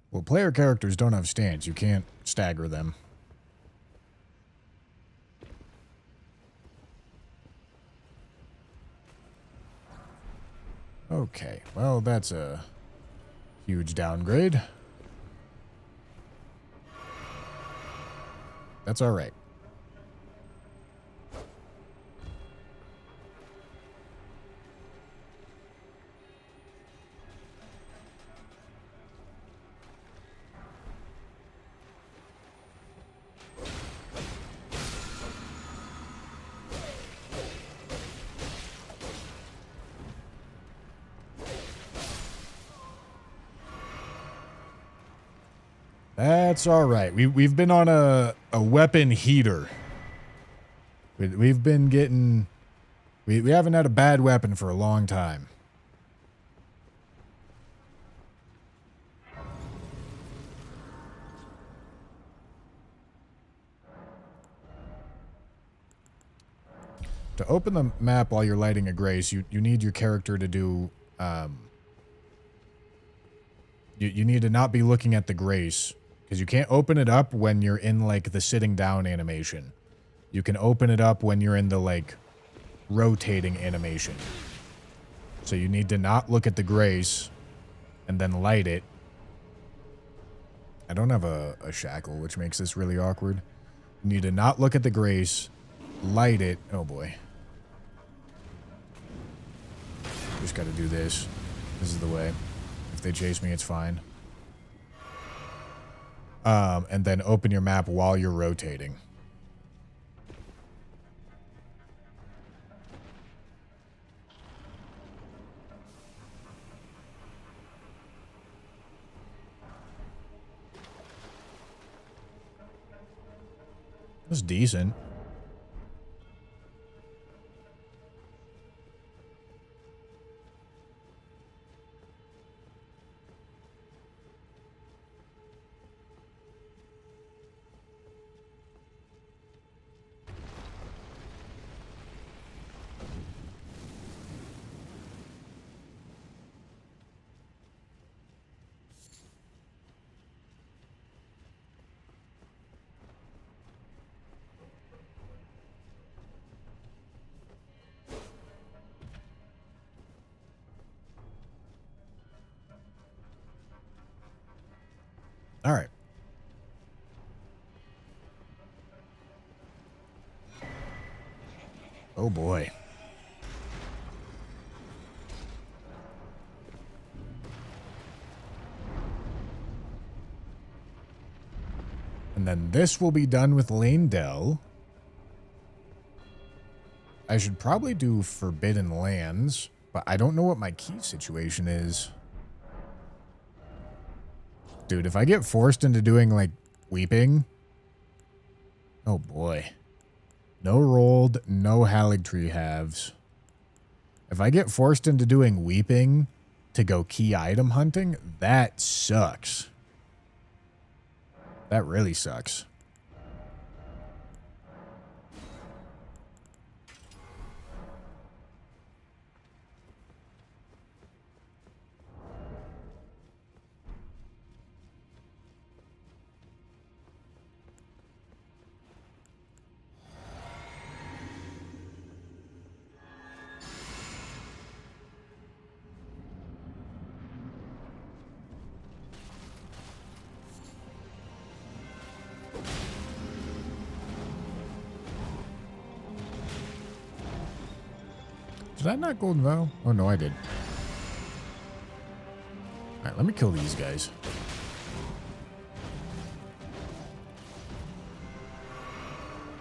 Well, player characters don't have stance. You can't stagger them. Okay, well, that's a huge downgrade. That's all right. That's all right. We've been on a weapon heater. We've been getting... We haven't had a bad weapon for a long time. To open the map while you're lighting a grace, you need your character to do... You need to not be looking at the grace. Because you can't open it up when you're in, like, the sitting down animation. You can open it up when you're in the, like, rotating animation. So you need to not look at the grace and then light it. I don't have a shackle, which makes this really awkward. You need to not look at the grace, light it. Oh, boy. Just gotta do this. This is the way. If they chase me, it's fine. And then open your map while you're rotating. That's decent. All right. Oh boy. And then this will be done with Lanedell. I should probably do Forbidden Lands, but I don't know what my key situation is. Dude, if I get forced into doing, like, Weeping... Oh, boy. No rolled, no Haligtree halves. If I get forced into doing Weeping to go key item hunting, that sucks. That really sucks. Did I not Golden Vow? Oh, no, I did. Alright, let me kill these guys.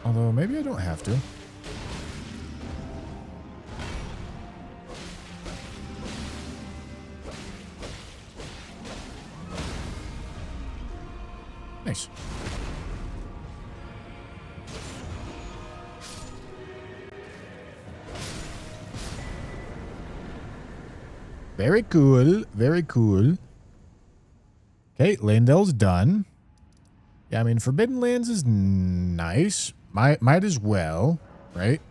Although, maybe I don't have to. Nice. Very cool. Very cool. Okay, Lanedell's done. Yeah, I mean, Forbidden Lands is nice. Might as well, right?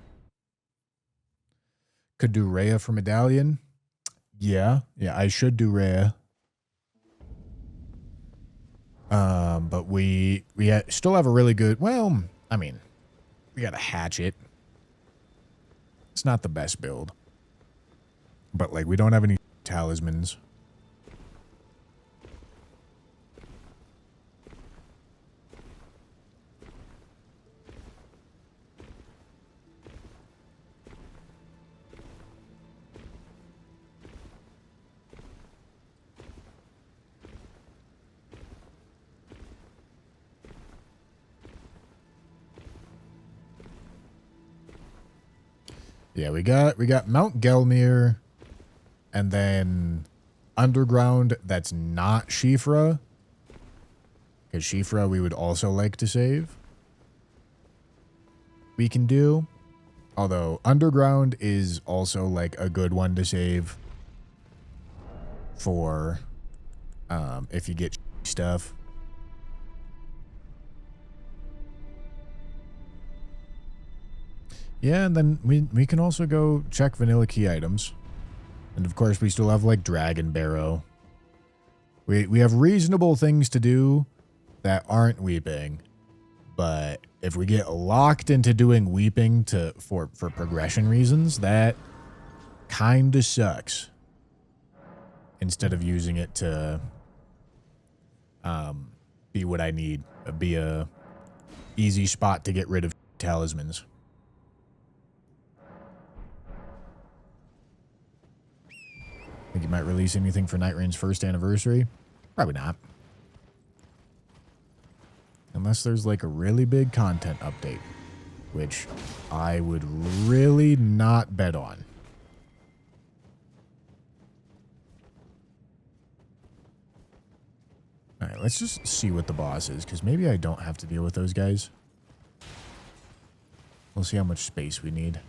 Could do Rhea for Medallion. Yeah, I should do Rhea. But we still have a really good... Well, I mean, we got a Hatchet. It's not the best build. But, like, we don't have any talismans. Yeah, we got Mount Gelmir, and then Underground that's not Shifra, because Shifra we would also like to save. We can do, although Underground is also like a good one to save for if you get stuff. Yeah, and then we can also go check vanilla key items. And of course, we still have, like, Dragon Barrow. We have reasonable things to do that aren't Weeping. But if we get locked into doing Weeping for progression reasons, that kind of sucks. Instead of using it to be what I need. Be a easy spot to get rid of talismans. Think you might release anything for Night Rain's first anniversary? Probably not. Unless there's like a really big content update, which I would really not bet on. Alright, let's just see what the boss is, because maybe I don't have to deal with those guys. We'll see how much space we need.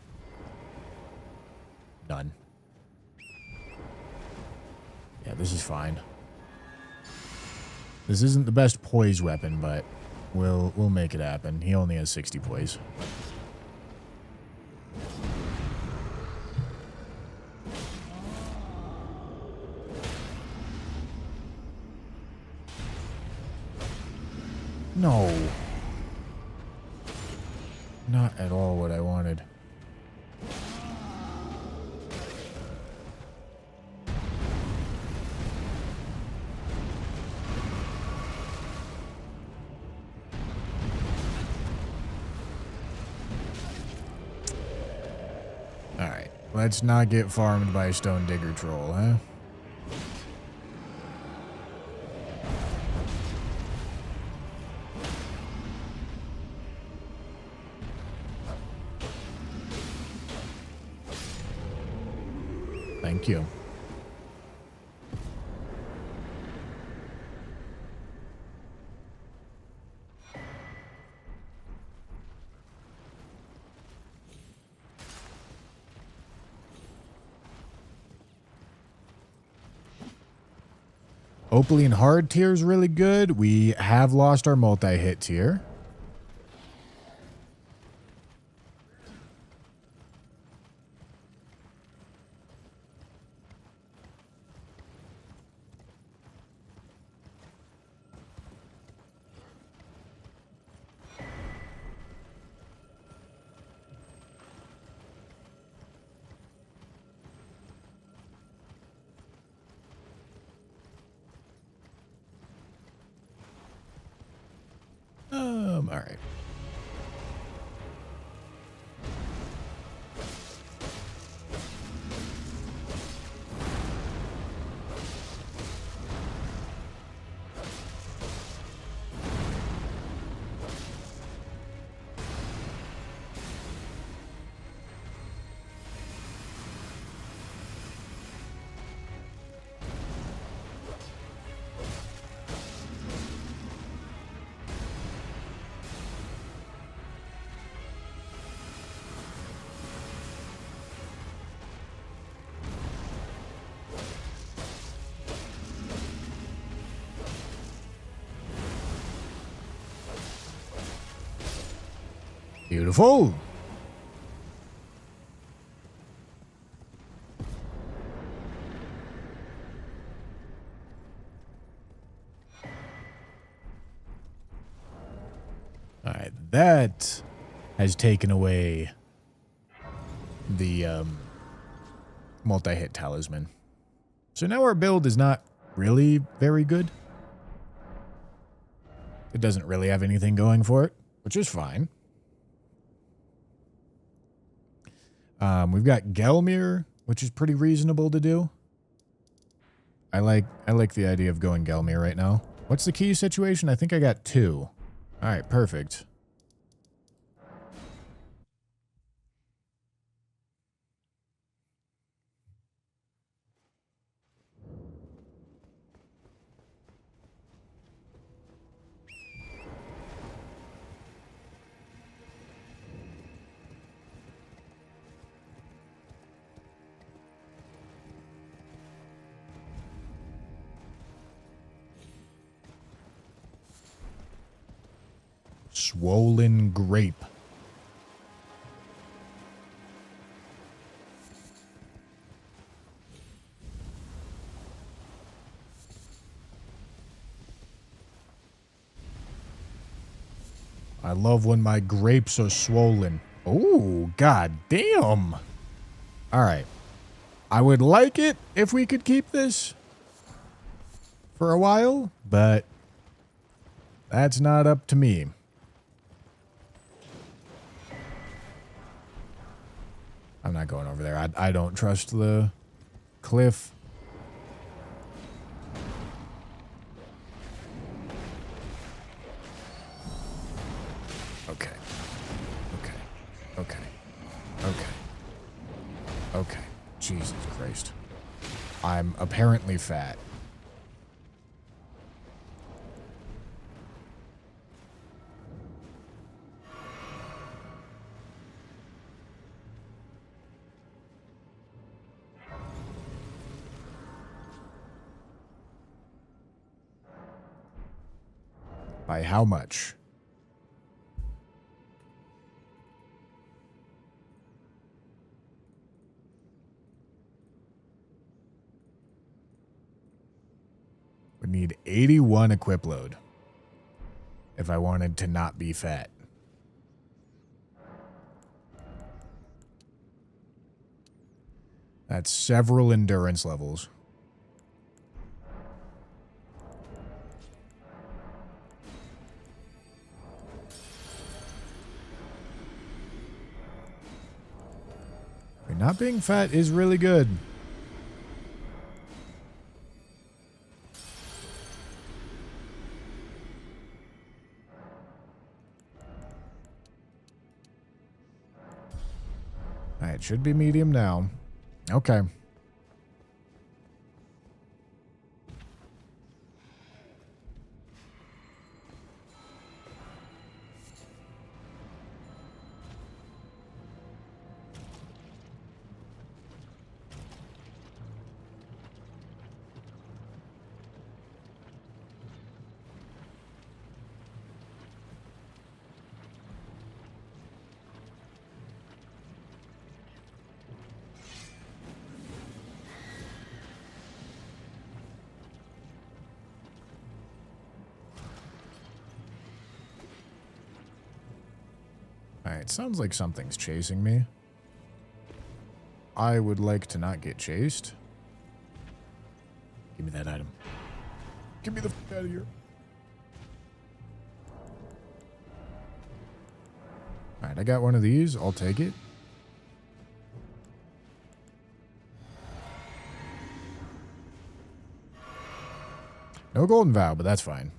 None. Yeah, this is fine. This isn't the best poise weapon, but we'll make it happen. He only has 60 poise. No. Not at all what I wanted. Let's not get farmed by a stone digger troll, huh? Thank you. Opaline hard tier is really good. We have lost our multi-hit tier. All right. Beautiful. All right, that has taken away the multi-hit talisman. So now our build is not really very good. It doesn't really have anything going for it, which is fine. We've got Gelmir, which is pretty reasonable to do. I like the idea of going Gelmir right now. What's the key situation? I think I got 2. All right, perfect. Swollen grape. I love when my grapes are swollen. Oh, god damn. All right. I would like it if we could keep this for a while, but that's not up to me. I'm not going over there. I don't trust the cliff. Okay. Okay. Okay. Okay. Okay. Jesus Christ. I'm apparently fat. By how much? Would need 81 equip load if I wanted to not be fat. That's several endurance levels. We Not being fat is really good. Alright, should be medium now. Okay. Alright, sounds like something's chasing me. I would like to not get chased. Give me that item. Get me the f out of here. Alright, I got one of these. I'll take it. No golden vow, but that's fine.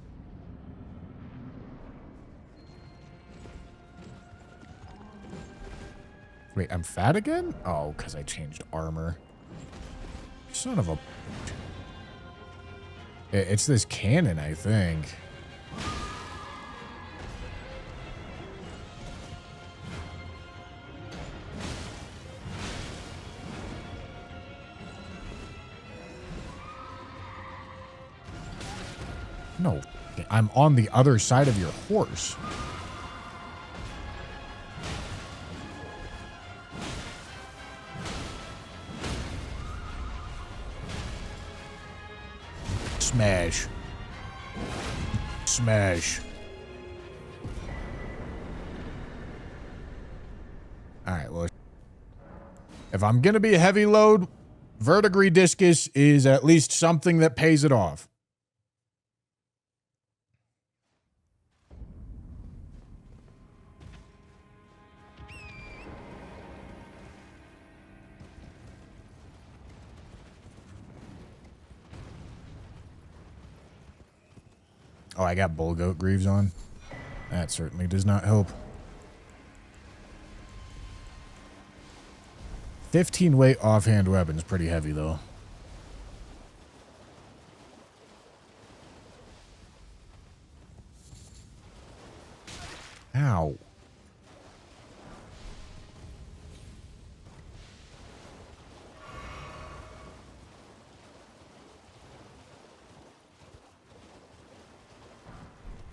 Wait, I'm fat again? Oh, because I changed armor. Son of a... It's this cannon, I think. No, I'm on the other side of your horse. Smash. Smash. Alright, well, if I'm gonna be a heavy load, verdigris discus is at least something that pays it off. Oh, I got bull goat greaves on. That certainly does not help. 15 weight offhand weapons, pretty heavy though. Ow.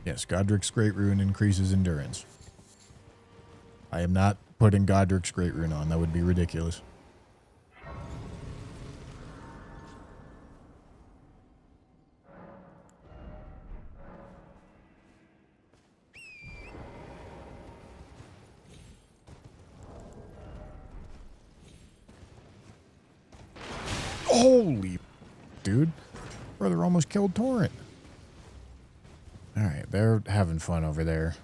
Yes, Godric's Great Rune increases endurance. I am not putting Godric's Great Rune on. That would be ridiculous. Holy dude. Brother almost killed Torrent. Alright, they're having fun over there.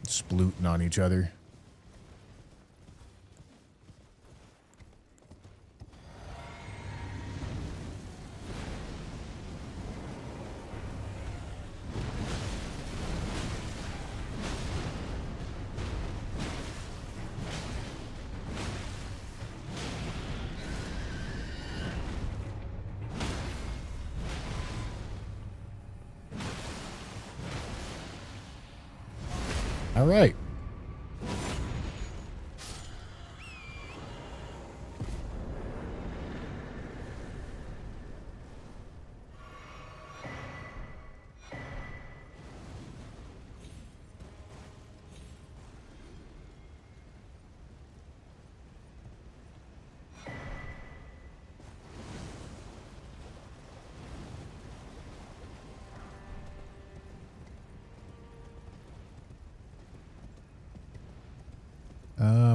Splooting on each other. All right.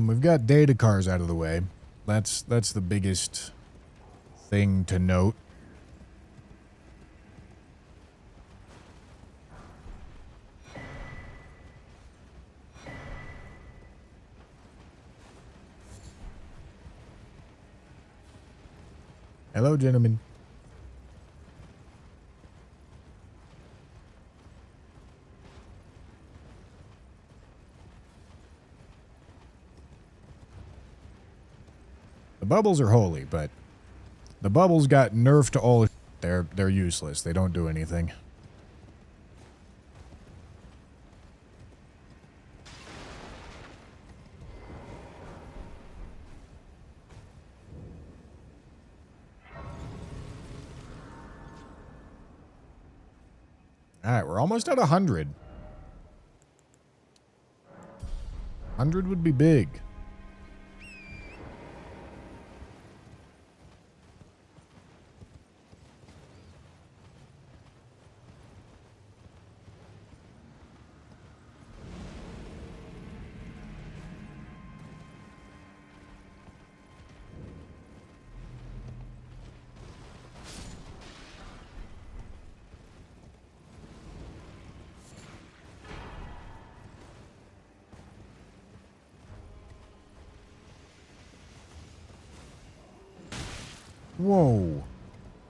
We've got data cars out of the way. That's the biggest thing to note. Hello, gentlemen. The bubbles are holy, but the bubbles got nerfed to all. They're useless. They don't do anything. All right, we're almost at 100. 100 would be big. Whoa.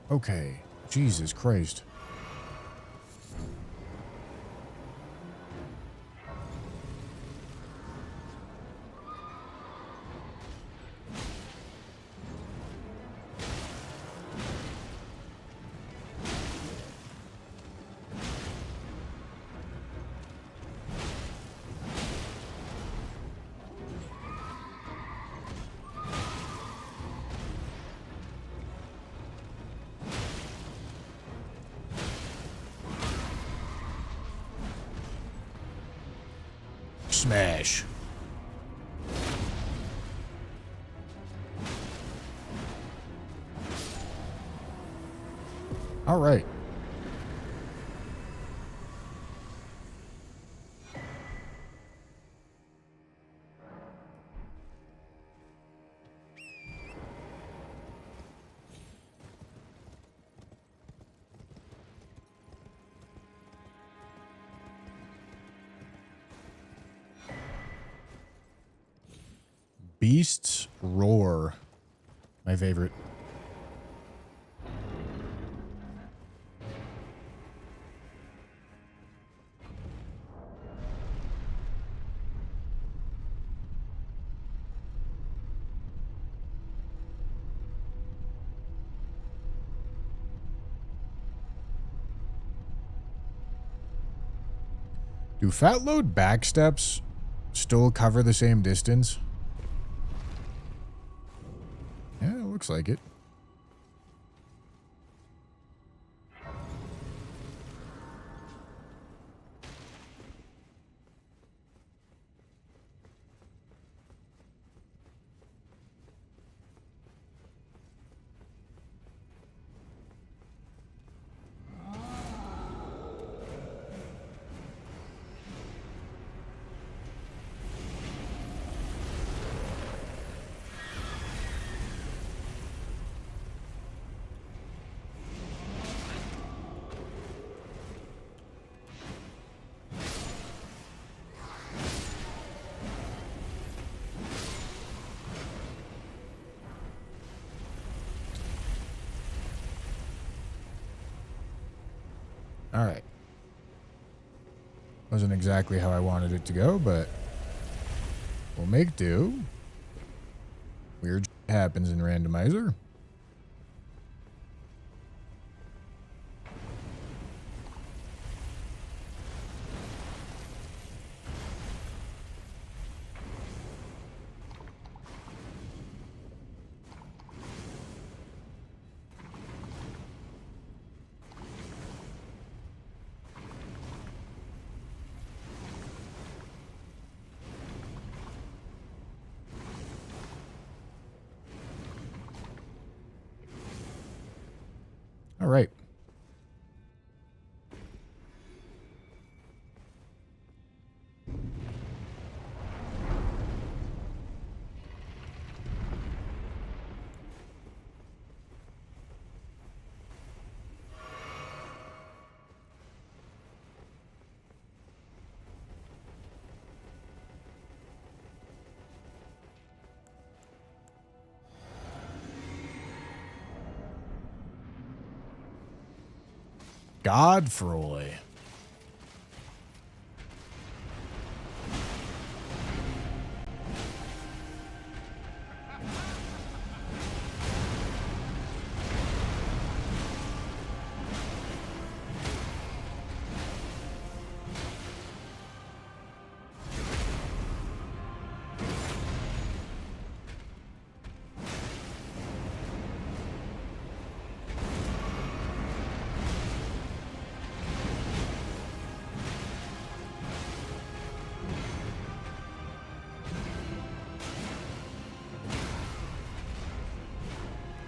Okay. Jesus Christ. Smash. All right. Beasts Roar. My favorite. Do fat load backsteps still cover the same distance? Yeah, it looks like it. All right. Wasn't exactly how I wanted it to go, but we'll make do. Weird happens in randomizer. Godfroy.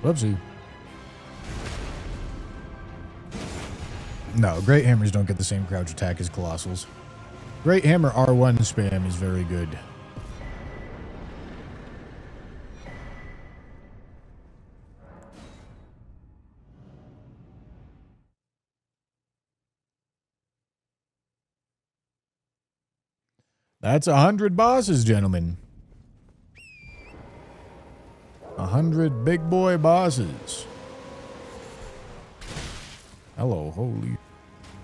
Whoopsie. No, Great Hammers don't get the same crouch attack as Colossals. Great Hammer R1 spam is very good. That's 100 bosses, gentlemen. 100 big boy bosses. Hello, holy.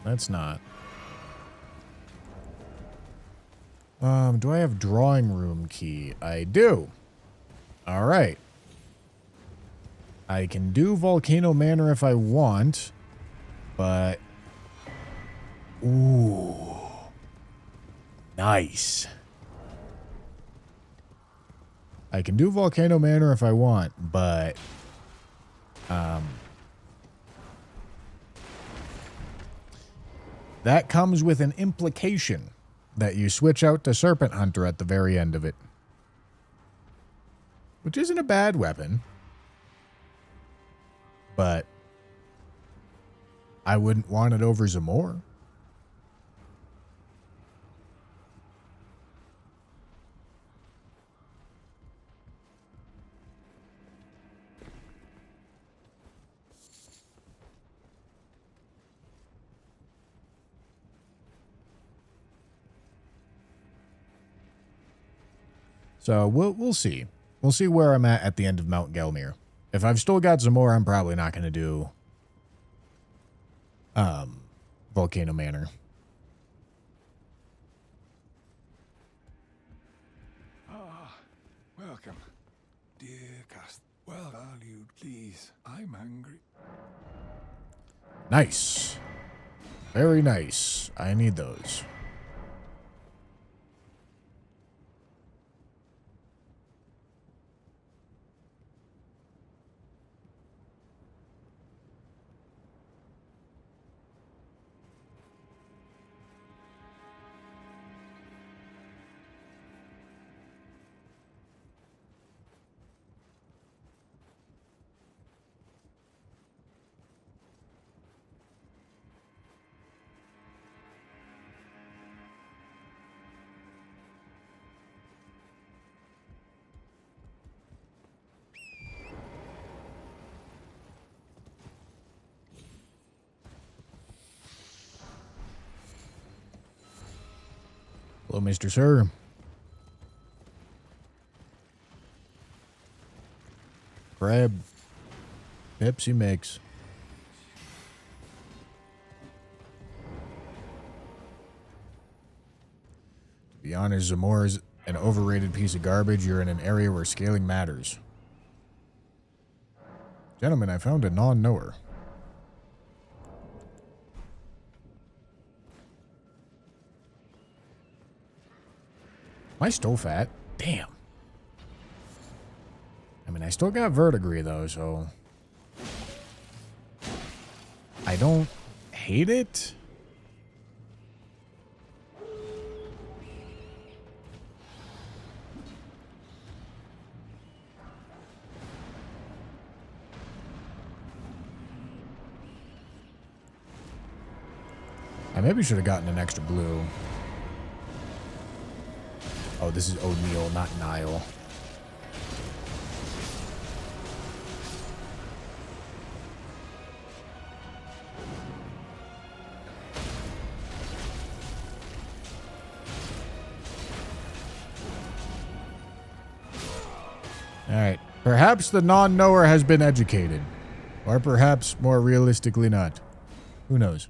That's not. Do I have drawing room key? I do. All right. I can do Volcano Manor if I want, but ooh. Nice. I can do Volcano Manor if I want, but that comes with an implication that you switch out to Serpent Hunter at the very end of it. Which isn't a bad weapon. But I wouldn't want it over Zamor. So we'll see. We'll see where I'm at the end of Mount Gelmir. If I've still got some more, I'm probably not going to do Volcano Manor. Welcome, dear cast. Well valued, please. I'm hungry. Nice. Very nice. I need those. Hello, Mr. Sir. Crab. Pepsi mix. To be honest, Zamor is an overrated piece of garbage. You're in an area where scaling matters. Gentlemen, I found a non-knower. Am I still fat? Damn. I mean, I still got verdigris, though, so... I don't hate it. I maybe should have gotten an extra blue. Oh, this is O'Neill, not Nile. Alright. Perhaps the non-knower has been educated. Or perhaps, more realistically, not. Who knows?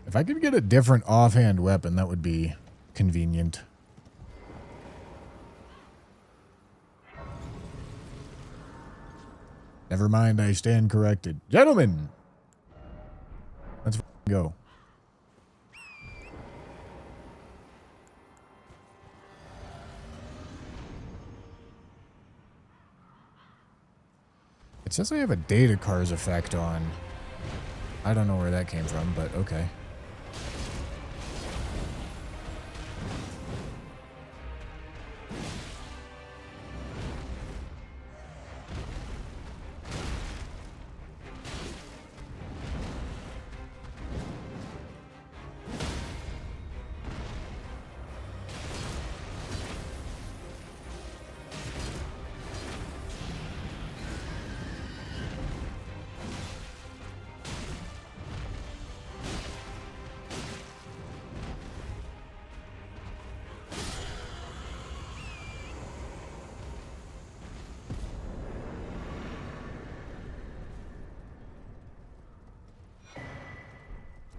If I could get a different offhand weapon, that would be convenient. Never mind, I stand corrected. Gentlemen! Let's go. It says I have a data cars effect on. I don't know where that came from, but okay.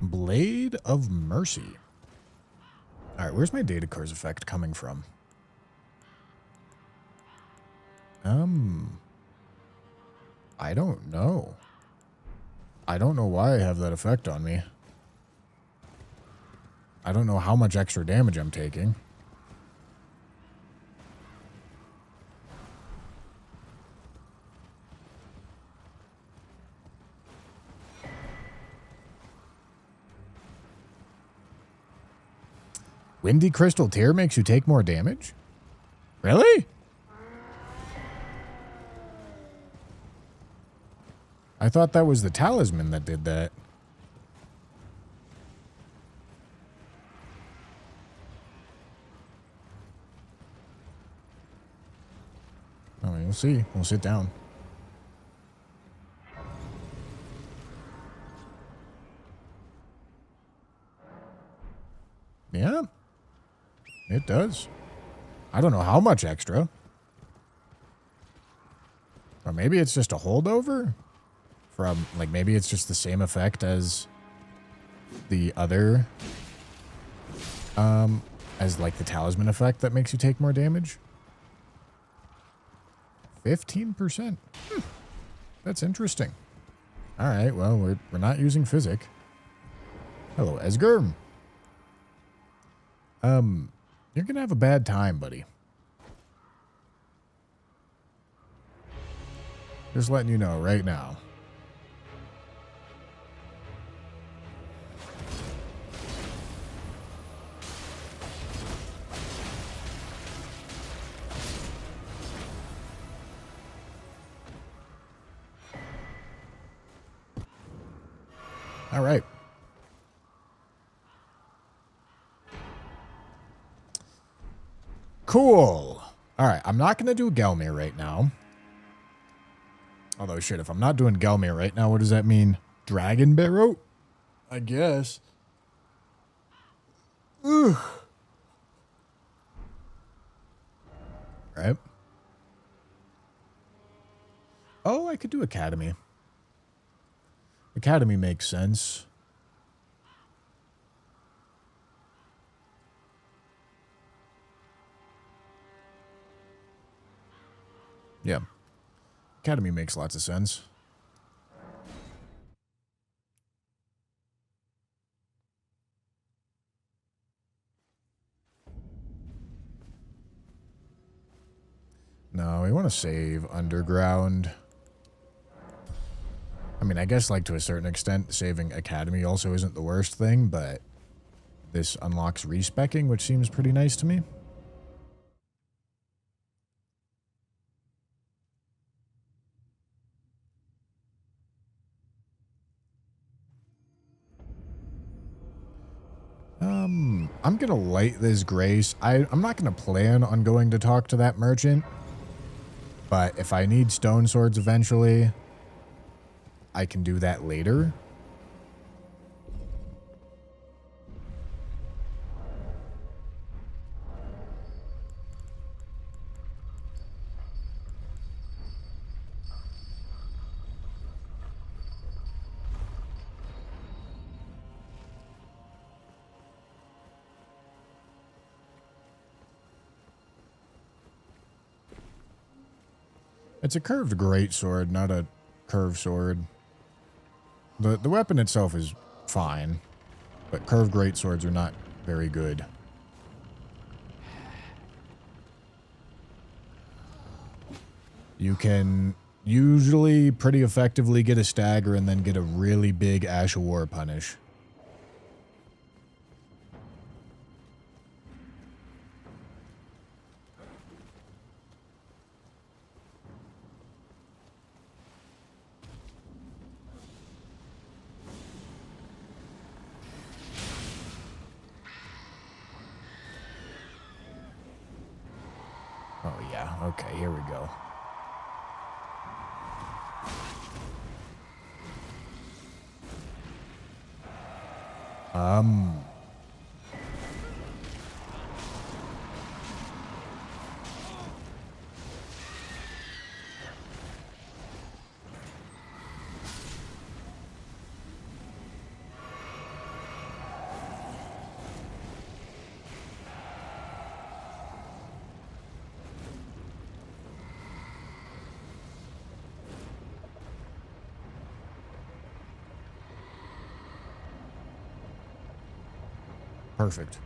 Blade of Mercy. Alright, where's my data cars effect coming from? I don't know. I don't know why I have that effect on me. I don't know how much extra damage I'm taking. Windy Crystal Tear makes you take more damage? Really? I thought that was the talisman that did that. Oh, we'll see. We'll sit down. Yeah. It does. I don't know how much extra. Or maybe it's just a holdover from, like, maybe it's just the same effect as the other, as like the talisman effect that makes you take more damage. 15%. That's interesting. All right, well, we're not using physic. Hello, Esger. You're gonna have a bad time, buddy. Just letting you know right now. All right. Cool. All right, I'm not going to do Gelmir right now. Although, shit, if I'm not doing Gelmir right now, what does that mean? Dragon Barrow? I guess. Ugh. Right. Oh, I could do Academy. Academy makes sense. Yeah. Academy makes lots of sense. No, we want to save Underground. I mean, I guess, like, to a certain extent, saving Academy also isn't the worst thing, but this unlocks respecking, which seems pretty nice to me. I'm going to light this Grace. I'm not going to plan on going to talk to that merchant, but if I need stone swords eventually, I can do that later. It's a curved greatsword, not a curved sword. The weapon itself is fine, but curved greatswords are not very good. You can usually pretty effectively get a stagger and then get a really big Ash of War punish. Oh yeah, okay, here we go. Perfect.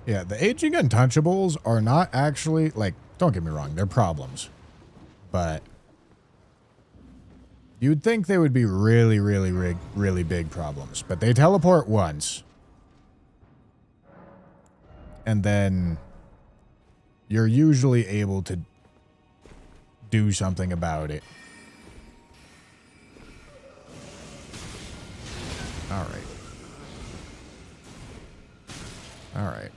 Yeah, the aging untouchables are not actually, like, don't get me wrong, they're problems. But you'd think they would be really, really big problems. But they teleport once. And then you're usually able to do something about it. All right. All right.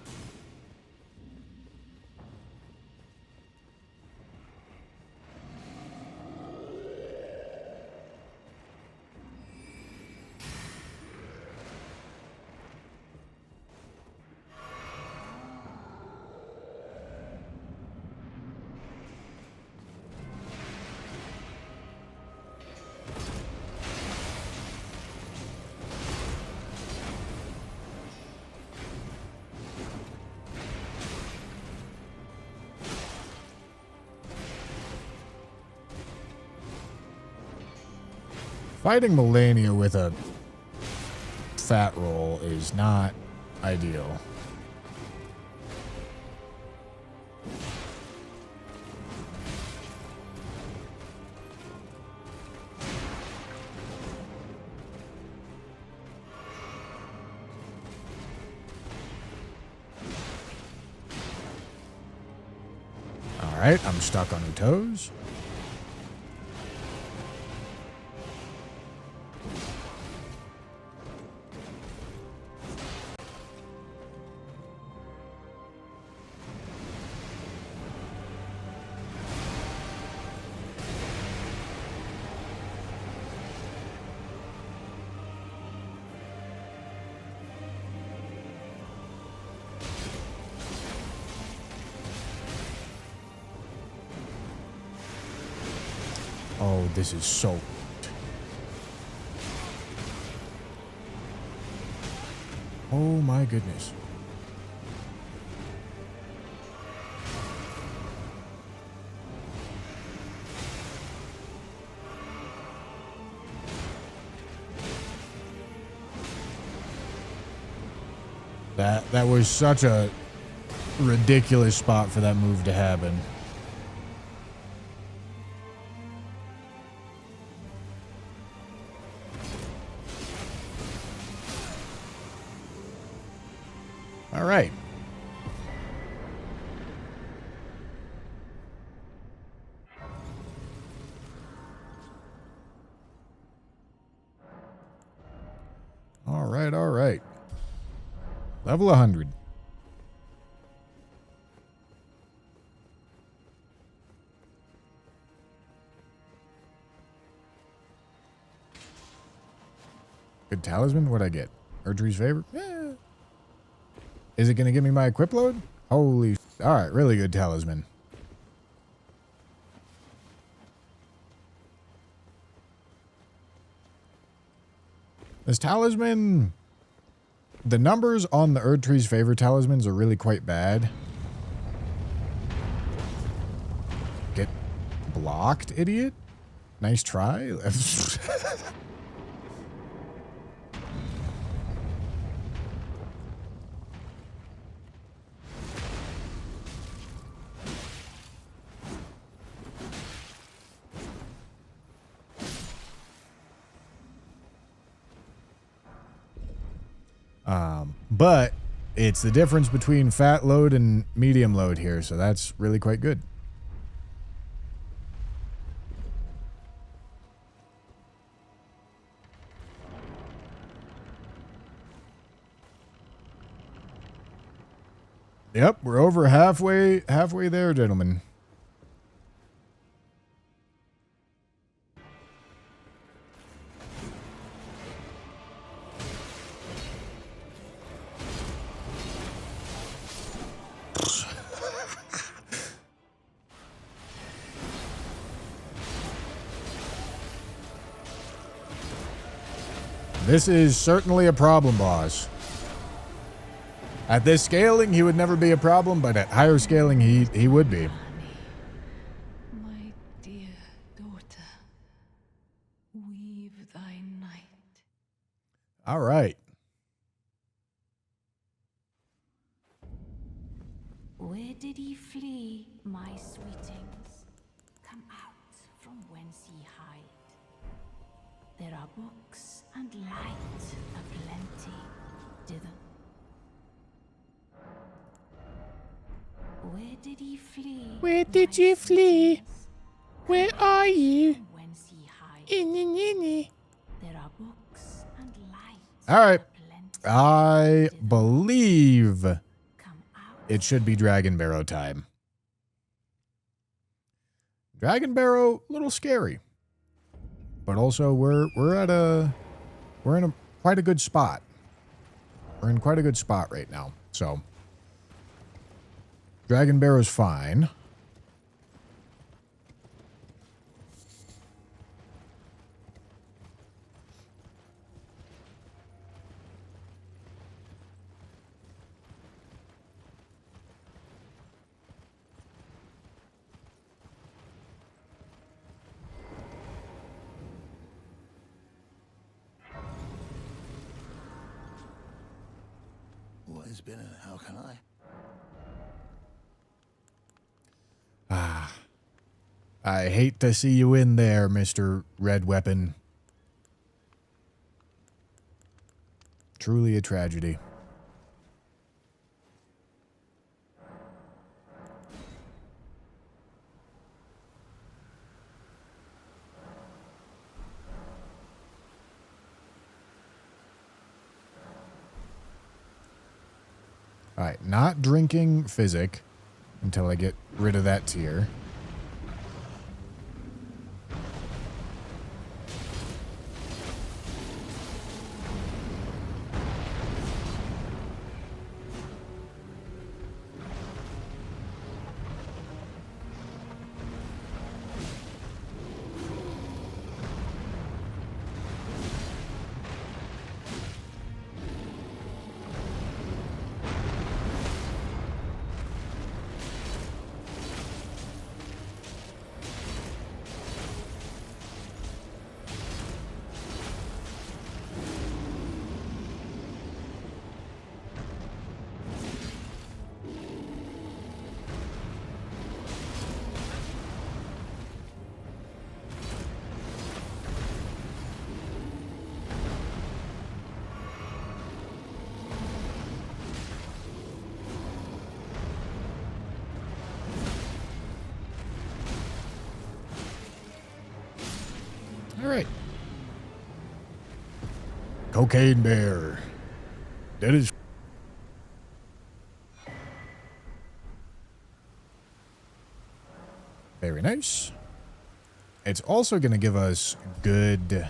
Fighting Melania with a fat roll is not ideal. All right, I'm stuck on her toes. Oh, this is so... Oh my goodness. That was such a ridiculous spot for that move to happen. All right. All right, all right. Level 100. Good talisman? What'd I get? Erdree's favor? Yeah. Is it going to give me my equip load? Holy... All right, really good talisman. This talisman The numbers on the Erdtree's favor talismans are really quite bad. Get blocked, idiot. Nice try. But it's the difference between fat load and medium load here, so that's really quite good. Yep, we're over halfway there, gentlemen. This is certainly a problem, boss. At this scaling, he would never be a problem, but at higher scaling, he would be. My dear daughter, weave thy night. All right. Where did he flee, my sweetings? Come out from whence ye hide. There are books and light aplenty dither. Where did he flee? Where did you flee? Where are you? From whence ye hide. In. There are books and light. All right. aplenty I dither. believe Come out. it should be Dragon Barrow time. Dragon Barrow, a little scary. But also we're in a quite a good spot. We're in quite a good spot right now. So Dragon Barrow's fine. What has been and how can I? I hate to see you in there, Mr. Red Weapon. Truly a tragedy. All right, not drinking physic until I get rid of that tier. All right. Cocaine Bear. That is... very nice. It's also going to give us good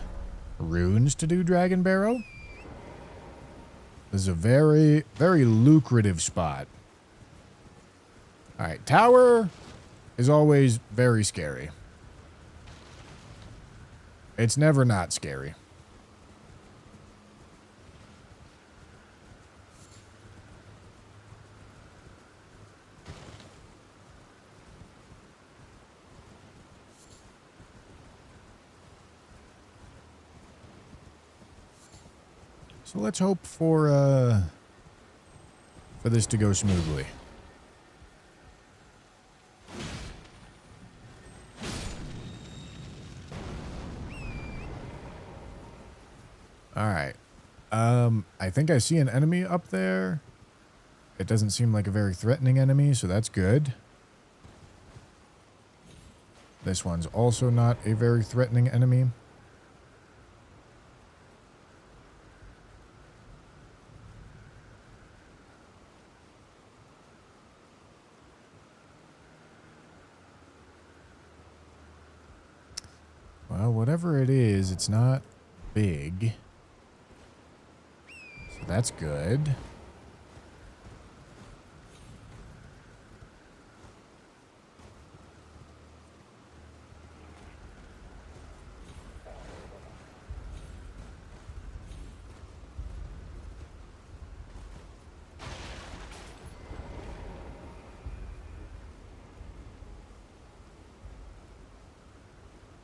runes to do Dragon Barrow. This is a very, very lucrative spot. All right. Tower is always very scary. It's never not scary. So let's hope for this to go smoothly. All right. I think I see an enemy up there. It doesn't seem like a very threatening enemy, so that's good. This one's also not a very threatening enemy. Well, whatever it is, it's not big. So that's good.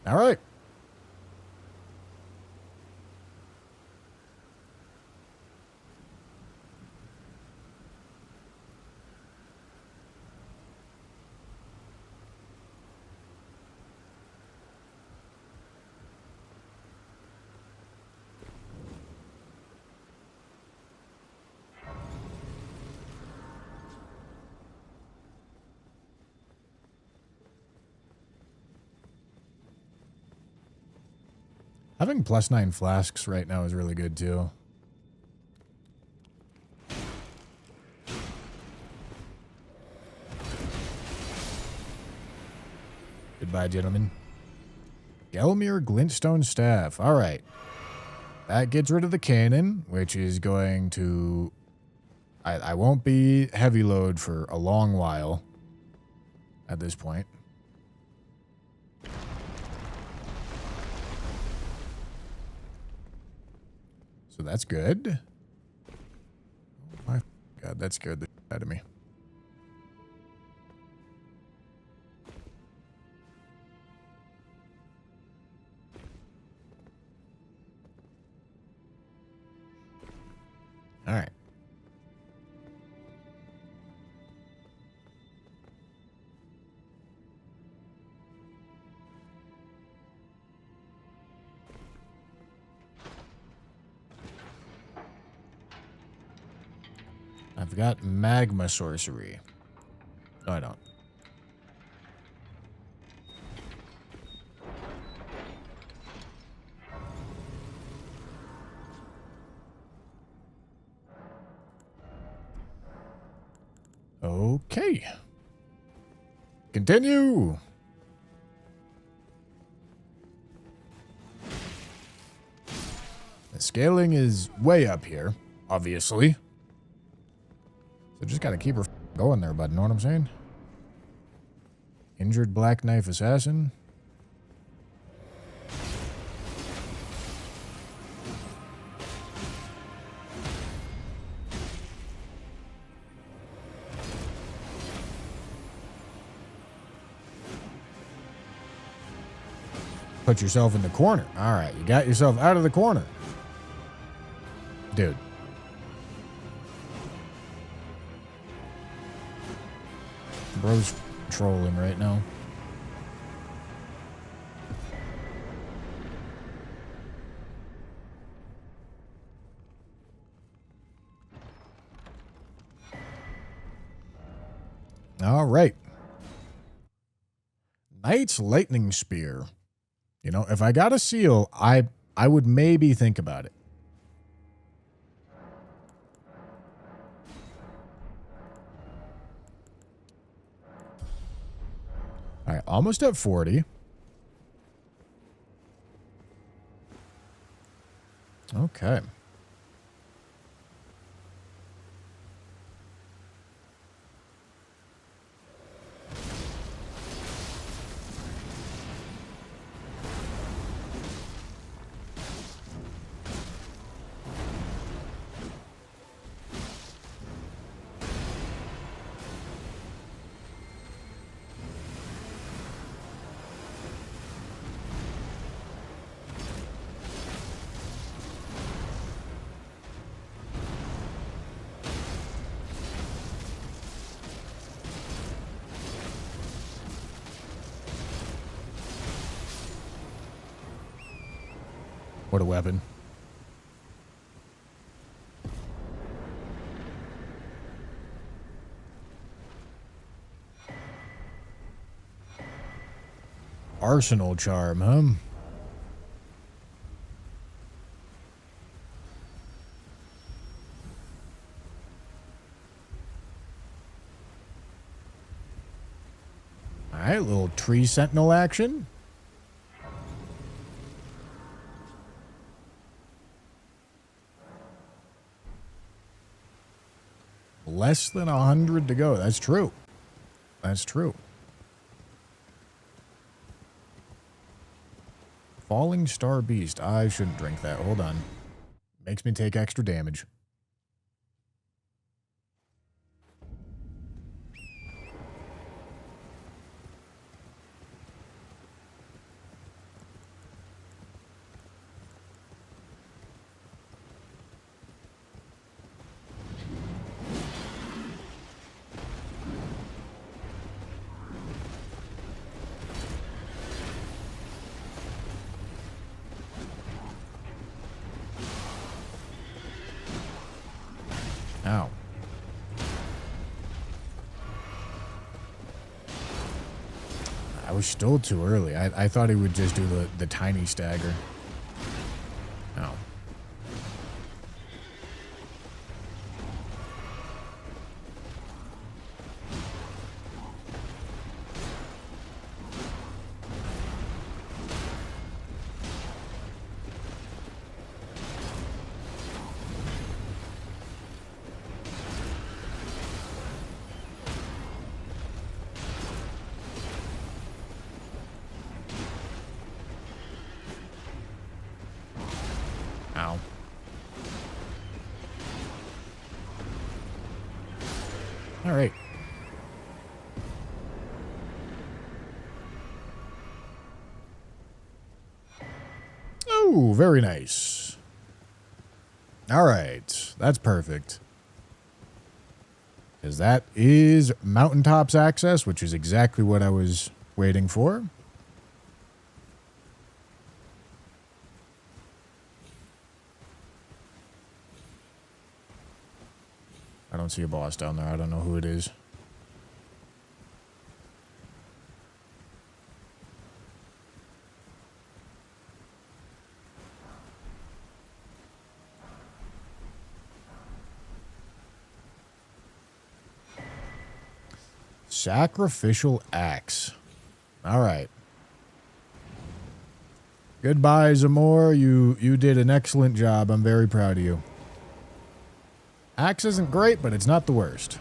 All right. Having +9 flasks right now is really good too. Goodbye, gentlemen. Gelmir Glintstone Staff. All right. That gets rid of the cannon, which is going to... I won't be heavy load for a long while at this point. So that's good. Oh my God, that scared the shit out of me. All right. I've got magma sorcery. No, I don't. Okay. Continue. The scaling is way up here, obviously. So just gotta keep her going there, bud. Know what I'm saying? Injured Black Knife Assassin. Put yourself in the corner. All right, you got yourself out of the corner. Dude. Bro's trolling right now. All right. Knight's Lightning Spear. You know, if I got a seal, I would maybe think about it. All right, almost at 40. Okay. What a weapon. Arsenal charm, huh? Alright, little tree sentinel action. Less than 100 to go. That's true. That's true. Falling Star Beast. I shouldn't drink that. Hold on. Makes me take extra damage. Ow. I was still too early. I thought he would just do the tiny stagger. Ow. Ow. All right. Oh, very nice. All right. That's perfect. Because that is mountaintops access, which is exactly what I was waiting for. I don't see a boss down there. I don't know who it is. Sacrificial axe. All right. Goodbye, Zamor. You did an excellent job. I'm very proud of you. Axe isn't great, but it's not the worst.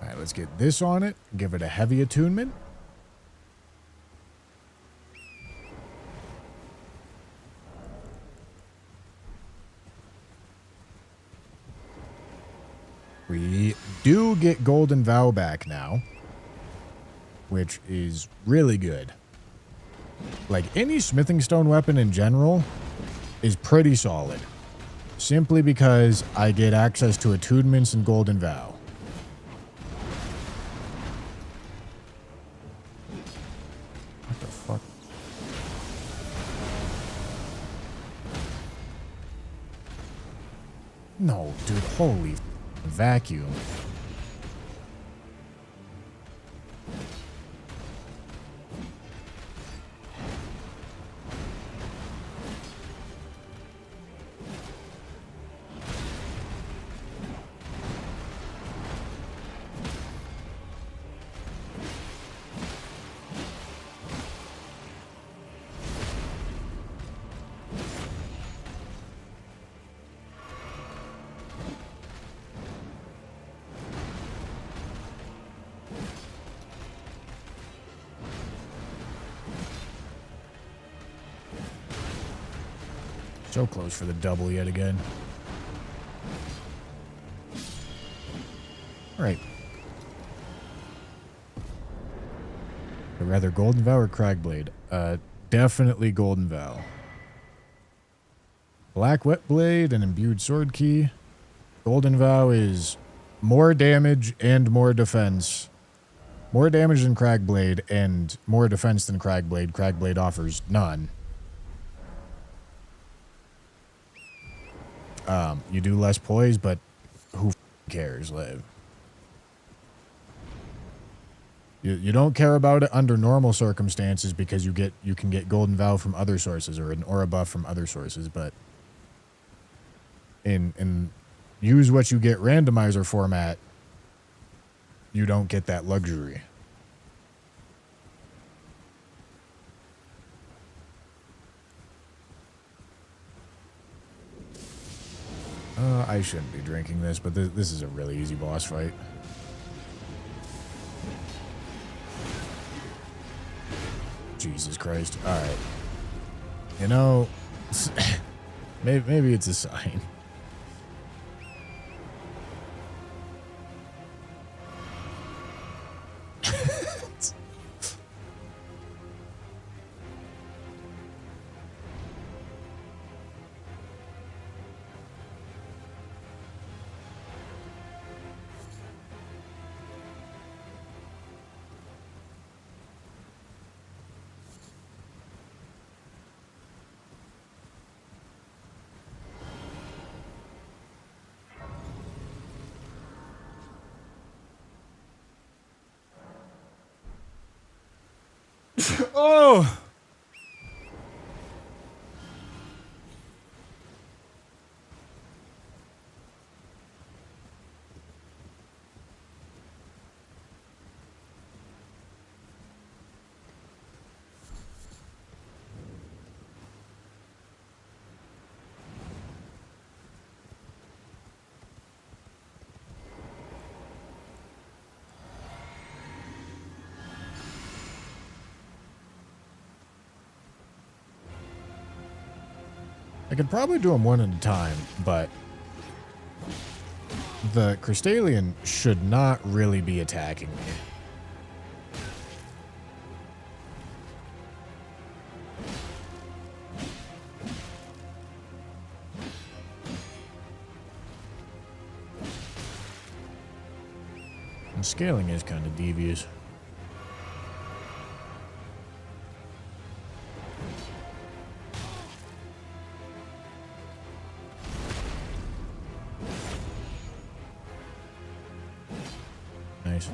All right, let's get this on it. Give it a heavy attunement. We do get Golden Vow back now, which is really good. Like, any smithing stone weapon in general is pretty solid, simply because I get access to attunements and Golden Vow. What the fuck? No, dude, holy vacuum. So close for the double yet again. All right. Or rather, Golden Vow or Cragblade? Definitely Golden Vow. Black Wet Blade and Imbued Sword Key. Golden Vow is more damage and more defense. More damage than Cragblade and more defense than Cragblade. Cragblade offers none. You do less poise, but who cares, Liv? You don't care about it under normal circumstances because you can get Golden Vow from other sources or an aura buff from other sources, but in use what you get randomizer format, you don't get that luxury. I shouldn't be drinking this, but this is a really easy boss fight. Jesus Christ. All right. You know, maybe it's a sign. Oh! I could probably do them one at a time, but the Crystallian should not really be attacking me. And scaling is kind of devious. Nice.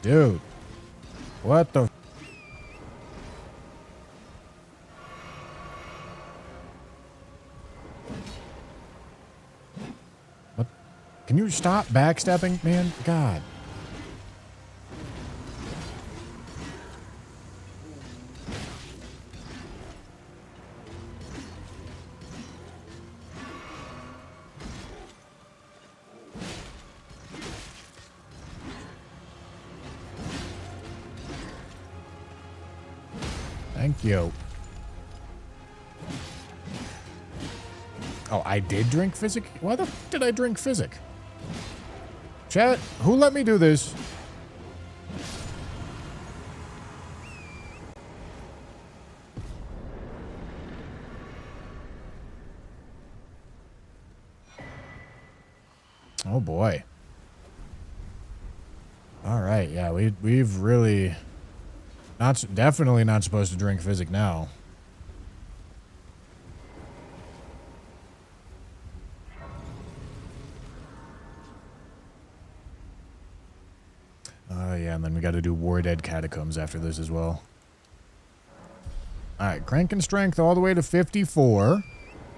Dude. What the... What? Can you stop backstepping, man? God. Thank you. Oh, I did drink Physic? Why the f did I drink Physic? Chat, who let me do this? Oh boy. All right, yeah, we've really definitely not supposed to drink Physic now. Yeah, and then we got to do War Dead Catacombs after this as well. All right, cranking strength all the way to 54.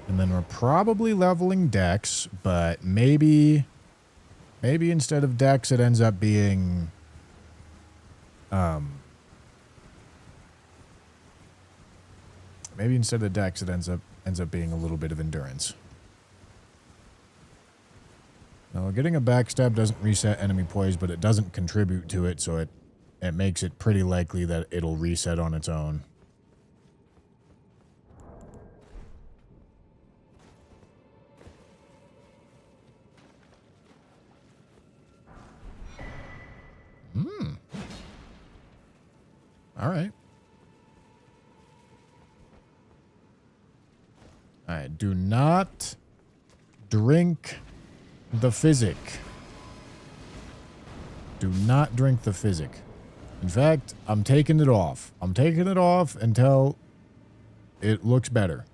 And then we're probably leveling Dex, but maybe instead of Dex, it ends up being... maybe instead of Dex, it ends up being a little bit of Endurance. Now, getting a backstab doesn't reset enemy poise, but it doesn't contribute to it, so it makes it pretty likely that it'll reset on its own. All right. Alright, do not drink the physic. Do not drink the physic. In fact, I'm taking it off. I'm taking it off until it looks better.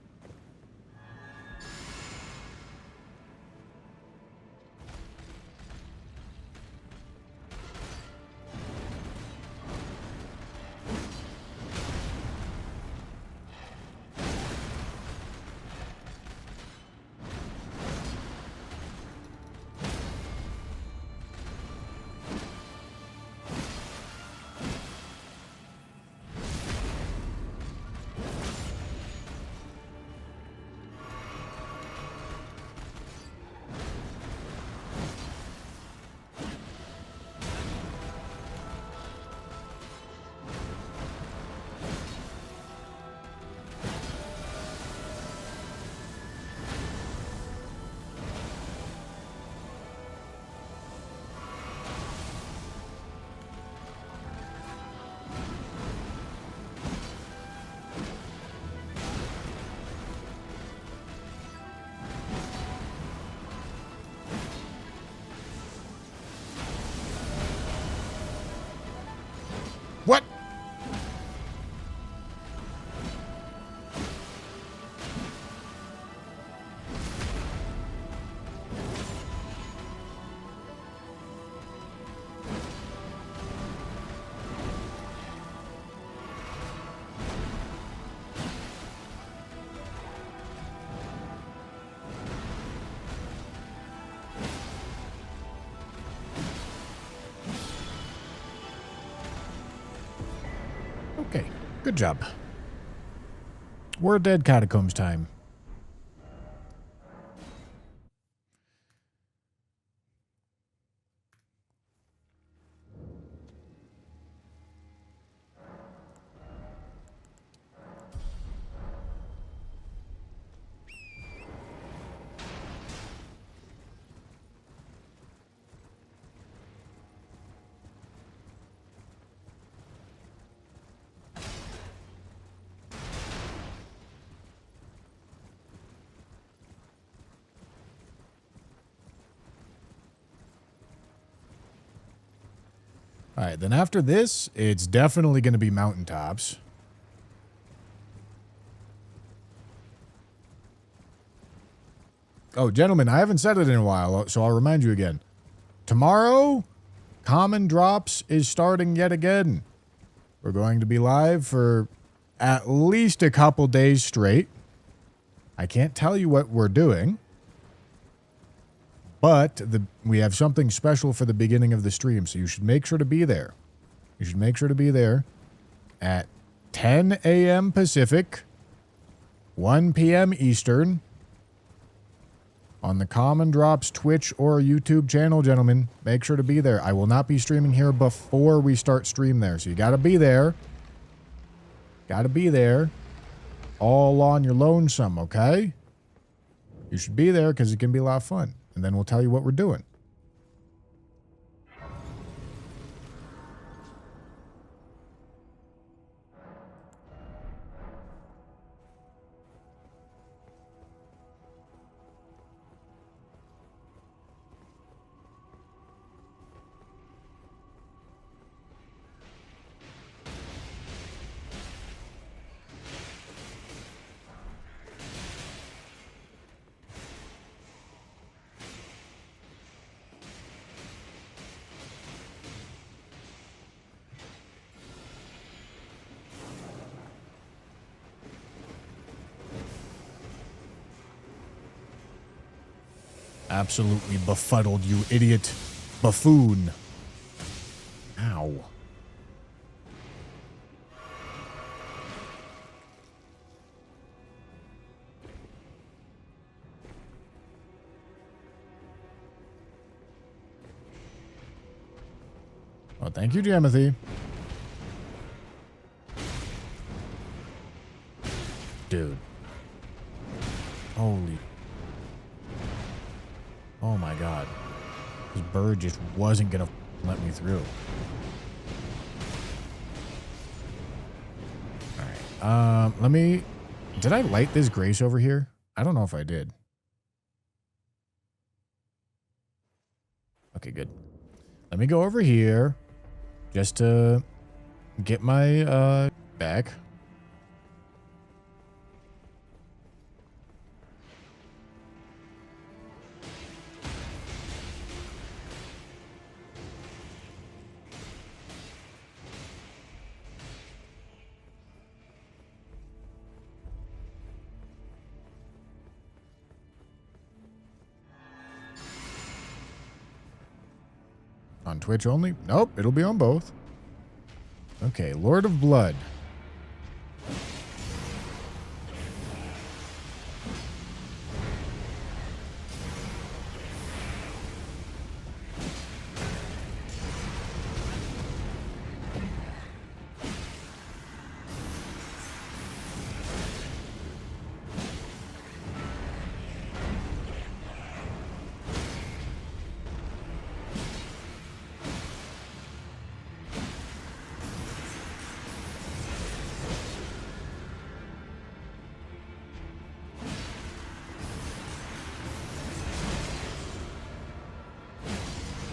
What? Okay, good job. We're dead catacombs time. All right, then after this, it's definitely going to be mountaintops. Oh, gentlemen, I haven't said it in a while, so I'll remind you again. Tomorrow, Common Drops is starting yet again. We're going to be live for at least a couple days straight. I can't tell you what we're doing. But we have something special for the beginning of the stream, so you should make sure to be there. You should make sure to be there at 10 a.m. Pacific, 1 p.m. Eastern, on the Common Drops Twitch or YouTube channel, gentlemen. Make sure to be there. I will not be streaming here before we start stream there, so you got to be there. Got to be there. All on your lonesome, okay? You should be there because it can be a lot of fun. And then we'll tell you what we're doing. Absolutely befuddled, you idiot buffoon. Ow. Oh, thank you, Timothy. Dude. Holy. Oh my god. This bird just wasn't gonna let me through. Alright. Let me... Did I light this grace over here? I don't know if I did. Okay, good. Let me go over here just to get my back. On Twitch only? Nope, it'll be on both. Okay, Lord of Blood.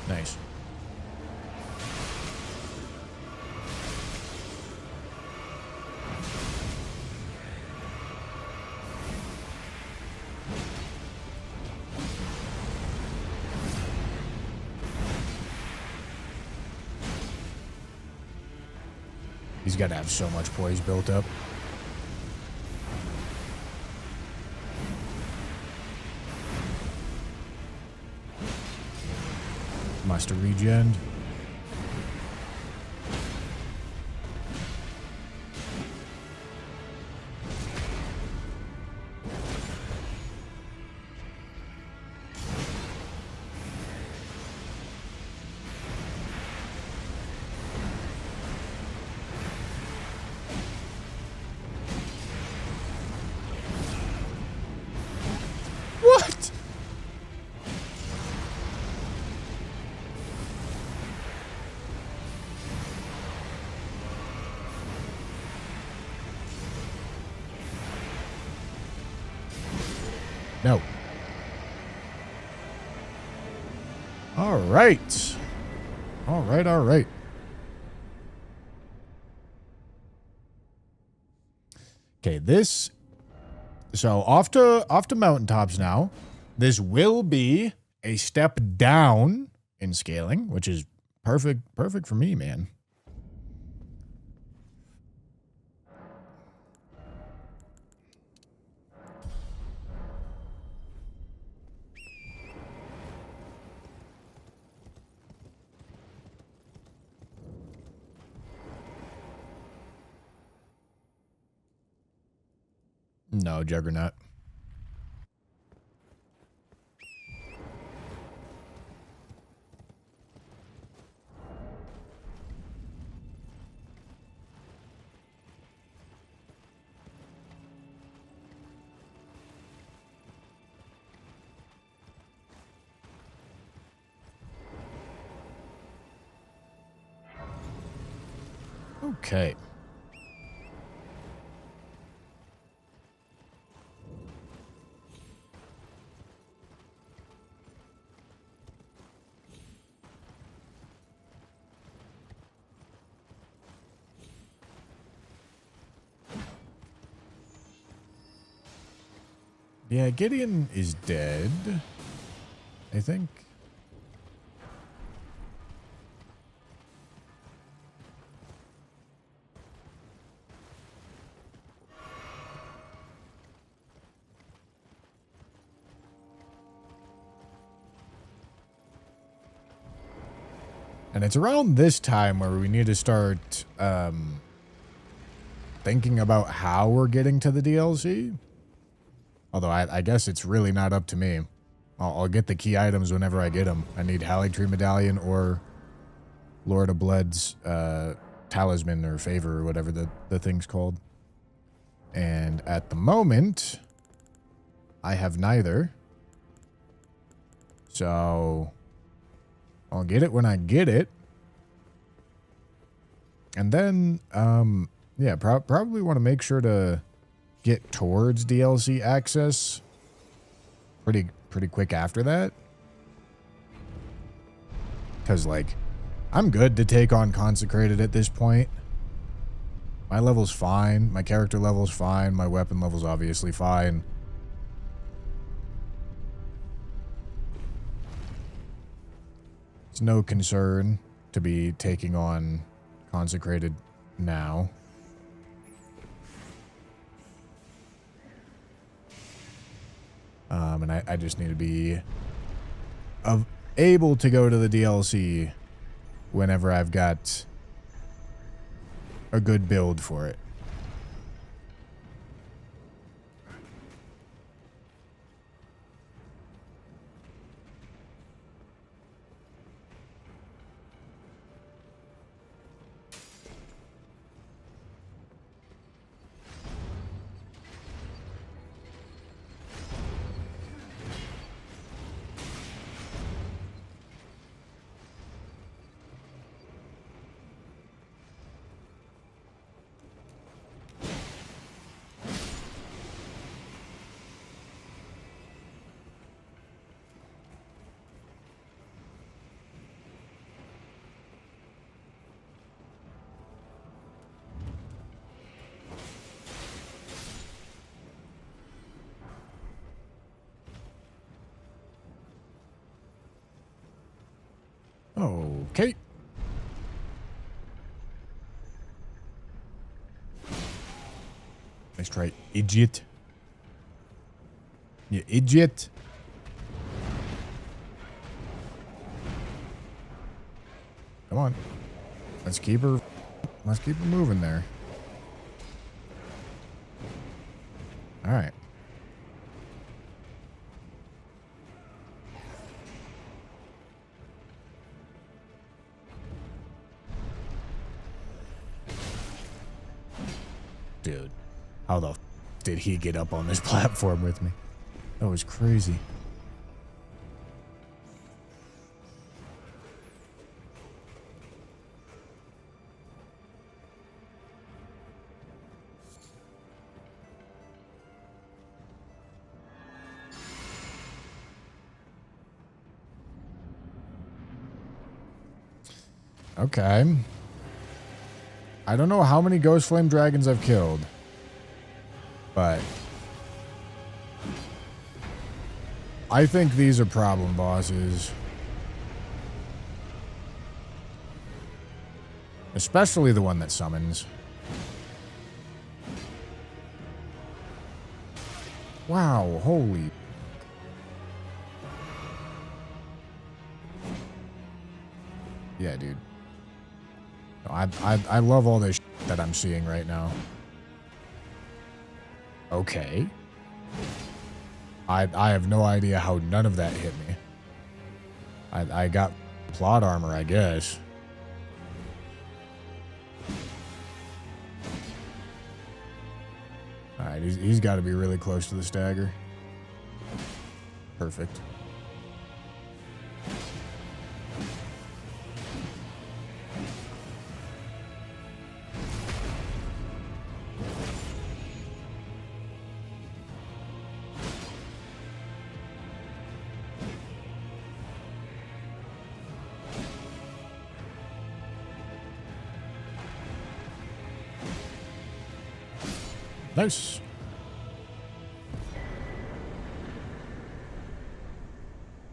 Nice. He's got to have so much poise built up. Must have regened. What? No. All right. All right, all right. Okay, this... So, off to mountaintops now. This will be a step down in scaling, which is perfect for me, man. No, Juggernaut. Okay. Yeah, Gideon is dead, I think. And it's around this time where we need to start thinking about how we're getting to the DLC. Although I guess it's really not up to me. I'll get the key items whenever I get them. I need Haligtree Medallion or Lord of Blood's Talisman or Favor or whatever the thing's called. And at the moment, I have neither. So I'll get it when I get it. And then, yeah, probably want to make sure to get towards DLC access pretty quick after that. Because, like, I'm good to take on Consecrated at this point. My level's fine. My character level's fine. My weapon level's obviously fine. It's no concern to be taking on Consecrated now. And I just need to be able to go to the DLC whenever I've got a good build for it. Okay. Let's try idiot. You idiot. Come on. Let's keep her moving there. All right. Dude, how the f did he get up on this platform with me? That was crazy. Okay. I don't know how many Ghost Flame Dragons I've killed, but I think these are problem bosses. Especially the one that summons. Wow, holy. Yeah, dude. I love all this that I'm seeing right now. Okay. I have no idea how none of that hit me. I got plot armor, I guess. Alright, he's got to be really close to the stagger. Perfect. Nice.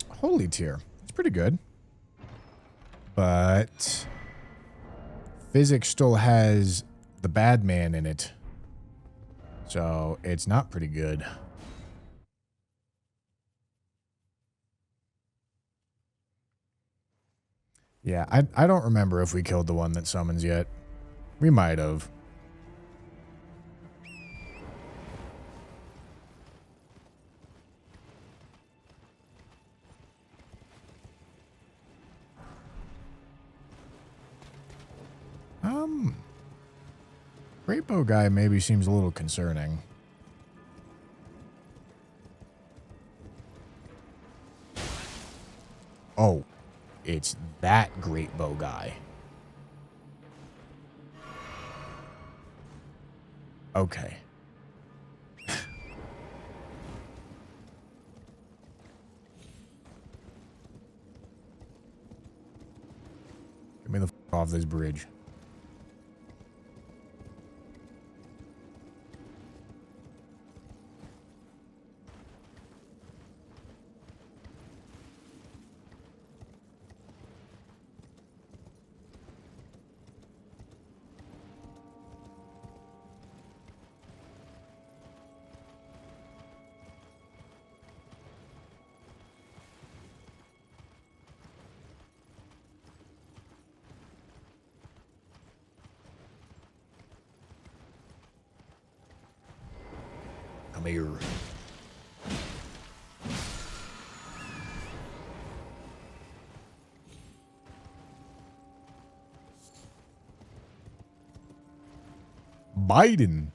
Holy tier. It's pretty good. But physics still has the bad man in it. So it's not pretty good. Yeah, I don't remember if we killed the one that summons yet. We might have. Great bow guy maybe seems a little concerning. Oh, it's that great bow guy. Okay. off this bridge. Come here. Biden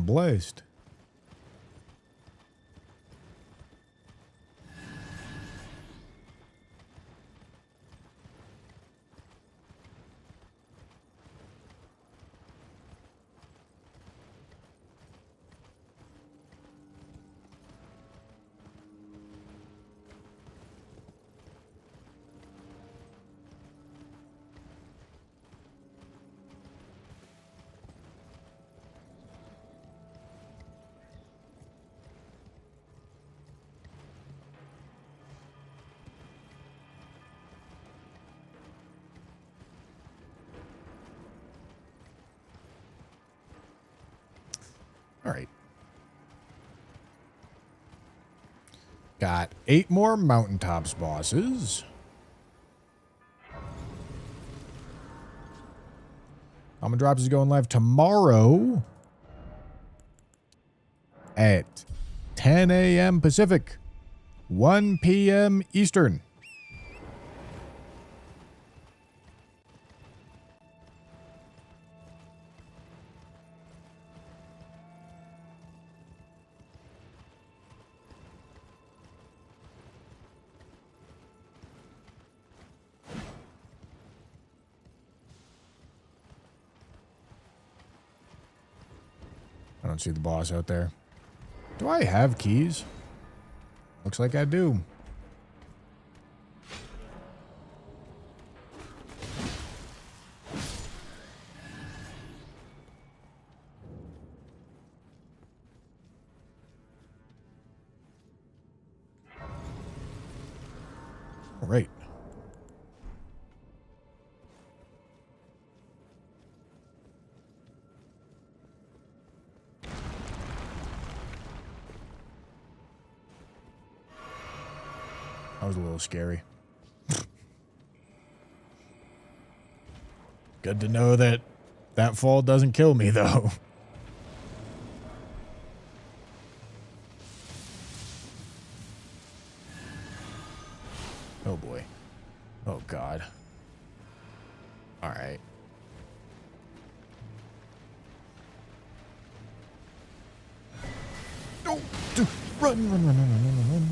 blessed. All right. Got 8 more mountaintops bosses. Almond Drops is going live tomorrow at 10 a.m. Pacific, 1 p.m. Eastern. I don't see the boss out there. Do I have keys? Looks like I do. All right. That was a little scary. Good to know that that fall doesn't kill me, though. Oh, boy. Oh, God. All right. No! Run, run, run, run, run, run, run.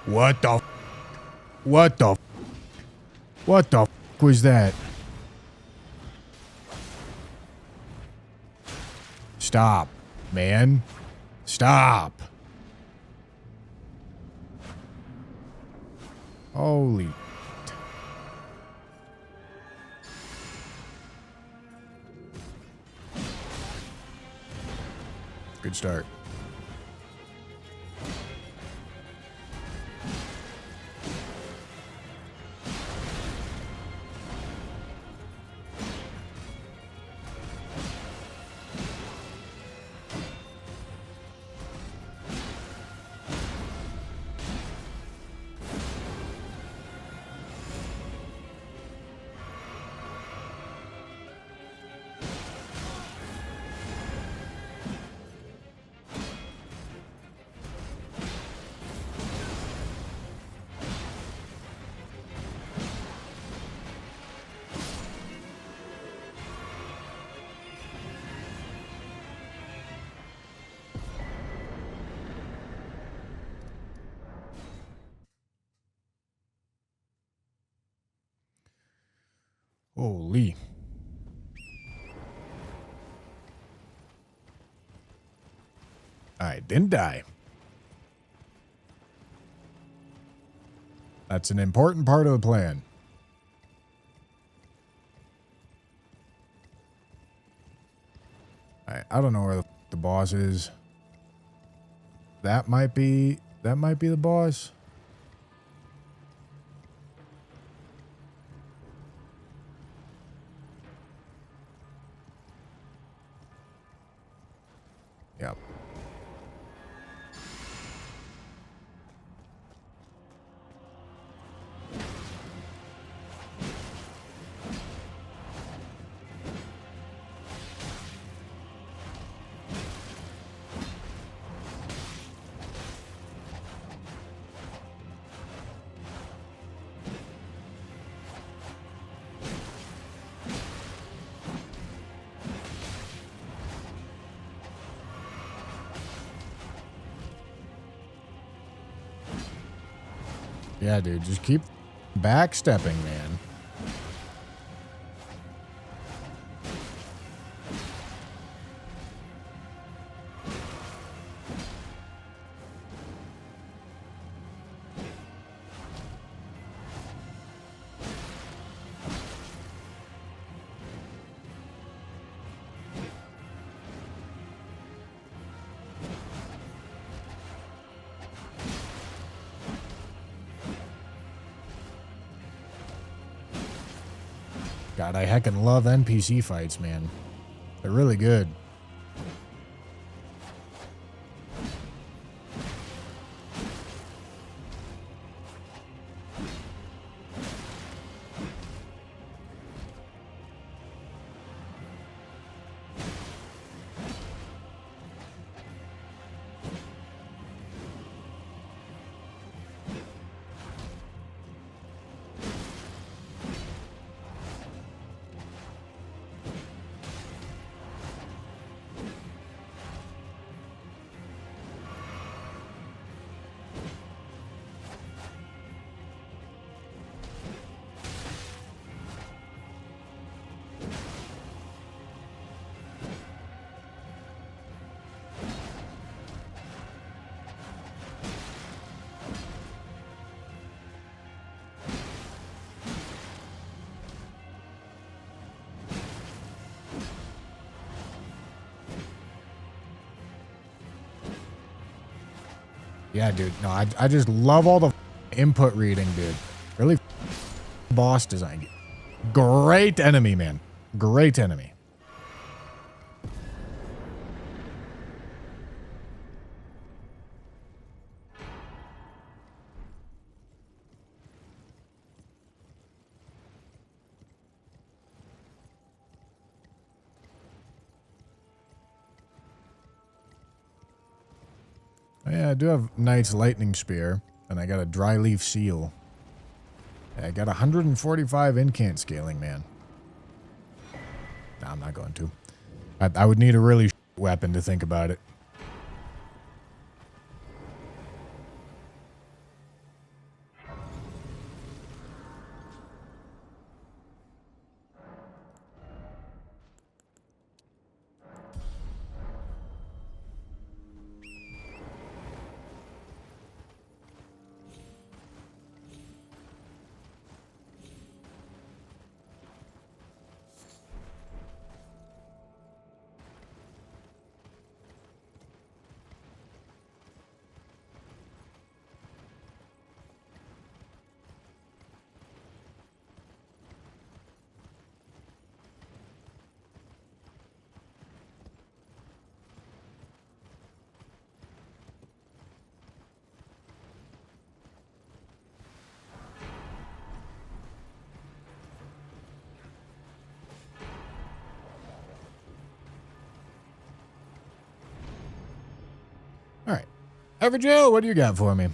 What the? What the? What the was that? Stop, man. Stop. Holy. Good start. Holy. I didn't die. That's an important part of the plan. I don't know where the boss is. That might be the boss. Yep. Yeah, dude, just keep backstepping, man. God, I heckin' love NPC fights, man. They're really good. Yeah, dude. No, I just love all the input reading, dude. Really boss design. Great enemy, man. Great enemy. Oh, yeah, I do have Knight's Lightning Spear, and I got a Dry Leaf Seal. I got 145 incant scaling, man. No, I'm not going to. I would need a really weapon to think about it. All right. Everjoe, what do you got for me?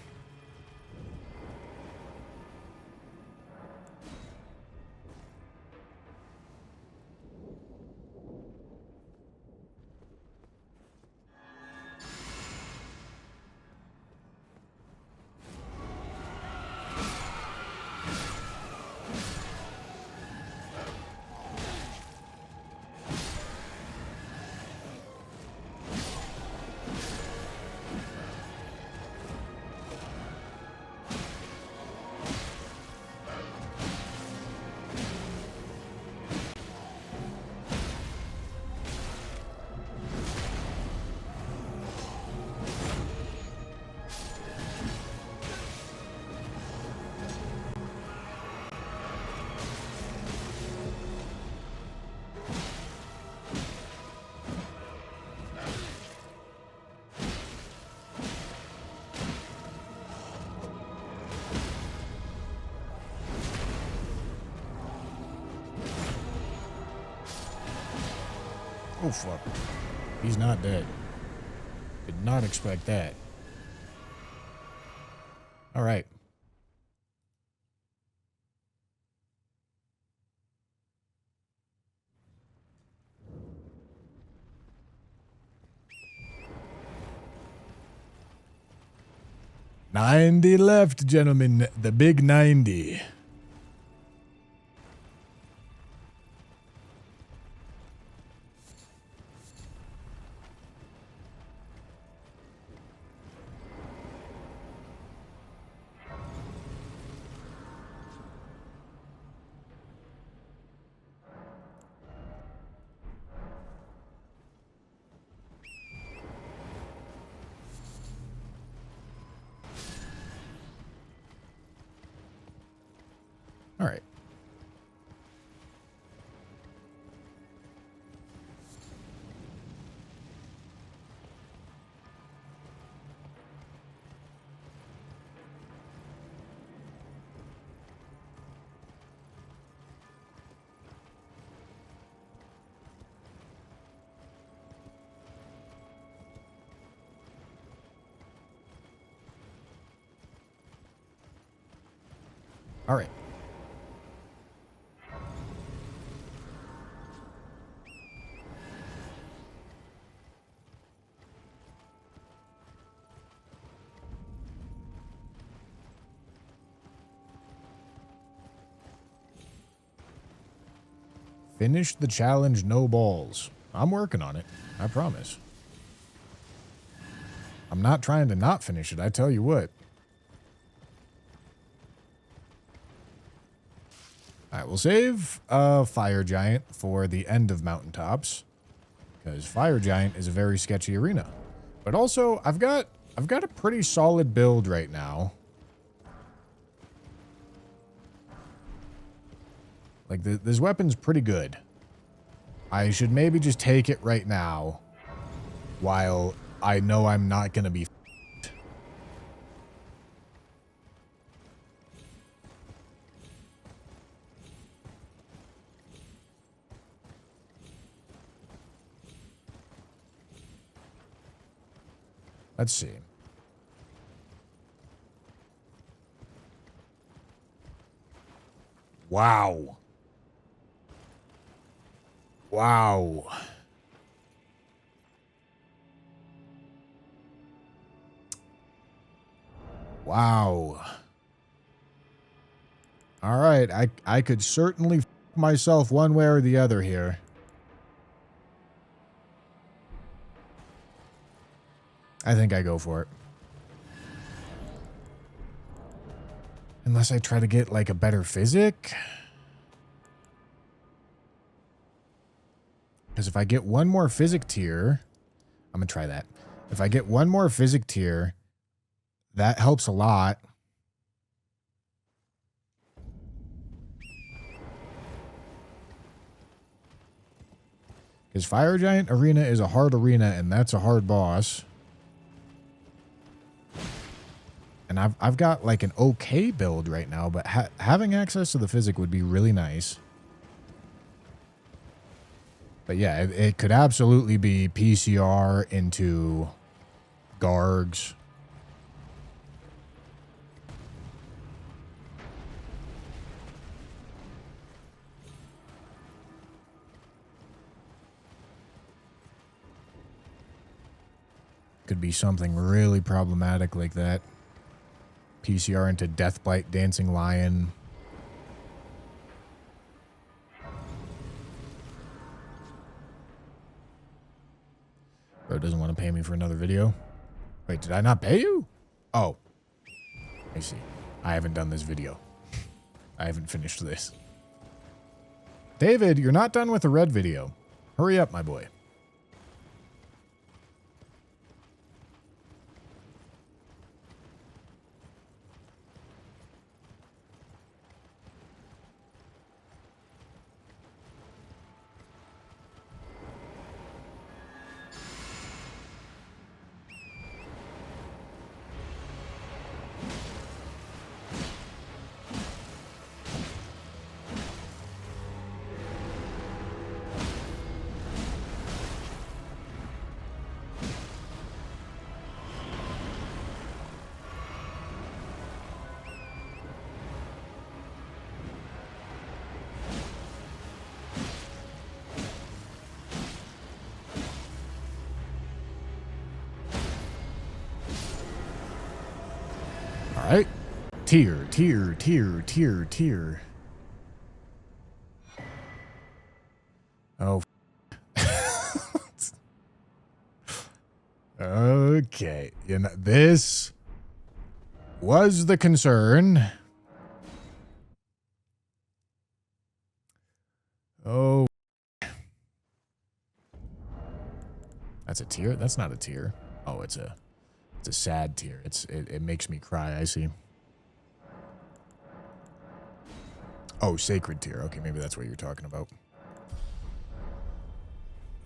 Oh, fuck. He's not dead. Did not expect that. All right. $90 left, gentlemen. The big 90. All right. All right. Finish the challenge, no balls. I'm working on it. I promise. I'm not trying to not finish it. I tell you what. All right, we'll save Fire Giant for the end of Mountaintops, because Fire Giant is a very sketchy arena. But also, I've got a pretty solid build right now. Like this weapon's pretty good. I should maybe just take it right now, while I know I'm not gonna be. Let's see. Wow. Wow. Wow. All right, I could certainly f myself one way or the other here. I think I go for it. Unless I try to get, like, a better physic. Because if I get one more physic tier... I'm going to try that. If I get one more physic tier, that helps a lot. Because Fire Giant Arena is a hard arena, and that's a hard boss. And I've got like an okay build right now, but having access to the physic would be really nice. But yeah, it could absolutely be PCR into Gargs. Could be something really problematic like that. PCR into Deathbite Dancing Lion. Bro doesn't want to pay me for another video. Wait, did I not pay you? Oh. I see. I haven't done this video. I haven't finished this. David, you're not done with the red video. Hurry up, my boy. Tier, tier, tier, tier, tier. Oh. Okay. You know, this was the concern. Oh. That's a tear? That's not a tear. Oh, it's a sad tear. It makes me cry, I see. Oh, sacred tear. Okay, maybe that's what you're talking about.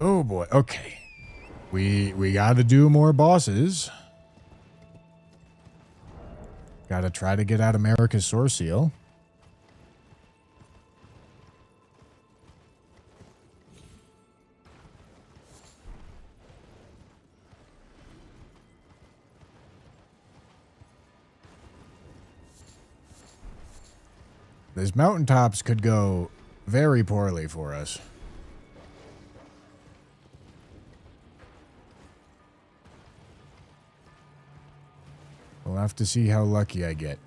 Oh boy. Okay. We gotta do more bosses. Gotta try to get out America's Source Seal. These mountaintops could go very poorly for us. We'll have to see how lucky I get.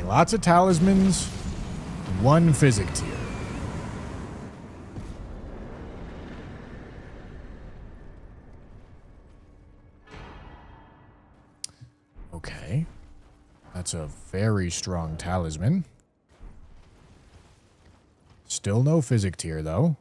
Lots of talismans, one physic tier. Okay. That's a very strong talisman. Still no physic tier, though.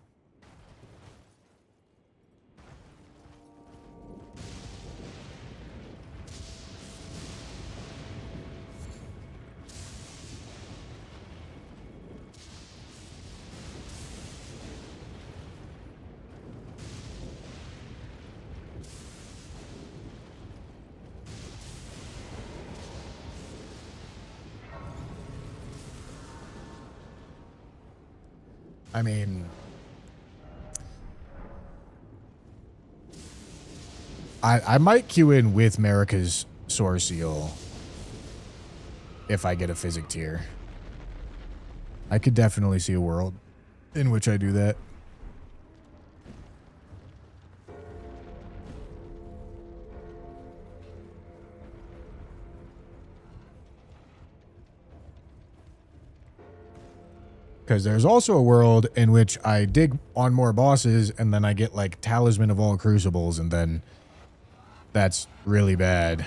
I mean, I might queue in with America's Source Seal if I get a physic tier. I could definitely see a world in which I do that. Because there's also a world in which I dig on more bosses and then I get like Talisman of all Crucibles and then that's really bad.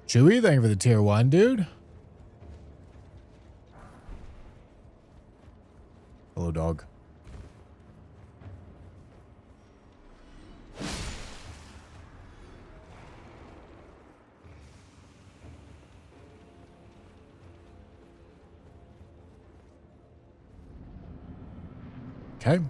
Chewy, thank you for the tier 1, dude. Hello, dog. Okay.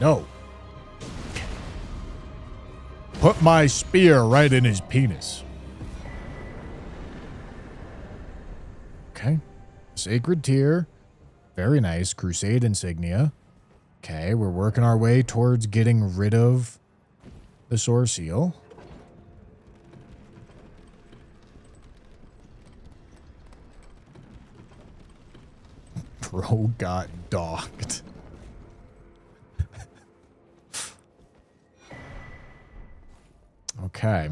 No. Put my spear right in his penis. Okay. Sacred tier. Very nice. Crusade insignia. Okay, we're working our way towards getting rid of the Soar Seal. Bro got docked. Okay.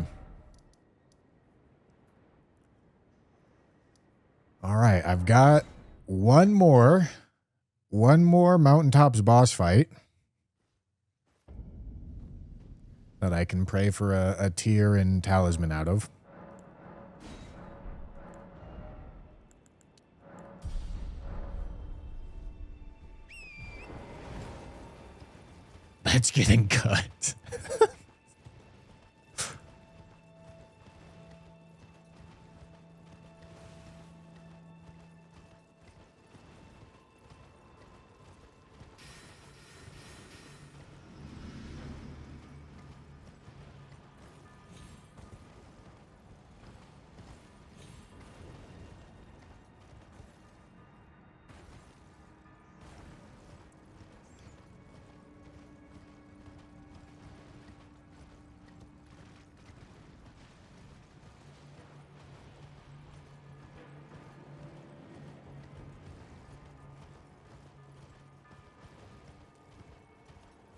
All right, I've got one more Mountaintops boss fight that I can pray for a tear and talisman out of. That's getting cut.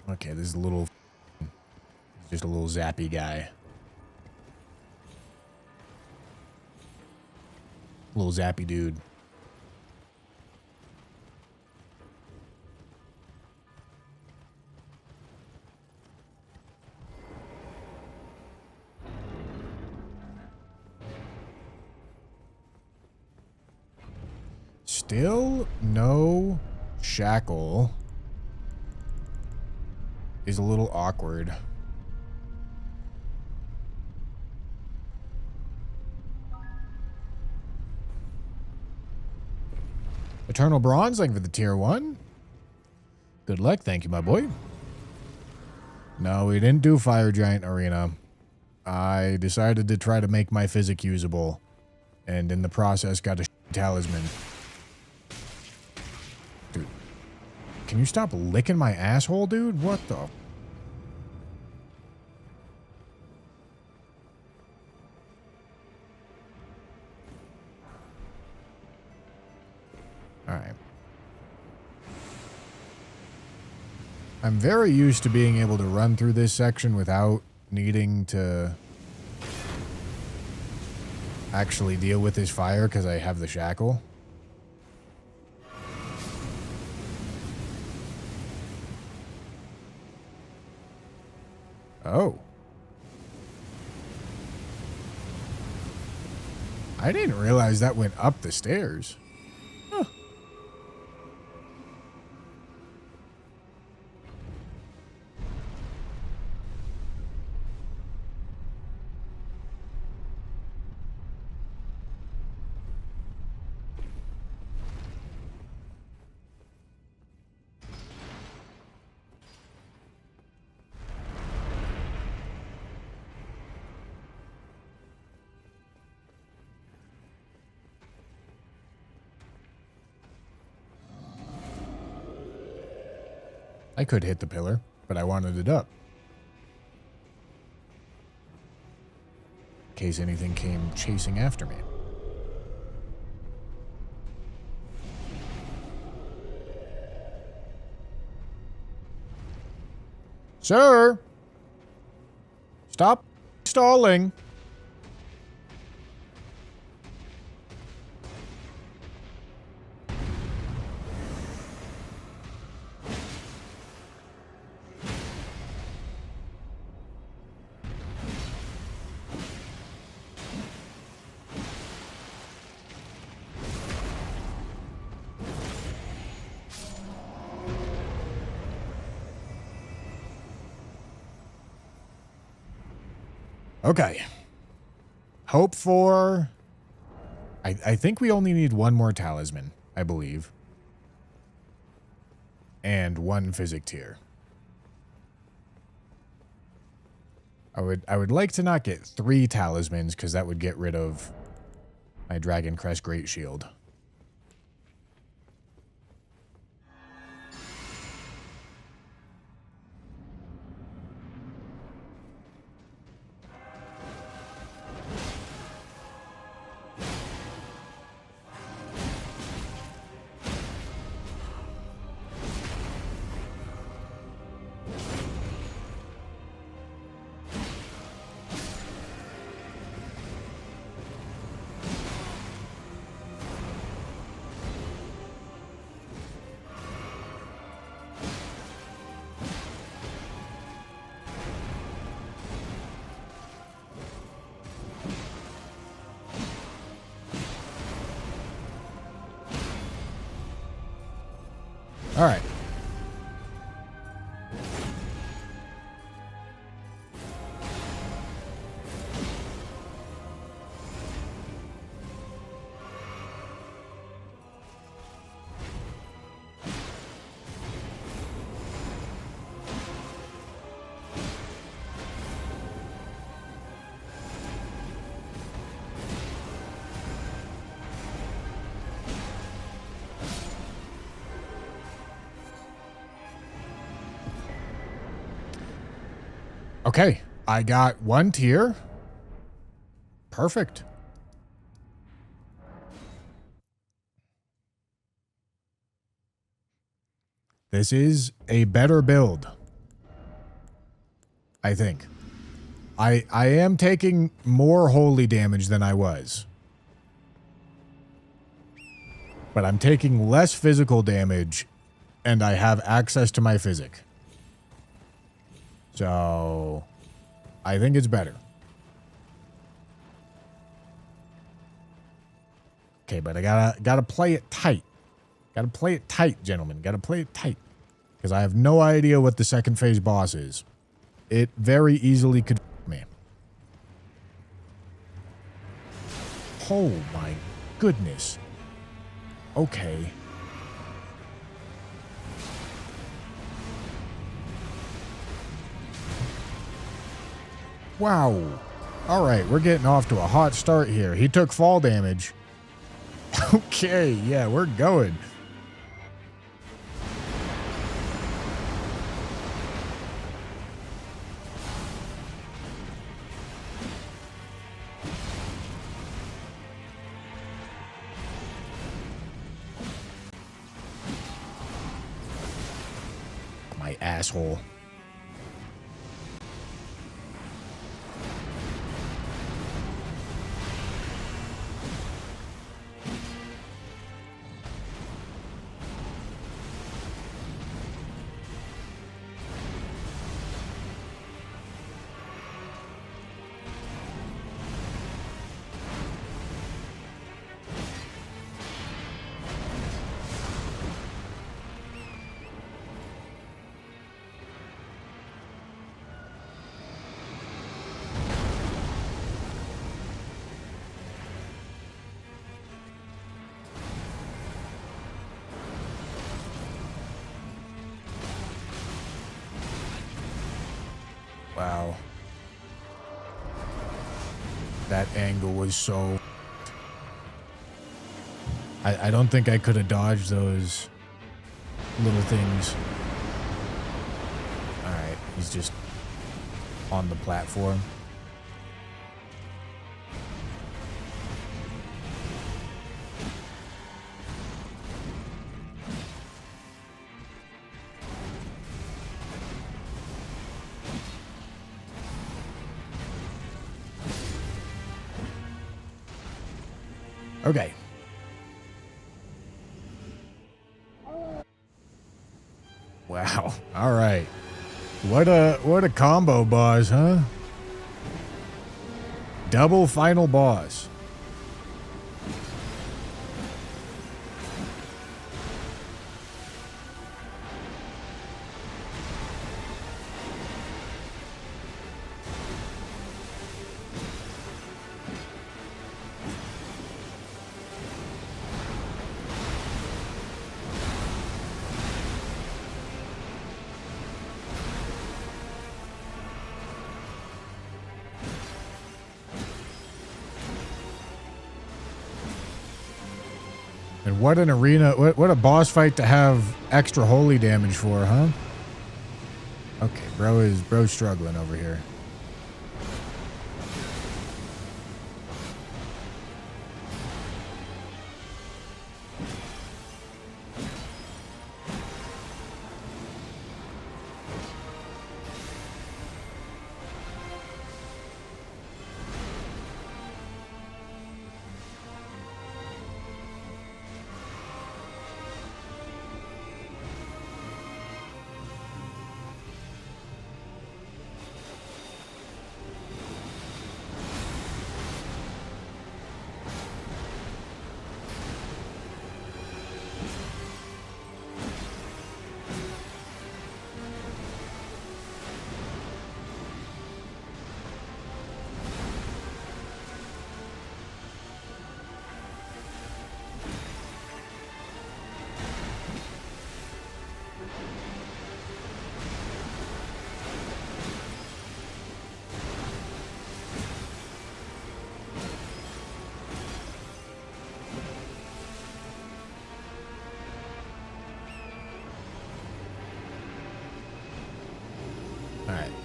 Okay, this is a little... just a little zappy guy. Little zappy dude. Still no shackle. Is a little awkward. Eternal Bronze, thank you for the tier 1. Good luck, thank you, my boy. No, we didn't do Fire Giant Arena. I decided to try to make my physic usable, and in the process got a talisman. Dude, can you stop licking my asshole, dude? What the... Alright. I'm very used to being able to run through this section without needing to actually deal with his fire because I have the shackle. Oh. I didn't realize that went up the stairs. Huh. I could hit the pillar, but I wanted it up. In case anything came chasing after me. Sir! Stop stalling. Okay. Hope for... I think we only need one more talisman, I believe. And one physic tier. I would like to not get 3 talismans, because that would get rid of my Dragon Crest Great Shield. All right. Okay, I got 1 tier. Perfect. This is a better build, I think. I am taking more holy damage than I was. But I'm taking less physical damage, and I have access to my physic. So, I think it's better. Okay, but I gotta play it tight. Gotta play it tight, gentlemen. Gotta play it tight. Because I have no idea what the second phase boss is. It very easily could f me. Oh my goodness. Okay. Wow. All right, we're getting off to a hot start here. He took fall damage. Okay, yeah, we're going. My asshole. Wow. That angle was so... I don't think I could have dodged those little things. Alright, he's just on the platform. Okay. Wow. All right. What a combo boss, huh? Double final boss. And what an arena, what a boss fight to have extra holy damage for, huh? Okay, bro's struggling over here.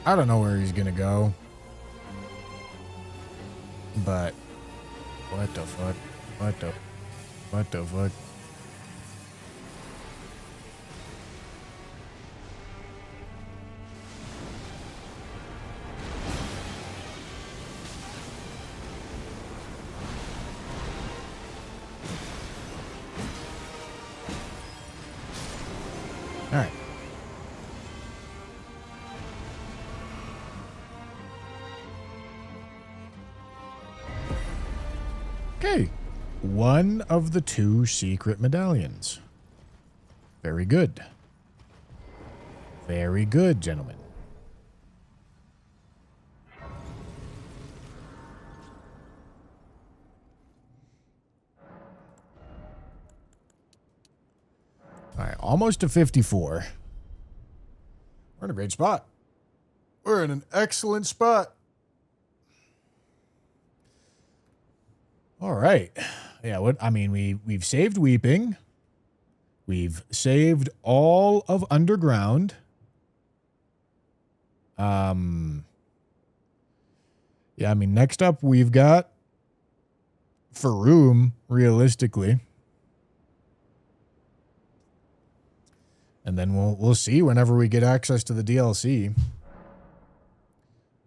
I don't know where he's gonna go. But what the fuck? What the fuck? All right. Okay. One of the 2 secret medallions. Very good. Very good, gentlemen. All right, almost to 54. We're in a great spot. We're in an excellent spot. All right. Yeah, we've saved Weeping. We've saved all of Underground. Yeah, next up we've got Faroum, realistically. And then we'll see whenever we get access to the DLC.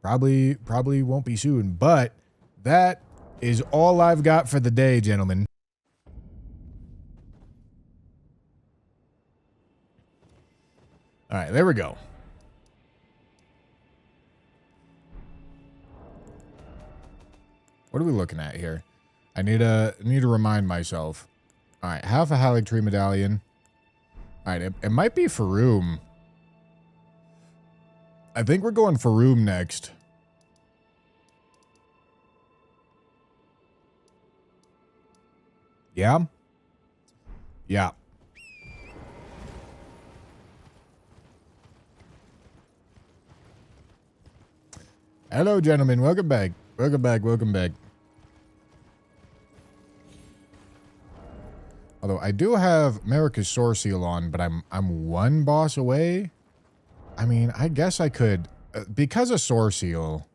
Probably won't be soon, but that is all I've got for the day, gentlemen. All right, there we go. What are we looking at here? I need to remind myself. All right, half a Haligtree medallion. All right, it might be Faroum. I think we're going Faroum next. Yeah? Yeah. Hello, gentlemen. Welcome back. Welcome back. Welcome back. Although I do have America's Sword Seal on, but I'm 1 boss away. I mean, I guess I could because of Sword Seal.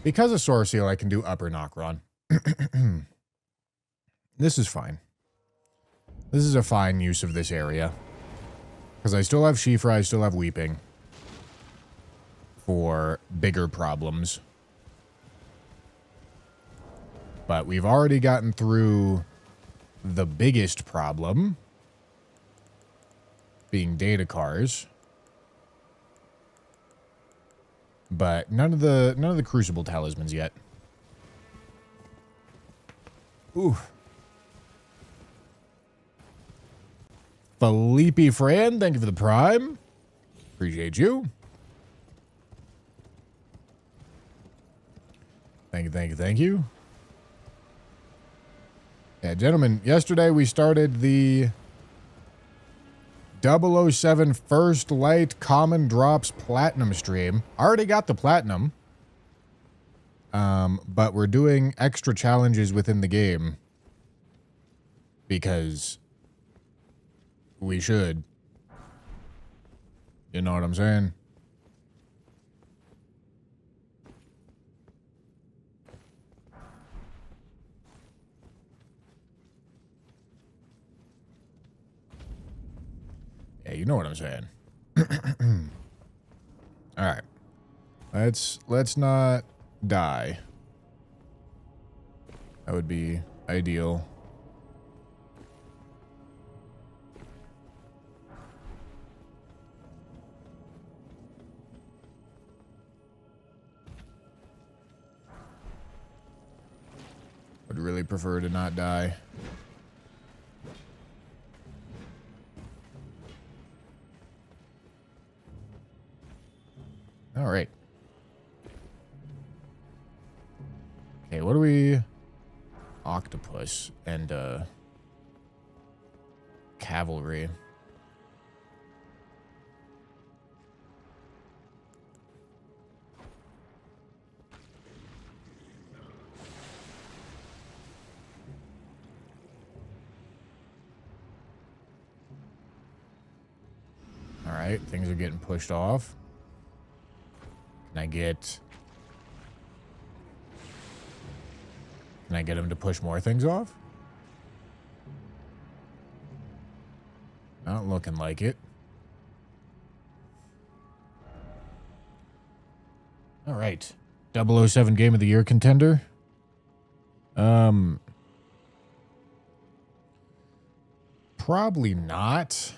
Because of Sword Seal, I can do Upper Nokron. This is fine. This is a fine use of this area. Because I still have Shifra, I still have Weeping. For bigger problems. But we've already gotten through the biggest problem. Being data cars. But none of the Crucible talismans yet. Ooh. Felipe Fran, thank you for the prime. Appreciate you. Thank you, thank you, thank you. Yeah, gentlemen, yesterday we started the 007 First Light Common Drops Platinum stream. I already got the Platinum. But we're doing extra challenges within the game. Because we should. You know what I'm saying? Yeah, you know what I'm saying. All right. Let's not die. That would be ideal. Would really prefer to not die. All right. Okay, what do we... Octopus and, cavalry. All right, things are getting pushed off. Can I get... Can I get him to push more things off? Not looking like it. All right. 007 Game of the Year contender. Probably not.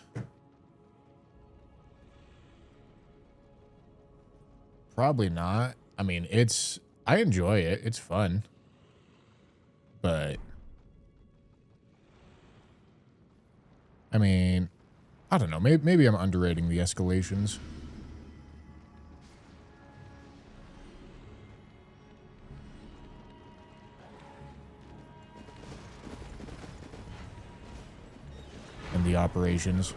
Probably not. I mean, I enjoy it. It's fun. But I mean, I don't know. Maybe I'm underrating the escalations. And the operations.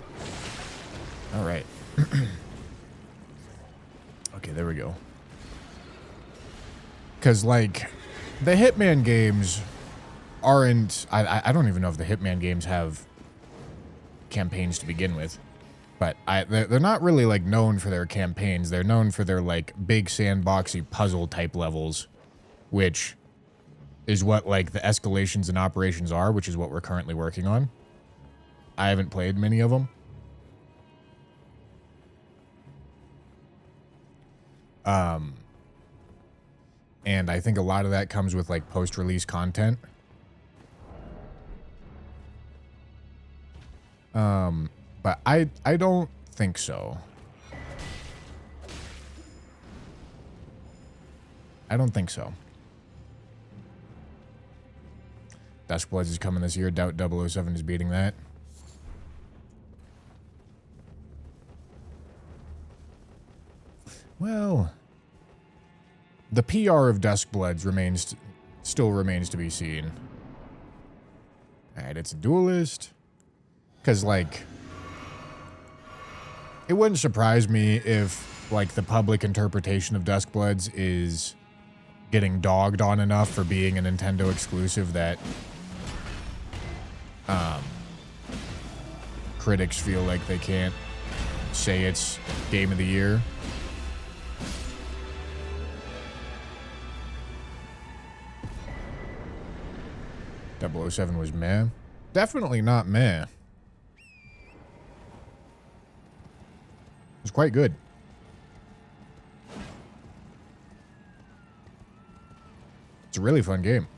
All right. Okay, there we go. Because, like, the Hitman games aren't... I don't even know if the Hitman games have campaigns to begin with. But they're not really, like, known for their campaigns. They're known for their, like, big sandboxy puzzle-type levels. Which is what, like, the escalations and operations are, which is what we're currently working on. I haven't played many of them. And I think a lot of that comes with, like, post-release content. But I don't think so. I don't think so. Dusk Bloods is coming this year. Doubt 007 is beating that. Well, the PR of Dusk Bloods still remains to be seen. Alright, it's a duelist. Because, like, it wouldn't surprise me if, like, the public interpretation of Dusk Bloods is getting dogged on enough for being a Nintendo exclusive that critics feel like they can't say it's Game of the Year. .007 was meh. Definitely not meh. It was quite good. It's a really fun game.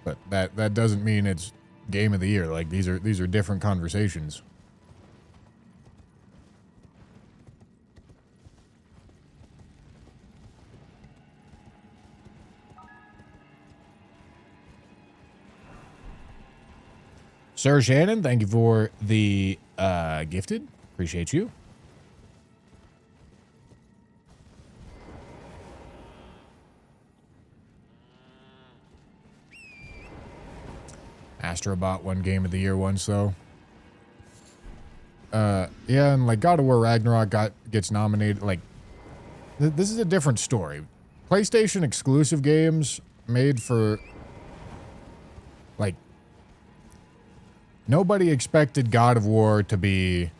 But that doesn't mean it's Game of the Year. Like, these are different conversations. Sir Shannon, thank you for the gifted. Appreciate you. Astrobot won Game of the Year once, though. Yeah, and like God of War Ragnarok gets nominated. Like, this is a different story. PlayStation exclusive games made for, like, nobody expected God of War to be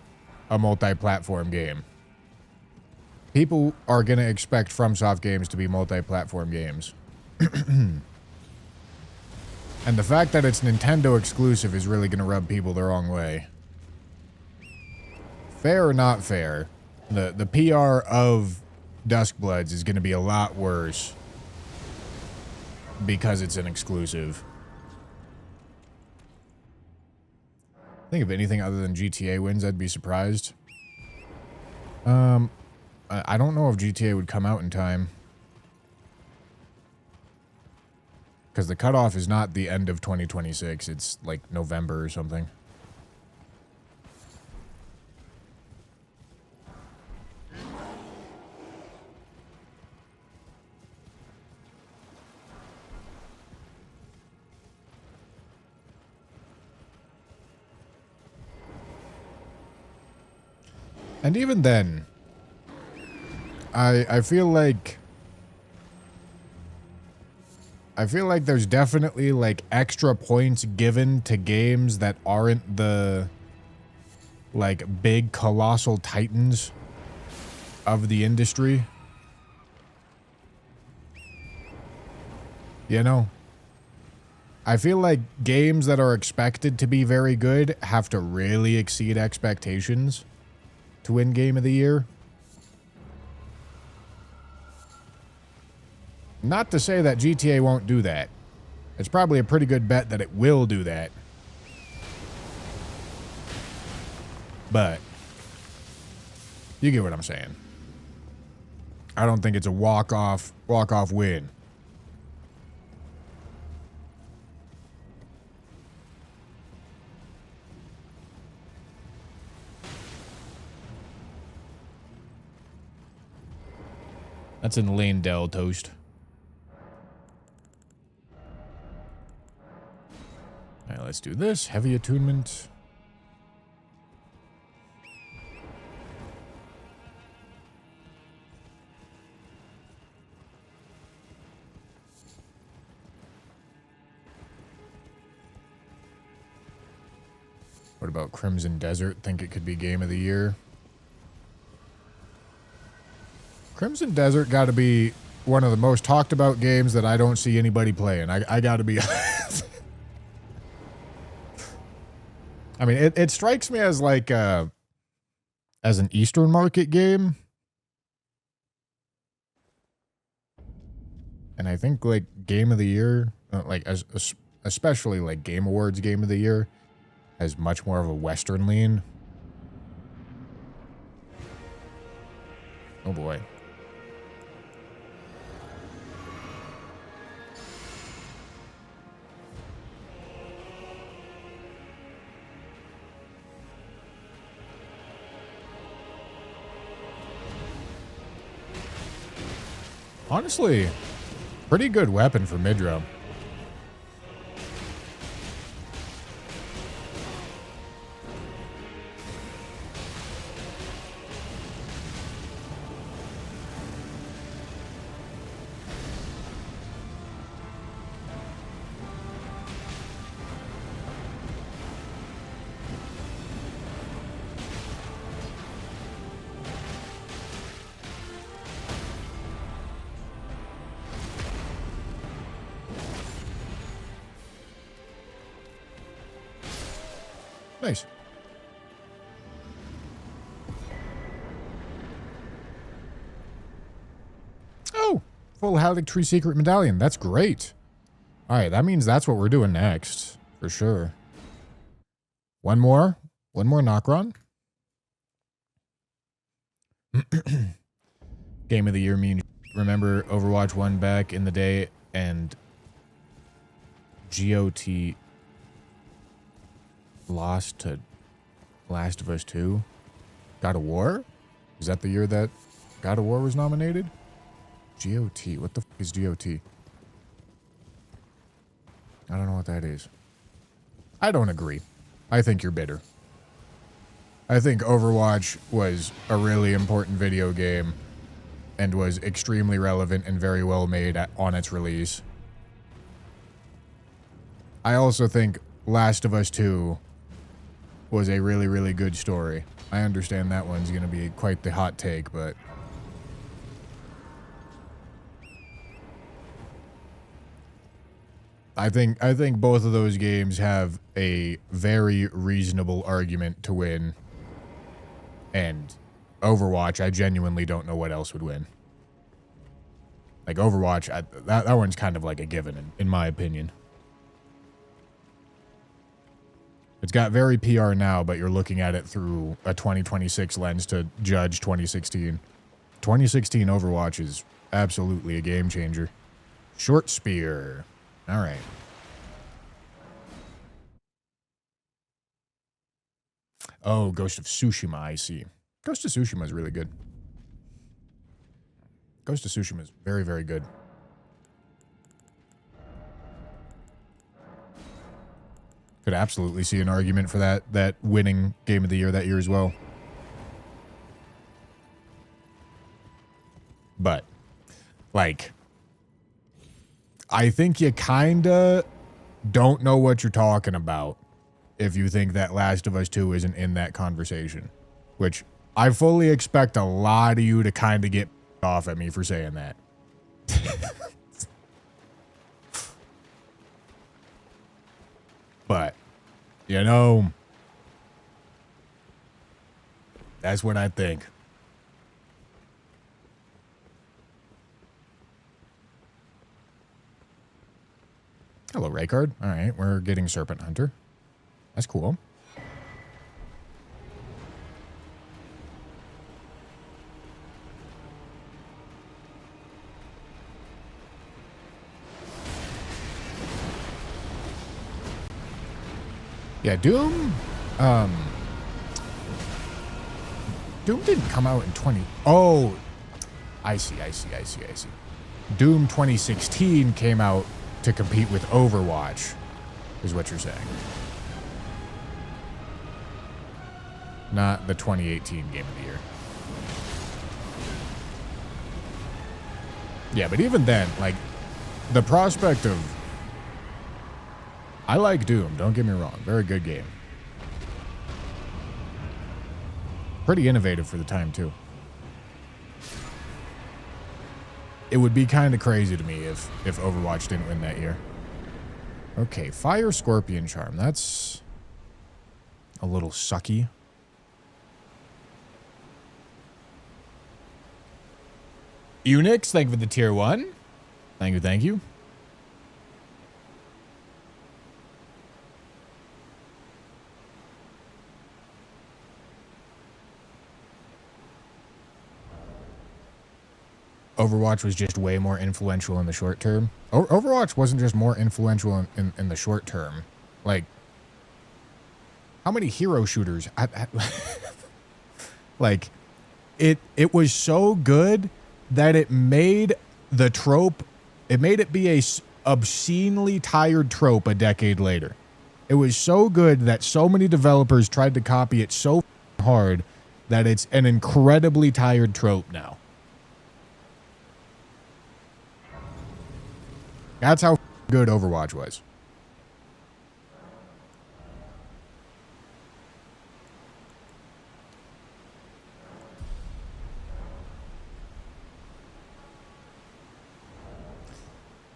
a multi-platform game. People are going to expect FromSoft games to be multi-platform games. And the fact that it's Nintendo exclusive is really going to rub people the wrong way. Fair or not fair, the PR of Dusk Bloods is going to be a lot worse because it's an exclusive. I think if anything other than GTA wins, I'd be surprised. I don't know if GTA would come out in time. Because the cutoff is not the end of 2026. It's like November or something. And even then, I feel like there's definitely like extra points given to games that aren't the like big colossal titans of the industry. You know, I feel like games that are expected to be very good have to really exceed expectations to win Game of the Year. Not to say that GTA won't do that. It's probably a pretty good bet that it will do that. But you get what I'm saying. I don't think it's a walk-off win. That's in Lane Dell toast. All right, let's do this. Heavy attunement. What about Crimson Desert? Think it could be Game of the Year? Crimson Desert got to be one of the most talked about games that I don't see anybody playing. I got to be honest. I mean, it strikes me as like as an Eastern market game. And I think like Game of the Year, like especially like Game Awards Game of the Year, has much more of a Western lean. Oh boy. Honestly, pretty good weapon for mid-row. Nice. Oh, full Halic Tree Secret Medallion. That's great. All right, that means that's what we're doing next, for sure. One more Nocron. Game of the Year mean. Remember Overwatch 1 back in the day and GOT lost to Last of Us 2? God of War? Is that the year that God of War was nominated? GOT. What the f is GOT? I don't know what that is. I don't agree. I think you're bitter. I think Overwatch was a really important video game and was extremely relevant and very well made on its release. I also think Last of Us 2 was a really, really good story. I understand that one's going to be quite the hot take, but I think both of those games have a very reasonable argument to win. And Overwatch, I genuinely don't know what else would win. Like Overwatch, that one's kind of like a given in my opinion. It's got very PR now, but you're looking at it through a 2026 lens to judge 2016. 2016 Overwatch is absolutely a game changer. Short spear. All right. Oh, Ghost of Tsushima, I see. Ghost of Tsushima is really good. Ghost of Tsushima is very, very good. Could absolutely see an argument for that winning Game of the Year that year as well. But, like, I think you kinda don't know what you're talking about if you think that Last of Us 2 isn't in that conversation. Which, I fully expect a lot of you to kind of get off at me for saying that. But, you know, that's what I think. Hello, Raycard. All right, we're getting Serpent Hunter. That's cool. Yeah, Doom. Doom didn't come out in 20. Oh, I see. Doom 2016 came out to compete with Overwatch, is what you're saying. Not the 2018 Game of the Year. Yeah, but even then, like, the prospect of... I like Doom, don't get me wrong. Very good game. Pretty innovative for the time, too. It would be kind of crazy to me if Overwatch didn't win that year. Okay, Fire Scorpion Charm. That's a little sucky. Unix, thank you for the tier 1. Thank you. Overwatch was just way more influential in the short term. Overwatch wasn't just more influential in the short term. Like, how many hero shooters? Like, it was so good that it made the trope, it made it be a obscenely tired trope a decade later. It was so good that so many developers tried to copy it so hard that it's an incredibly tired trope now. That's how good Overwatch was.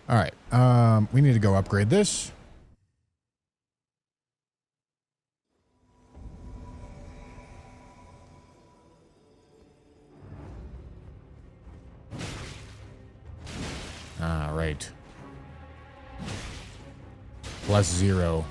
All right. We need to go upgrade this. All right. +0.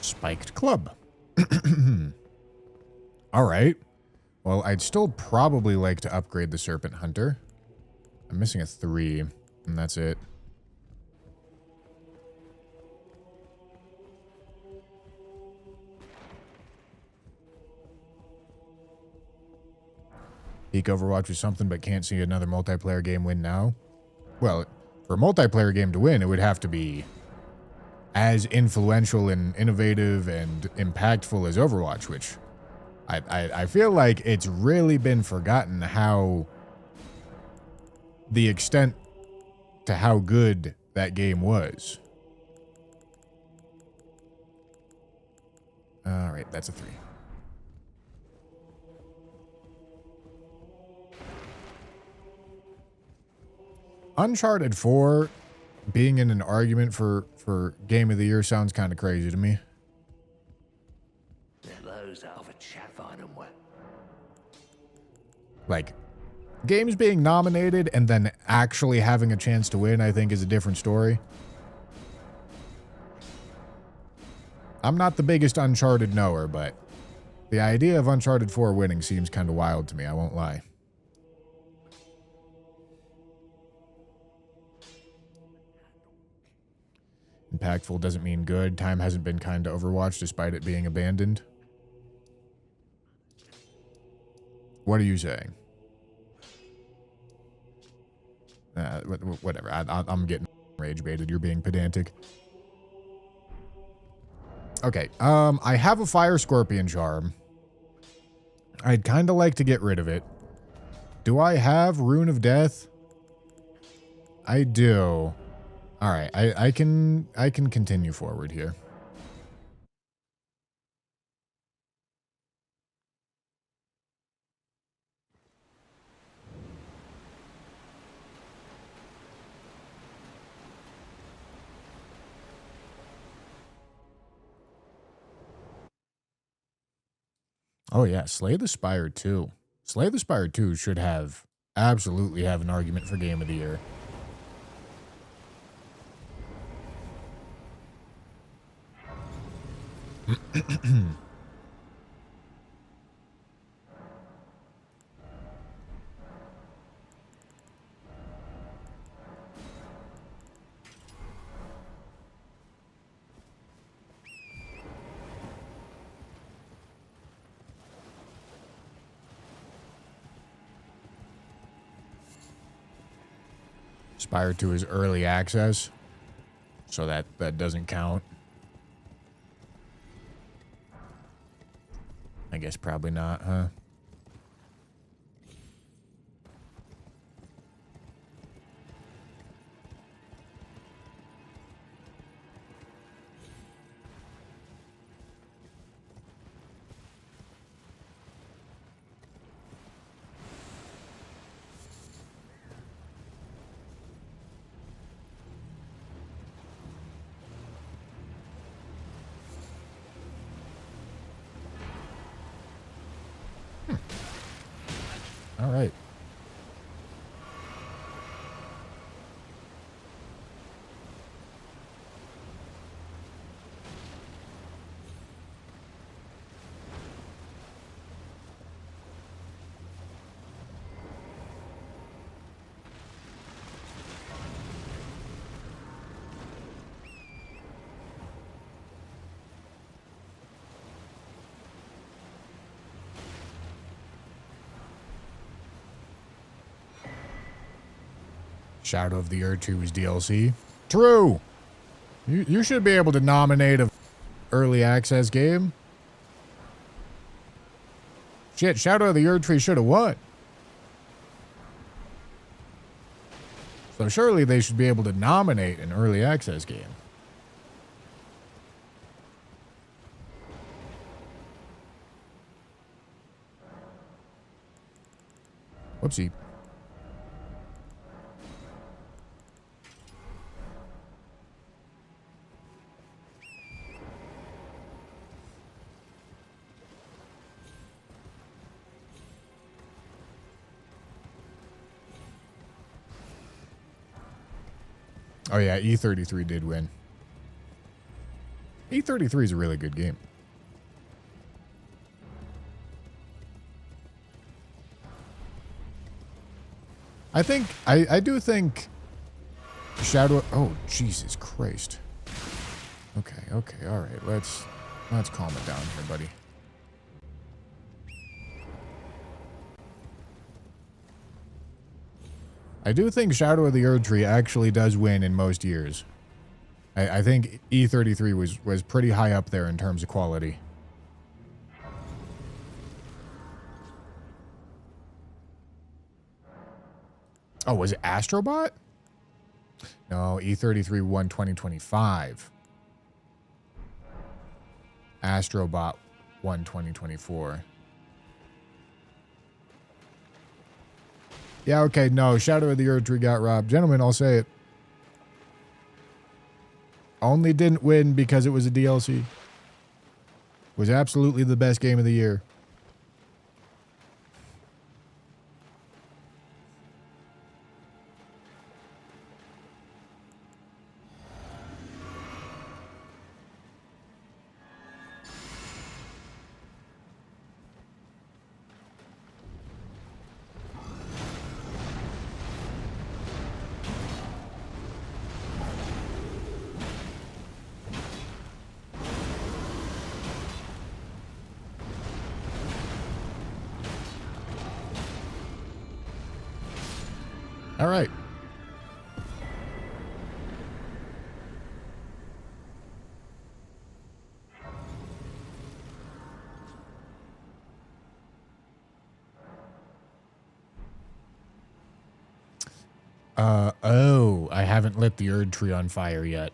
Spiked Club. All right. Well, I'd still probably like to upgrade the Serpent Hunter. I'm missing a 3, and that's it. Peak Overwatch is something, but can't see another multiplayer game win now. Well, for a multiplayer game to win, it would have to be as influential and innovative and impactful as Overwatch, which I feel like it's really been forgotten how the extent to how good that game was. All right, that's a 3. Uncharted 4 being in an argument for Game of the Year sounds kind of crazy to me. Like, games being nominated and then actually having a chance to win, I think, is a different story. I'm not the biggest Uncharted knower, but the idea of Uncharted 4 winning seems kind of wild to me, I won't lie. Impactful doesn't mean good. Time hasn't been kind to Overwatch despite it being abandoned. What are you saying? Whatever. I'm getting rage baited. You're being pedantic. Okay. I have a fire scorpion charm. I'd kind of like to get rid of it. Do I have Rune of Death? I do. All right. I can continue forward here. Oh, yeah. Slay the Spire 2. Slay the Spire 2 should absolutely have an argument for Game of the Year. Spire 2 is early access, so that doesn't count. I guess probably not, huh? All right. Shadow of the Earth 2 is DLC. True. You should be able to nominate a early access game. Shit, Shadow of the Earth Tree should have won. So surely they should be able to nominate an early access game. Whoopsie. Oh yeah, E33 did win. E33 is a really good game. I do think Shadow... Oh, Jesus Christ. Okay, all right. Let's calm it down here, buddy. I do think Shadow of the Earth Tree actually does win in most years. I think E33 was pretty high up there in terms of quality. Oh, was it Astrobot? No, E33 won 2025. Astrobot won 2024. Yeah, okay, no, Shadow of the Earth Tree got robbed. Gentlemen, I'll say it. Only didn't win because it was a DLC. Was absolutely the best game of the year. All right. Oh, I haven't lit the Erd tree on fire yet.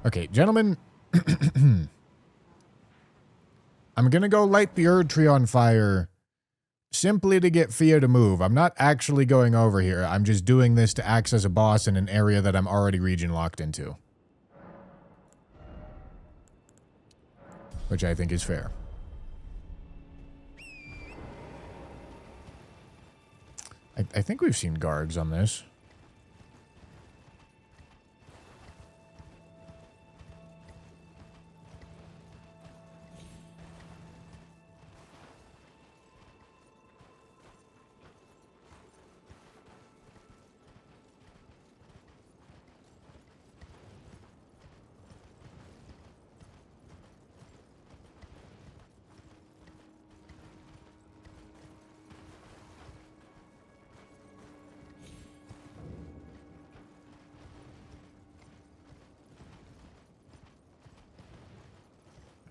Okay, gentlemen. I'm gonna go light the Erd tree on fire simply to get Fia to move. I'm not actually going over here. I'm just doing this to access a boss in an area that I'm already region locked into. Which I think is fair. I think we've seen Gargs on this.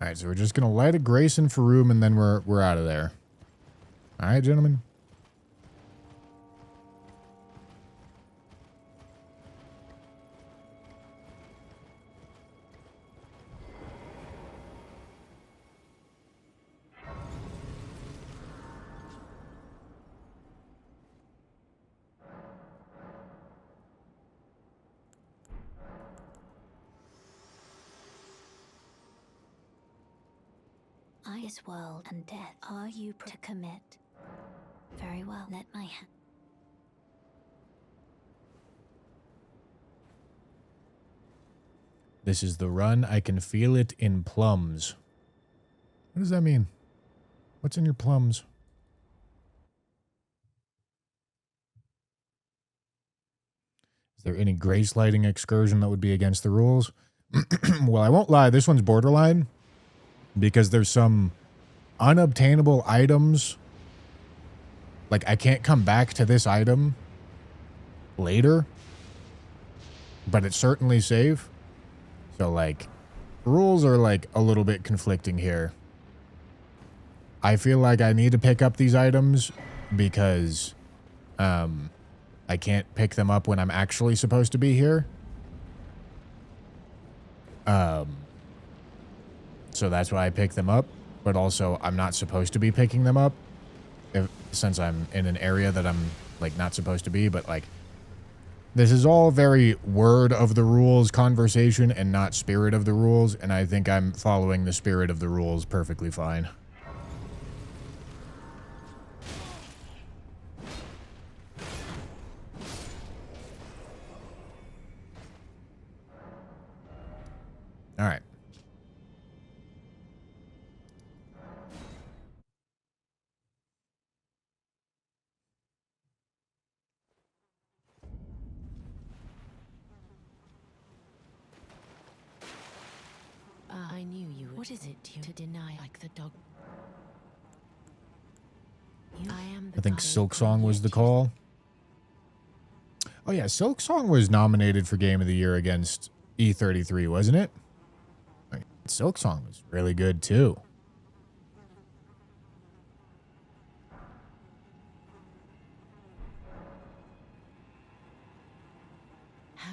All right, so we're just gonna light a Grayson for room, and then we're out of there. All right, gentlemen. I is world and death. Are you to commit? Very well. Let my hand. This is the run. I can feel it in plums. What does that mean? What's in your plums? Is there any grace lighting excursion that would be against the rules? Well, I won't lie. This one's borderline because there's some unobtainable items. Like, I can't come back to this item later, but it's certainly safe. So, like, rules are, like, a little bit conflicting here. I feel like I need to pick up these items because I can't pick them up when I'm actually supposed to be here. So that's why I pick them up, but also I'm not supposed to be picking them up since I'm in an area that I'm, like, not supposed to be, but, like, this is all very word of the rules conversation and not spirit of the rules, and I think I'm following the spirit of the rules perfectly fine. All right. I knew you would. What is it to deny like the dog? I think Silk Song was the call. Oh yeah, Silk Song was nominated for Game of the Year against E33, wasn't it? Silk Song was really good too.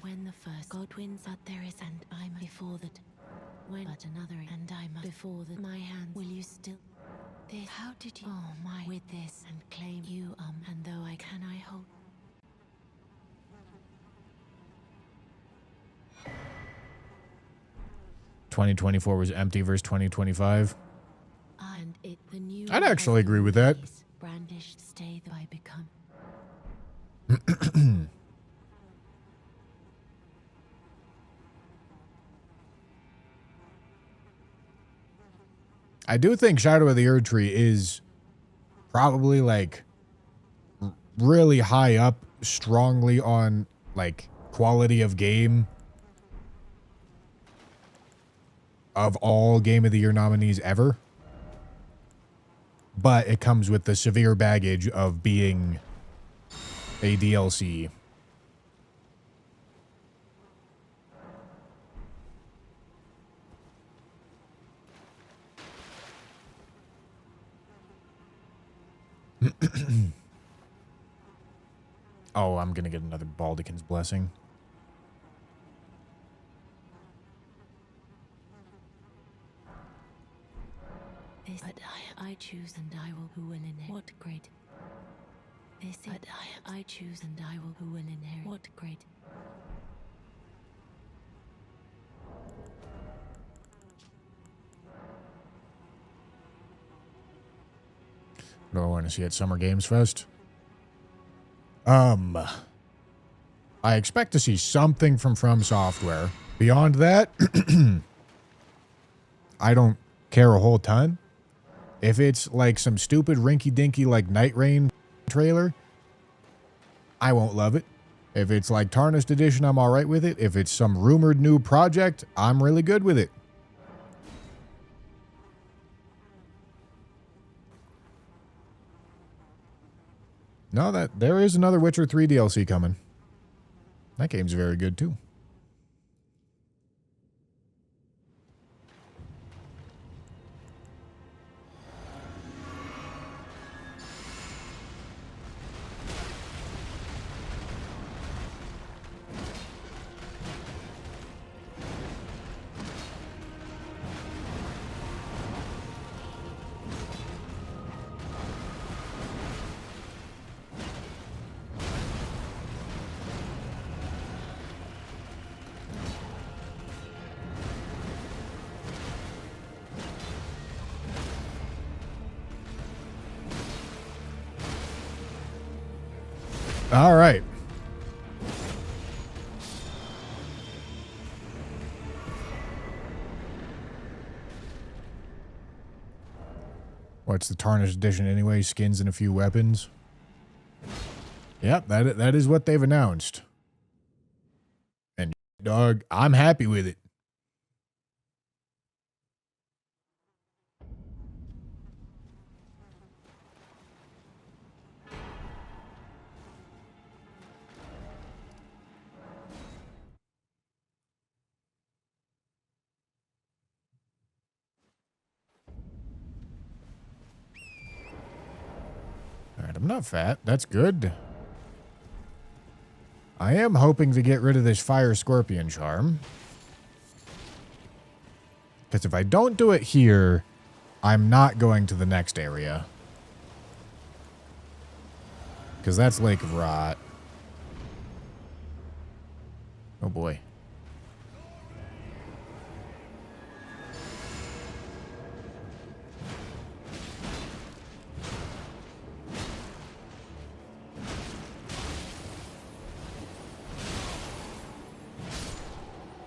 When the first God wins, but there is, and I'm before that. When but another, and I'm before that. My hand, will you still? This, how did you? Oh my, with this and claim you and though I can, I hold. 2024 was empty versus 2025. And it the new. I'd actually agree with that. Brandished, stay that I become. I do think Shadow of the Erd Tree is probably, like, really high up, strongly on, like, quality of game of all Game of the Year nominees ever. But it comes with the severe baggage of being a DLC. Oh, I'm gonna get another Baldekin's Blessing. This, but I choose and I will who will inherit. What great. This, but I choose and I will who will inherit. What great. What do I want to see at Summer Games Fest? I expect to see something from Software. Beyond that, I don't care a whole ton. If it's like some stupid rinky-dinky like Night Rain trailer, I won't love it. If it's like Tarnished Edition, I'm alright with it. If it's some rumored new project, I'm really good with it. No, that there is another Witcher 3 DLC coming. That game's very good too. All right. What's the Tarnished Edition anyway? Skins and a few weapons. Yep, that is what they've announced. And dog, I'm happy with it. Alright, I'm not fat. That's good. I am hoping to get rid of this Fire Scorpion charm. Because if I don't do it here, I'm not going to the next area. Because that's Lake of Rot. Oh boy.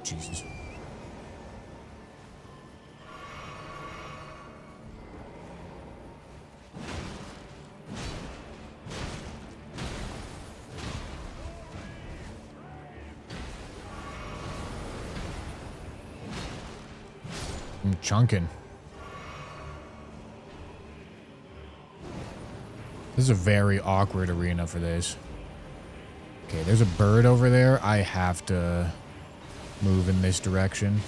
Jesus. I'm chunking. This is a very awkward arena for this. Okay, there's a bird over there. I have to move in this direction.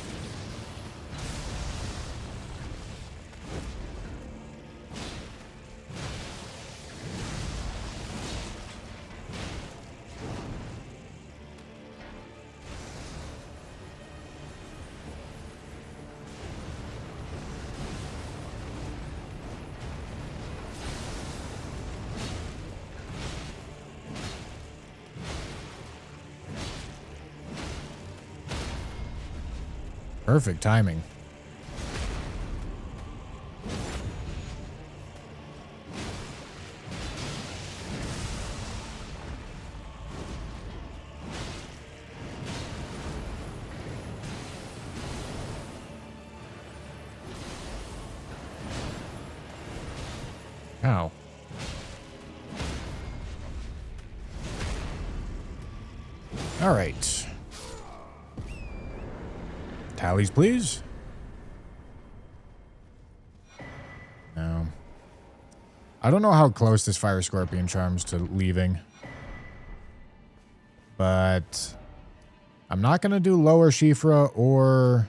Perfect timing. Ow. All right. Tallies, please. No. I don't know how close this Fire Scorpion charm's to leaving. But I'm not going to do Lower Shifra or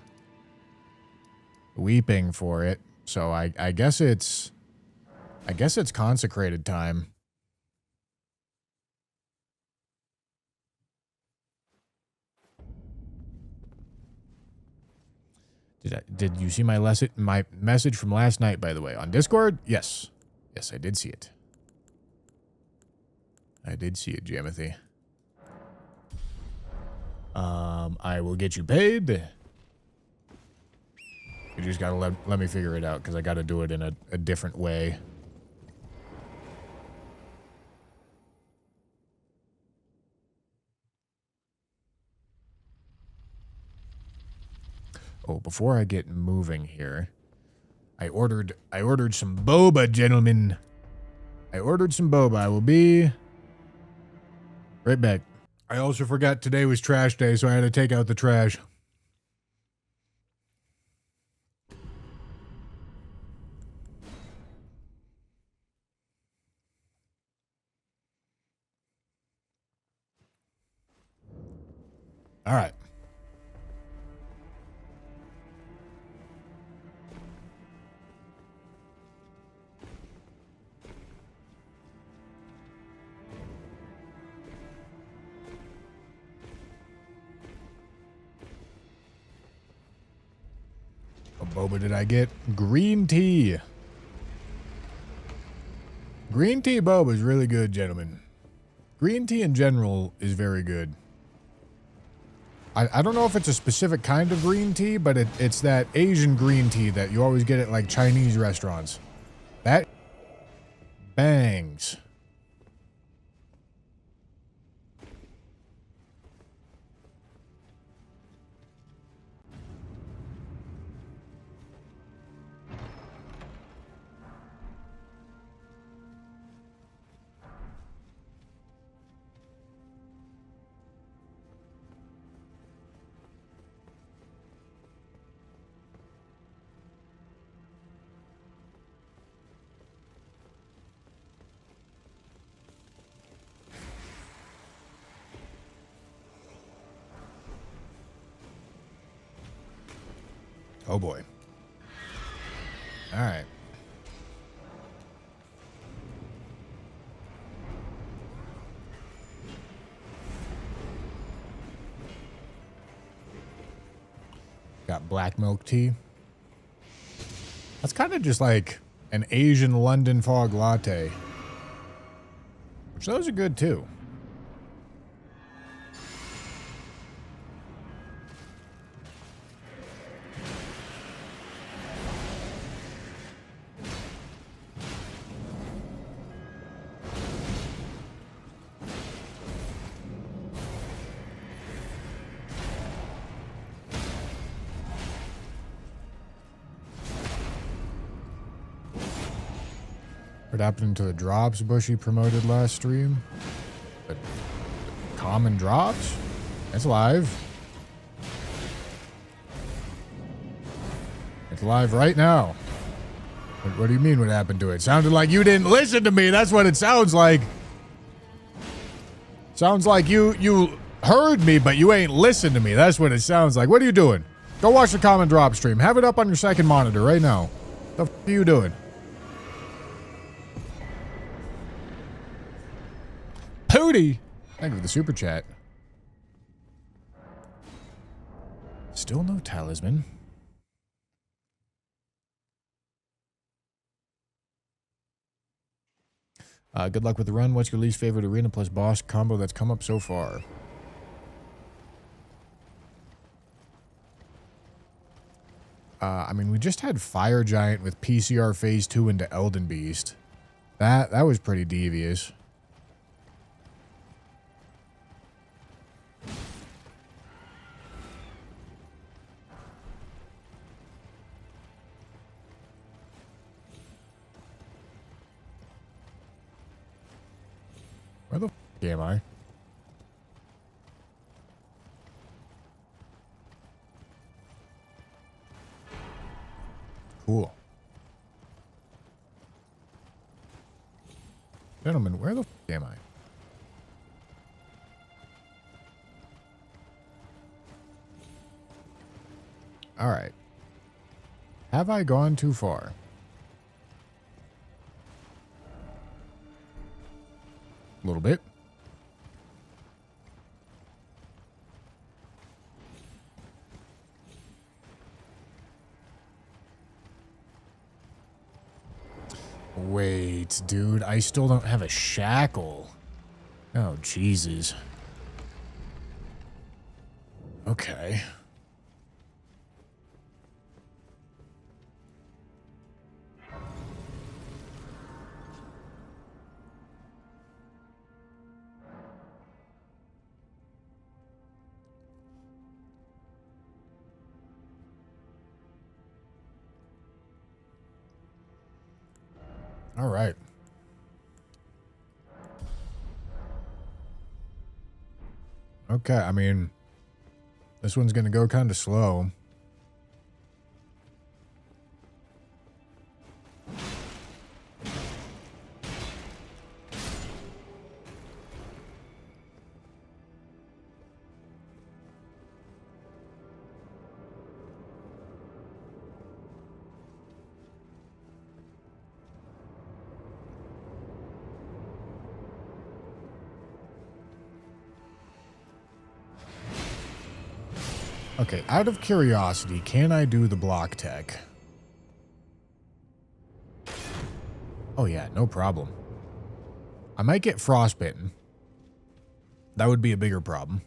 Weeping for it. So I guess it's consecrated time. Did you see my message from last night, by the way, on Discord? Yes. Yes, I did see it. I did see it, Jamothy. I will get you paid. You just gotta let me figure it out, because I gotta do it in a different way. Oh, before I get moving here, I ordered some boba, gentlemen. I ordered some boba. I will be right back. I also forgot today was trash day, so I had to take out the trash. All right. What boba did I get? Green tea. Green tea boba is really good, gentlemen. Green tea in general is very good. I don't know if it's a specific kind of green tea, but it's that Asian green tea that you always get at like Chinese restaurants. That bangs. Oh boy. All right. Got black milk tea. That's kind of just like an Asian London fog latte. Which those are good too. What happened to the drops Bushy promoted last stream? The common drops? It's live. It's live right now. What do you mean what happened to it? Sounded like you didn't listen to me. That's what it sounds like. Sounds like you heard me, but you ain't listened to me. That's what it sounds like. What are you doing? Go watch the common drop stream. Have it up on your second monitor right now. The f*** are you doing? Pooty! Thank you for the super chat. Still no talisman. Good luck with the run. What's your least favorite arena plus boss combo that's come up so far? I mean, we just had Fire Giant with PCR Phase 2 into Elden Beast. That was pretty devious. Where the f*** am I? Cool. Gentlemen, where the f*** am I? Alright. Have I gone too far? A little bit. Wait, dude, I still don't have a shackle. Oh, Jesus. Okay. All right. Okay, I mean, this one's going to go kind of slow. Okay, out of curiosity, can I do the block tech? Oh yeah, no problem. I might get frostbitten. That would be a bigger problem.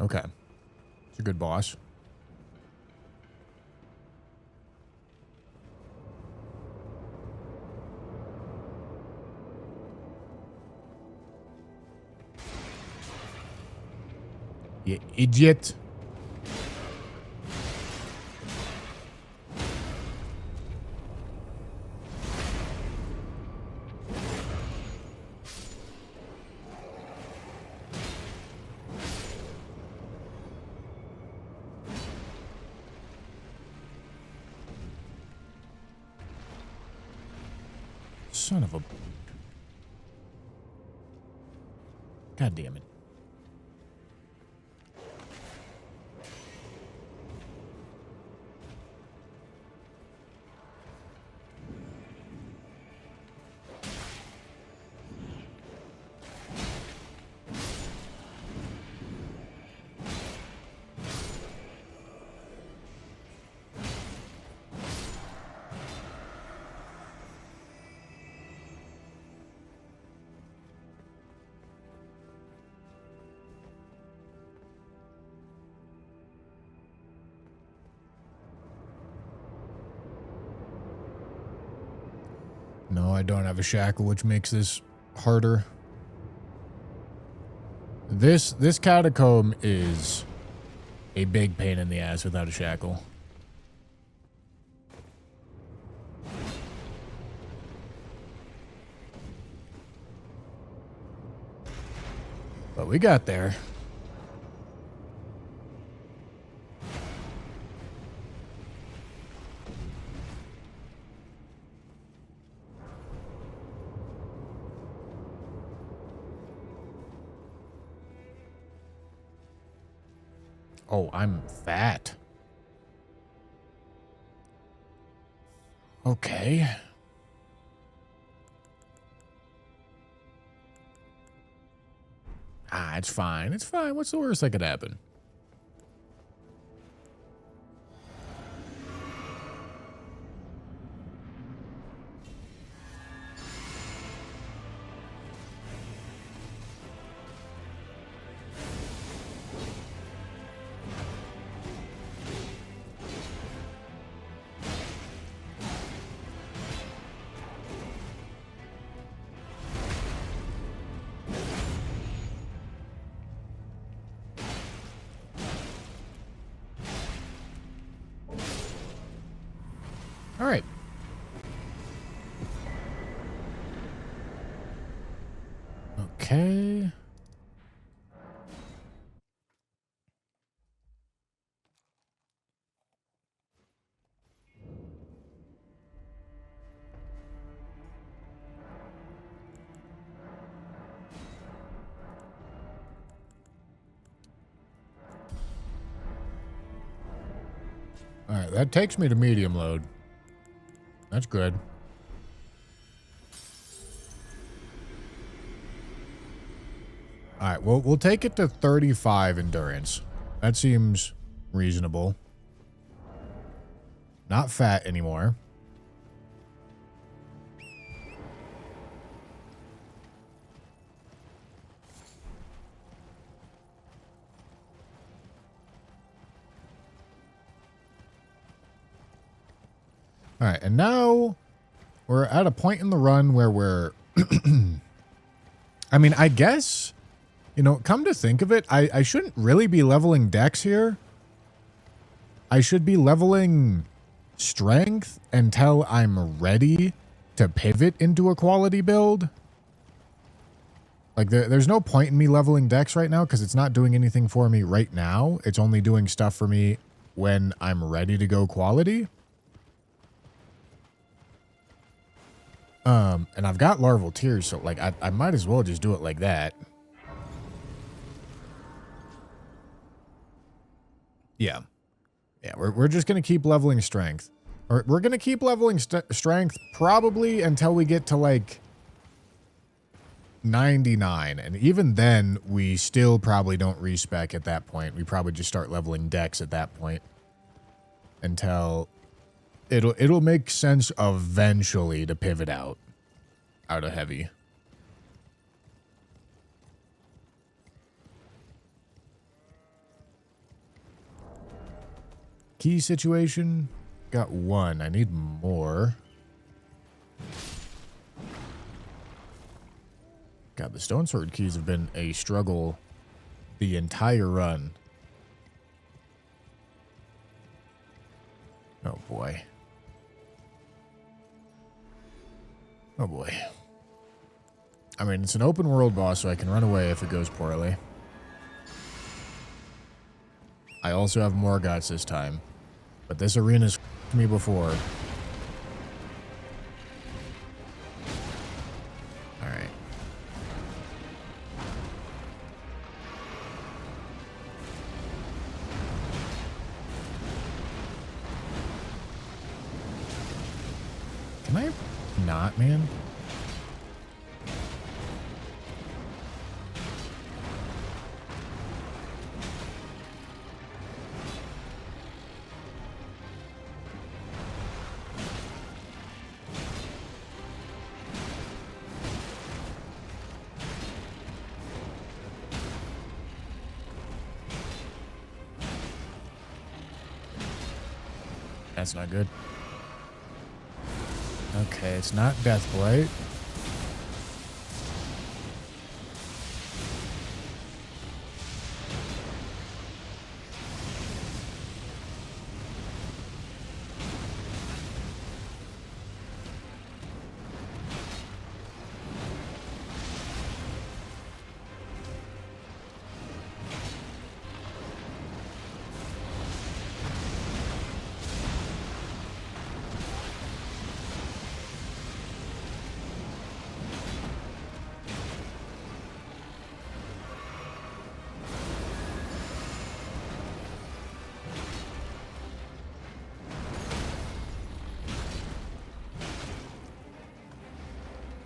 Okay. It's a good boss. You idiot. Son of a... God damn it. No, I don't have a shackle, which makes this harder. This catacomb is a big pain in the ass without a shackle. But we got there. Oh, I'm fat. Okay. Ah, it's fine. It's fine. What's the worst that could happen? All right. Okay. Alright, that takes me to medium load. That's good. Alright, well, we'll take it to 35 endurance. That seems reasonable. Not fat anymore. All right, and now we're at a point in the run where we're... I mean, I guess, you know, come to think of it, I shouldn't really be leveling dex here. I should be leveling strength until I'm ready to pivot into a quality build. Like, there's no point in me leveling dex right now because it's not doing anything for me right now. It's only doing stuff for me when I'm ready to go quality. And I've got larval tears, so like I might as well just do it like that. Yeah. Yeah, we're just going to keep leveling strength. Or we're going to keep leveling strength probably until we get to like 99. And even then, we still probably don't respec at that point. We probably just start leveling dex at that point. Until it'll make sense eventually to pivot out of heavy. Key situation. Got one. I need more. God, the stone sword keys have been a struggle the entire run. Oh boy. Oh boy. I mean, it's an open world boss, so I can run away if it goes poorly. I also have more guts this time. But this arena's f***ed me before. Alright. Can I not, man? That's not good. Okay, it's not Death Blight.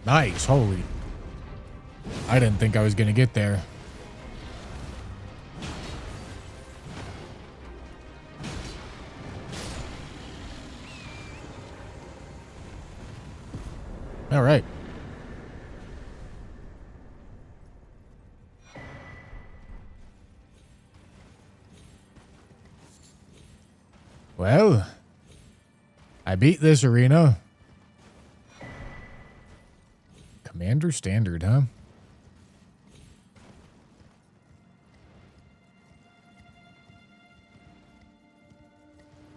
Nice, holy. I didn't think I was gonna get there. All right. Well, I beat this arena. Commander Standard, huh?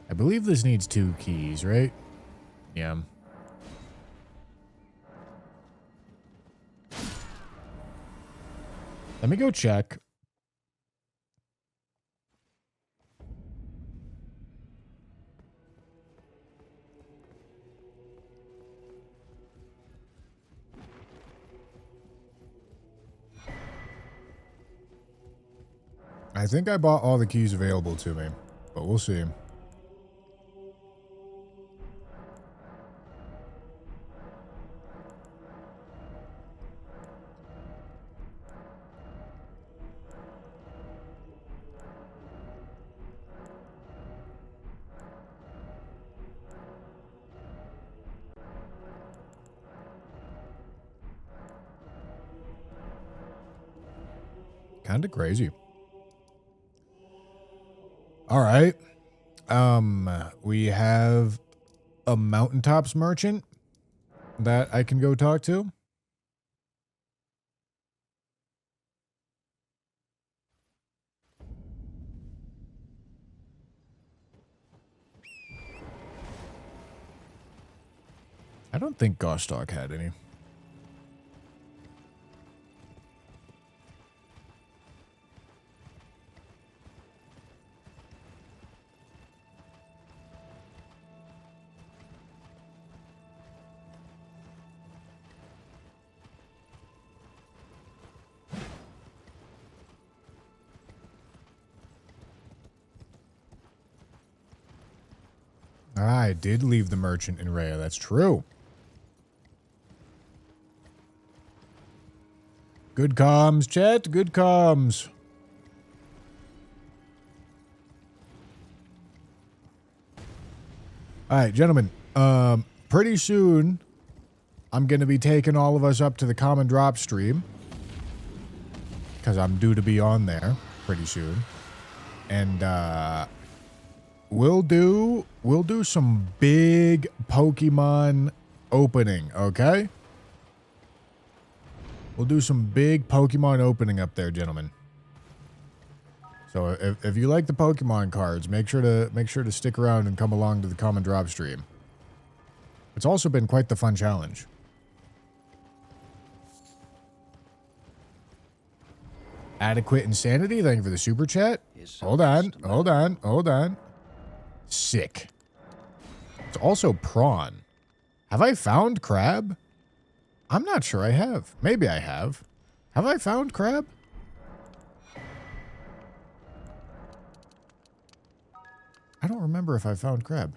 I believe this needs 2 keys, right? Yeah. Let me go check. I think I bought all the keys available to me, but we'll see. Kind of crazy. All right. We have a mountaintops merchant that I can go talk to. I don't think Gostock had any. I did leave the merchant in Rhea. That's true. Good comms, chat. Good comms. All right, gentlemen. Pretty soon, I'm going to be taking all of us up to the Common Drop stream. Because I'm due to be on there pretty soon. And, we'll do some big Pokemon opening, okay? We'll do some big Pokemon opening up there, gentlemen. So if you like the Pokemon cards, make sure to stick around and come along to the Common Drop stream. It's also been quite the fun challenge. Adequate Insanity, thank you for the super chat. Hold on. Sick. It's also prawn. Have I found crab? I'm not sure I have. Maybe I have. Have I found crab? I don't remember if I found crab.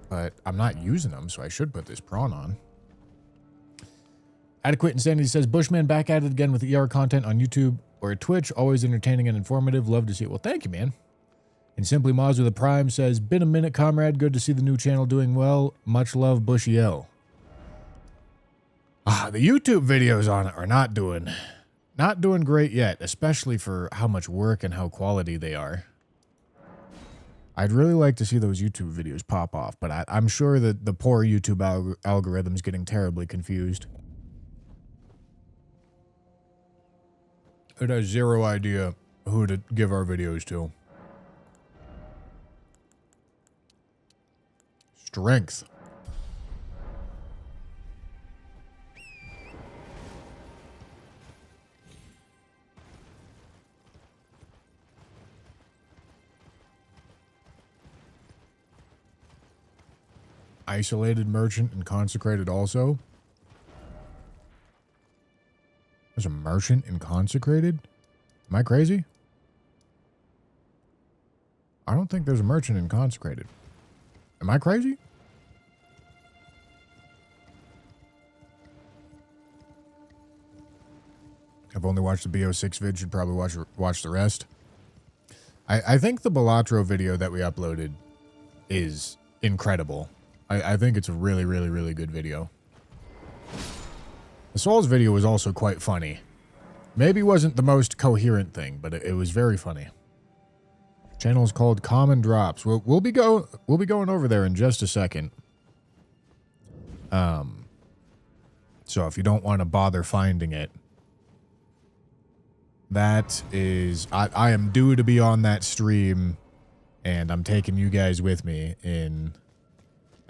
But I'm not using them, so I should put this prawn on. Adequate Insanity says, Bushman back at it again with ER content on YouTube or Twitch. Always entertaining and informative. Love to see it. Well, thank you, man. And Simply Moz with a Prime says, been a minute, comrade. Good to see the new channel doing well. Much love, Bushy L. The YouTube videos on it are not doing great yet, especially for how much work and how quality they are. I'd really like to see those YouTube videos pop off, but I'm sure that the poor YouTube algorithm's getting terribly confused. It has zero idea who to give our videos to. Strength. Isolated merchant and consecrated also. There's a merchant and consecrated? Am I crazy? I don't think there's a merchant and consecrated. Am I crazy? I've only watched the BO6 vid, should probably watch the rest. I think the Balatro video that we uploaded is incredible. I think it's a really, really, really good video. The Souls video was also quite funny. Maybe wasn't the most coherent thing, but it was very funny. Channel is called Common Drops. We'll be going over there in just a second. So if you don't want to bother finding it, that is I am due to be on that stream, and I'm taking you guys with me in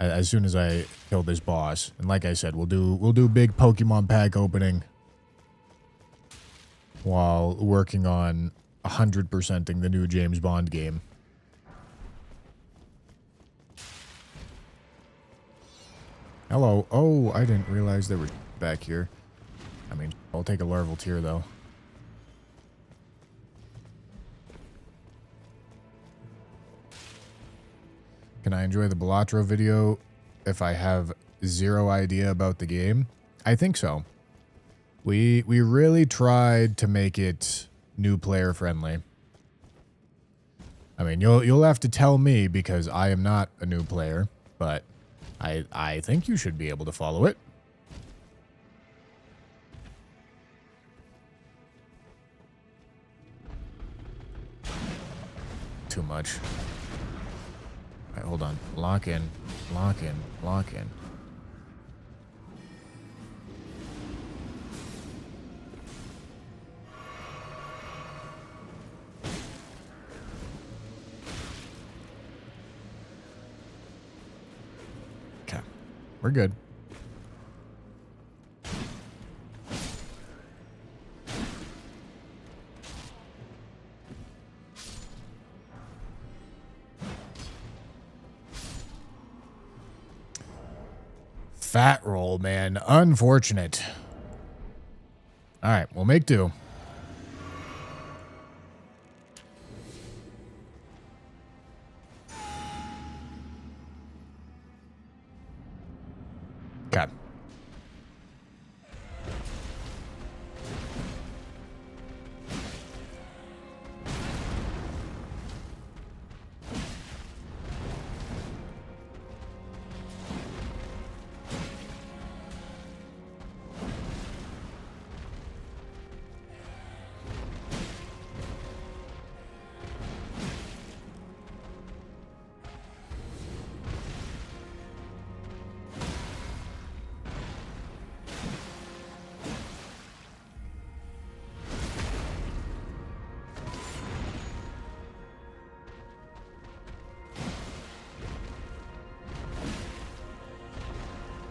as soon as I kill this boss. And like I said, we'll do big Pokemon pack opening while working on 100%ing the new James Bond game. Hello. Oh, I didn't realize they were back here. I mean, I'll take a larval tier though. Can I enjoy the Balatro video if I have zero idea about the game? I think so. We really tried to make it new player friendly. I mean, you'll have to tell me because I am not a new player, but I think you should be able to follow it. too much. All right, hold on. Lock in. Lock in. Lock in. Okay. We're good. Fat roll, man. Unfortunate. All right, we'll make do. Okay.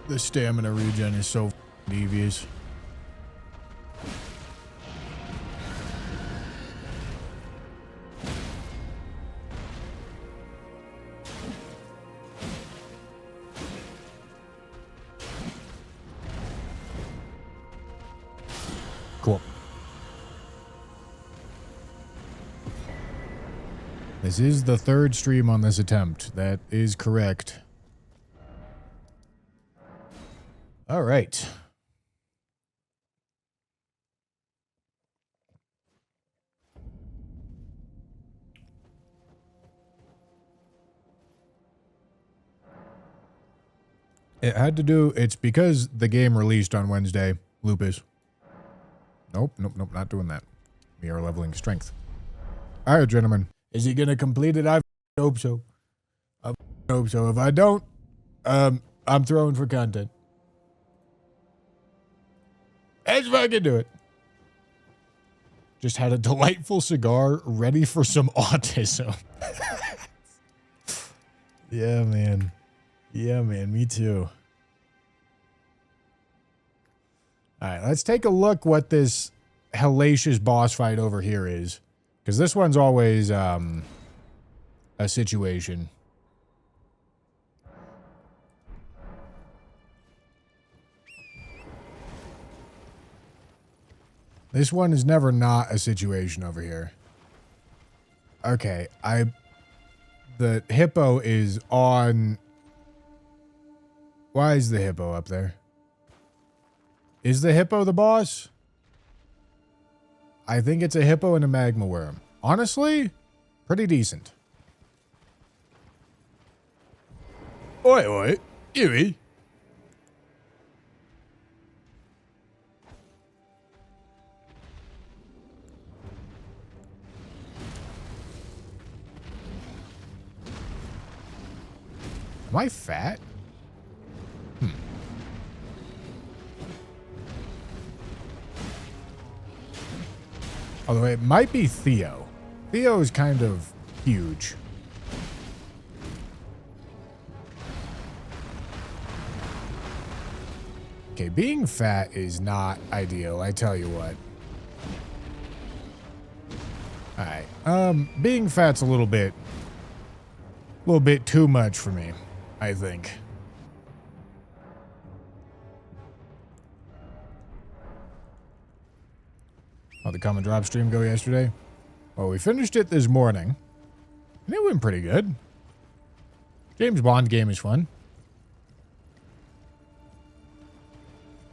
The stamina regen is so devious. Cool. This is the third stream on this attempt. That is correct. All right. It had to do, it's because the game released on Wednesday, Lupus. Nope, not doing that. We are leveling strength. All right, gentlemen. Is he going to complete it? I hope so. I hope so. If I don't, I'm throwing for content. As if I can do it. Just had a delightful cigar ready for some autism. Yeah, man. Yeah, man. Me too. All right, let's take a look what this hellacious boss fight over here is. Because this one's always a situation. This one is never not a situation over here. Okay, the hippo is on... Why is the hippo up there? Is the hippo the boss? I think it's a hippo and a magma worm. Honestly, pretty decent. Oi, oi, Yui. Am I fat? Although it might be Theo. Theo is kind of huge. Okay, being fat is not ideal, I tell you what. Alright, being fat's a little bit too much for me, I think. How'd the Come and Drop stream go yesterday? Well, we finished it this morning. And it went pretty good. James Bond game is fun.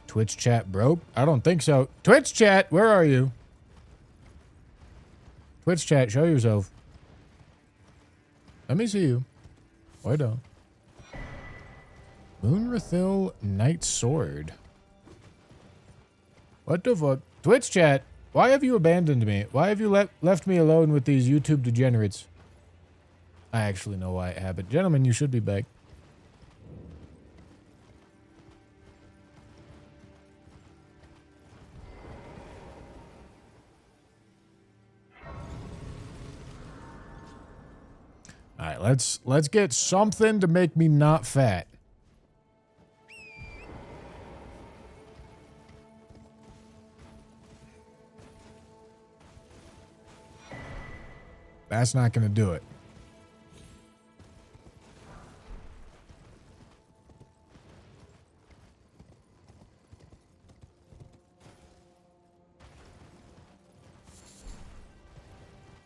Twitch chat broke? I don't think so. Twitch chat, where are you? Twitch chat, show yourself. Let me see you. Why don't? Moonrathil Knight Sword. What the fuck? Twitch chat, why have you abandoned me? Why have you left me alone with these YouTube degenerates? I actually know why it happened. Gentlemen, you should be back. All right, let's get something to make me not fat. That's not going to do it.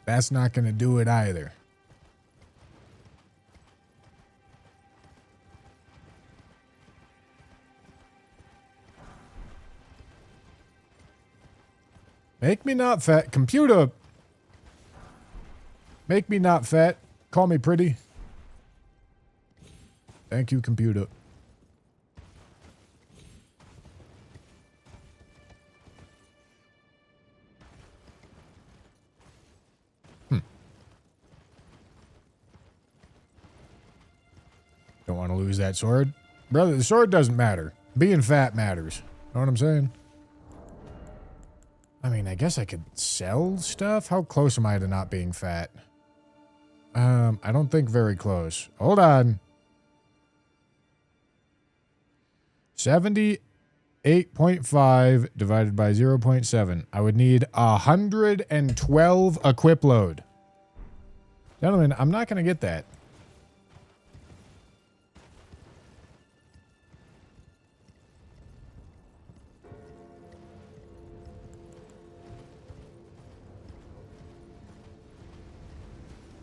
That's not going to do it either. Make me not fat. Computer. Make me not fat. Call me pretty. Thank you, computer. Don't want to lose that sword. Brother, the sword doesn't matter. Being fat matters. Know what I'm saying? I mean, I guess I could sell stuff. How close am I to not being fat? I don't think very close. Hold on. 78.5 divided by 0.7. I would need 112 equip load. Gentlemen, I'm not going to get that.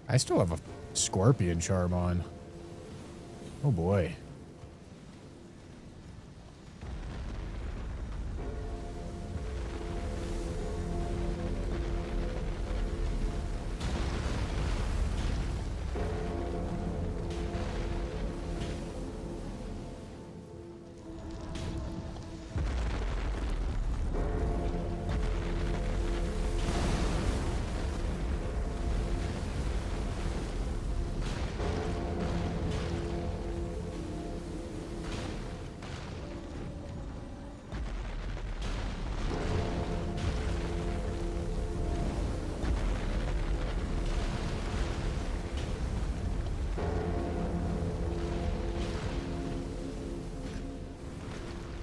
I still have a scorpion charm on. Oh boy.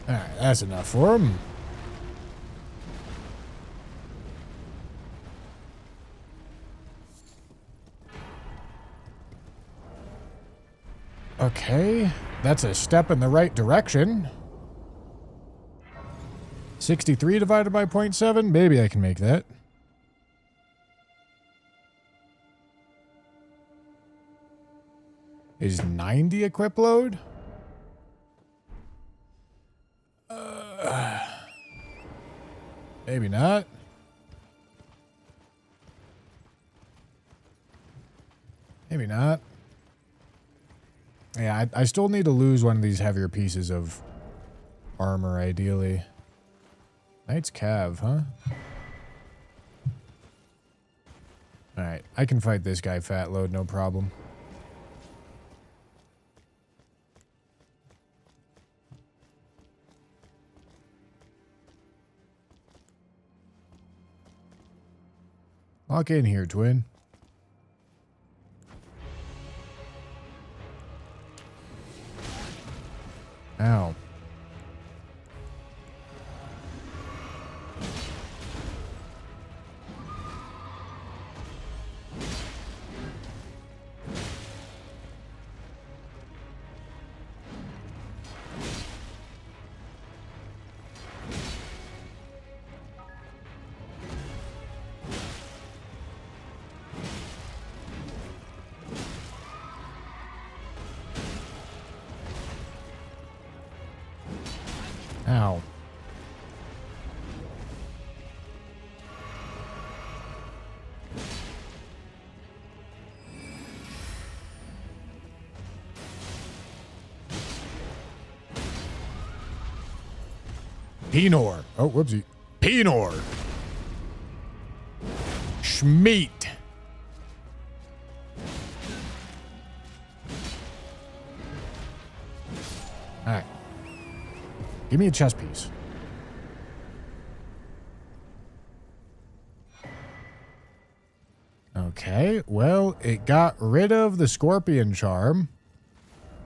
Alright, that's enough for him. Okay, that's a step in the right direction. 63 divided by 0.7? Maybe I can make that. Is 90 equip load? Maybe not. Maybe not. Yeah, I still need to lose one of these heavier pieces of armor, ideally. Knight's Cav, huh? Alright, I can fight this guy fat load, no problem. Lock in here, twin. Ow. Ow. Pinor. Oh, whoopsie. Pinor. Schmeat. All right. Give me a chess piece. Okay, well, it got rid of the scorpion charm.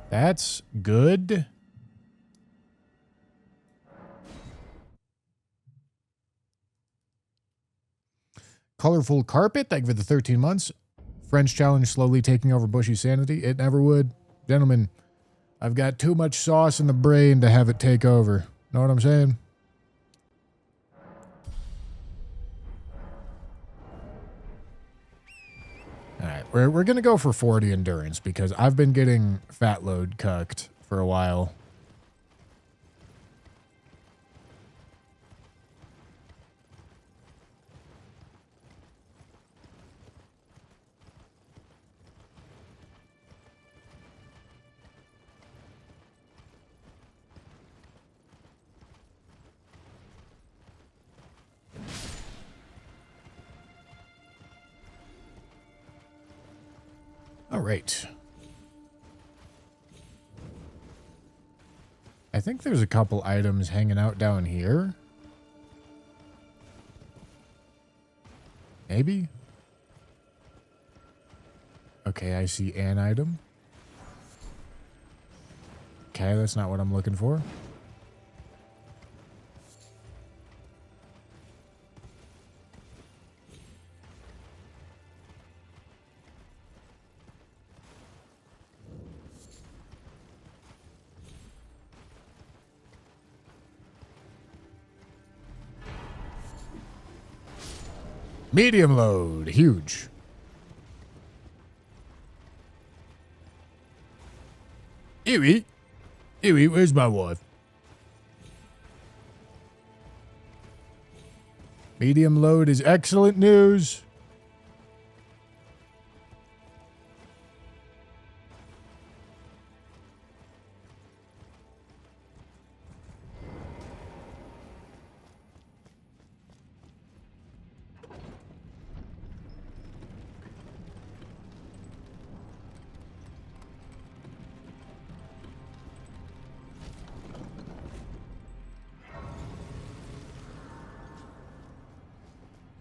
That's good. Colorful carpet, thank you for the 13 months. French challenge slowly taking over Bushy's sanity. It never would. Gentlemen, I've got too much sauce in the brain to have it take over. Know what I'm saying? All right, we're going to go for 40 endurance because I've been getting fat load cucked for a while. All right. I think there's a couple items hanging out down here. Maybe? Okay, I see an item. Okay, that's not what I'm looking for. Medium load, huge. Ewie, where's my wife? Medium load is excellent news.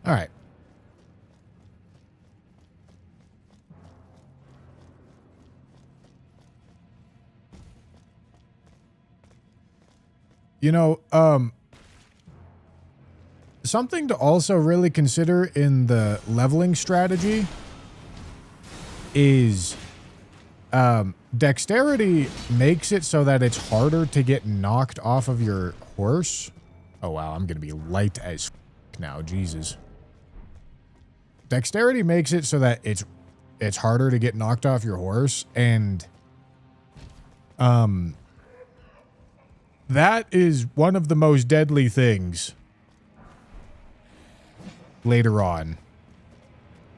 All right. You know, something to also really consider in the leveling strategy is dexterity makes it so that it's harder to get knocked off of your horse. Oh, wow. I'm going to be light as now. Jesus. Dexterity makes it so that it's harder to get knocked off your horse, and that is one of the most deadly things later on.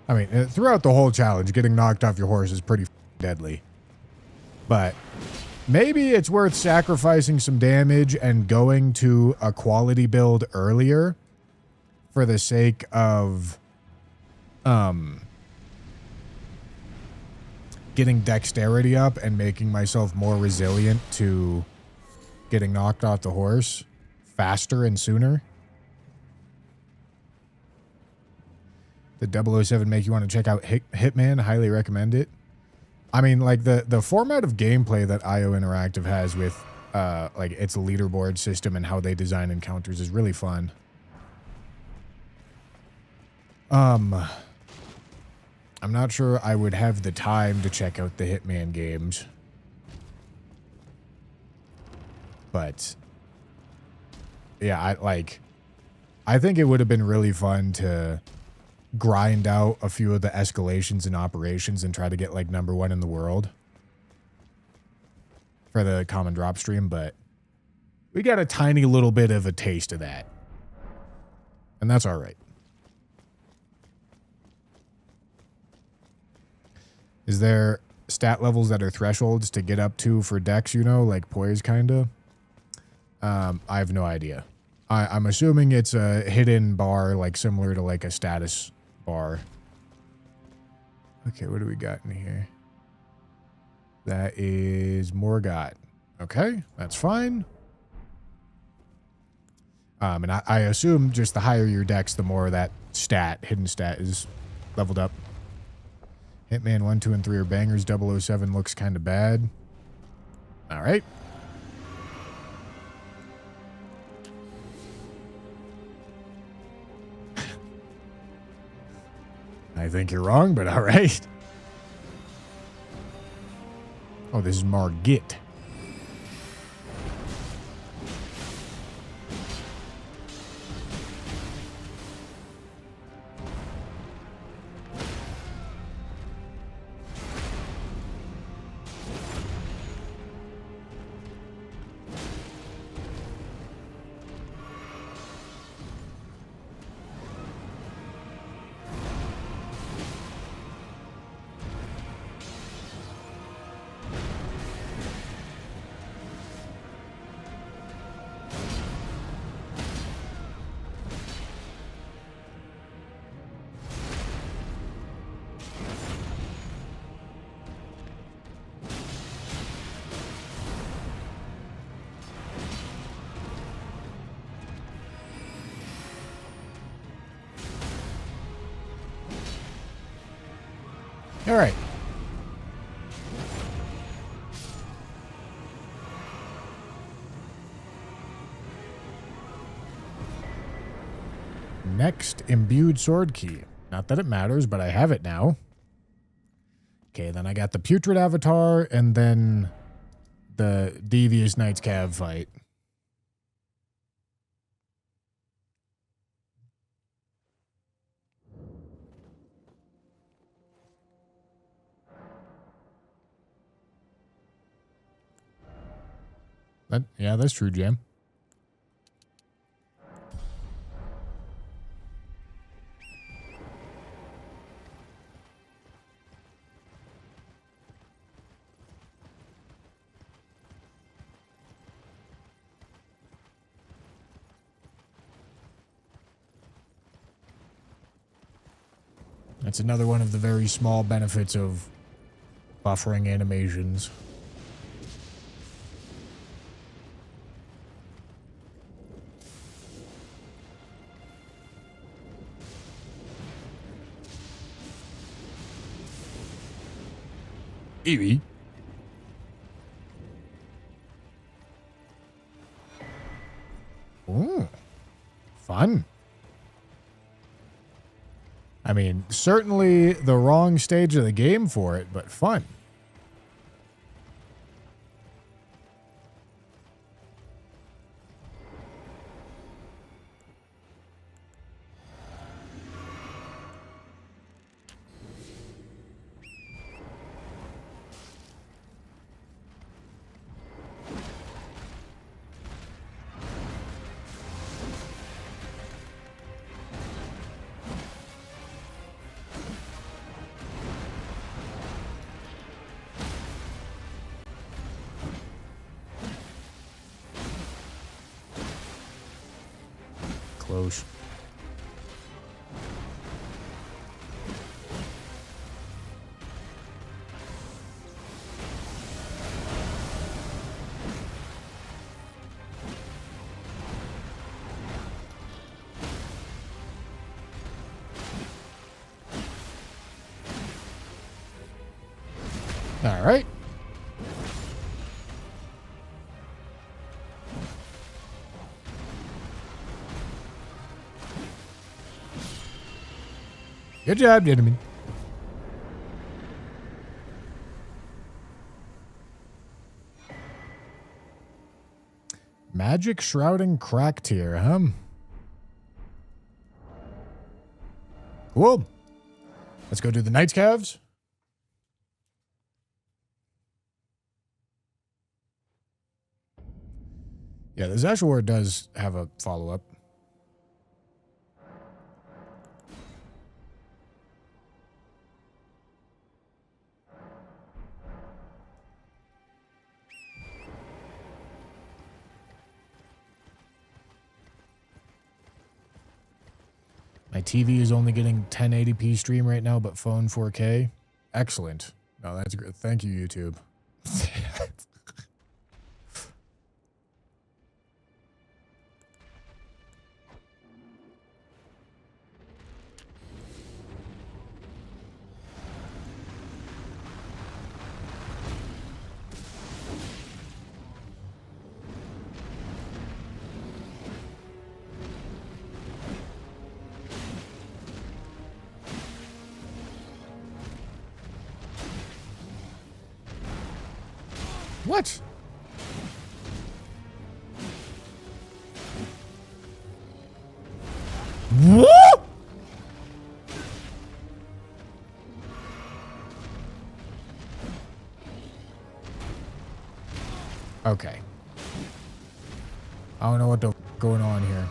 I mean, throughout the whole challenge, getting knocked off your horse is pretty deadly. But maybe it's worth sacrificing some damage and going to a quality build earlier for the sake of getting dexterity up and making myself more resilient to getting knocked off the horse faster and sooner. Did 007 make you want to check out Hitman? Highly recommend it. I mean, like the format of gameplay that IO Interactive has with like its leaderboard system and how they design encounters is really fun. I'm not sure I would have the time to check out the Hitman games. But yeah, I think it would have been really fun to grind out a few of the escalations and operations and try to get like #1 in the world for the common drop stream, but we got a tiny little bit of a taste of that. And that's all right. Is there stat levels that are thresholds to get up to for dex, you know, like poise kinda? I have no idea. I'm assuming it's a hidden bar, like similar to like a status bar. Okay, what do we got in here? That is Morgott. Okay, that's fine. And I assume just the higher your dex, the more that hidden stat is leveled up. Hitman 1, 2, and 3 are bangers. 007 looks kind of bad. All right. I think you're wrong, but all right. Oh, this is Margit. All right. Next, imbued sword key. Not that it matters, but I have it now. Okay, then I got the putrid avatar and then the devious Knights Cav fight. Yeah, that's true, Jam. That's another one of the very small benefits of buffering animations. Eevee. Ooh, fun. I mean, certainly the wrong stage of the game for it, but fun. Close. All right. Good job, gentlemen. Magic Shrouding Crack Tier, huh? Cool. Let's go do the Knights Calves. Yeah, the Zash War does have a follow-up. My TV is only getting 1080p stream right now, but phone 4K. Excellent. No, that's great. Thank you, YouTube. What? What? Okay. I don't know what the going on here.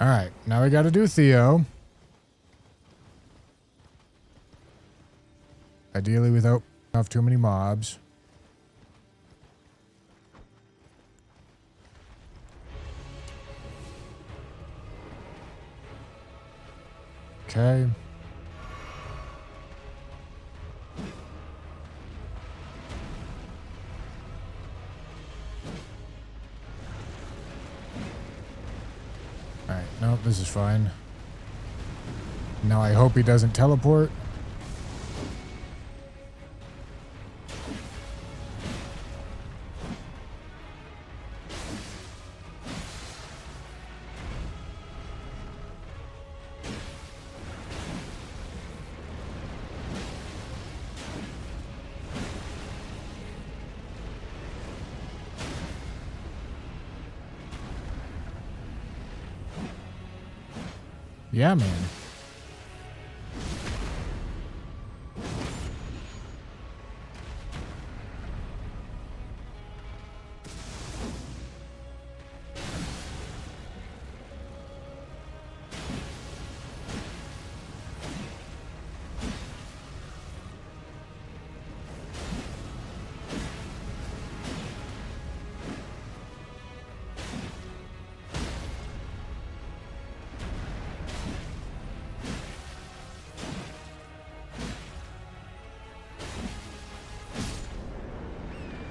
All right, now we got to do Theo. Ideally without off too many mobs. Okay. Alright, nope, this is fine. Now I hope he doesn't teleport. Yeah, man.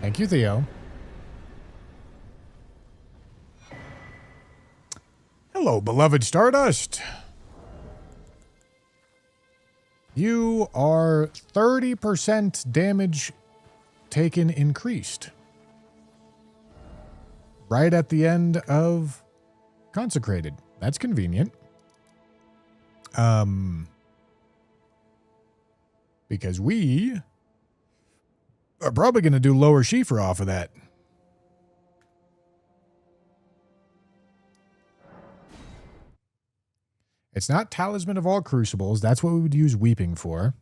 Thank you, Theo. Hello, beloved Stardust. You are 30% damage taken increased. Right at the end of Consecrated. That's convenient. Because we are probably going to do lower Shifa off of that. It's not Talisman of all Crucibles. That's what we would use Weeping for.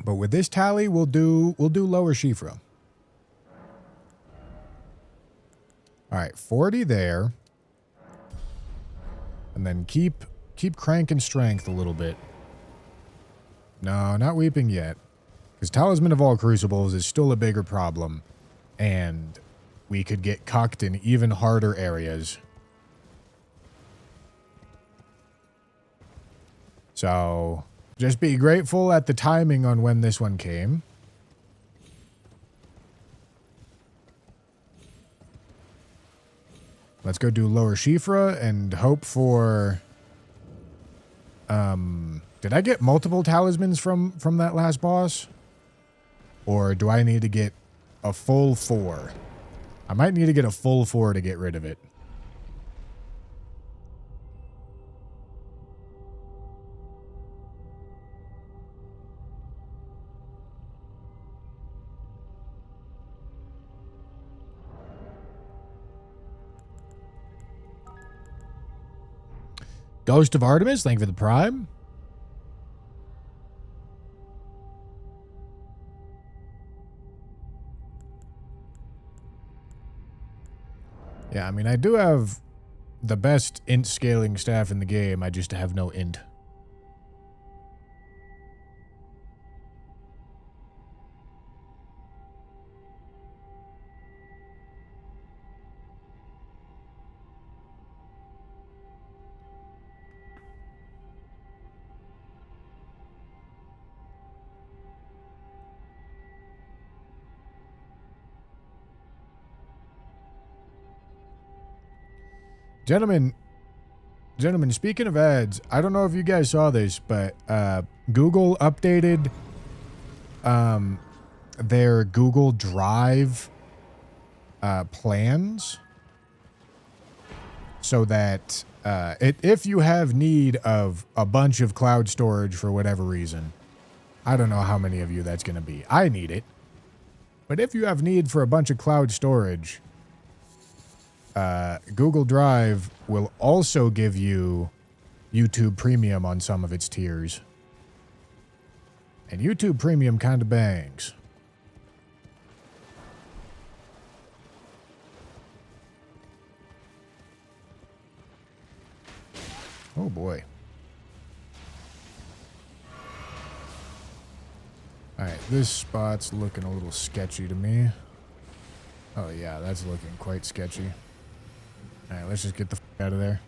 But with this tally, we'll do lower Shifa. All right, 40 there. And then keep cranking strength a little bit. No, not Weeping yet. Because Talisman of all Crucibles is still a bigger problem. And we could get cucked in even harder areas. So, just be grateful at the timing on when this one came. Let's go do lower Shifa and hope for... did I get multiple talismans from that last boss? Or do I need to get a full 4? I might need to get a full 4 to get rid of it. Ghost of Artemis, thank you for the prime. Yeah, I mean, I do have the best int scaling staff in the game. I just have no int. Gentlemen, speaking of ads, I don't know if you guys saw this, but Google updated their Google Drive plans so that if you have need of a bunch of cloud storage for whatever reason, I don't know how many of you that's going to be. I need it. But if you have need for a bunch of cloud storage, Google Drive will also give you YouTube Premium on some of its tiers. And YouTube Premium kind of bangs. Oh boy. Alright, this spot's looking a little sketchy to me. Oh yeah, that's looking quite sketchy. Alright, let's just get the f out of there.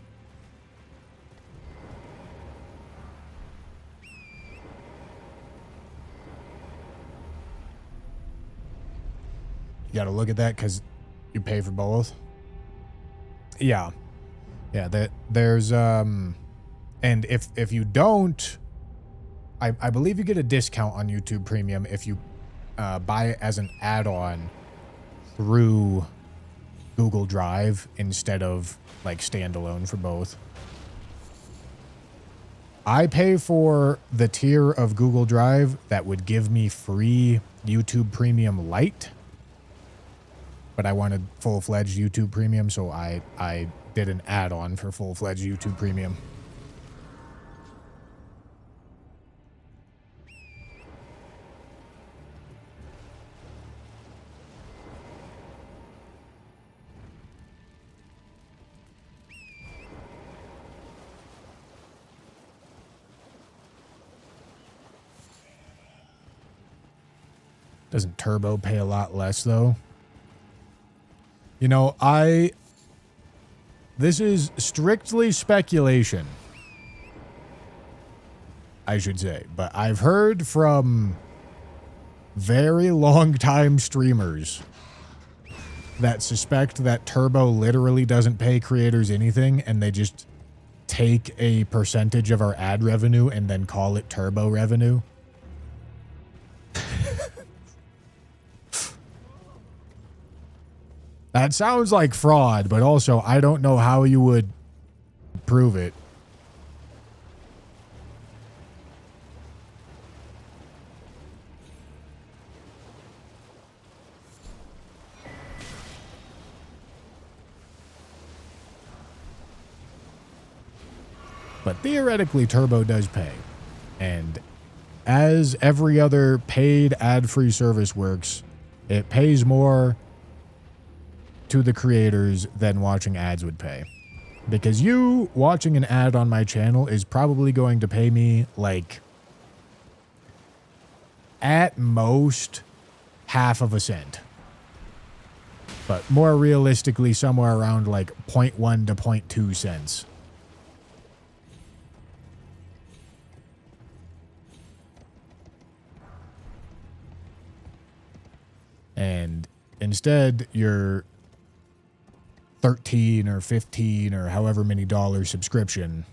You gotta look at that because you pay for both. Yeah. Yeah, there's and if you don't, I believe you get a discount on YouTube Premium if you buy it as an add-on through Google Drive instead of like standalone for both. I pay for the tier of Google Drive that would give me free YouTube Premium Lite, but I wanted full-fledged YouTube Premium, so I did an add-on for full-fledged YouTube Premium. Doesn't Turbo pay a lot less, though? You know, this is strictly speculation, I should say. But I've heard from very long-time streamers that suspect that Turbo literally doesn't pay creators anything, and they just take a percentage of our ad revenue and then call it Turbo revenue. That sounds like fraud, but also I don't know how you would prove it. But theoretically, Turbo does pay. And as every other paid ad-free service works, it pays more to the creators than watching ads would pay. Because you watching an ad on my channel is probably going to pay me like at most half of a cent. But more realistically, somewhere around like 0.1 to 0.2 cents. And instead, you're 13 or 15 or however many dollars subscription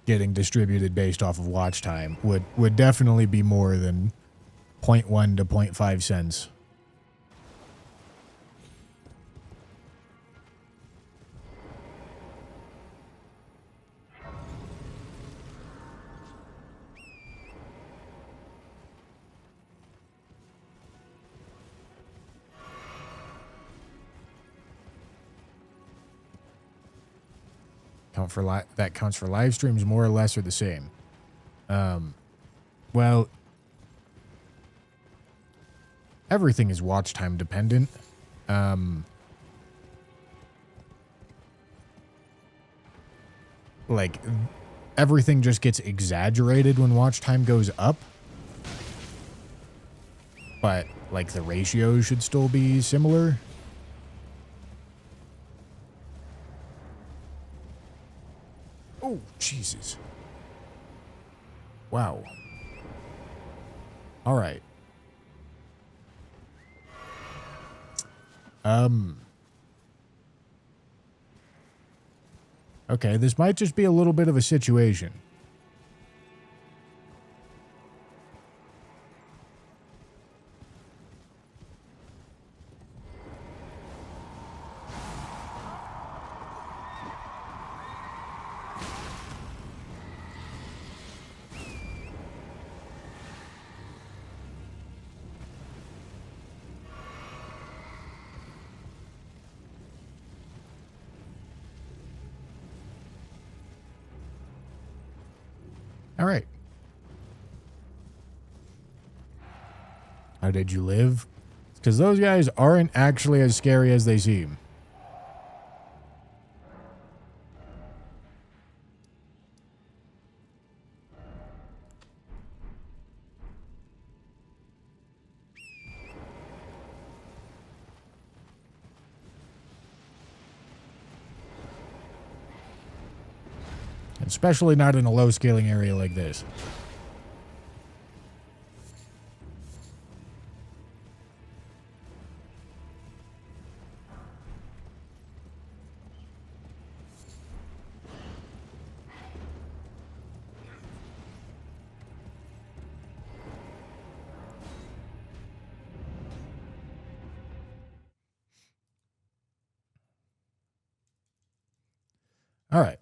getting distributed based off of watch time would definitely be more than 0.1 to 0.5 cents. That counts for live streams more or less or the same. Well, everything is watch time dependent. Like everything just gets exaggerated when watch time goes up. But like the ratios should still be similar. Oh, Jesus. Wow. All right. Okay, this might just be a little bit of a situation. All right. How did you live? Because those guys aren't actually as scary as they seem. Especially not in a low scaling area like this. All right.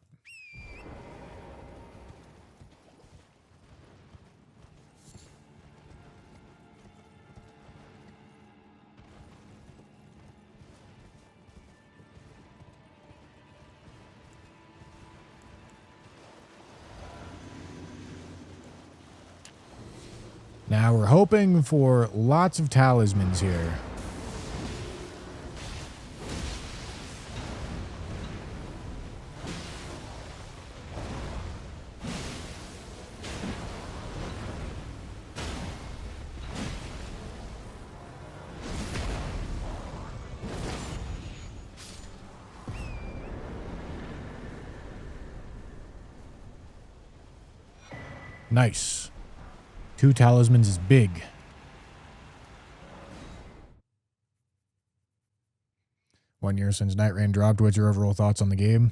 Now we're hoping for lots of talismans here. Nice. 2 talismans is big. One year since Night Rain dropped. What's your overall thoughts on the game?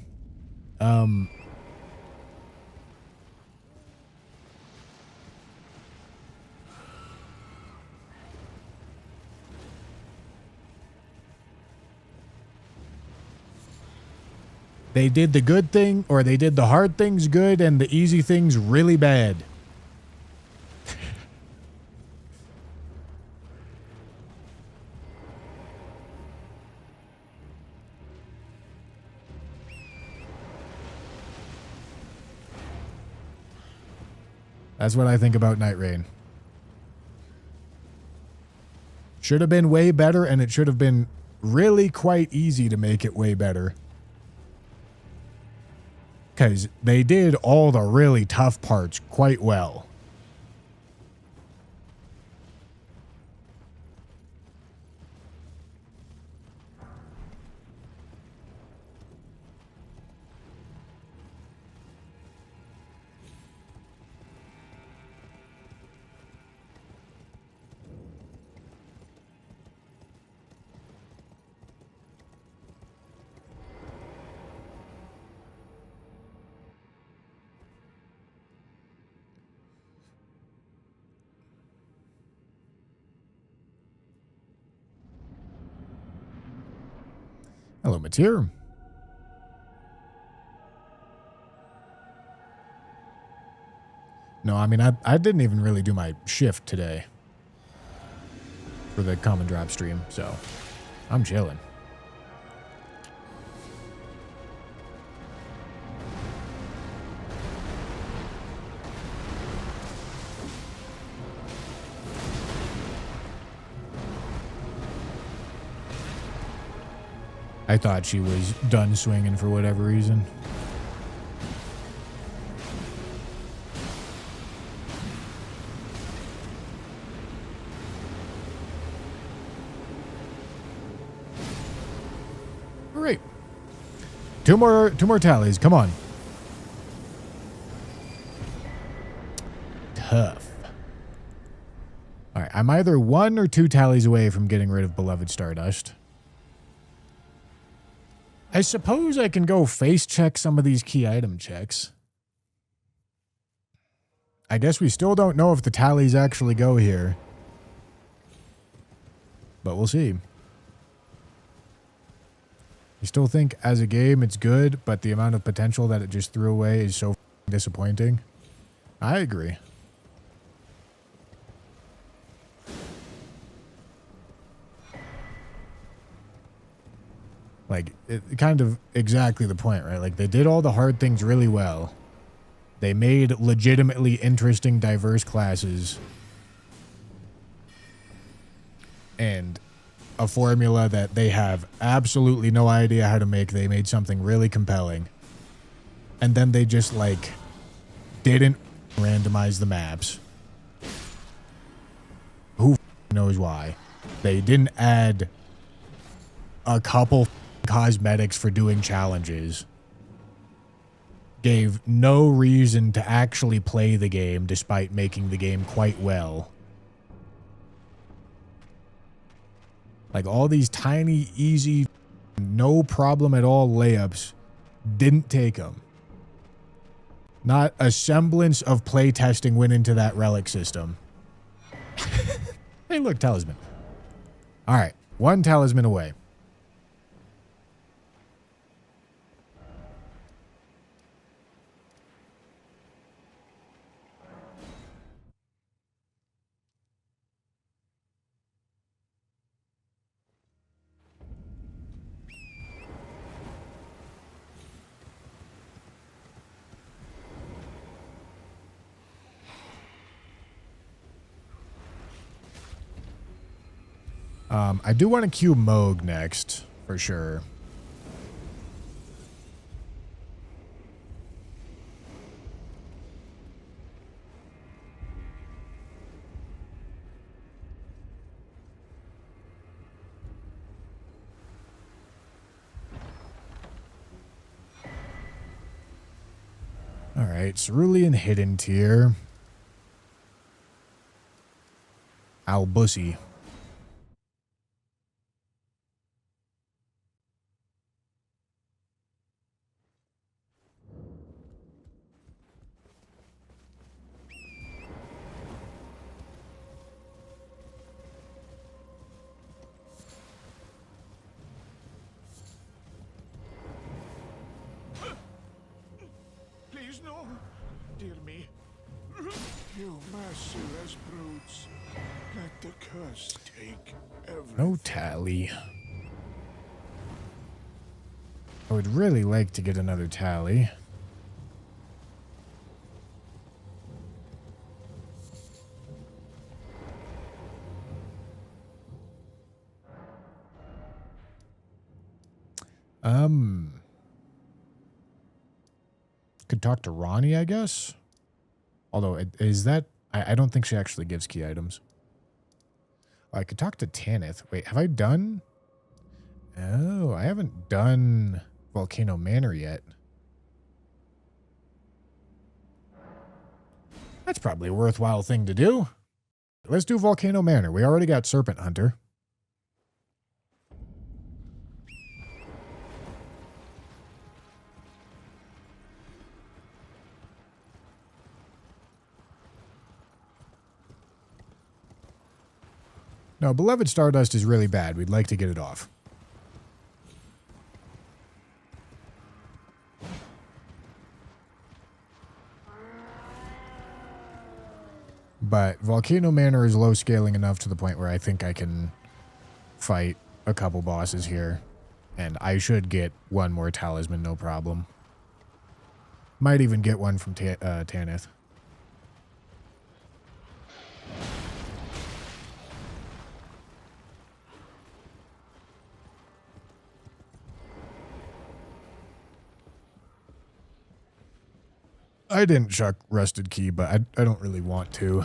They did the good thing, or they did the hard things good and the easy things really bad. That's what I think about Night Rain. Should have been way better, and it should have been really quite easy to make it way better. Because they did all the really tough parts quite well. Hello, Matir. No, I mean, I didn't even really do my shift today for the common drop stream, so I'm chilling. I thought she was done swinging for whatever reason. All right. Two more tallies. Come on. Tough. All right. I'm either 1 or 2 tallies away from getting rid of Beloved Stardust. I suppose I can go face check some of these key item checks. I guess we still don't know if the tallies actually go here. But we'll see. I still think as a game it's good, but the amount of potential that it just threw away is so disappointing. I agree. Like, it kind of exactly the point, right? Like, they did all the hard things really well. They made legitimately interesting, diverse classes. And a formula that they have absolutely no idea how to make. They made something really compelling. And then they just, like, didn't randomize the maps. Who knows why? They didn't add a couple cosmetics for doing challenges. Gave no reason to actually play the game despite making the game quite well. Like, all these tiny, easy, no problem at all layups didn't take them. Not a semblance of playtesting went into that relic system. Hey, look, talisman. All right, one talisman away. I do want to queue Moog next, for sure. All right, Cerulean Hidden Tier. Albussy. Please, no. Dear me. You merciless brutes. Let the curse take everything. No tally. I would really like to get another tally. Could talk to Ronnie, I guess. Although, is that... I don't think she actually gives key items. Oh, I could talk to Tanith. Wait, have I done... Oh, I haven't done Volcano Manor yet. That's probably a worthwhile thing to do. Let's do Volcano Manor. We already got Serpent Hunter. No, Beloved Stardust is really bad. We'd like to get it off. But Volcano Manor is low scaling enough to the point where I think I can fight a couple bosses here. And I should get one more talisman, no problem. Might even get one from Tanith. I didn't chuck Rusted Key, but I don't really want to.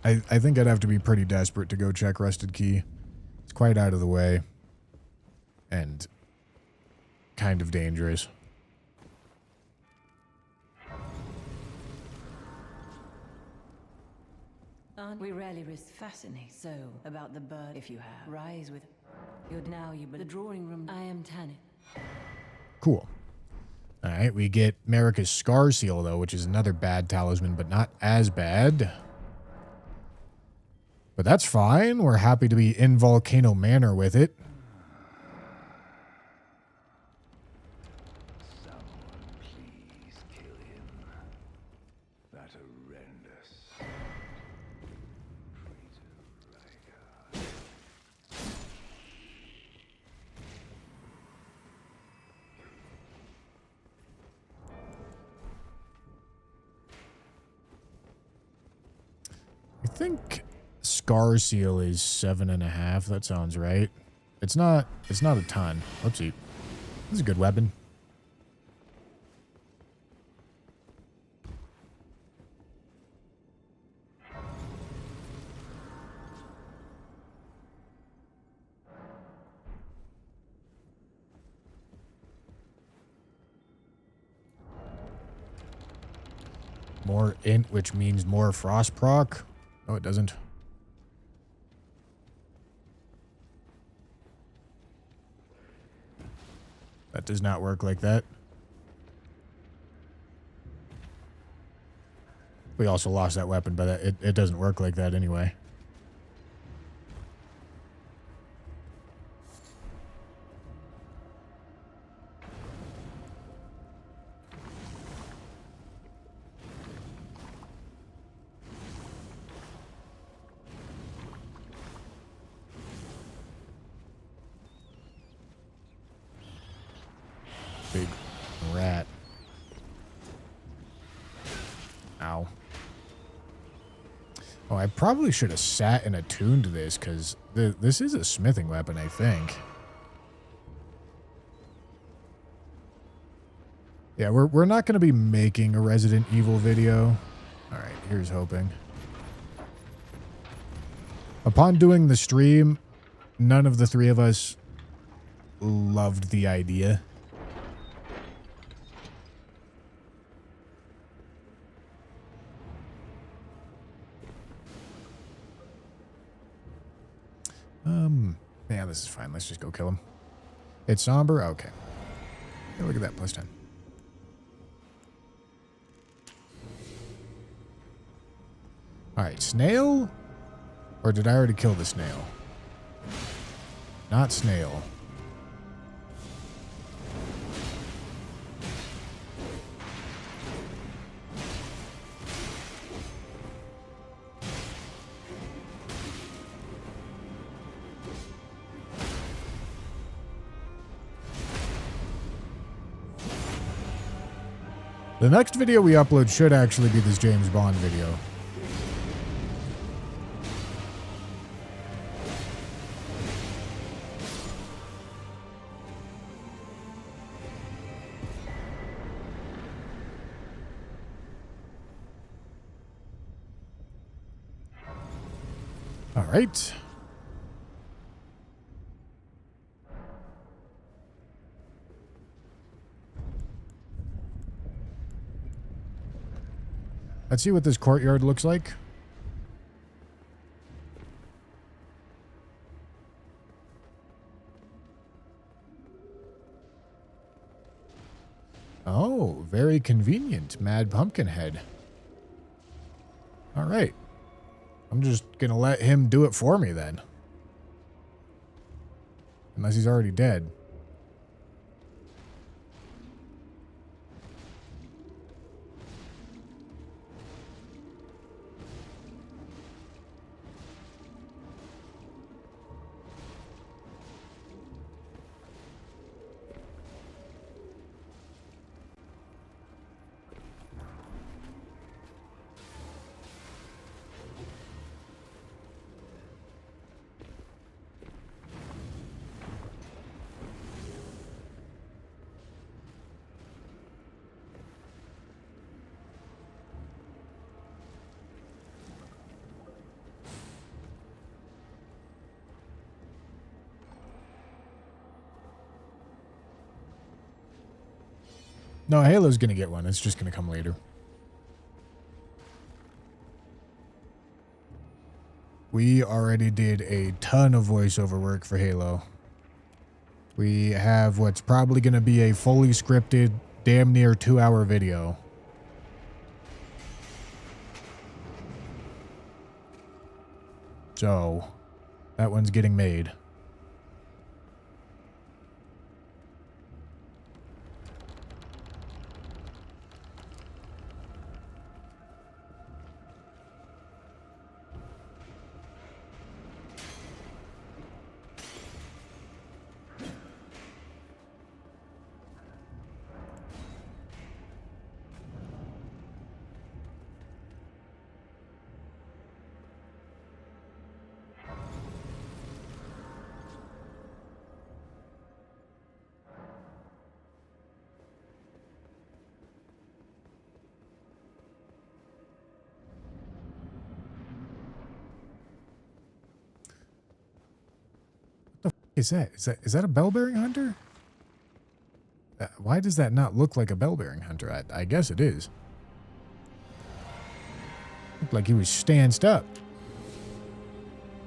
I think I'd have to be pretty desperate to go check Rusted Key. It's quite out of the way. And kind of dangerous. We rarely risk fascinate so about the bird if you have. Rise with... The drawing room. I am Tanit. Cool. All right, we get Marika's Scar Seal, though, which is another bad talisman, but not as bad. But that's fine. We're happy to be in Volcano Manor with it. Someone please kill him. That horrendous I think Scar Seal is 7.5. That sounds right. It's not a ton. Oopsie. This is a good weapon. More int, which means more frost proc. No, it doesn't. That does not work like that. We also lost that weapon, but it doesn't work like that anyway. Big rat. Ow. Oh, I probably should have sat and attuned this, because this is a smithing weapon, I think. Yeah, we're not going to be making a Resident Evil video. Alright, here's hoping. Upon doing the stream, none of the three of us loved the idea. Yeah, this is fine. Let's just go kill him. It's somber? Okay. Hey, look at that, plus 10. Alright, snail? Or did I already kill the snail? Not snail. The next video we upload should actually be this James Bond video. All right. Let's see what this courtyard looks like. Oh, very convenient. Mad Pumpkinhead. All right. I'm just going to let him do it for me then. Unless he's already dead. No, Halo's going to get one. It's just going to come later. We already did a ton of voiceover work for Halo. We have what's probably going to be a fully scripted, damn near 2-hour video. So, that one's getting made. Is that a bell-bearing hunter? Why does that not look like a bell-bearing hunter? I guess it is. Looked like he was stanced up.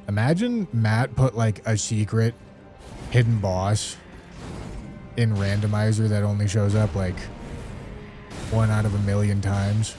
Imagine Matt put like a secret hidden boss in randomizer that only shows up like 1 out of a million times.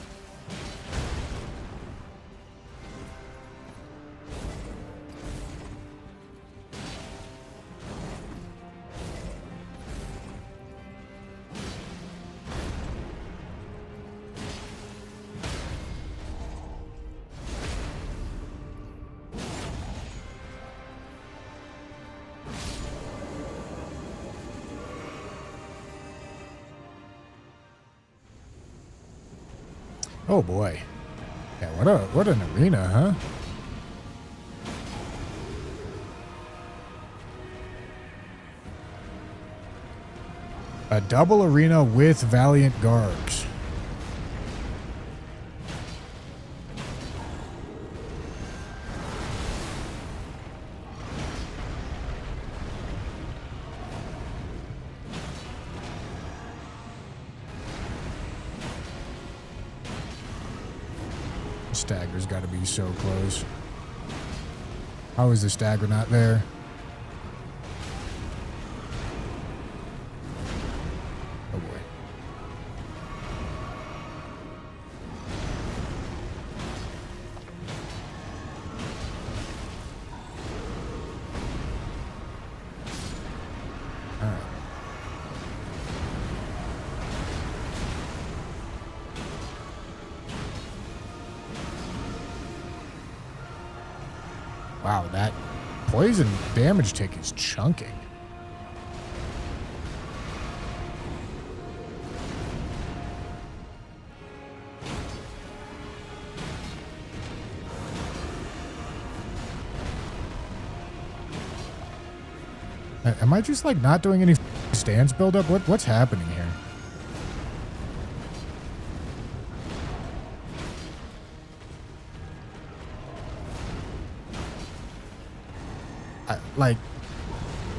Oh boy. Yeah, what an arena, huh? A double arena with Valiant Gargs. Stagger's got to be so close. How is the stagger not there? Oh boy. All right. Wow, that poison damage tick is chunking. Am I just like not doing any stance buildup? What's happening here? Like,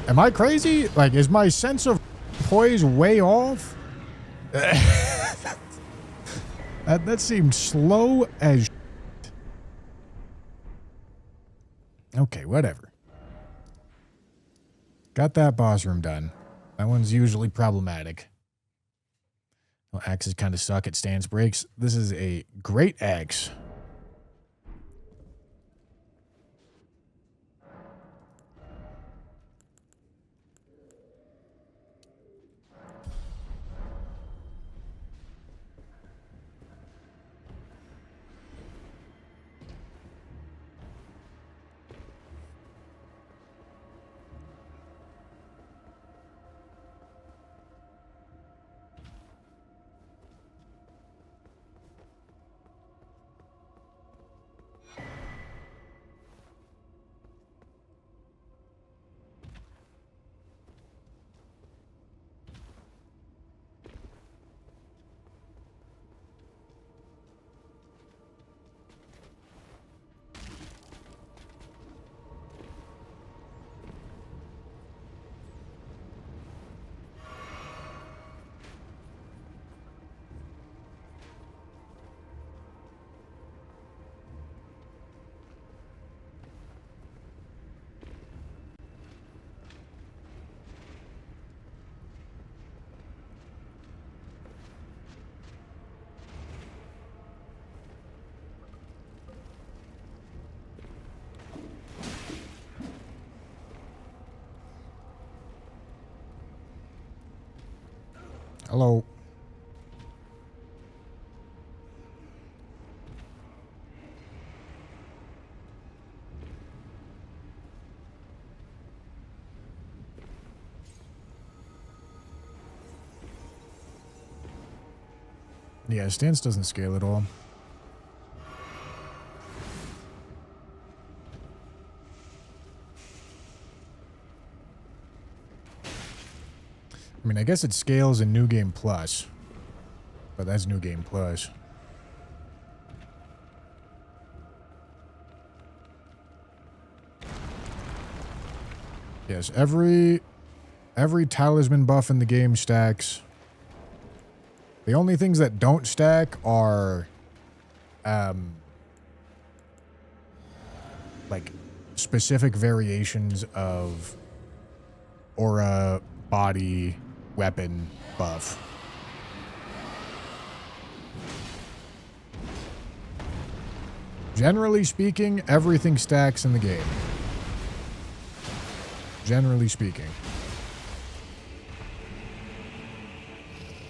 am I crazy? Like, is my sense of poise way off? that seemed slow as shit. Okay, whatever. Got that boss room done. That one's usually problematic. Well, axes kind of suck at stance breaks. This is a great axe. Hello. Yeah, stance doesn't scale at all. I mean, I guess it scales in New Game Plus. But that's New Game Plus. Yes, every talisman buff in the game stacks. The only things that don't stack are like specific variations of aura, body, weapon buff. Generally speaking, everything stacks in the game. Generally speaking.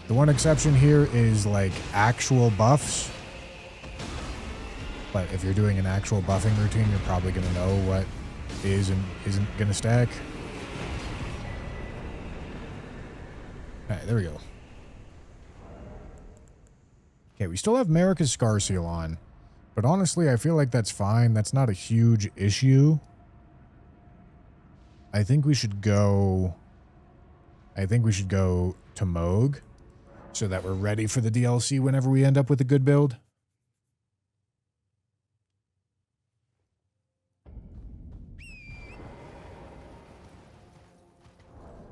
The one exception here is like actual buffs. But if you're doing an actual buffing routine, you're probably going to know what is and isn't going to stack. Alright, there we go. Okay, we still have Marika's Scar Seal on. But honestly, I feel like that's fine. That's not a huge issue. I think we should go to Moog so that we're ready for the DLC whenever we end up with a good build.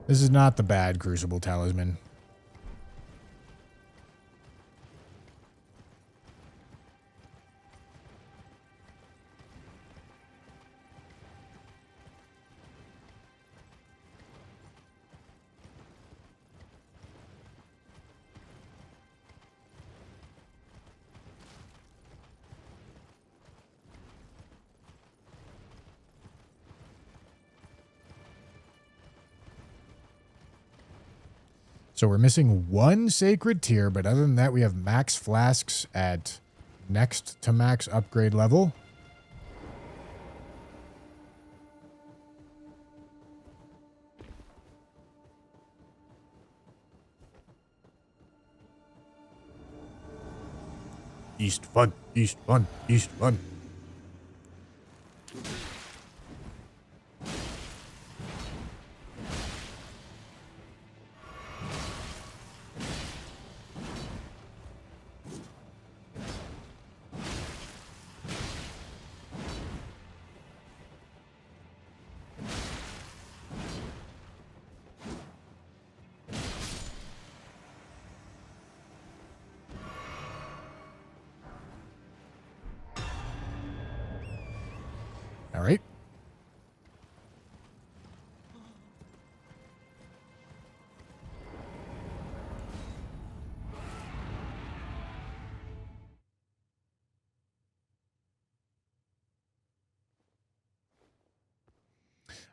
This is not the bad Crucible Talisman. So we're missing one sacred tier, but other than that, we have max flasks at next to max upgrade level. East one, east one, east one. All right.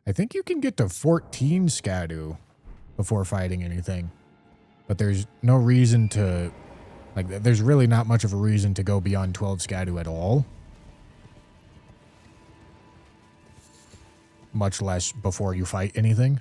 I think you can get to 14 Scadu before fighting anything. But there's no reason to... Like, there's really not much of a reason to go beyond 12 Scadu at all. Much less before you fight anything.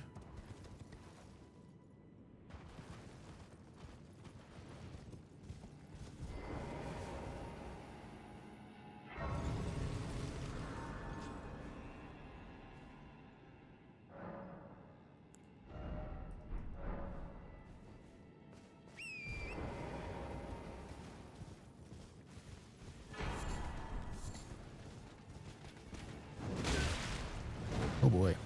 Oh boy.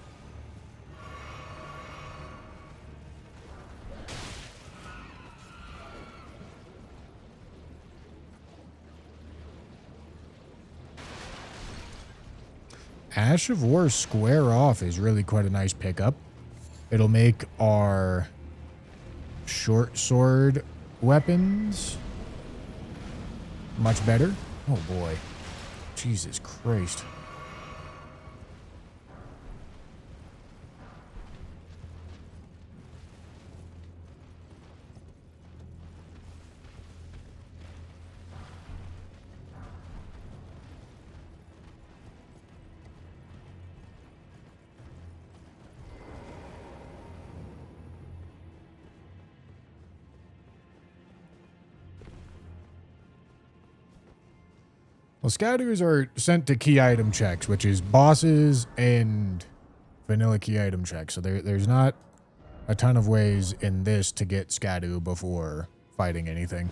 Ash of War square off is really quite a nice pickup. It'll make our short sword weapons much better. Oh boy. Jesus Christ. Well, scatters are sent to key item checks, which is bosses and vanilla key item checks. So there's not a ton of ways in this to get Scadu before fighting anything.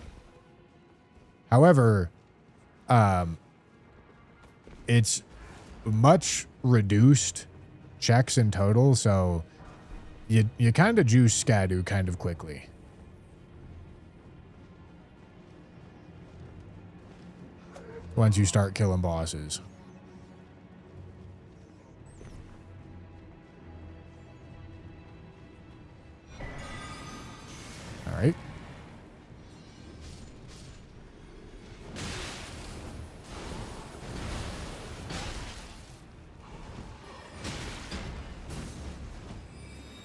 However, it's much reduced checks in total, so you kind of juice Scadu kind of quickly. Once you start killing bosses. All right.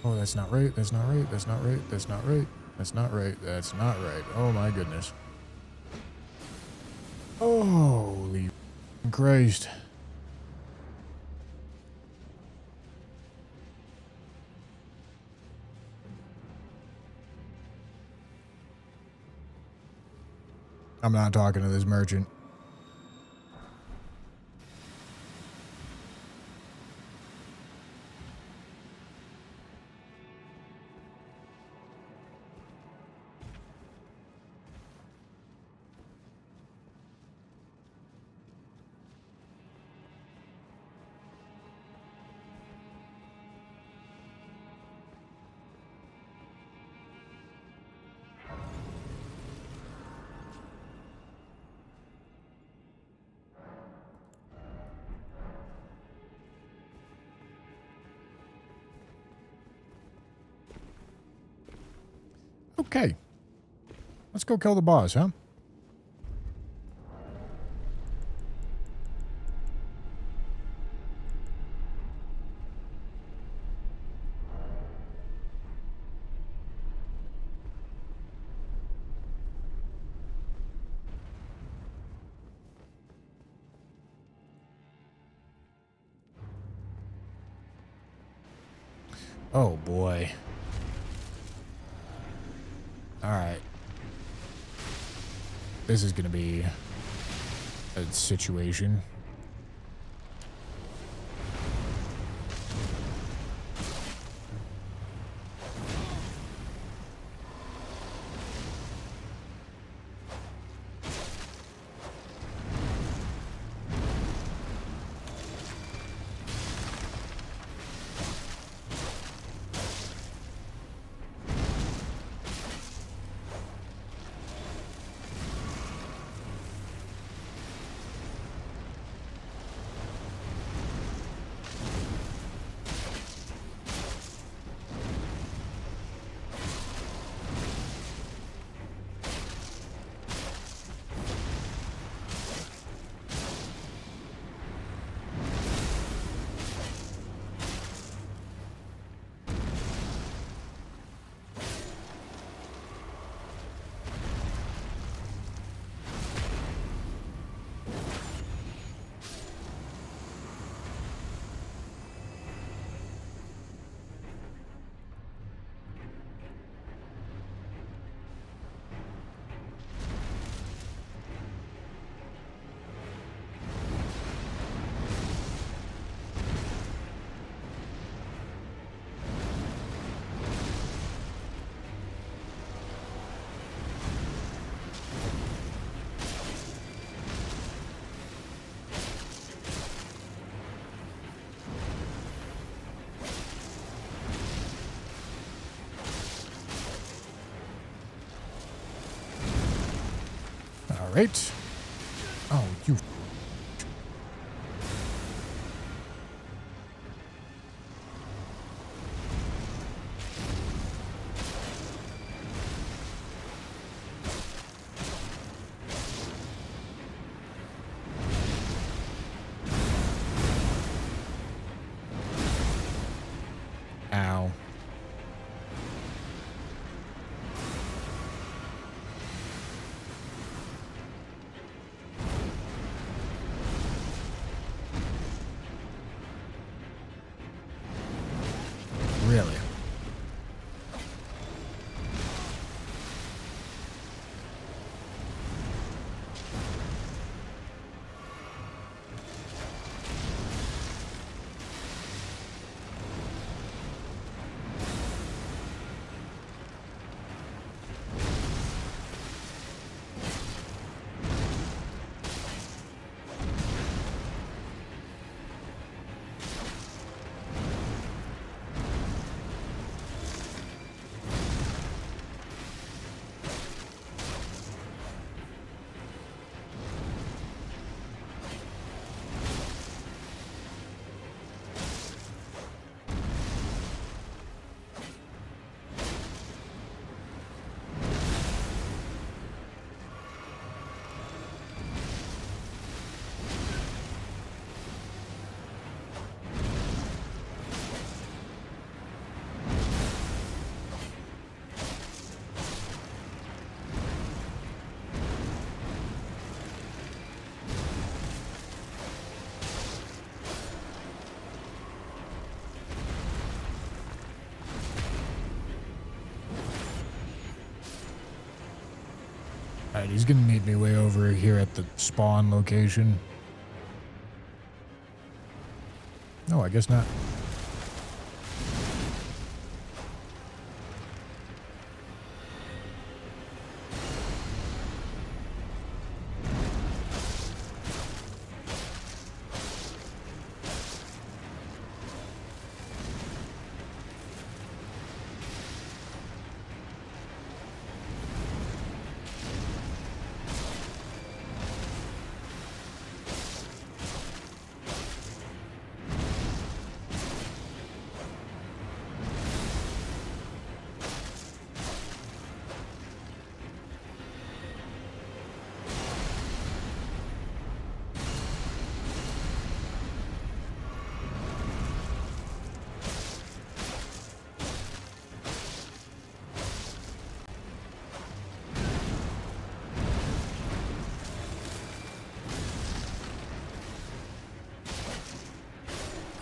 Oh, that's not right. That's not right. That's not right. That's not right. That's not right. That's not right. Oh my goodness. Holy Christ. I'm not talking to this merchant. Okay. Let's go kill the boss, huh? Oh boy. All right. This is going to be a situation. All right. Oh, you. Ow. Really? Alright, he's gonna meet me way over here at the spawn location. No, I guess not.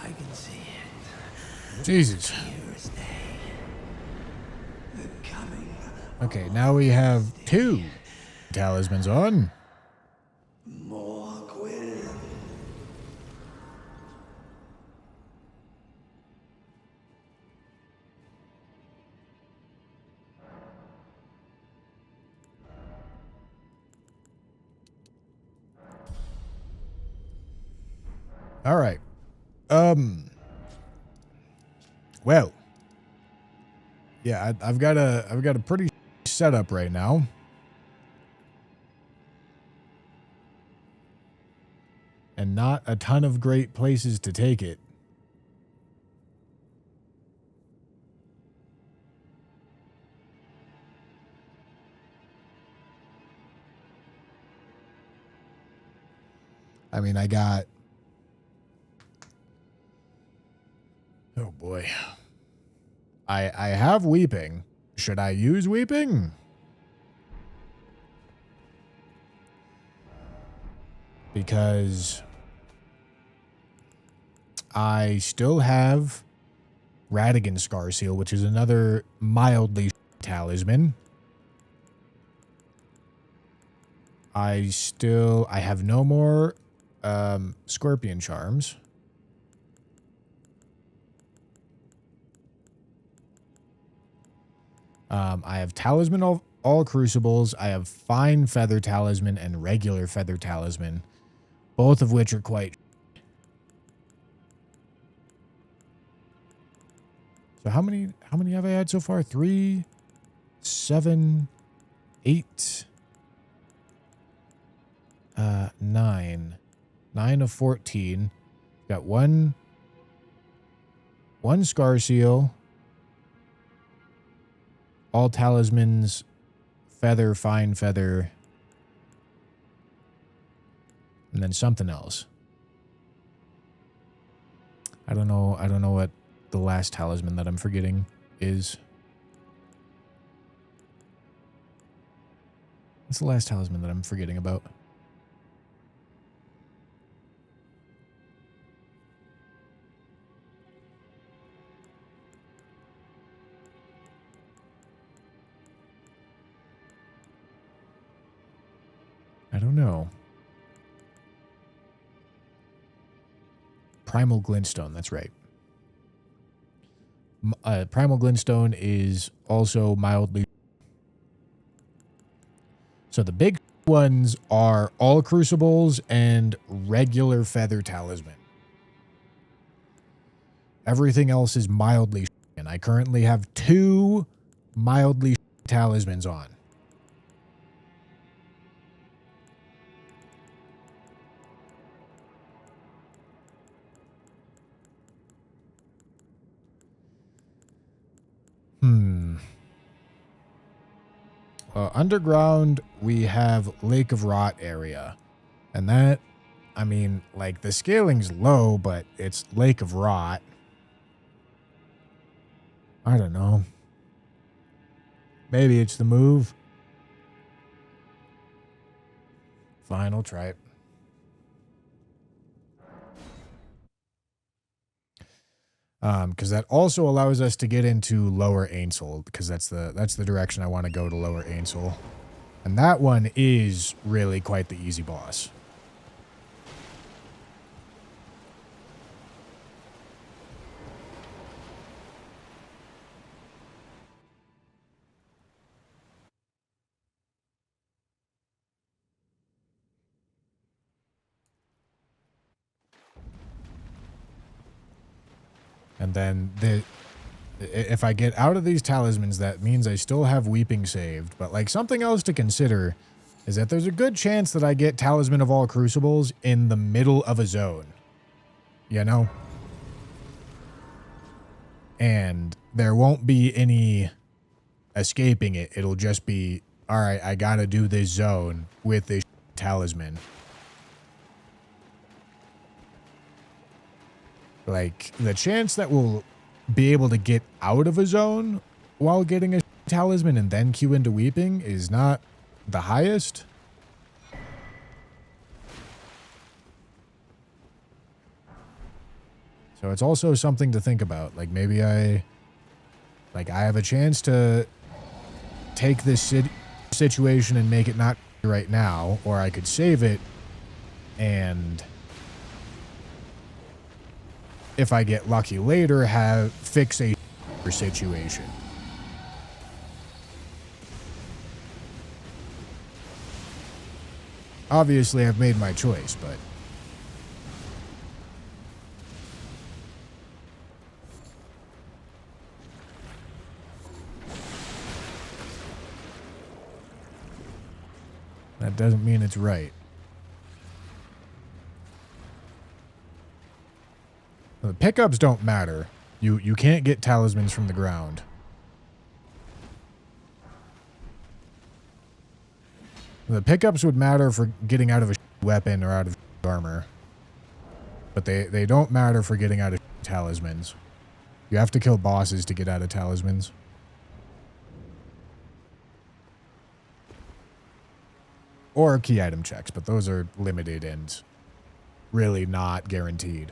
I can see it. Jesus. Here's day. The coming. Okay, now we have 2 talismans on. More Gwyn. All right. Well. Yeah, I've got a pretty setup right now. And not a ton of great places to take it. I mean, I got... Oh, boy. I have Weeping. Should I use Weeping? Because I still have Radigan Scar Seal, which is another mildly talisman. I have no more Scorpion Charms. I have Talisman all Crucibles. I have Fine Feather Talisman and Regular Feather Talisman, both of which are quite... So how many have I had so far? 3, 7, 8, 9. 9 of 14. Got one Scar Seal. All talismans, feather, fine feather, and then something else. I don't know what the last talisman that I'm forgetting is. What's the last talisman that I'm forgetting about? I don't know. Primal Glintstone, that's right. Primal Glintstone is also mildly... So the big ones are all Crucibles and regular Feather Talisman. Everything else is mildly... And I currently have 2 mildly talismans on. Underground, we have Lake of Rot area. And that, I mean, like, the scaling's low, but it's Lake of Rot. I don't know. Maybe it's the move. Fine, I'll try it. Because that also allows us to get into Lower Ainsel, because that's the direction I want to go, to Lower Ainsel. And that one is really quite the easy boss. And then if I get out of these talismans, that means I still have weeping saved. But like something else to consider is that there's a good chance that I get Talisman of All Crucibles in the middle of a zone. You know? And there won't be any escaping it. It'll just be, all right, I gotta do this zone with this talisman. Like, the chance that we'll be able to get out of a zone while getting a talisman and then queue into weeping is not the highest. So it's also something to think about. Like, maybe I have a chance to take this situation and make it not right now, or I could save it and if I get lucky later, fix a situation. Obviously, I've made my choice, but that doesn't mean it's right. The pickups don't matter. You can't get talismans from the ground. The pickups would matter for getting out of a weapon or out of armor. But they don't matter for getting out of talismans. You have to kill bosses to get out of talismans. Or key item checks, but those are limited and really not guaranteed.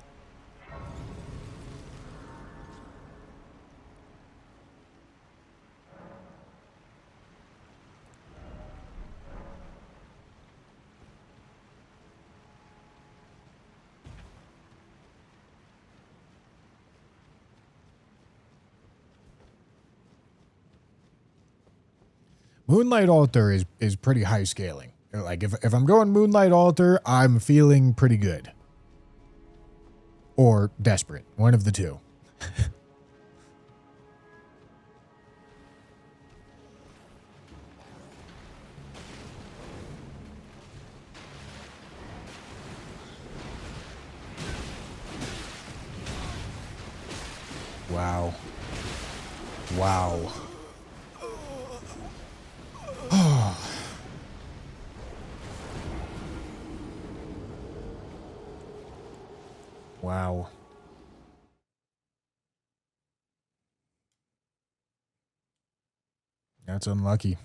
Moonlight Altar is pretty high scaling. Like, if I'm going Moonlight Altar, I'm feeling pretty good. Or desperate. One of the two. Wow. Wow. Wow. That's unlucky.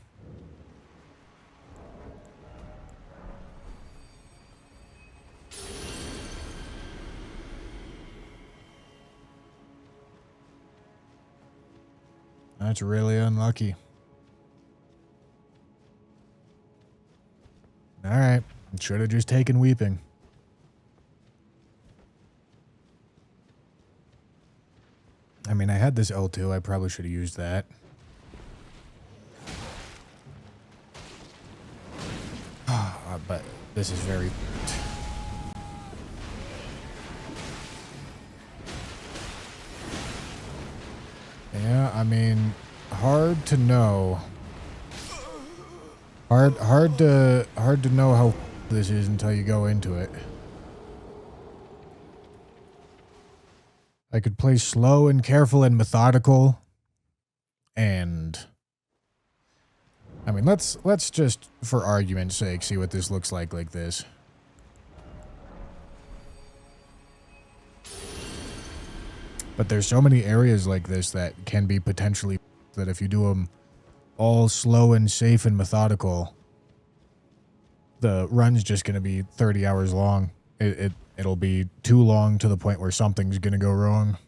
That's really unlucky. All right. Should have just taken weeping. I mean, I had this L2. I probably should have used that. But this is very... Yeah, I mean, hard to know. Hard to know how this is until you go into it. I could play slow and careful and methodical. And I mean, let's just, for argument's sake, see what this looks like this. But there's so many areas like this that can be potentially, that if you do them all slow and safe and methodical, the run's just going to be 30 hours long. It'll be too long to the point where something's going to go wrong.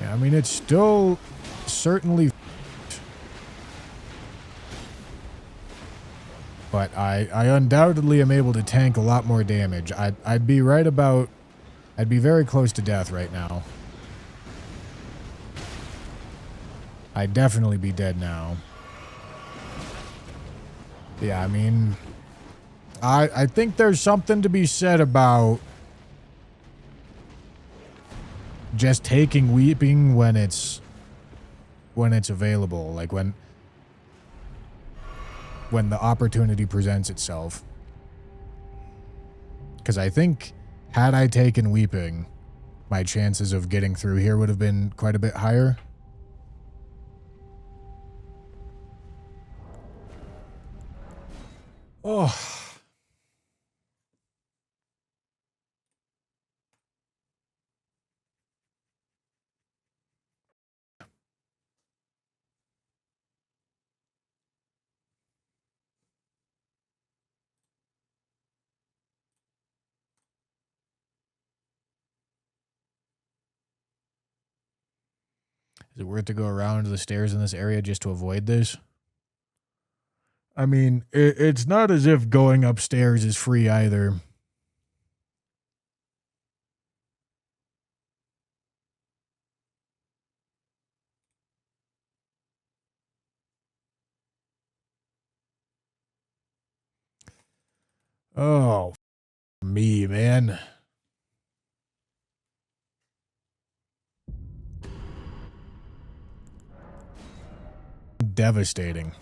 Yeah, I mean, it's still certainly... But I undoubtedly am able to tank a lot more damage. I'd be right about... I'd be very close to death right now. I'd definitely be dead now. Yeah, I mean... I think there's something to be said about... just taking weeping when it's available. Like, when the opportunity presents itself. Because I think, had I taken weeping, my chances of getting through here would have been quite a bit higher. Oh. Is it worth to go around the stairs in this area just to avoid this? I mean, it's not as if going upstairs is free either. Oh, me, man. Devastating.